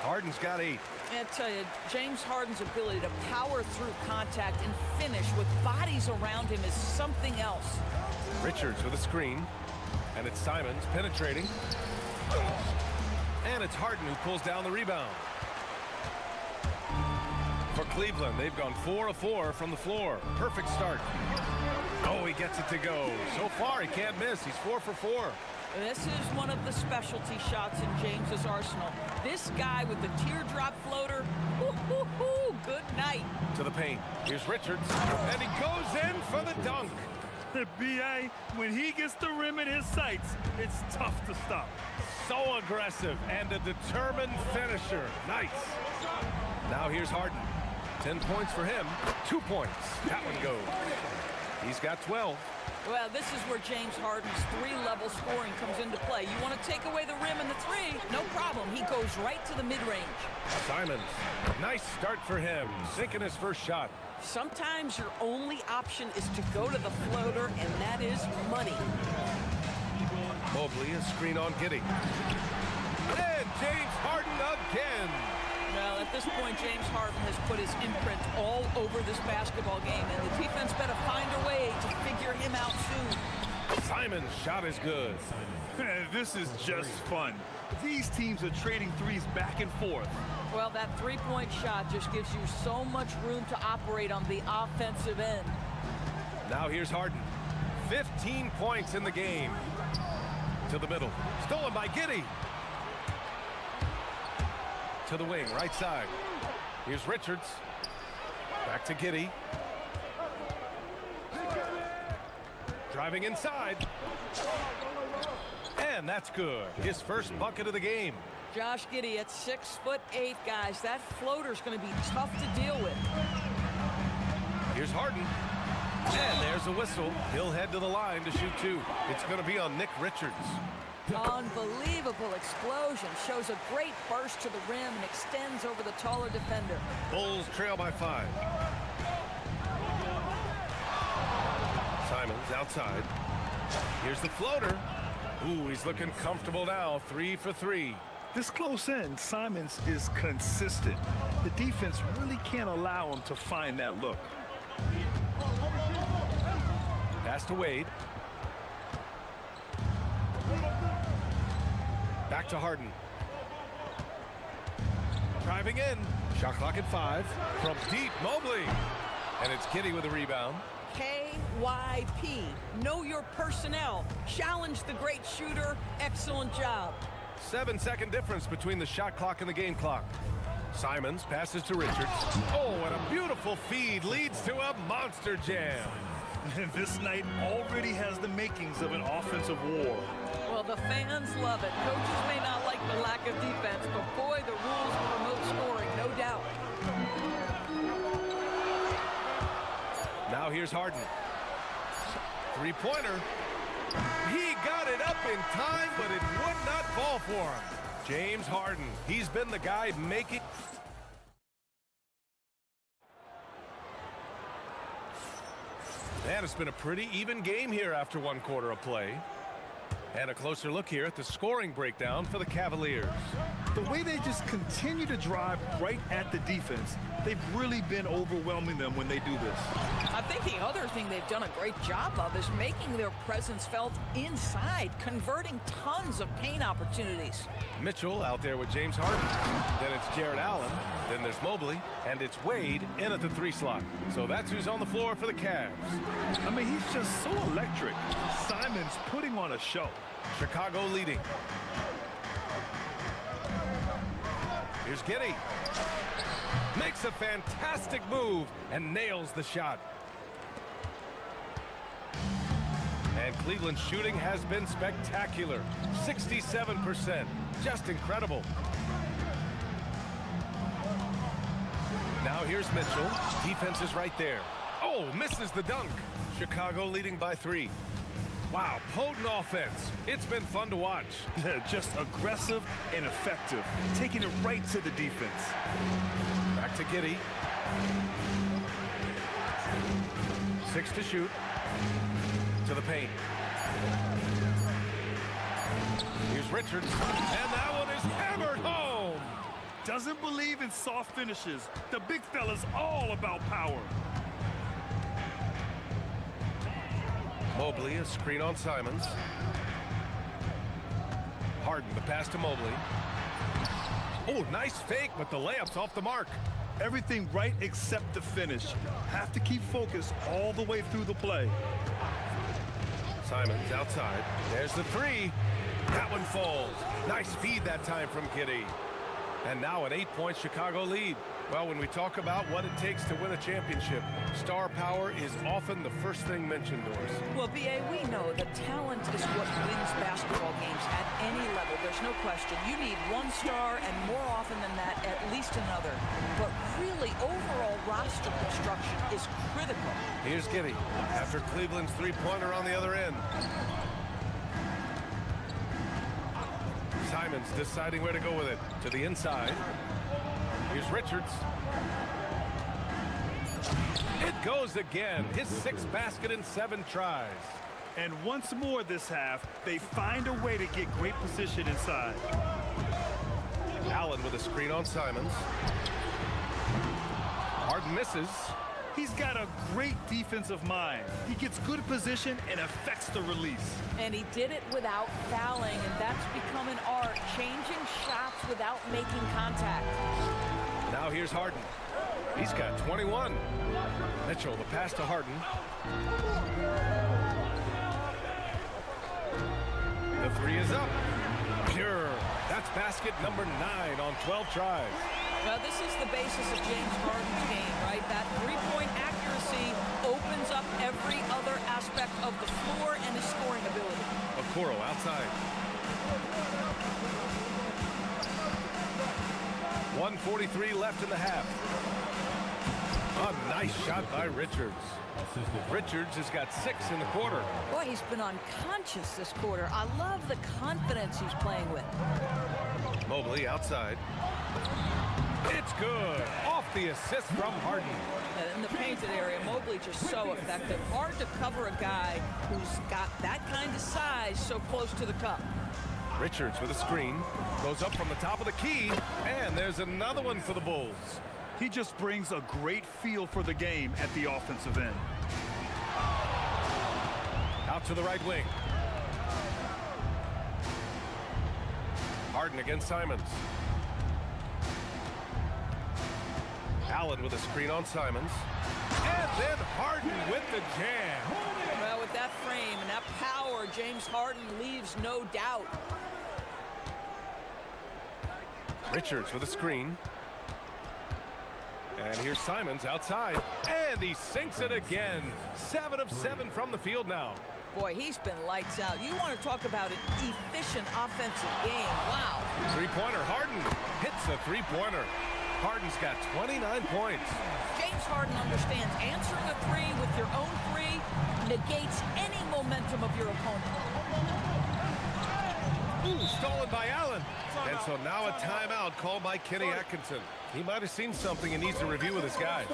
Harden's got 8. I tell you, James Harden's ability to power through contact and finish with bodies around him is something else. Richards with a screen. And it's Simons penetrating. And it's Harden who pulls down the rebound. For Cleveland, they've gone 4 of 4 from the floor. Perfect start. Oh, he gets it to go. So far, he can't miss. He's 4 for 4. This is one of the specialty shots in James's arsenal. This guy with the teardrop floater, good night. To the paint. Here's Richards. And he goes in for the dunk. The BA, when he gets the rim in his sights, it's tough to stop. So aggressive and a determined finisher. Nice. Now here's Harden. 10 points for him. 2 points. That one goes. He's got 12. Well, this is where James Harden's 3-level scoring comes into play. You want to take away the rim and the 3, no problem. He goes right to the mid-range. Simons, nice start for him. Sinking his first shot. Sometimes your only option is to go to the floater, and that is money. Mobley, a screen on Giddey. And James Harden again. Well, at this point, James Harden has put his imprint all over this basketball game, and the defense better find a way to figure him out soon. Simon's shot is good. This is just fun. These teams are trading threes back and forth. Well, that three-point shot just gives you so much room to operate on the offensive end. Now here's Harden. 15 points in the game. To the middle. Stolen by Giddey. To the wing, right side. Here's Richards. Back to Giddey. Driving inside. And that's good. His first bucket of the game. Josh Giddey at 6'8", guys. That floater's going to be tough to deal with. Here's Harden. And there's a whistle. He'll head to the line to shoot two. It's going to be on Nick Richards. Unbelievable explosion. Shows a great burst to the rim and extends over the taller defender. Bulls trail by 5. Simons outside. Here's the floater. Ooh, he's looking comfortable now. 3 for 3. This close in, Simons is consistent. The defense really can't allow him to find that look. Pass to Wade. Back to Harden. Driving in. Shot clock at 5. From deep, Mobley. And it's Giddey with a rebound. KYP. Know your personnel. Challenge the great shooter. Excellent job. 7-second difference between the shot clock and the game clock. Simons passes to Richards. Oh, and a beautiful feed leads to a monster jam. This night already has the makings of an offensive war. Well, the fans love it. Coaches may not like the lack of defense, but boy, the rules promote scoring, no doubt. Now here's Harden. Three-pointer. He got it up in time, but it would not fall for him. James Harden. He's been the guy making... And it's been a pretty even game here after one quarter of play. And a closer look here at the scoring breakdown for the Cavaliers. The way they just continue to drive right at the defense, they've really been overwhelming them when they do this. I think the other thing they've done a great job of is making their presence felt inside, converting tons of paint opportunities. Mitchell out there with James Harden. Then it's Jared Allen. Then there's Mobley. And it's Wade in at the 3 slot. So that's who's on the floor for the Cavs. I mean, he's just so electric. Simons putting on a show. Chicago leading. Here's Giddey. Makes a fantastic move and nails the shot. And Cleveland's shooting has been spectacular. 67%. Just incredible. Now here's Mitchell. Defense is right there. Oh, misses the dunk. Chicago leading by 3. Wow, potent offense. It's been fun to watch. Just aggressive and effective, taking it right to the defense. Back to Giddey. 6 to shoot. To the paint. Here's Richards. And that one is hammered home. Doesn't believe in soft finishes. The big fella's all about power. Mobley, a screen on Simons. Harden, the pass to Mobley. Oh, nice fake, but the layup's off the mark. Everything right except the finish. Have to keep focus all the way through the play. Simons outside. There's the 3. That one falls. Nice feed that time from Giddey. And now an 8-point Chicago lead. Well, when we talk about what it takes to win a championship, star power is often the first thing mentioned, Doris. Well, B.A., we know that talent is what wins basketball games at any level. There's no question. You need one star, and more often than that, at least another. But really, overall roster construction is critical. Here's Giddey after Cleveland's 3-pointer on the other end. Simons deciding where to go with it. To the inside. Here's Richards. It goes again. His 6th basket in 7 tries. And once more this half, they find a way to get great position inside. Allen with a screen on Simons. Harden misses. He's got a great defensive mind. He gets good position and affects the release. And he did it without fouling, and that's become an art, changing shots without making contact. Now here's Harden. He's got 21. Mitchell, the pass to Harden. The 3 is up. Pure. That's basket number 9 on 12 tries. Well, this is the basis of James Harden's game, right? That three-point accuracy opens up every other aspect of the floor and his scoring ability. Okoro outside. 1:43 left in the half. A nice shot by Richards. Richards has got 6 in the quarter. Boy, he's been unconscious this quarter. I love the confidence he's playing with. Mobley outside. It's good. Off the assist from Harden. In the painted area, Mobley just so effective. Hard to cover a guy who's got that kind of size so close to the cup. Richards with a screen. Goes up from the top of the key. And there's another one for the Bulls. He just brings a great feel for the game at the offensive end. Out to the right wing. Harden against Simons. Allen with a screen on Simons. And then Harden with the jam. Well, with that frame and that power, James Harden leaves no doubt. Richards with a screen. And here's Simons outside. And he sinks it again. 7 of 7 from the field now. Boy, he's been lights out. You want to talk about an efficient offensive game. Wow. Three-pointer. Harden hits a three-pointer. Harden's got 29 points. James Harden understands answering a three with your own three negates any momentum of your opponent. Ooh, stolen by Allen. And so now a timeout called by Kenny Atkinson. He might have seen something and needs to review with his guys.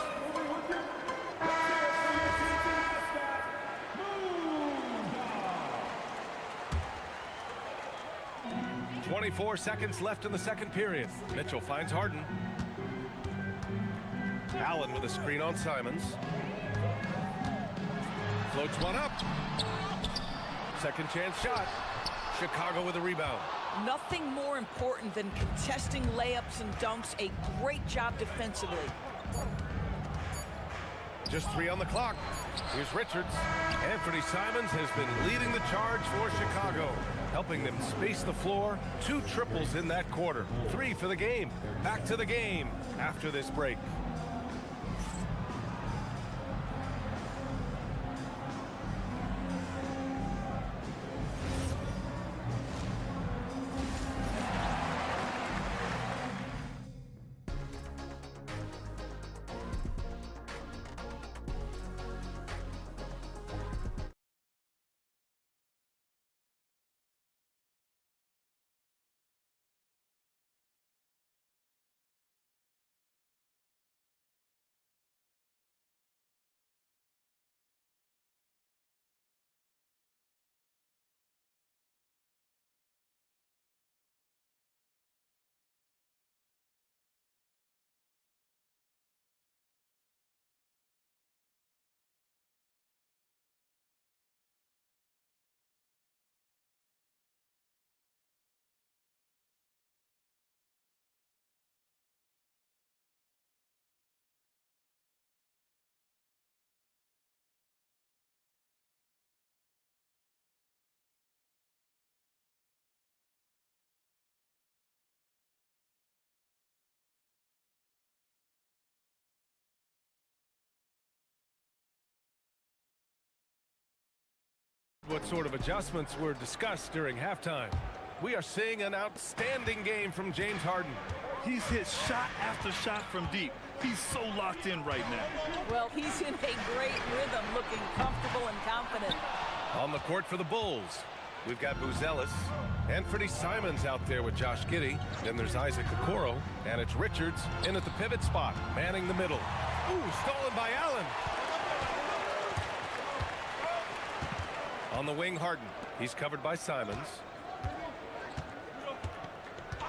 24 seconds left in the second period. Mitchell finds Harden. Allen with a screen on Simons. Floats one up. Second chance shot. Chicago with a rebound. Nothing more important than contesting layups and dunks. A great job defensively. Just 3 on the clock. Here's Richards. Anthony Simons has been leading the charge for Chicago, helping them space the floor. 2 triples in that quarter. 3 for the game. Back to the game after this break. What sort of adjustments were discussed during halftime? We are seeing an outstanding game from James Harden. He's hit shot after shot from deep. He's so locked in right now. Well, he's in a great rhythm, looking comfortable and confident. On the court for the Bulls, we've got Buzelis. Anthony Simons out there with Josh Giddey. Then there's Isaac Okoro. And it's Richards in at the pivot spot, manning the middle. Ooh, stolen by Allen. On the wing, Harden. He's covered by Simons.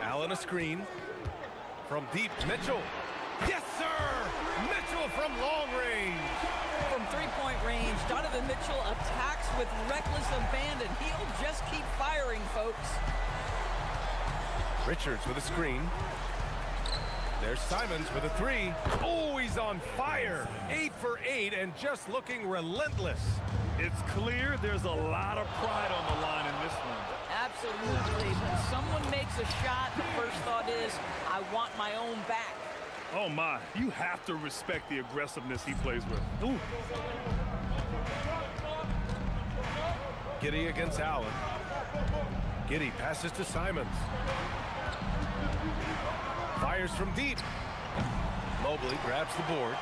Allen a screen. From deep, Mitchell. Yes, sir! Mitchell from long range. From three-point range, Donovan Mitchell attacks with reckless abandon. He'll just keep firing, folks. Richards with a screen. There's Simons with a 3. Oh, he's on fire. 8 for 8 and just looking relentless. It's clear there's a lot of pride on the line in this one. Absolutely. When someone makes a shot, the first thought is, I want my own back. Oh, my. You have to respect the aggressiveness he plays with. Ooh. Giddey against Allen. Giddey passes to Simons. Fires from deep. Mobley grabs the board.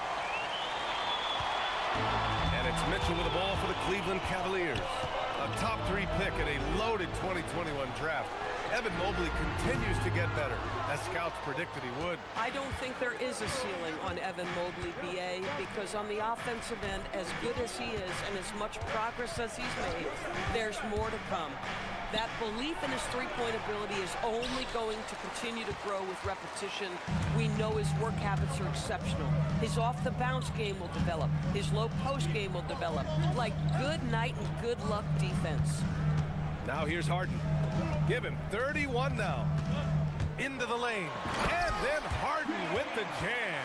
And it's Mitchell with the ball for the Cleveland Cavaliers. A top 3 pick in a loaded 2021 draft. Evan Mobley continues to get better, as scouts predicted he would. I don't think there is a ceiling on Evan Mobley, BA, because on the offensive end, as good as he is and as much progress as he's made, there's more to come. That belief in his three-point ability is only going to continue to grow with repetition. We know his work habits are exceptional. His off-the-bounce game will develop. His low-post game will develop. Like good night and good luck defense. Now here's Harden. Give him 31 now. Into the lane. And then Harden with the jam.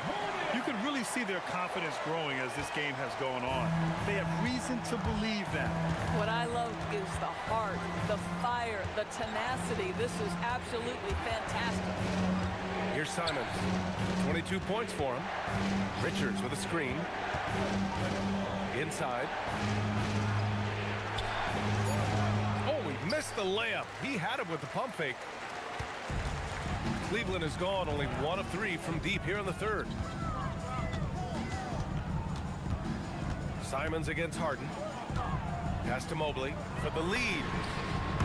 You can really see their confidence growing as this game has gone on. They have reason to believe that. What I love is the heart, the fire, the tenacity. This is absolutely fantastic. Here's Simons. 22 points for him. Richards with a screen. Inside. Oh, he missed the layup. He had it with the pump fake. Cleveland has gone only 1 of 3 from deep here in the third. Simons against Harden. Pass to Mobley for the lead.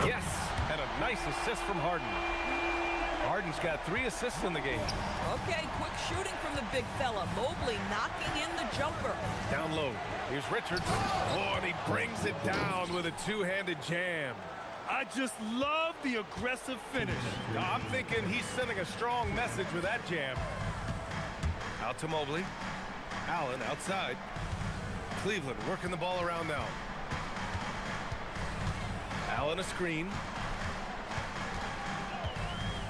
Yes, and a nice assist from Harden. Harden's got 3 assists in the game. Okay, quick shooting from the big fella. Mobley knocking in the jumper. Down low. Here's Richards. Oh, and he brings it down with a two-handed jam. I just love the aggressive finish. I'm thinking he's sending a strong message with that jam. Out to Mobley. Allen outside. Cleveland working the ball around now. Allen a screen.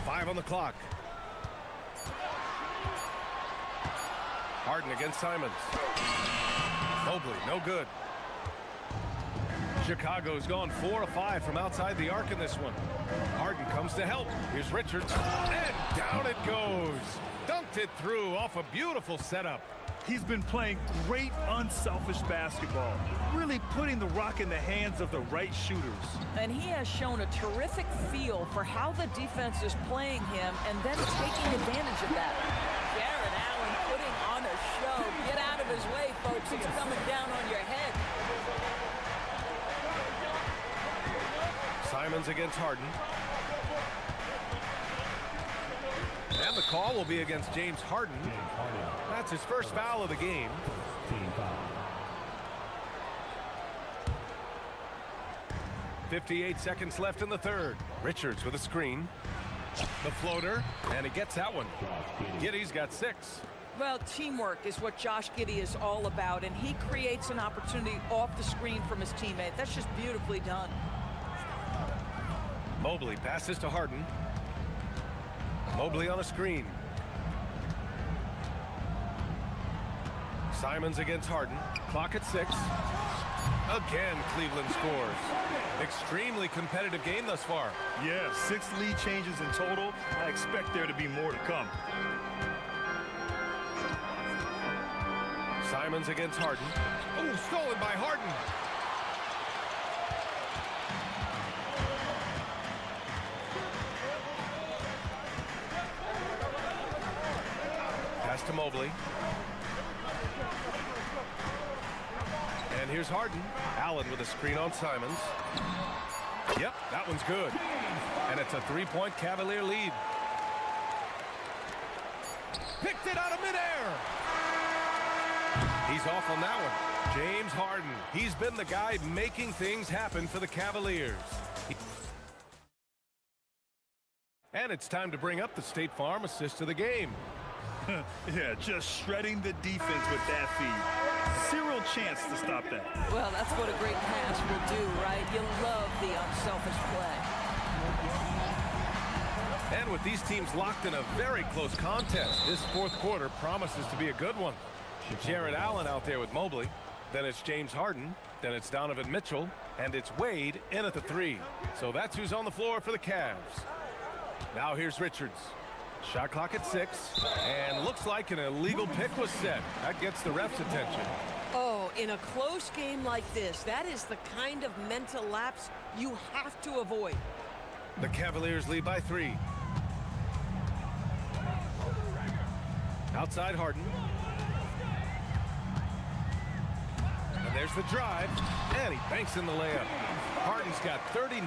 5 on the clock. Harden against Simons. Mobley, no good. Chicago's gone 4 of 5 from outside the arc in this one. Harden comes to help. Here's Richards. And down it goes. Dunked it through off a beautiful setup. He's been playing great, unselfish basketball, really putting the rock in the hands of the right shooters. And he has shown a terrific feel for how the defense is playing him and then taking advantage of that. Jared Allen putting on a show. Get out of his way, folks. It's coming down on your head. Simons against Harden. And the call will be against James Harden. That's his first foul of the game. 58 seconds left in the third. Richards with a screen. The floater, and he gets that one. Giddey's got 6. Well, teamwork is what Josh Giddey is all about, and he creates an opportunity off the screen from his teammate. That's just beautifully done. Mobley passes to Harden. Mobley on a screen. Simons against Harden. Clock at 6. Again, Cleveland scores. Extremely competitive game thus far. Yeah, 6 lead changes in total. I expect there to be more to come. Simons against Harden. Oh, stolen by Harden. Pass to Mobley. And here's Harden. Allen with a screen on Simons. Yep, that one's good. And it's a 3-point Cavalier lead. Picked it out of midair. He's off on that one. James Harden. He's been the guy making things happen for the Cavaliers. And it's time to bring up the State Farm assist of the game. Yeah, just shredding the defense with that feed. Zero chance to stop that. Well, that's what a great pass will do, right? You love the unselfish play. And with these teams locked in a very close contest, this fourth quarter promises to be a good one. Jared Allen out there with Mobley. Then it's James Harden. Then it's Donovan Mitchell. And it's Wade in at the 3. So that's who's on the floor for the Cavs. Now here's Richards. Shot clock at 6, and looks like an illegal pick was set. That gets the ref's attention. Oh, in a close game like this, that is the kind of mental lapse you have to avoid. The Cavaliers lead by 3. Outside Harden. And there's the drive, and he banks in the layup. Harden's got 39.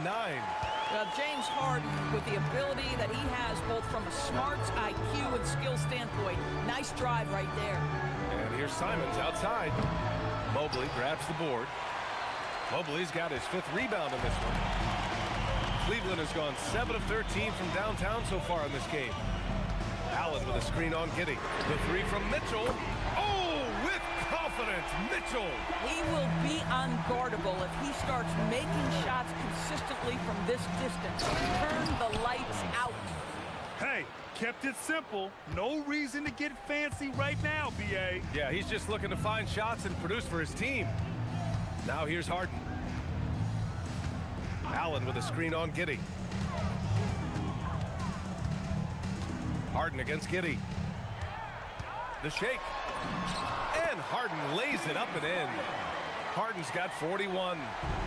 Well, James Harden, with the ability that he has both from a smarts, IQ, and skill standpoint, nice drive right there. And here's Simons outside. Mobley grabs the board. Mobley's got his 5th rebound in this one. Cleveland has gone 7 of 13 from downtown so far in this game. Allen with a screen on Giddey. The 3 from Mitchell. Oh, with confidence, Mitchell. He will be unguardable if he starts making shots consistently from this distance. Turn the lights out. Hey, kept it simple. No reason to get fancy right now, BA. Yeah, he's just looking to find shots and produce for his team. Now here's Harden. Allen with a screen on Giddey. Harden against Giddey. The shake. And Harden lays it up and in. Harden's got 41.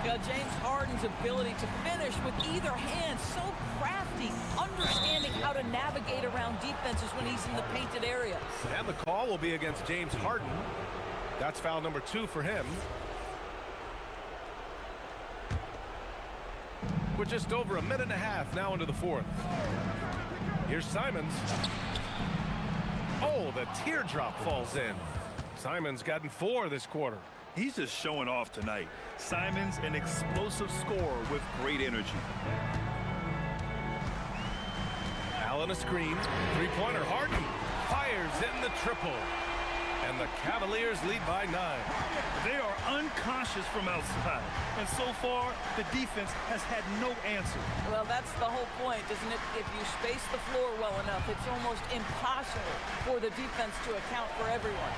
James Harden's ability to finish with either hand, so crafty, understanding how to navigate around defenses when he's in the painted area. And the call will be against James Harden. That's foul number 2 for him. We're just over a minute and a half now into the 4th. Here's Simons. Oh, the teardrop falls in. Simons gotten 4 this quarter. He's just showing off tonight. Simons, an explosive scorer with great energy. Allen a screen. 3-pointer. Harden fires in the triple. And the Cavaliers lead by 9. They are unconscious from outside. And so far, the defense has had no answer. Well, that's the whole point, isn't it? If you space the floor well enough, it's almost impossible for the defense to account for everyone.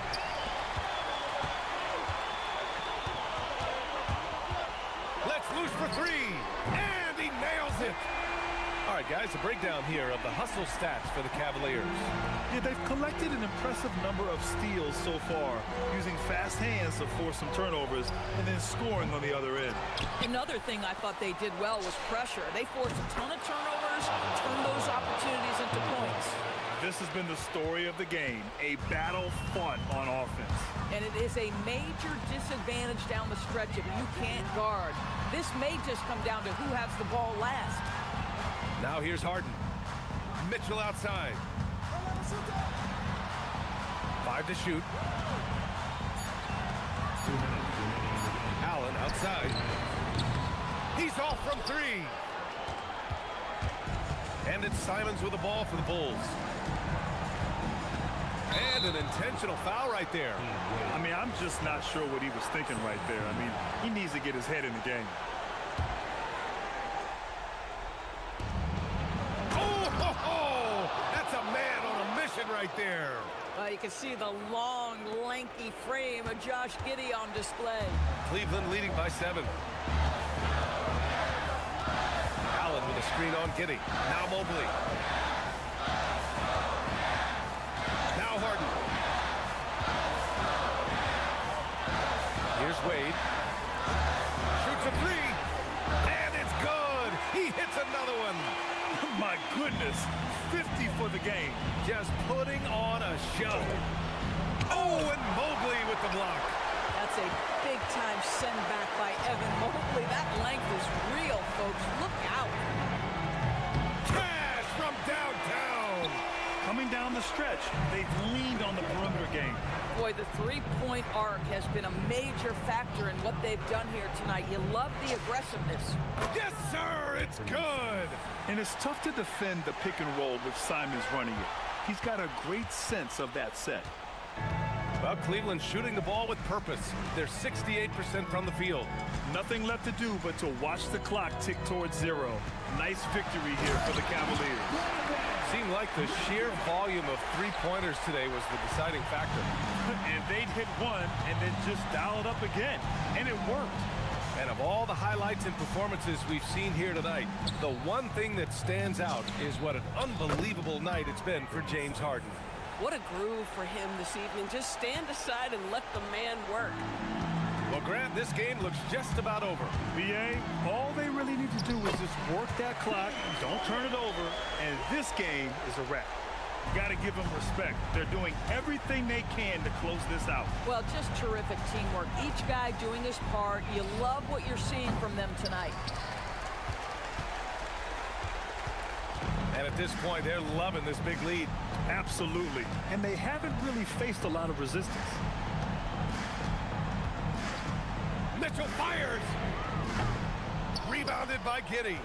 Let's loose for 3. And he nails it. All right, guys, a breakdown here of the hustle stats for the Cavaliers. Yeah, they've collected an impressive number of steals so far, using fast hands to force some turnovers and then scoring on the other end. Another thing I thought they did well was pressure. They forced a ton of turnovers, turned those opportunities into points. This has been the story of the game, a battle fought on offense. And it is a major disadvantage down the stretch if you can't guard. This may just come down to who has the ball last. Now here's Harden. Mitchell outside. 5 to shoot. Allen outside. He's off from 3. And it's Simons with the ball for the Bulls. And an intentional foul right there. I mean, I'm just not sure what he was thinking right there. I mean, he needs to get his head in the game. That's a man on a mission right there. You can see the long, lanky frame of Josh Giddey on display. Cleveland leading by 7. Allen with a screen on Giddey. Now Mobley. Now Harden. Here's Wade. Shoots a 3. And it's good. He hits another one. My goodness, 50 for the game. Just putting on a show. Oh, and Mobley with the block. That's a big-time send back by Evan Mobley. That length is real, folks. Look out. Cash from downtown. Coming down the stretch, they've leaned on the perimeter game. Boy, the three-point arc has been a major factor in what they've done here tonight. You love the aggressiveness. Yes, sir, it's good. And it's tough to defend the pick and roll with Simons running it. He's got a great sense of that set. Well, Cleveland's shooting the ball with purpose. They're 68% from the field. Nothing left to do but to watch the clock tick towards 0. Nice victory here for the Cavaliers. Seemed like the sheer volume of three-pointers today was the deciding factor. And they'd hit one and then just dial it up again. And it worked. And of all the highlights and performances we've seen here tonight, the one thing that stands out is what an unbelievable night it's been for James Harden. What a groove for him this evening. Just stand aside and let the man work. Well, Grant, this game looks just about over. BA, all they really need to do is just work that clock, don't turn it over, and this game is a wrap. You got to give them respect. They're doing everything they can to close this out. Well, just terrific teamwork. Each guy doing his part. You love what you're seeing from them tonight. And at this point, they're loving this big lead. Absolutely. And they haven't really faced a lot of resistance. Mitchell fires! Rebounded by Giddey.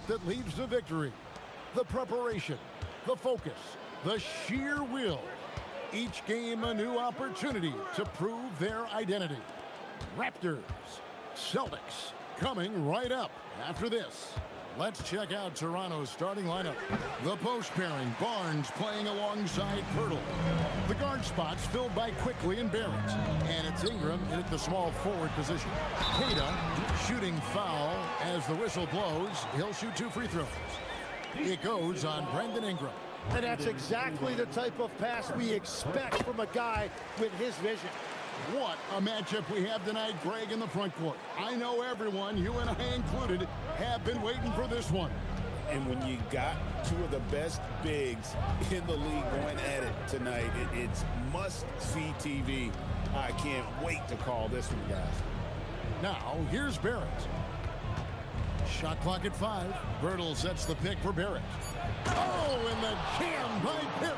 that leads to victory. The preparation, the focus, the sheer will. Each game a new opportunity to prove their identity. Raptors, Celtics, coming right up after this. Let's check out Toronto's starting lineup. The post pairing, Barnes playing alongside Pirtle. The guard spots filled by Quickly and Barrett. And it's Ingram in at the small forward position. Tatum shooting foul as the whistle blows. He'll shoot 2 free throws. It goes on Brendan Ingram. And that's exactly the type of pass we expect from a guy with his vision. What a matchup we have tonight, Greg, in the front court. I know everyone, you and I included, have been waiting for this one. And when you got 2 of the best bigs in the league going at it tonight, it's must-see TV. I can't wait to call this one, guys. Now, here's Barrett. Shot clock at 5. Birtle sets the pick for Barrett. Oh, and the jam by Barrett.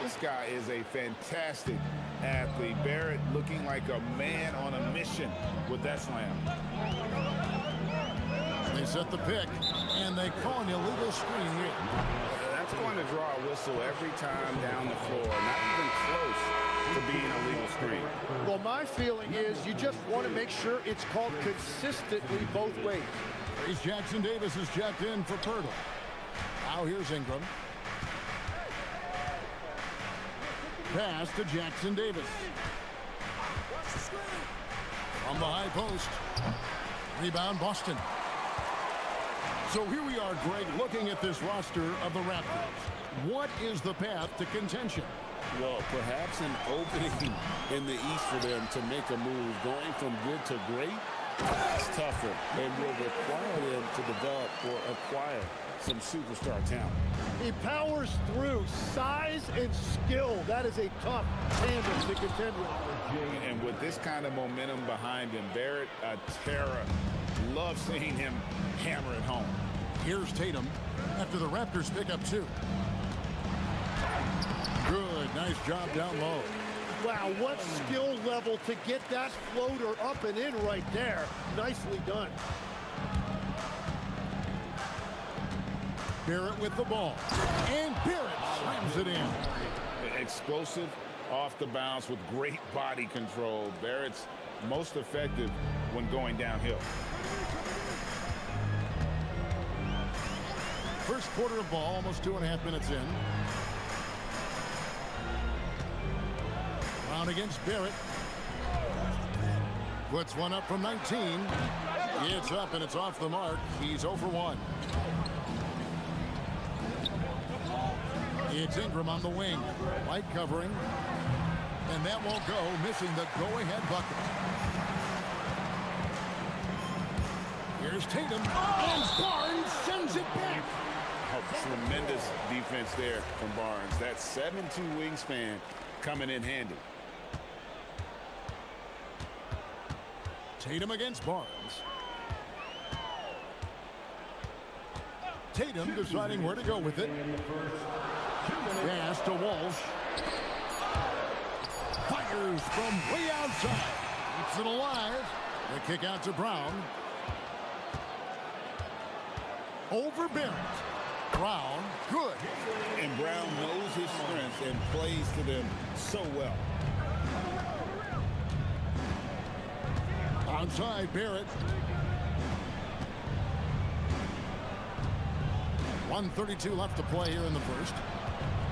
This guy is a fantastic athlete. Barrett looking like a man on a mission with that slam. They set the pick, and they call an illegal screen here. That's going to draw a whistle every time down the floor. Not even close to being a legal screen. Well, my feeling is you just want to make sure it's called consistently both ways. Trace Jackson Davis is checked in for Pirtle. Now here's Ingram. Pass to Jackson Davis. From the high post. Rebound Boston. So here we are, Greg, looking at this roster of the Raptors. What is the path to contention? Well, perhaps an opening in the East for them to make a move. Going from good to great, it's tougher and will require them to develop or acquire some superstar talent. He powers through size and skill. That is a tough tandem to contend with. And with this kind of momentum behind him, Barrett, a terror. Love seeing him hammer it home. Here's Tatum after the Raptors pick up 2. Good, nice job down low. Wow, what skill level to get that floater up and in right there. Nicely done. Barrett with the ball. And Barrett slams it in. Explosive off the bounce with great body control. Barrett's most effective when going downhill. First quarter of ball, almost 2.5 minutes in. Brown against Barrett. Puts one up from 19. It's up and it's off the mark. He's 0 for 1. It's Ingram on the wing. Light covering. And that won't go, missing the go-ahead bucket. Here's Tatum. And Barnes sends it back. Oh, tremendous defense there from Barnes. That 7'2" wingspan coming in handy. Tatum against Barnes. Tatum deciding where to go with it. Pass to Walsh. Fires from way outside. Keeps it alive. The kick out to Brown. Over Barrett. Brown, good. And Brown knows his strengths and plays to them so well. Outside Barrett. 1:32 left to play here in the first.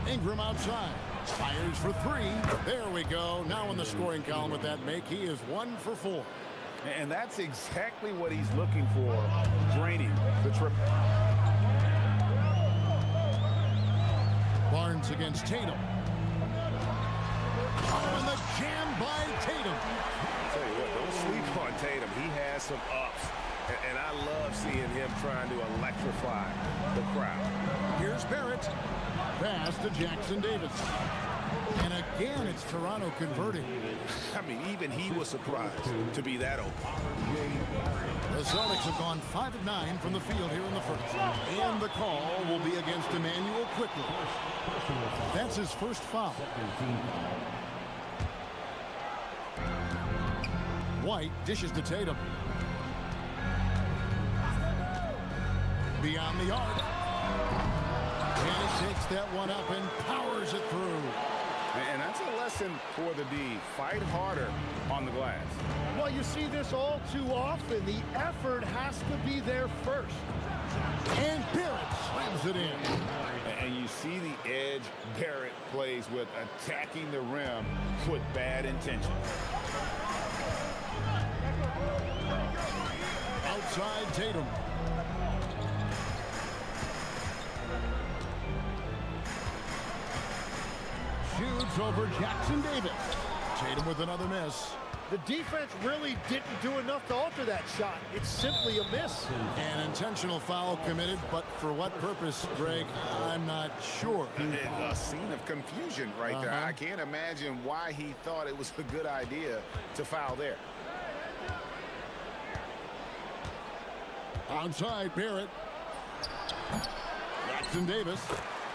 Ingram outside. Fires for 3. There we go. Now in the scoring column with that make, he is 1 for 4. And that's exactly what he's looking for, draining the triple. Barnes against Tatum. Oh, and the jam by Tatum. I'll tell you what, don't sleep on Tatum. He has some ups. And I love seeing him trying to electrify the crowd. Here's Barrett. Pass to Jackson Davis. And again, it's Toronto converting. I mean, even he was surprised to be that open. The Celtics have gone 5 of 9 from the field here in the first. And the call will be against Emmanuel Quickly. That's his first foul. White dishes to Tatum. beyond the arc. And he takes that one up and powers it through. And that's a lesson for the D. Fight harder on the glass. Well, you see this all too often. The effort has to be there first. And Barrett slams it in. And you see the edge Barrett plays with, attacking the rim with bad intention. Outside Tatum. Shoots over Jackson Davis. Tatum with another miss. The defense really didn't do enough to alter that shot. It's simply a miss. An intentional foul committed, but for what purpose, Greg, I'm not sure. A scene of confusion right there. I can't imagine why he thought it was a good idea to foul there. Outside Barrett. Jackson Davis.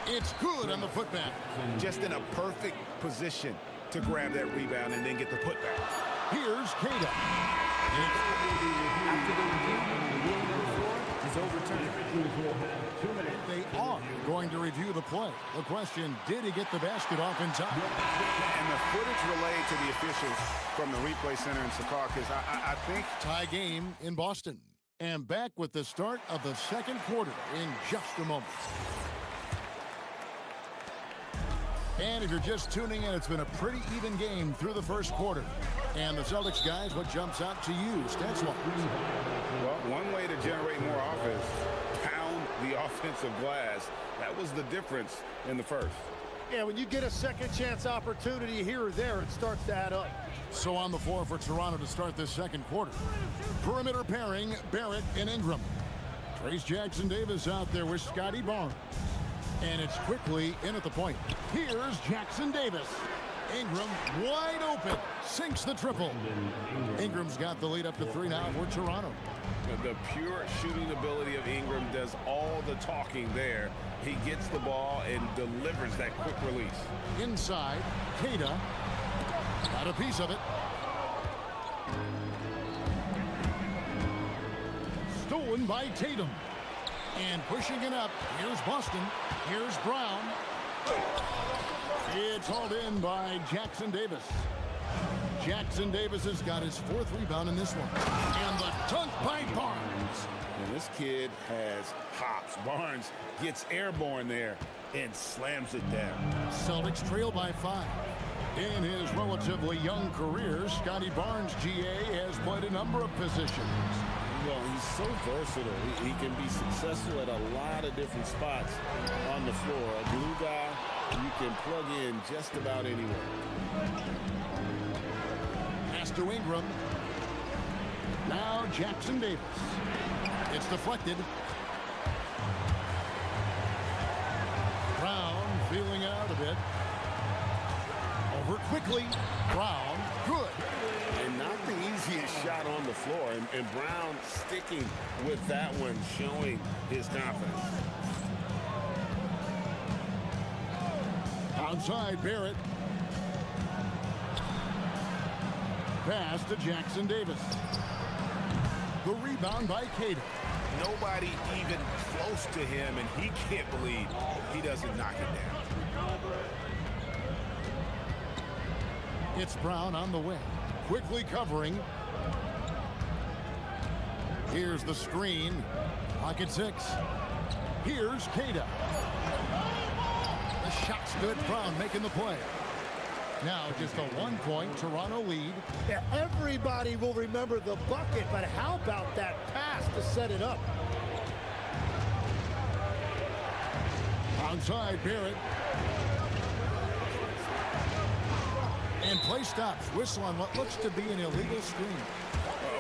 It's good on the putback. Just in a perfect position to grab that rebound and then get the putback. Here's Kata. After the review, the ruling on the floor is overturned. They are going to review the play. The question, did he get the basket off in time? And the footage relayed to the officials from the replay center in Secaucus, I think... Tie game in Boston. And back with the start of the second quarter in just a moment. And if you're just tuning in, it's been a pretty even game through the first quarter. And the Celtics guys, what jumps out to you? Stats one. Well, one way to generate more offense, pound the offensive glass. That was the difference in the first. Yeah, when you get a second chance opportunity here or there, it starts to add up. So on the floor for Toronto to start this second quarter. Perimeter pairing, Barrett and Ingram. Trace Jackson Davis out there with Scotty Barnes. And it's quickly in at the point. Here's Jackson Davis. Ingram wide open. Sinks the triple. Ingram's got the lead up to 3 now for Toronto. The pure shooting ability of Ingram does all the talking there. He gets the ball and delivers that quick release. Inside, Kata. Got a piece of it. Stolen by Tatum. And pushing it up, here's Boston. Here's Brown. It's hauled in by Jackson Davis. Jackson Davis has got his 4th rebound in this one. And the dunk by Barnes. And this kid has hops. Barnes gets airborne there and slams it down. Celtics trail by 5. In his relatively young career, Scotty Barnes, GA, has played a number of positions. Well, he's so versatile. He can be successful at a lot of different spots on the floor. A glue guy you can plug in just about anywhere. Pass to Ingram. Now Jackson Davis. It's deflected. Brown feeling out a bit. Over quickly. Brown, good. And not the easiest shot on the floor. And Brown sticking with that one, showing his confidence. Outside Barrett. Pass to Jackson Davis. The rebound by Kata. Nobody even close to him, and he can't believe he doesn't knock it down. It's Brown on the way. Quickly covering. Here's the screen. Pocket 6. Here's Kata. The shot's good. Brown making the play. Now just a 1-point Toronto lead. Yeah, everybody will remember the bucket, but how about that pass to set it up? Outside Barrett. And play stops. Whistle on what looks to be an illegal screen.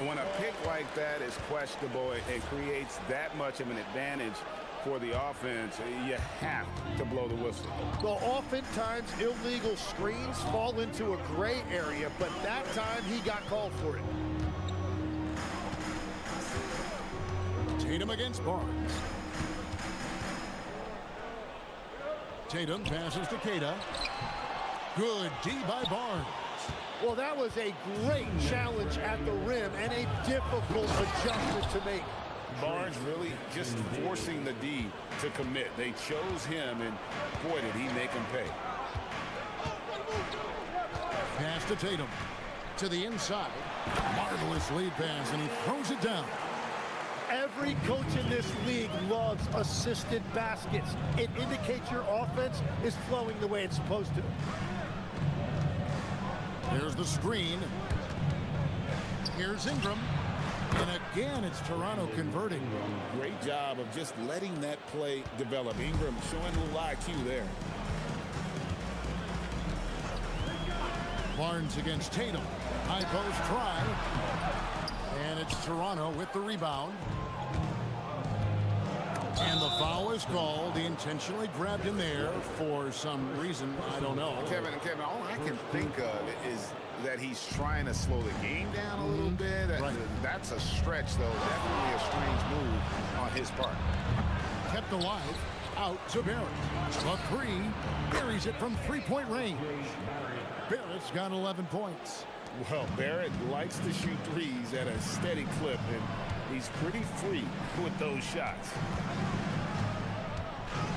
When a pick like that is questionable, it creates that much of an advantage for the offense. You have to blow the whistle. Well, oftentimes illegal screens fall into a gray area, but that time he got called for it. Tatum against Barnes. Tatum passes to Kata. Good D by Barnes. Well, that was a great challenge at the rim and a difficult adjustment to make. Barnes really just forcing the D to commit. They chose him, and boy, did he make him pay. Pass to Tatum. To the inside. Marvelous lead pass, and he throws it down. Every coach in this league loves assisted baskets. It indicates your offense is flowing the way it's supposed to. Here's the screen. Here's Ingram. And again, it's Toronto converting. Great job of just letting that play develop. Ingram showing a little IQ there. Barnes against Tatum. High post try. And it's Toronto with the rebound. And the foul is called. He intentionally grabbed him there for some reason. I don't know. Kevin, all I can think of is that he's trying to slow the game down a little bit. That's a stretch, though. Definitely a strange move on his part. Kept alive. Out to Barrett. A three. Buries it from three-point range. Barrett's got 11 points. Well, Barrett likes to shoot threes at a steady clip, and he's pretty free with those shots.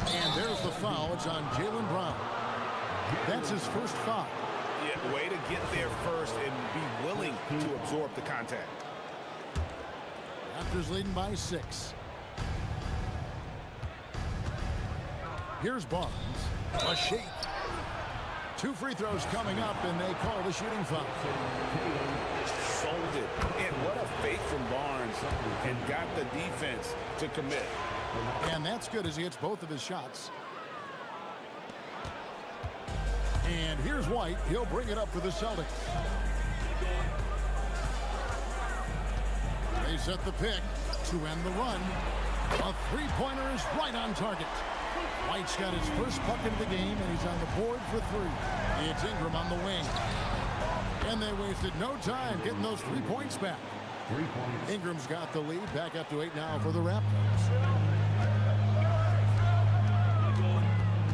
And there's the foul. It's on Jaylen Brown. That's his first foul. Yeah, way to get there first and be willing to absorb the contact. Raptors leading by 6. Here's Barnes. A shake. 2 free throws coming up, and they call the shooting foul. Sold it. And what a fake from Barnes, and got the defense to commit. And that's good as he hits both of his shots. And here's White. He'll bring it up for the Celtics. They set the pick to end the run. A three-pointer is right on target. White's got his first puck into the game, and he's on the board for 3. It's Ingram on the wing. And they wasted no time getting those 3 points back. Ingram's got the lead. Back up to 8 now for the Raptors.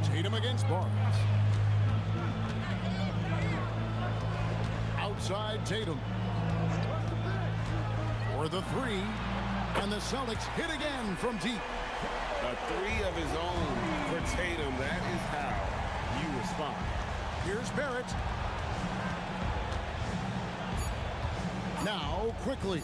Tatum against Barnes. Outside Tatum. For the 3. And the Celtics hit again from deep. A 3 of his own for Tatum. That is how you respond. Here's Barrett. Now, quickly.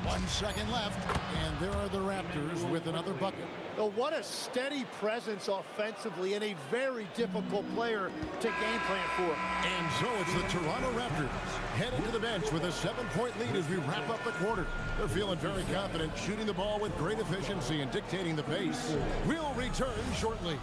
1 second left, and there are the Raptors with another bucket. Oh, what a steady presence offensively and a very difficult player to game plan for. And so it's the Toronto Raptors headed to the bench with a 7-point lead as we wrap up the quarter. They're feeling very confident, shooting the ball with great efficiency and dictating the pace. We'll return shortly.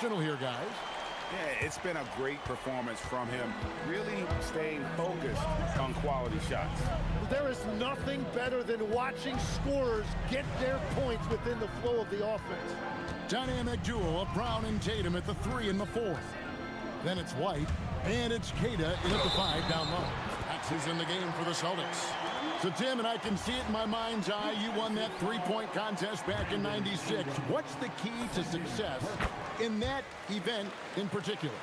Here, guys. Yeah, it's been a great performance from him, really staying focused on quality shots. There is nothing better than watching scorers get their points within the flow of the offense. Dynamic duo of Brown and Tatum at the 3 and the 4. Then it's White, and it's Kata in at the 5 down low. That's in the game for the Celtics. So, Tim, and I can see it in my mind's eye, you won that 3-point contest back in '96. What's the key to success in that event in particular?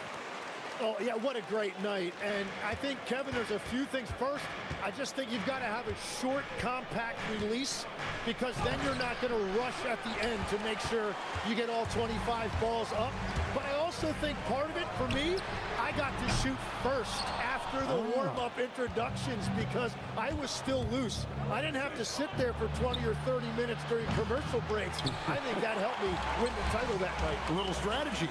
Oh, yeah, what a great night. And I think, Kevin, there's a few things. First, I just think you've got to have a short, compact release, because then you're not going to rush at the end to make sure you get all 25 balls up. But I also think part of it, for me, I got to shoot first after the warm-up introductions because I was still loose. I didn't have to sit there for 20 or 30 minutes during commercial breaks. I think that helped me win the title that night. A little strategy.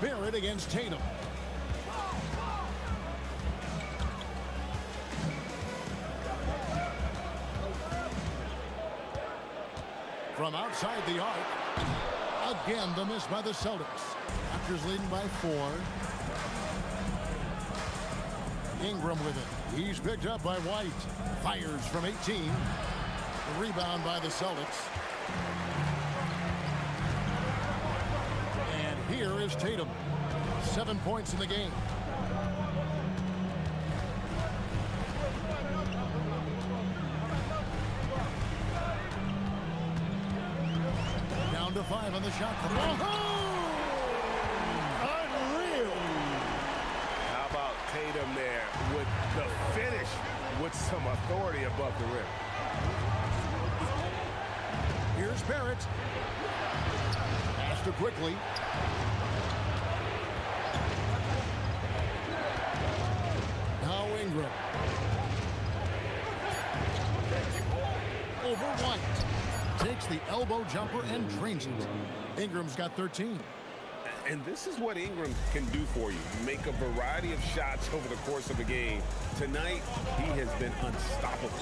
Barrett against Tatum. From outside the arc, again the miss by the Celtics. Raptors leading by 4. Ingram with it. He's picked up by White. Fires from 18. The rebound by the Celtics. And here is Tatum. 7 points in the game. Down to 5 on the shot clock. Unreal. How about Tatum there with the finish with some authority above the rim. Here's Barrett. Pass to quickly. Now Ingram. Over White. Takes the elbow jumper and drains it. Ingram's got 13. And this is what Ingram can do for you. Make a variety of shots over the course of a game. Tonight, he has been unstoppable.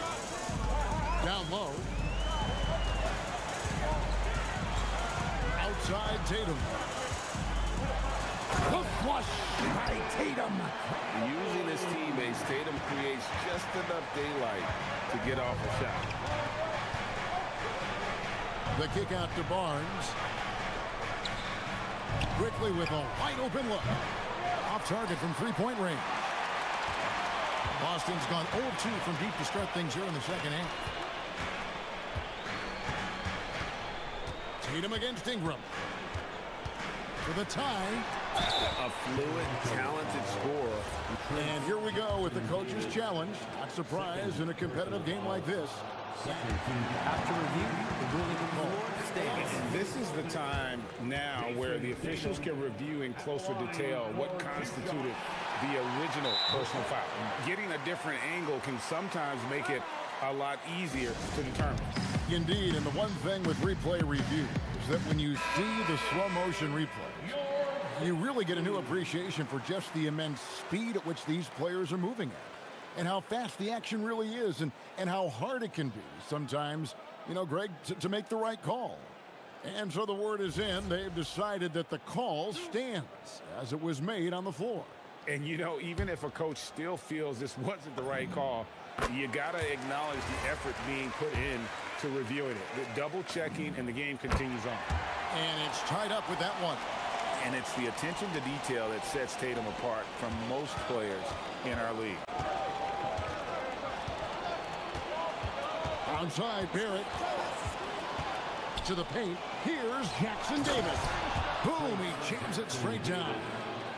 Down low. Outside Tatum. The flush by Tatum. Using his teammates, Tatum creates just enough daylight to get off a shot. The kick out to Barnes. Quickly with a wide open look. Off target from three-point range. Boston's gone 0-2 from deep to start things here in the second half. Tatum against Ingram. For the tie. A fluid, talented scorer. And here we go with the coach's challenge. Not surprised in a competitive game like this. After review, the ruling on the floor stands. This is the time now where the officials can review in closer detail what constituted the original personal foul. Getting a different angle can sometimes make it a lot easier to determine. Indeed, and the one thing with replay review is that when you see the slow motion replays, you really get a new appreciation for just the immense speed at which these players are moving at. And how fast the action really is, and how hard it can be sometimes, you know, Greg, to make the right call. And so the word is in. They've decided that the call stands as it was made on the floor. And, you know, even if a coach still feels this wasn't the right call, you got to acknowledge the effort being put in to reviewing it. The double checking, and the game continues on. And it's tied up with that one. And it's the attention to detail that sets Tatum apart from most players in our league. Outside Barrett. To the paint. Here's Jackson Davis. Boom, he jams it straight down.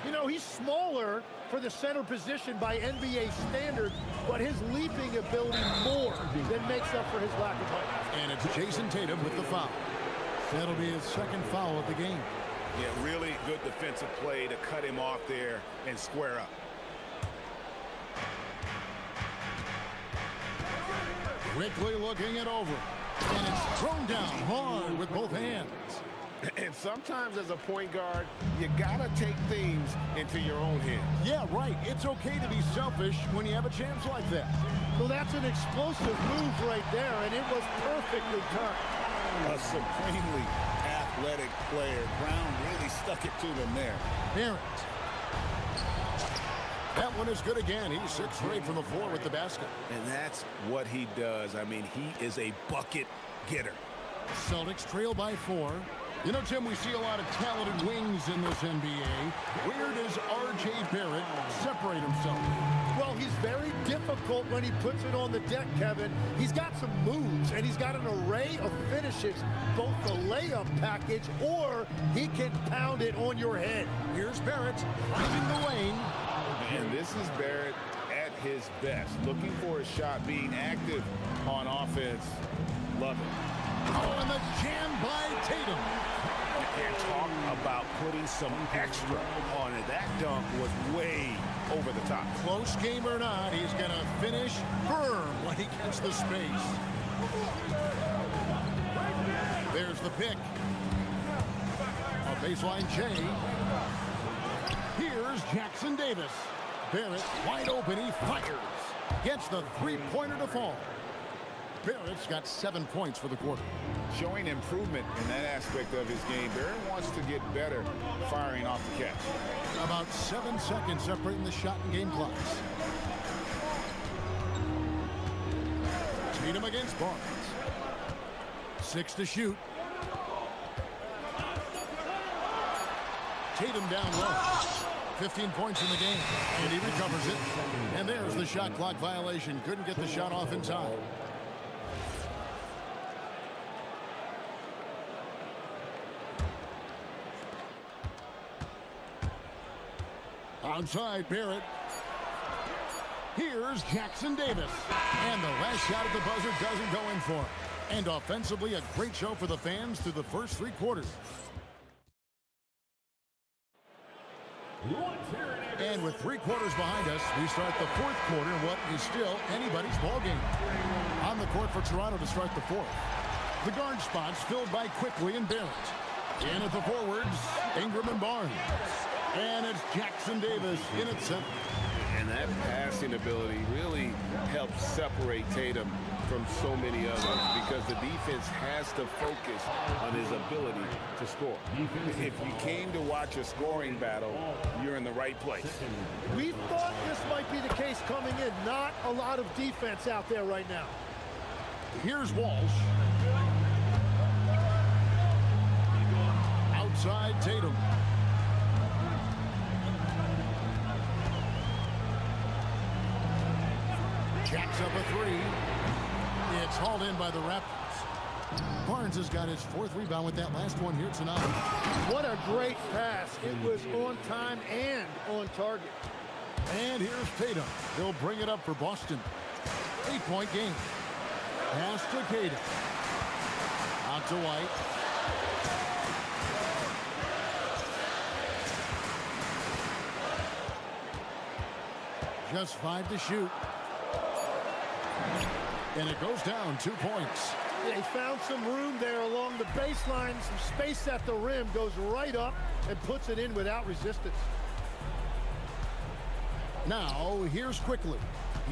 You know, he's smaller for the center position by NBA standards, but his leaping ability more than makes up for his lack of height. And it's Jason Tatum with the foul. That'll be his second foul of the game. Yeah, really good defensive play to cut him off there and square up. Quickly looking it over. And it's thrown down hard with both hands. And sometimes as a point guard, you gotta take things into your own hands. Yeah, right. It's okay to be selfish when you have a chance like that. So that's an explosive move right there, and it was perfectly timed. A supremely athletic player. Brown really stuck it to them there. Barrett. That one is good again. He's 6 for 8 from the floor with the basket. And that's what he does. I mean, he is a bucket getter. Celtics trail by 4. You know, Tim, we see a lot of talented wings in this NBA. Where does R.J. Barrett separate himself? Well, he's very difficult when he puts it on the deck, Kevin. He's got some moves, and he's got an array of finishes, both the layup package, or he can pound it on your head. Here's Barrett finding the lane. And this is Barrett at his best, looking for a shot, being active on offense. Love it. Oh, and the jam by Tatum. And talk about putting some extra on it. That dunk was way over the top. Close game or not, he's going to finish firm when he gets the space. There's the pick. A baseline J. Here's Jackson Davis. Barrett wide open, he fires. Gets the three-pointer to fall. Barrett's got 7 points for the quarter. Showing improvement in that aspect of his game. Barrett wants to get better firing off the catch. About 7 seconds separating the shot and game clocks. Tatum against Barnes. 6 to shoot. Tatum down low. 15 points in the game, and he recovers it. And there's the shot clock violation. Couldn't get the shot off in time. Outside Barrett. Here's Jackson Davis. And the last shot at the buzzer doesn't go in for him. And offensively, a great show for the fans through the first 3 quarters. And with 3 quarters behind us, we start the 4th quarter in what is still anybody's ball game. On the court for Toronto to start the 4th. The guard spots filled by Quickly and Barrett. In at the forwards, Ingram and Barnes. And it's Jackson Davis in at center. And that passing ability really helps separate Tatum from so many others because the defense has to focus on his ability to score. If you came to watch a scoring battle, you're in the right place. We thought this might be the case coming in. Not a lot of defense out there right now. Here's Walsh. Outside Tatum. Jacks up a 3. It's hauled in by the Raptors. Barnes has got his 4th rebound with that last one here tonight. What a great pass. It was on time and on target. And here's Tatum. He'll bring it up for Boston. 8-point game. Pass to Tatum. Out to White. Just 5 to shoot. And it goes down 2 points. They found some room there along the baseline. Some space at the rim. Goes right up and puts it in without resistance. Now, here's Quickly.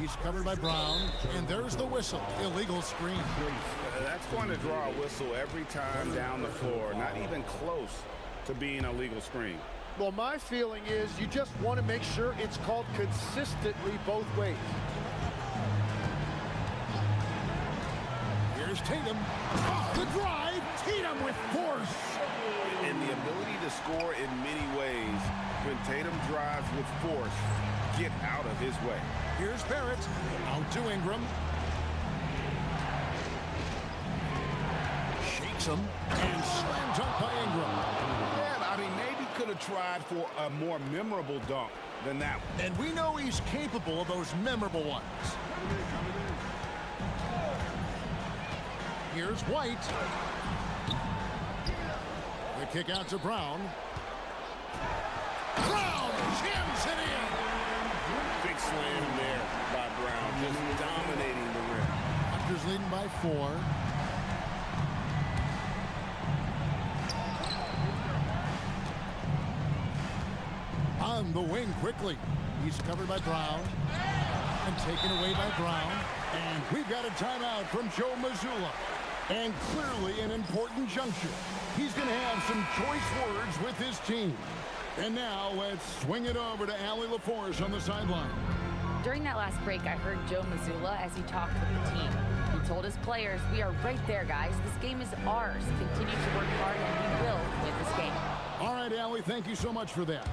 He's covered by Brown. And there's the whistle. Illegal screen. That's going to draw a whistle every time down the floor. Not even close to being a legal screen. Well, my feeling is you just want to make sure it's called consistently both ways. Here's Tatum. Off the drive. Tatum with force. And the ability to score in many ways. When Tatum drives with force, get out of his way. Here's Barrett. Out to Ingram. Shakes him. And slam dunk by Ingram. Yeah, I mean, maybe could have tried for a more memorable dunk than that one. And we know he's capable of those memorable ones. Here's White. The kick out to Brown. Brown jams it in. Big slam there by Brown, just dominating the rim. Raptors leading by 4. On the wing Quickly. He's covered by Brown. And taken away by Brown. And we've got a timeout from Joe Mazzulla. And clearly an important juncture. He's going to have some choice words with his team. And now let's swing it over to Allie LaForce on the sideline. During that last break, I heard Joe Mazzulla as he talked with the team. He told his players, "We are right there, guys. This game is ours. Continue to work hard, and we will win this game." All right, Allie, thank you so much for that.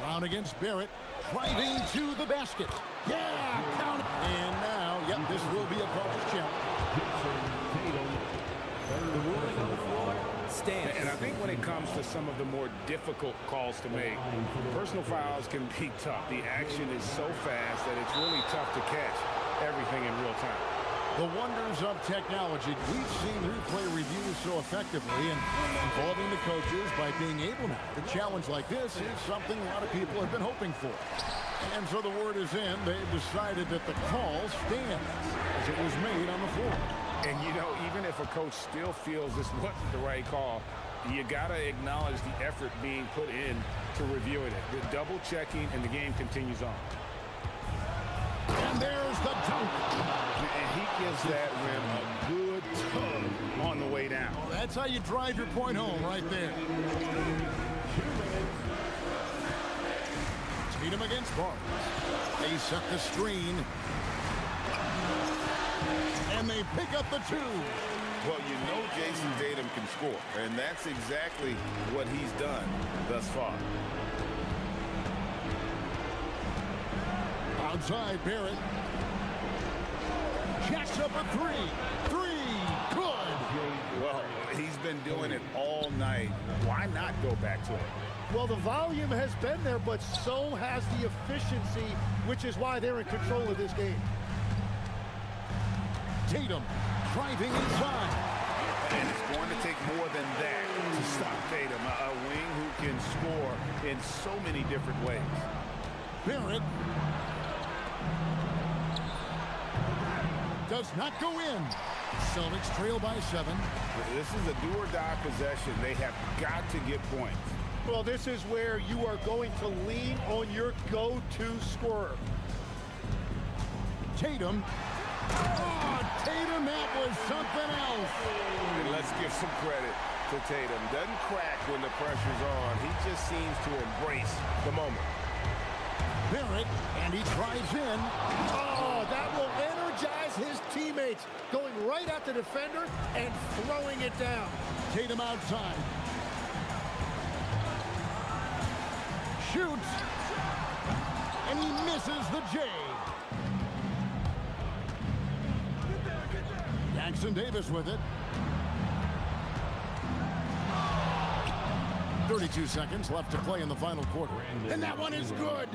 Brown against Barrett. Driving to the basket. Yeah, count. And now, yep, this will be a cross challenge. The ruling on the floor stands. And I think when it comes to some of the more difficult calls to make, personal fouls can be tough. The action is so fast that it's really tough to catch everything in real time. The wonders of technology. We've seen replay reviews so effectively and involving the coaches by being able now to challenge like this is something a lot of people have been hoping for. And so the word is in. They've decided that the call stands as it was made on the floor. And, you know, even if a coach still feels this wasn't the right call, you got to acknowledge the effort being put in to reviewing it. The double checking, and the game continues on. And there's the dunk. And he gives that rim a good tug on the way down. Well, that's how you drive your point home right there. Tatum against Barnes. They set the screen. And they pick up the two. Well, you know Jason Tatum can score, and that's exactly what he's done thus far. Outside, Barrett. Jacks up a three. Good. Well, he's been doing it all night. Why not go back to it? Well, the volume has been there, but so has the efficiency, which is why they're in control of this game. Tatum driving inside. And it's going to take more than that to stop Tatum, a wing who can score in so many different ways. Barrett does not go in. Celtics trail by 7. This is a do-or-die possession. They have got to get points. Well, this is where you are going to lean on your go-to scorer. Tatum. Oh, Tatum, that was something else. And let's give some credit to Tatum. Doesn't crack when the pressure's on. He just seems to embrace the moment. Barrett, and he drives in. Oh, that will energize his teammates. Going right at the defender and throwing it down. Tatum outside. Shoots. And he misses the J. Jackson Davis with it. 32 seconds left to play in the final quarter. And that one is good.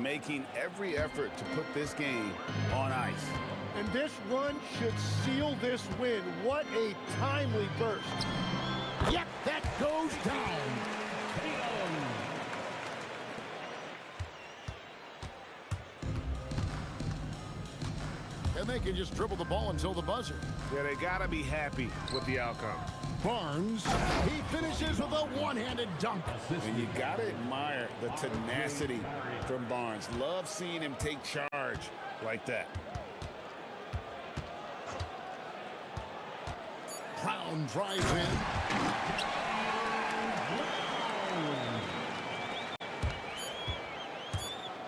Making every effort to put this game on ice. And this run should seal this win. What a timely burst. Yep, that goes down. And they can just dribble the ball until the buzzer. Yeah, they got to be happy with the outcome. Barnes, he finishes with a one-handed dunk. And you got to admire the tenacity from Barnes. Love seeing him take charge like that. Brown drives in.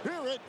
Barrett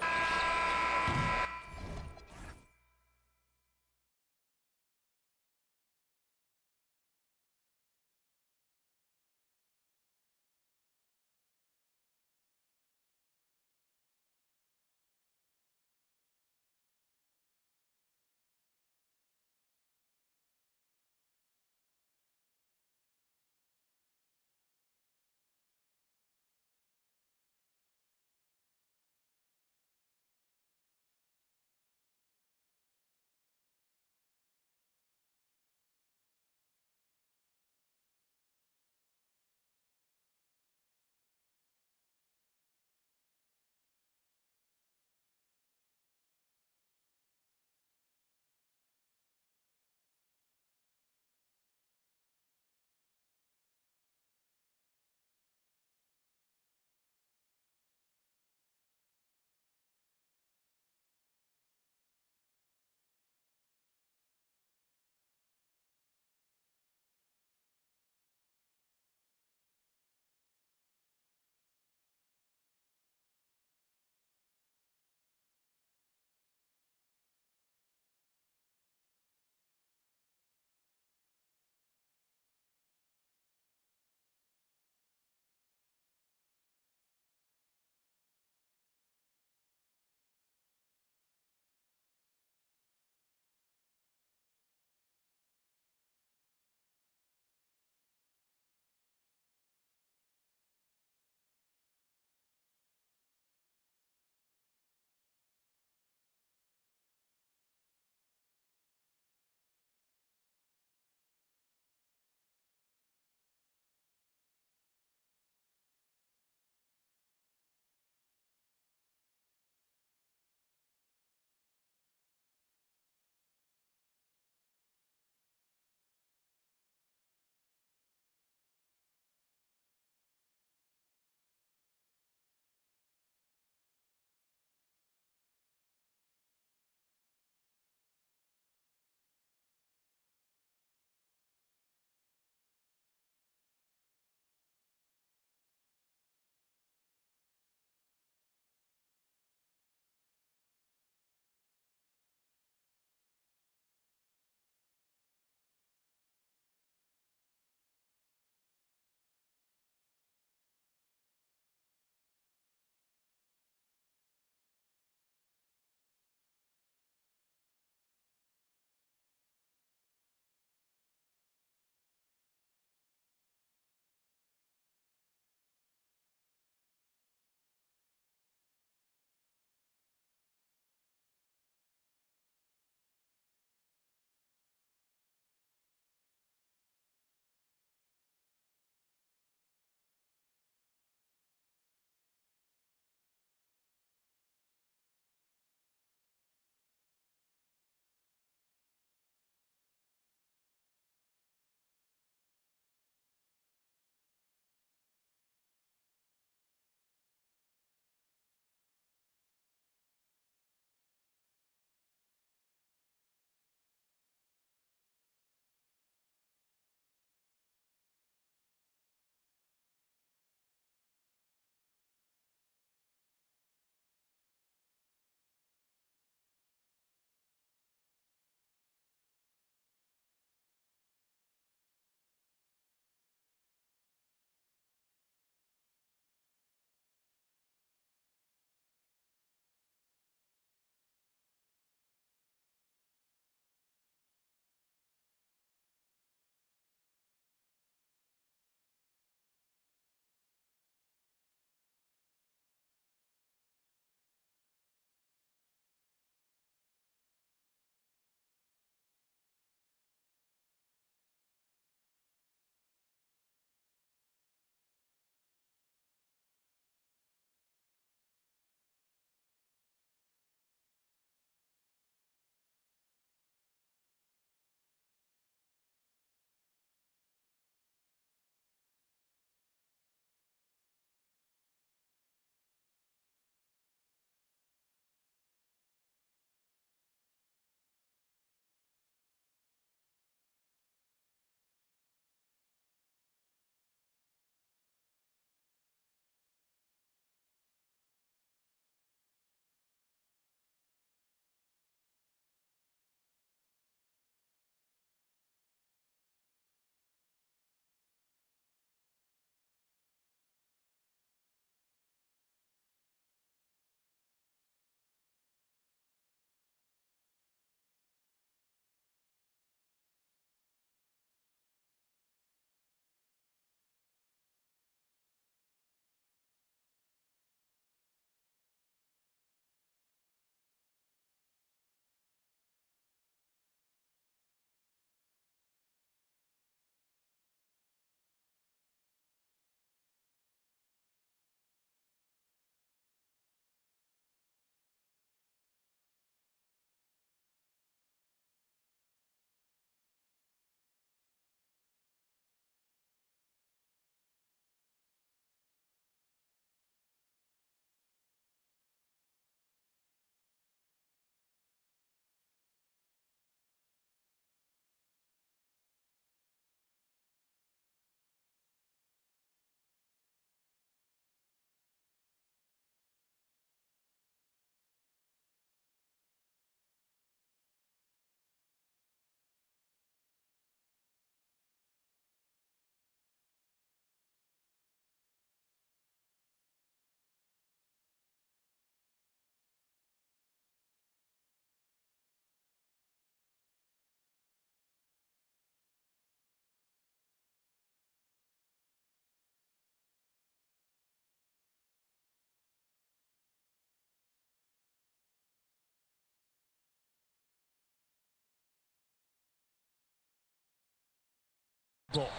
goal.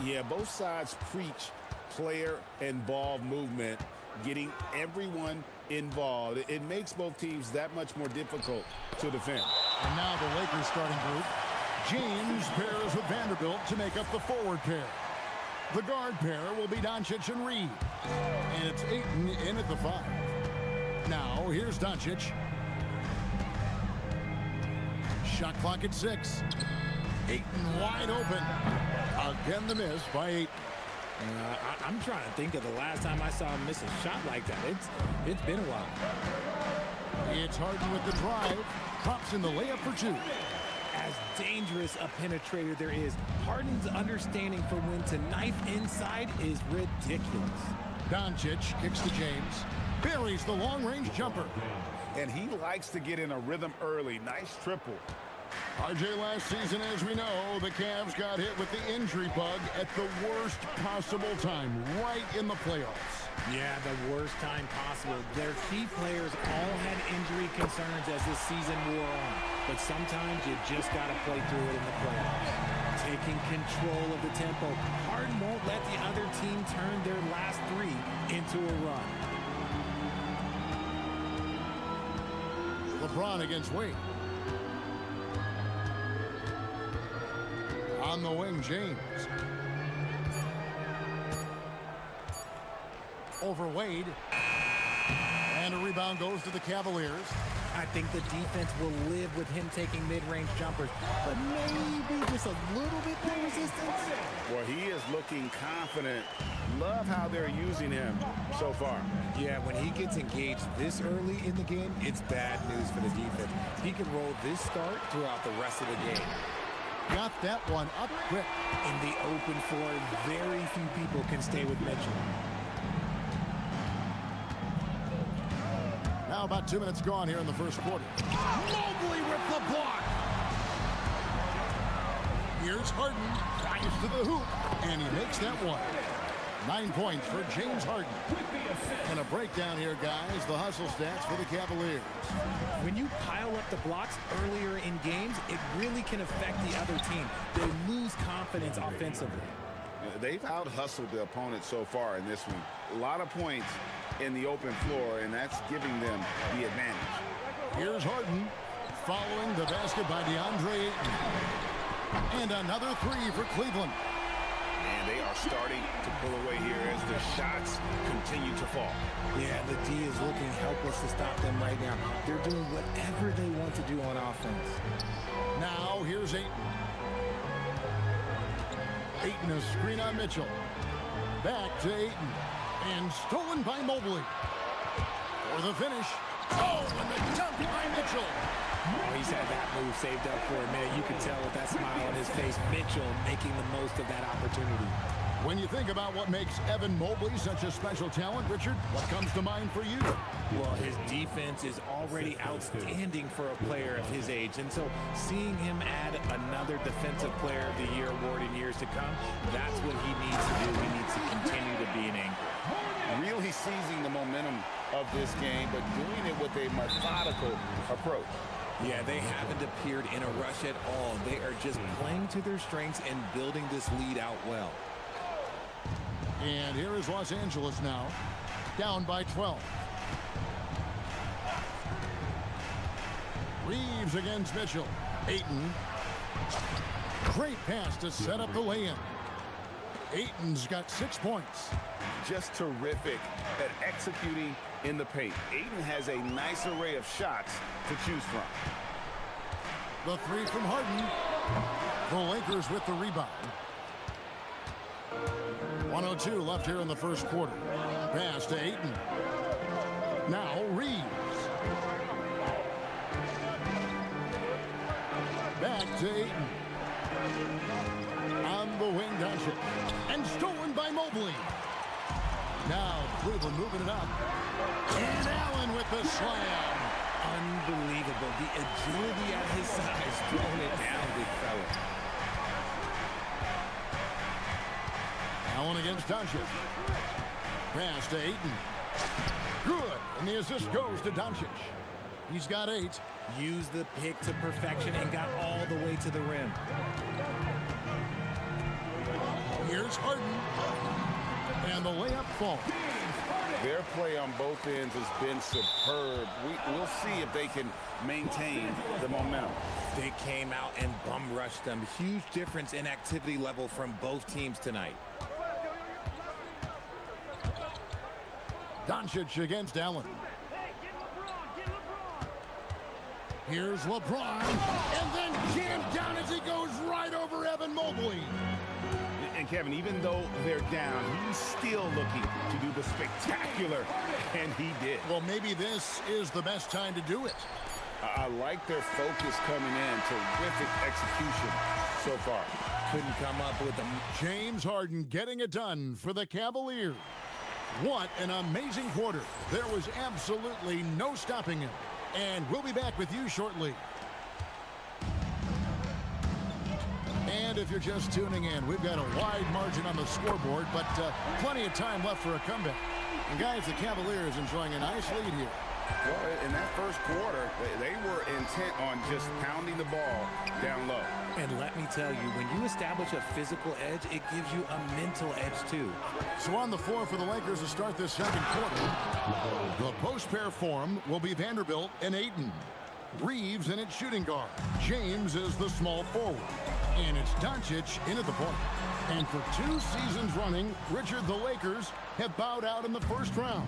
Yeah, both sides preach player and ball movement, getting everyone involved. It makes both teams that much more difficult to defend. And now the Lakers starting group. James pairs with Vanderbilt to make up the forward pair. The guard pair will be Doncic and Reed. And it's Ayton in at the 5. Now, here's Doncic. Shot clock at 6. Ayton wide open. Again, the miss by Ayton. I'm trying to think of the last time I saw him miss a shot like that. It's been a while. It's Harden with the drive. Drops in the layup for 2. As dangerous a penetrator there is, Harden's understanding for when to knife inside is ridiculous. Doncic kicks to James. Buries the long-range jumper. And he likes to get in a rhythm early. Nice triple. RJ, last season, as we know, the Cavs got hit with the injury bug at the worst possible time, right in the playoffs. Yeah, the worst time possible. Their key players all had injury concerns as the season wore on. But sometimes you just got to play through it in the playoffs. Taking control of the tempo, Harden won't let the other team turn their last 3 into a run. LeBron against Wade. On the wing, James. Over Wade. And a rebound goes to the Cavaliers. I think the defense will live with him taking mid-range jumpers, but maybe just a little bit more resistance. Well, he is looking confident. Love how they're using him so far. Yeah, when he gets engaged this early in the game, it's bad news for the defense. He can roll this start throughout the rest of the game. Got that one up quick. In the open floor, very few people can stay with Mitchell. Now about 2 minutes gone here in the first quarter. Mobley with the block. Here's Harden. Drives to the hoop. And he makes that one. 9 points for James Harden. And a breakdown here, guys. The hustle stats for the Cavaliers. When you pile up the blocks earlier in games, it really can affect the other team. They lose confidence offensively. They've out-hustled the opponent so far in this one. A lot of points in the open floor, and that's giving them the advantage. Here's Harden following the basket by DeAndre Ayton. And another 3 for Cleveland. And they are starting to pull away here as the shots continue to fall. Yeah, the D is looking helpless to stop them right now. They're doing whatever they want to do on offense. Now here's Ayton. Ayton a screen on Mitchell. Back to Ayton. And stolen by Mobley. For the finish. Oh, and the dunk by Mitchell. Oh, he's had that move saved up for a minute. You can tell with that smile on his face, Mitchell making the most of that opportunity. When you think about what makes Evan Mobley such a special talent, Richard, what comes to mind for you? Well, his defense is already outstanding for a player of his age. And so seeing him add another Defensive Player of the Year award in years to come, that's what he needs to do. He needs to continue to be an anchor. Really seizing the momentum of this game, but doing it with a methodical approach. Yeah, they haven't appeared in a rush at all. They are just playing to their strengths and building this lead out well. And here is Los Angeles now, down by 12. Reeves against Mitchell. Ayton. Great pass to set up the lay-in. Ayton's got 6 points. Just terrific at executing in the paint. Ayton has a nice array of shots to choose from. The 3 from Harden. The Lakers with the rebound. 1:02 left here in the first quarter. Pass to Ayton. Now Reeves. Back to Ayton. On the wing, Doncic. And stolen by Mobley. Now Cleveland moving it up. And Allen with the slam. Unbelievable. The agility at his size, throwing it down, big fella. Allen against Doncic. Pass to Ayton. Good. And the assist goes to Doncic. He's got 8. Used the pick to perfection and got all the way to the rim. Here's Harden. And the layup falls. Their play on both ends has been superb. We'll see if they can maintain the momentum. They came out and bum rushed them. Huge difference in activity level from both teams tonight. Doncic against Allen. Here's LeBron, and then jammed down as he goes right over Evan Mobley. And Kevin, even though they're down, he's still looking to do the spectacular, and he did. Well, maybe this is the best time to do it. I like their focus coming in. Terrific execution so far. Couldn't come up with them. James Harden getting it done for the Cavaliers. What an amazing quarter. There was absolutely no stopping him. And we'll be back with you shortly. And if you're just tuning in, we've got a wide margin on the scoreboard, but plenty of time left for a comeback. And guys, the Cavaliers enjoying a nice lead here. Well, in that first quarter, they were intent on just pounding the ball down low. And let me tell you, when you establish a physical edge, it gives you a mental edge too. So on the floor for the Lakers to start this second quarter, the post pair form will be Vanderbilt and Ayton. Reeves in its shooting guard. James is the small forward. And it's Doncic in at the point. And for 2 seasons running, Richard, the Lakers have bowed out in the first round.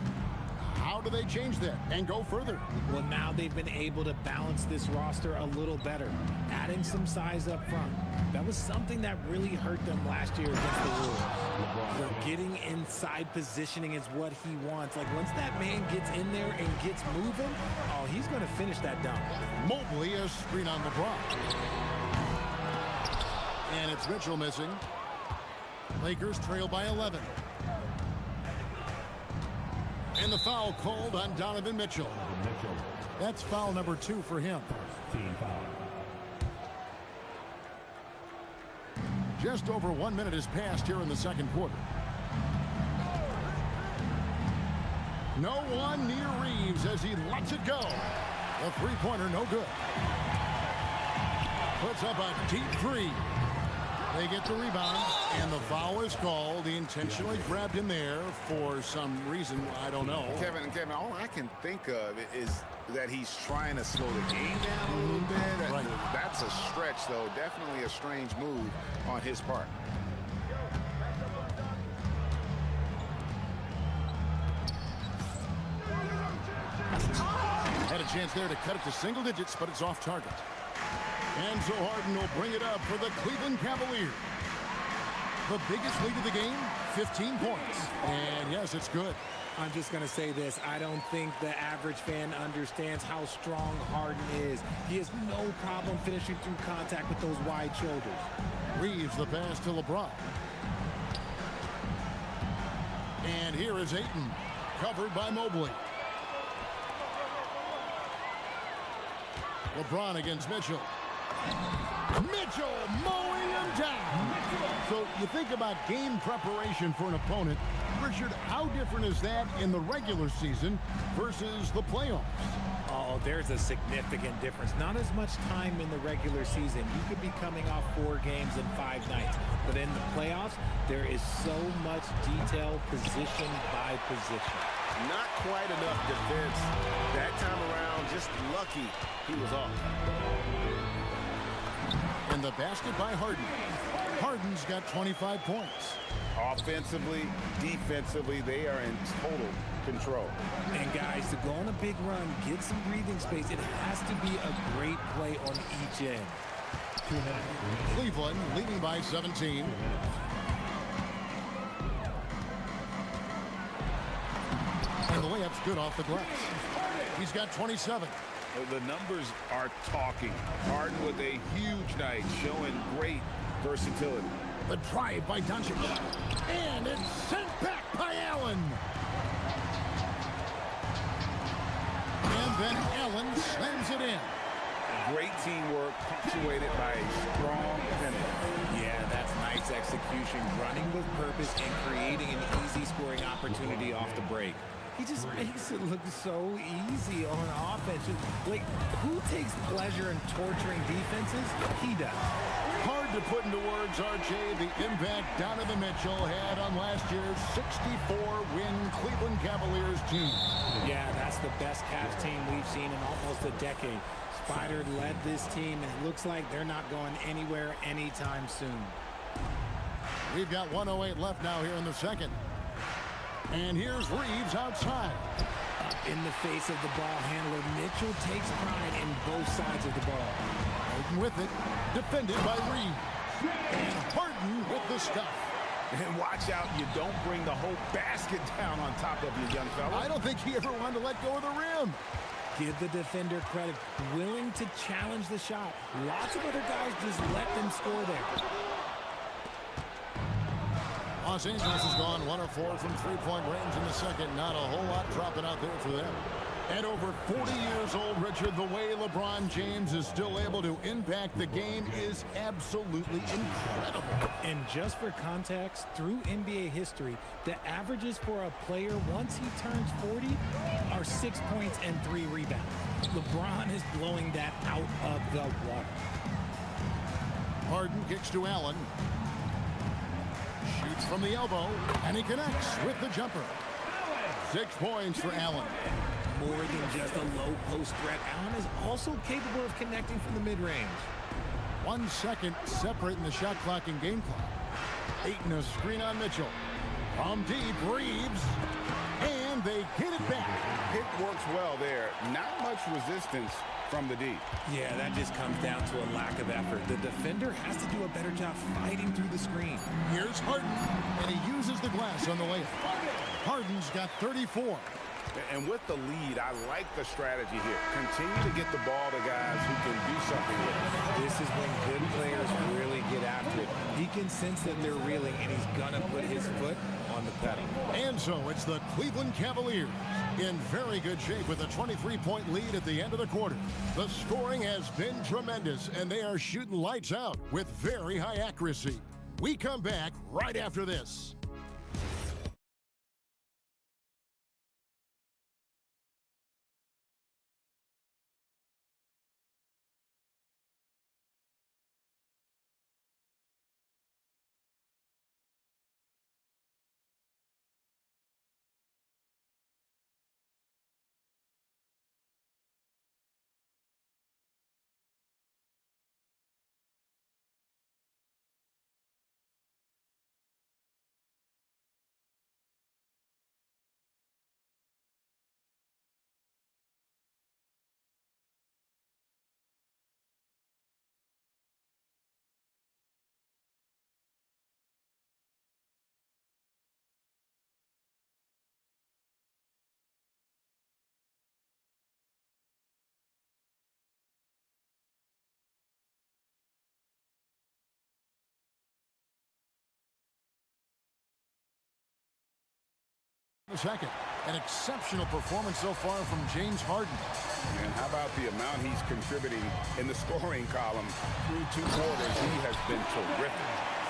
How do they change that and go further? Well, now they've been able to balance this roster a little better, adding some size up front. That was something that really hurt them last year against the Wolves. They're getting inside positioning is what he wants. Like, once that man gets in there and gets moving, oh, he's going to finish that dunk. Mobley a screen on LeBron. And it's Mitchell missing. Lakers trail by 11. And the foul called on Donovan Mitchell. That's foul number 2 for him. Just over 1 minute has passed here in the second quarter. No one near Reeves as he lets it go. A three-pointer, no good. Puts up a deep 3. They get the rebound, and the foul is called. He intentionally grabbed him there for some reason, I don't know. Kevin, all I can think of is that he's trying to slow the game down a little bit. Right. That's a stretch, though. Definitely a strange move on his part. Had a chance there to cut it to single digits, but it's off target. And so Harden will bring it up for the Cleveland Cavaliers. The biggest lead of the game, 15 points. And yes, it's good. I'm just going to say this. I don't think the average fan understands how strong Harden is. He has no problem finishing through contact with those wide shoulders. Reeves the pass to LeBron. And here is Ayton, covered by Mobley. LeBron against Mitchell. Mitchell mowing him down. So you think about game preparation for an opponent. Richard, how different is that in the regular season versus the playoffs? Oh, there's a significant difference. Not as much time in the regular season. You could be coming off 4 games in 5 nights. But in the playoffs, there is so much detail position by position. Not quite enough defense that time around. Just lucky he was off. And the basket by Harden. Harden's got 25 points. Offensively, defensively, they are in total control. And guys, to go on a big run, get some breathing space, it has to be a great play on each end. Cleveland leading by 17. And the layup's good off the glass. He's got 27. The numbers are talking. Harden with a huge night, showing great versatility. The drive by Doncic. And it's sent back by Allen. And then Allen slams it in. Great teamwork, punctuated by a strong finish. Yeah, that's nice execution. Running with purpose and creating an easy scoring opportunity off the break. He just makes it look so easy on offense. Like, who takes pleasure in torturing defenses? He does. Hard to put into words, RJ, the impact Donovan Mitchell had on last year's 64-win Cleveland Cavaliers team. Yeah, that's the best Cavs team we've seen in almost a decade. Spider led this team, and it looks like they're not going anywhere anytime soon. We've got 1:08 left now here in the second. And here's Reeves outside. Up in the face of the ball handler, Mitchell takes pride in both sides of the ball. Harden with it, defended by Reeves. And Harden with the stuff. And watch out, you don't bring the whole basket down on top of you, young fella. I don't think he ever wanted to let go of the rim. Give the defender credit, willing to challenge the shot. Lots of other guys just let them score there. Los Angeles has gone 1 of 4 from three-point range in the second. Not a whole lot dropping out there for them. At over 40 years old, Richard, the way LeBron James is still able to impact the game is absolutely incredible. And just for context, through NBA history, the averages for a player once he turns 40 are 6 points and 3 rebounds. LeBron is blowing that out of the water. Harden kicks to Allen. Shoots from the elbow, and he connects with the jumper. 6 points for Allen. More than just a low post threat, Allen is also capable of connecting from the mid-range. 1 second separating the shot clock and game clock. Ayton a screen on Mitchell. From deep, Reeves. And they get it back. Pick works well there. Not much resistance from the deep. Yeah, that just comes down to a lack of effort. The defender has to do a better job fighting through the screen. Here's Harden, and he uses the glass on the layup. Harden's got 34. And with the lead, I like the strategy here. Continue to get the ball to guys who can do something with it. This is when good players really get after it. He can sense that they're reeling, and he's going to put his foot on the pedal. And so it's the Cleveland Cavaliers in very good shape with a 23-point lead at the end of the quarter. The scoring has been tremendous, and they are shooting lights out with very high accuracy. We come back right after this. Second, an exceptional performance so far from James Harden. And how about the amount he's contributing in the scoring column through 2 quarters? He has been terrific.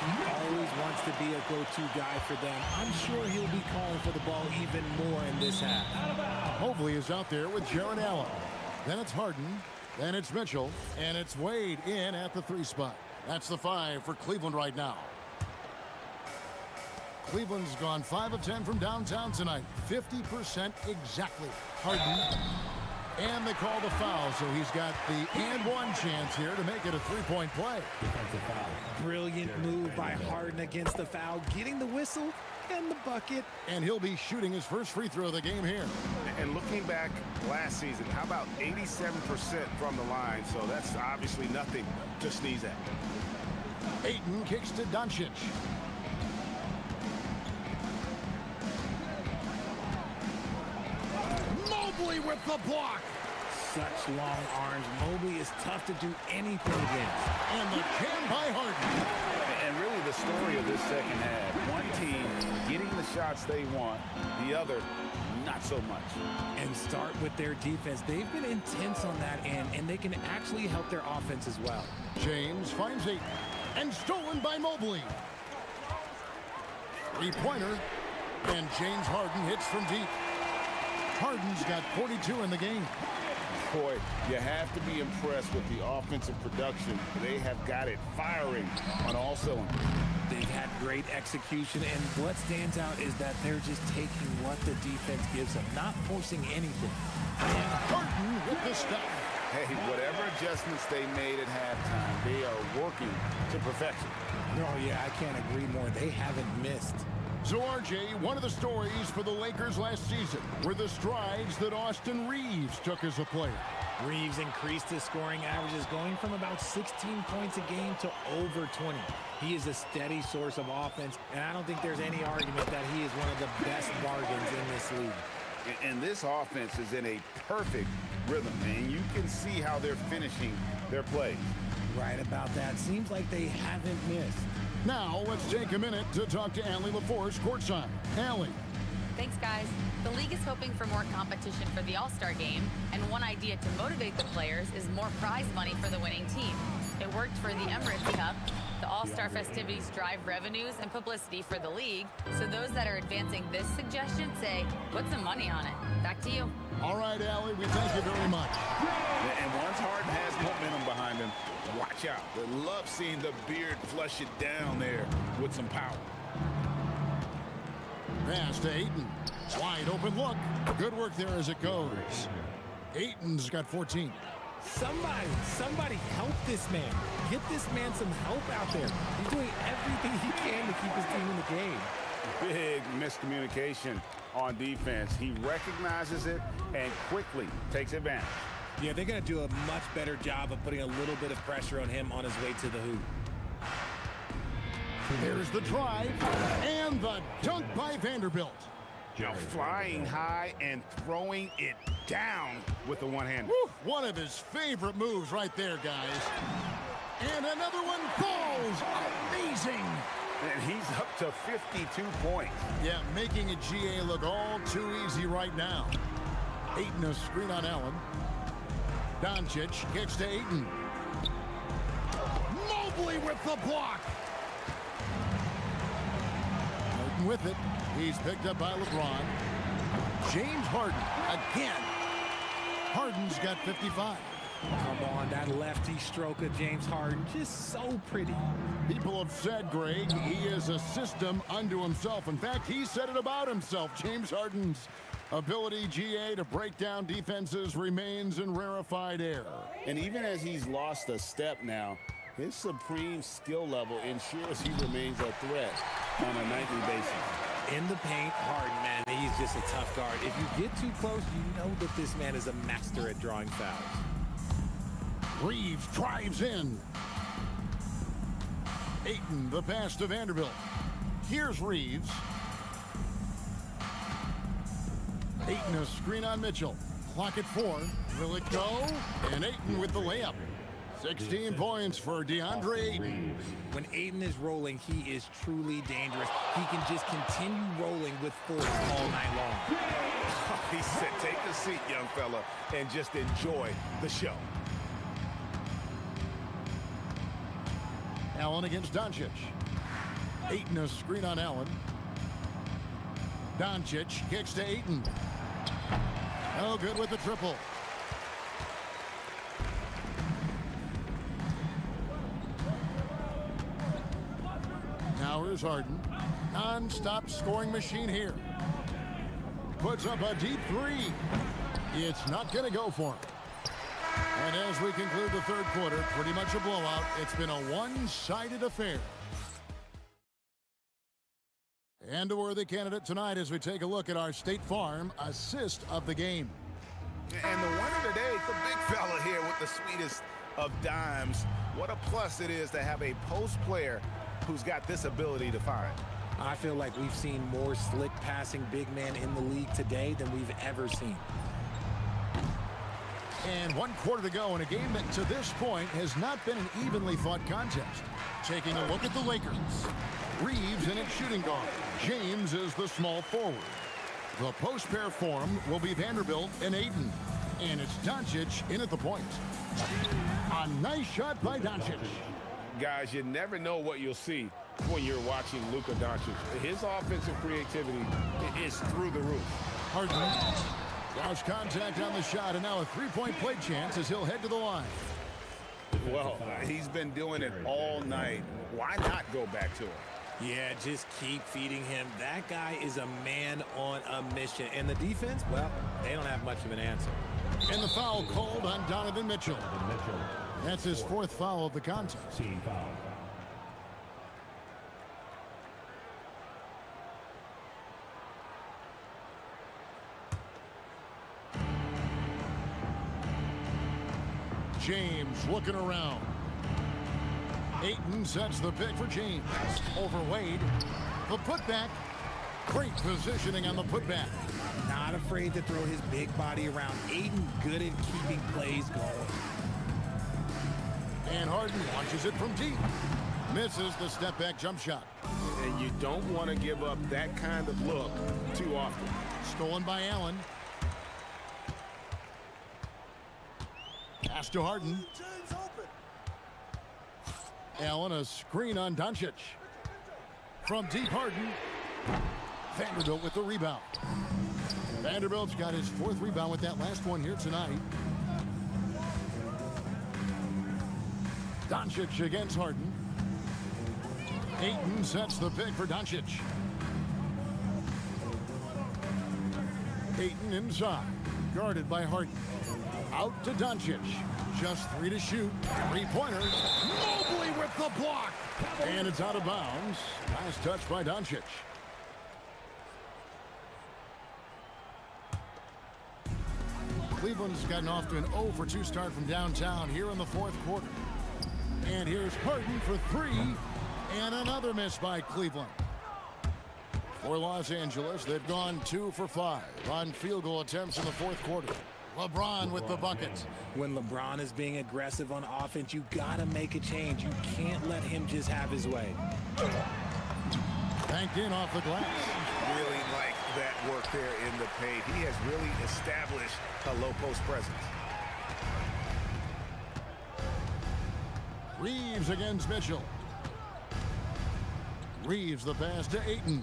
He always wants to be a go-to guy for them. I'm sure he'll be calling for the ball even more in this half. Mobley is out there with Jaron Allen. Then it's Harden, then it's Mitchell, and it's Wade in at the 3 spot. That's the 5 for Cleveland right now. Cleveland's gone 5 of 10 from downtown tonight. 50% exactly. Harden. And they call the foul, so he's got the and 1 chance here to make it a 3-point play. Brilliant move by Harden against the foul, getting the whistle and the bucket. And he'll be shooting his first free throw of the game here. And looking back last season, how about 87% from the line? So that's obviously nothing to sneeze at. Ayton kicks to Doncic. Mobley with the block. Such long arms. Mobley is tough to do anything against. And the jam by Harden. And really the story of this second half, one team getting the shots they want, the other not so much. And start with their defense. They've been intense on that end, and they can actually help their offense as well. James finds Ayton. And stolen by Mobley. 3-pointer. And James Harden hits from deep. Harden's got 42 in the game. Boy, you have to be impressed with the offensive production. They have got it firing on all cylinders. They've had great execution, and what stands out is that they're just taking what the defense gives them, not forcing anything. And Harden with the stuff. Hey, whatever adjustments they made at halftime, they are working to perfection. Oh, yeah, I can't agree more. They haven't missed. So, RJ, one of the stories for the Lakers last season were the strides that Austin Reeves took as a player. Reeves increased his scoring averages, going from about 16 points a game to over 20. He is a steady source of offense, and I don't think there's any argument that he is one of the best bargains in this league. And this offense is in a perfect rhythm, and you can see how they're finishing their plays. Right about that. Seems like they haven't missed. Now, let's take a minute to talk to Allie LaForce courtside. Allie. Thanks, guys. The league is hoping for more competition for the All-Star game, and one idea to motivate the players is more prize money for the winning team. It worked for the Emirates Cup. The All-Star festivities drive revenues and publicity for the league, so those that are advancing this suggestion say, put some money on it. Back to you. All right, Allie, we thank you very much. And once Harden has momentum behind him, watch out. They love seeing the beard flush it down there with some power. Pass to Ayton. Wide open look. Good work there as it goes. Ayton's got 14. Somebody help this man. Get this man some help out there. He's doing everything he can to keep his team in the game. Big miscommunication on defense. He recognizes it and quickly takes advantage. Yeah, they're going to do a much better job of putting a little bit of pressure on him on his way to the hoop. There's the drive and the dunk by Vanderbilt. Now flying high and throwing it down with the one-hander. One of his favorite moves right there, guys. And another one falls. Amazing. And he's up to 52 points. Yeah, making a GA look all too easy right now. Ayton a screen on Allen. Doncic kicks to Ayton. Mobley with the block. Ayton with it. He's picked up by LeBron. James Harden again. Harden's got 55. Come on, that lefty stroke of James Harden, just so pretty. People have said, Greg, he is a system unto himself. In fact, he said it about himself. James Harden's ability, GA, to break down defenses remains in rarefied air. And even as he's lost a step now, his supreme skill level ensures he remains a threat on a nightly basis. In the paint, Harden, man, he's just a tough guard. If you get too close, you know that this man is a master at drawing fouls. Reeves drives in. Ayton, the pass to Vanderbilt. Here's Reeves. Ayton a screen on Mitchell. Clock at 4. Will it go? And Ayton with the layup. 16 points for DeAndre Ayton. When Ayton is rolling, he is truly dangerous. He can just continue rolling with force all night long. He said, take a seat, young fella, and just enjoy the show. Allen against Doncic. Ayton a screen on Allen. Doncic kicks to Ayton. Oh, good with the triple. Now here's Harden. Non-stop scoring machine here. Puts up a deep three. It's not going to go for him. And as we conclude the third quarter, pretty much a blowout. It's been a one-sided affair. And a worthy candidate tonight as we take a look at our State Farm assist of the game. And the winner today, the big fella here with the sweetest of dimes. What a plus it is to have a post player who's got this ability to find. I feel like we've seen more slick passing big men in the league today than we've ever seen. And 1 quarter to go in a game that to this point has not been an evenly fought contest. Taking a look at the Lakers. Reeves in its shooting guard. James is the small forward. The post pair form will be Vanderbilt and Ayton. And it's Doncic in at the point. A nice shot by Doncic. Guys, you never know what you'll see when you're watching Luka Doncic. His offensive creativity is through the roof. Harden Lost contact on the shot, and now a three-point play chance as he'll head to the line. Well, he's been doing it all night. Why not go back to him? Yeah, just keep feeding him. That guy is a man on a mission. And the defense, well, they don't have much of an answer. And the foul called on Donovan Mitchell. That's his fourth foul of the contest. Team foul. James looking around. Ayton sets the pick for James. Over Wade. The putback. Great positioning on the putback. Not afraid to throw his big body around. Ayton good at keeping plays going. And Harden launches it from deep. Misses the step-back jump shot. And you don't want to give up that kind of look too often. Stolen by Allen. Pass to Harden. Allen, a screen on Doncic. From deep, Harden. Vanderbilt with the rebound. Vanderbilt's got his fourth rebound with that last one here tonight. Doncic against Harden. Ayton sets the pick for Doncic. Ayton inside. Guarded by Harden. Out to Doncic. Just 3 to shoot. Three-pointer. Mobley with the block. And it's out of bounds. Last touch by Doncic. Cleveland's gotten off to an 0 for 2 start from downtown here in the fourth quarter. And here's Harden for 3. And another miss by Cleveland. For Los Angeles, they've gone 2 for 5 on field goal attempts in the fourth quarter. LeBron with the bucket. When LeBron is being aggressive on offense, you gotta make a change. You can't let him just have his way. Banked in off the glass. Really like that work there in the paint. He has really established a low post presence. Reeves against Mitchell. Reeves the pass to Ayton.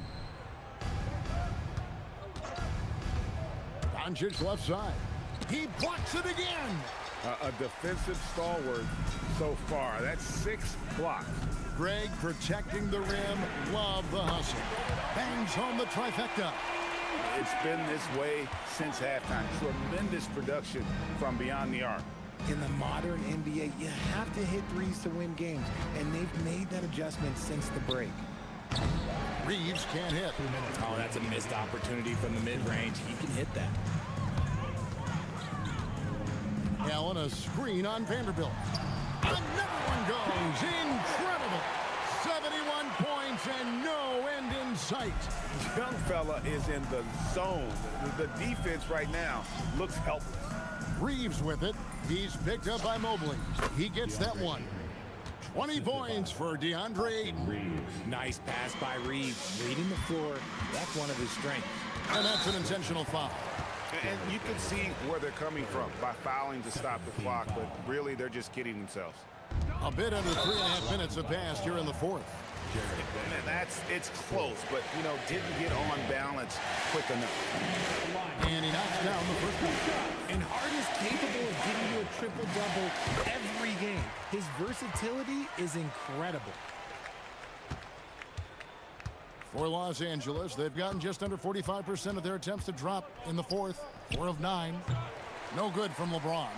Doncic left side. He blocks it again. A defensive stalwart so far. That's 6 blocks. Greg protecting the rim. Love the hustle. Bangs home the trifecta. It's been this way since halftime. Tremendous production from beyond the arc. In the modern NBA, you have to hit threes to win games, and they've made that adjustment since the break. Reeves can't hit. Oh, that's a missed opportunity from the mid-range. He can hit that. Allen, a screen on Vanderbilt. Another one goes. Incredible. 71 points and no end in sight. Young fella is in the zone. The defense right now looks helpless. Reeves with it. He's picked up by Mobley. He gets that one. 20 points for DeAndre Ayton. Nice pass by Reeves. Reading the floor. That's one of his strengths. And that's an intentional foul. And you can see where they're coming from by fouling to stop the clock, but really they're just kidding themselves. A bit under 3.5 minutes have passed here in the fourth. And it's close, but, you know, didn't get on balance quick enough. And he knocks down the first one. And Harden's capable of giving you a triple-double every game. His versatility is incredible. For Los Angeles, they've gotten just under 45% of their attempts to drop in the fourth. 4 of 9. No good from LeBron.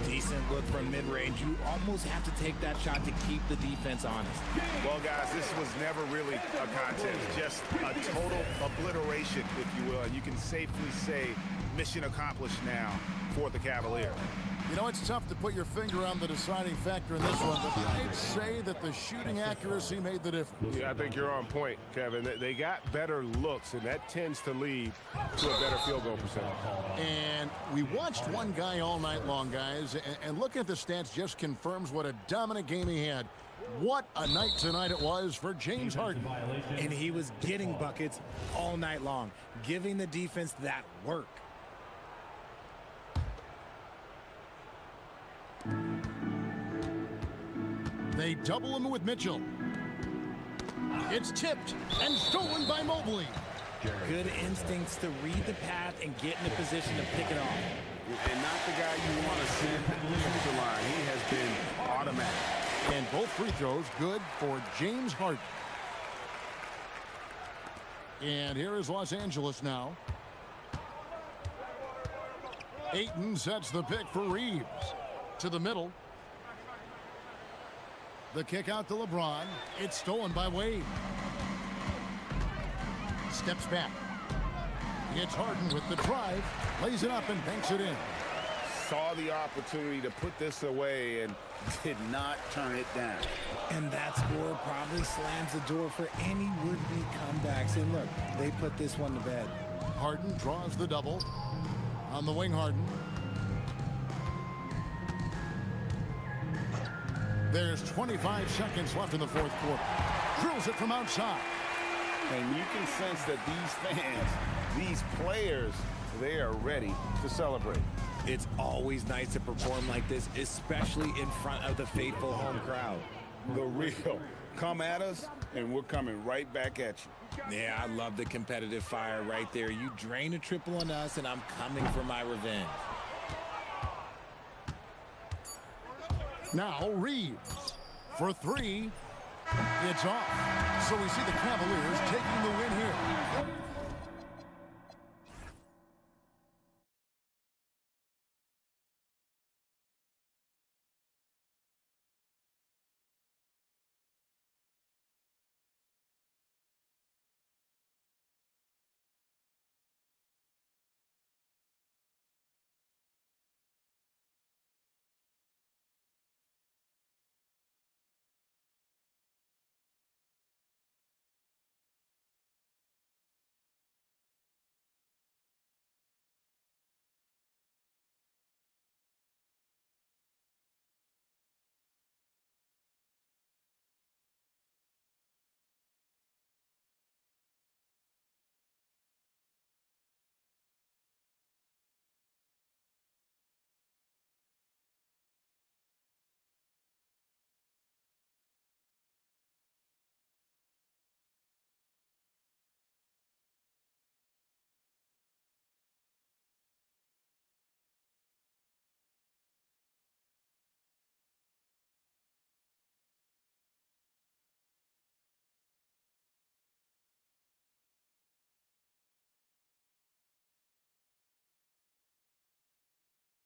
Decent look from mid-range. You almost have to take that shot to keep the defense honest. Well, guys, this was never really a contest. Just a total obliteration, if you will. And you can safely say mission accomplished now for the Cavaliers. You know, it's tough to put your finger on the deciding factor in this one, but I'd say that the shooting accuracy made the difference. Yeah, I think you're on point, Kevin. They got better looks, and that tends to lead to a better field goal percentage. And we watched one guy all night long, guys, and looking at the stats just confirms what a dominant game he had. What a night tonight it was for James Harden. And he was getting buckets all night long, giving the defense that work. They double him with Mitchell. It's tipped and stolen by Mobley. Good instincts to read the path and get in a position to pick it off. And not the guy you want to send to the line. He has been automatic. And both free throws good for James Harden. And here is Los Angeles now. Ayton sets the pick for Reeves. To the middle. The kick out to LeBron. It's stolen by Wade. Steps back. It's Harden with the drive. Lays it up and banks it in. Saw the opportunity to put this away and did not turn it down. And that score probably slams the door for any would-be comebacks. And look, they put this one to bed. Harden draws the double. On the wing, Harden. There's 25 seconds left in the fourth quarter. Drills it from outside. And you can sense that these fans, these players, they are ready to celebrate. It's always nice to perform like this, especially in front of the faithful home crowd. The real. Come at us, and we're coming right back at you. Yeah, I love the competitive fire right there. You drain a triple on us, and I'm coming for my revenge. Now Reeves for three. It's off. So we see the Cavaliers taking the win here.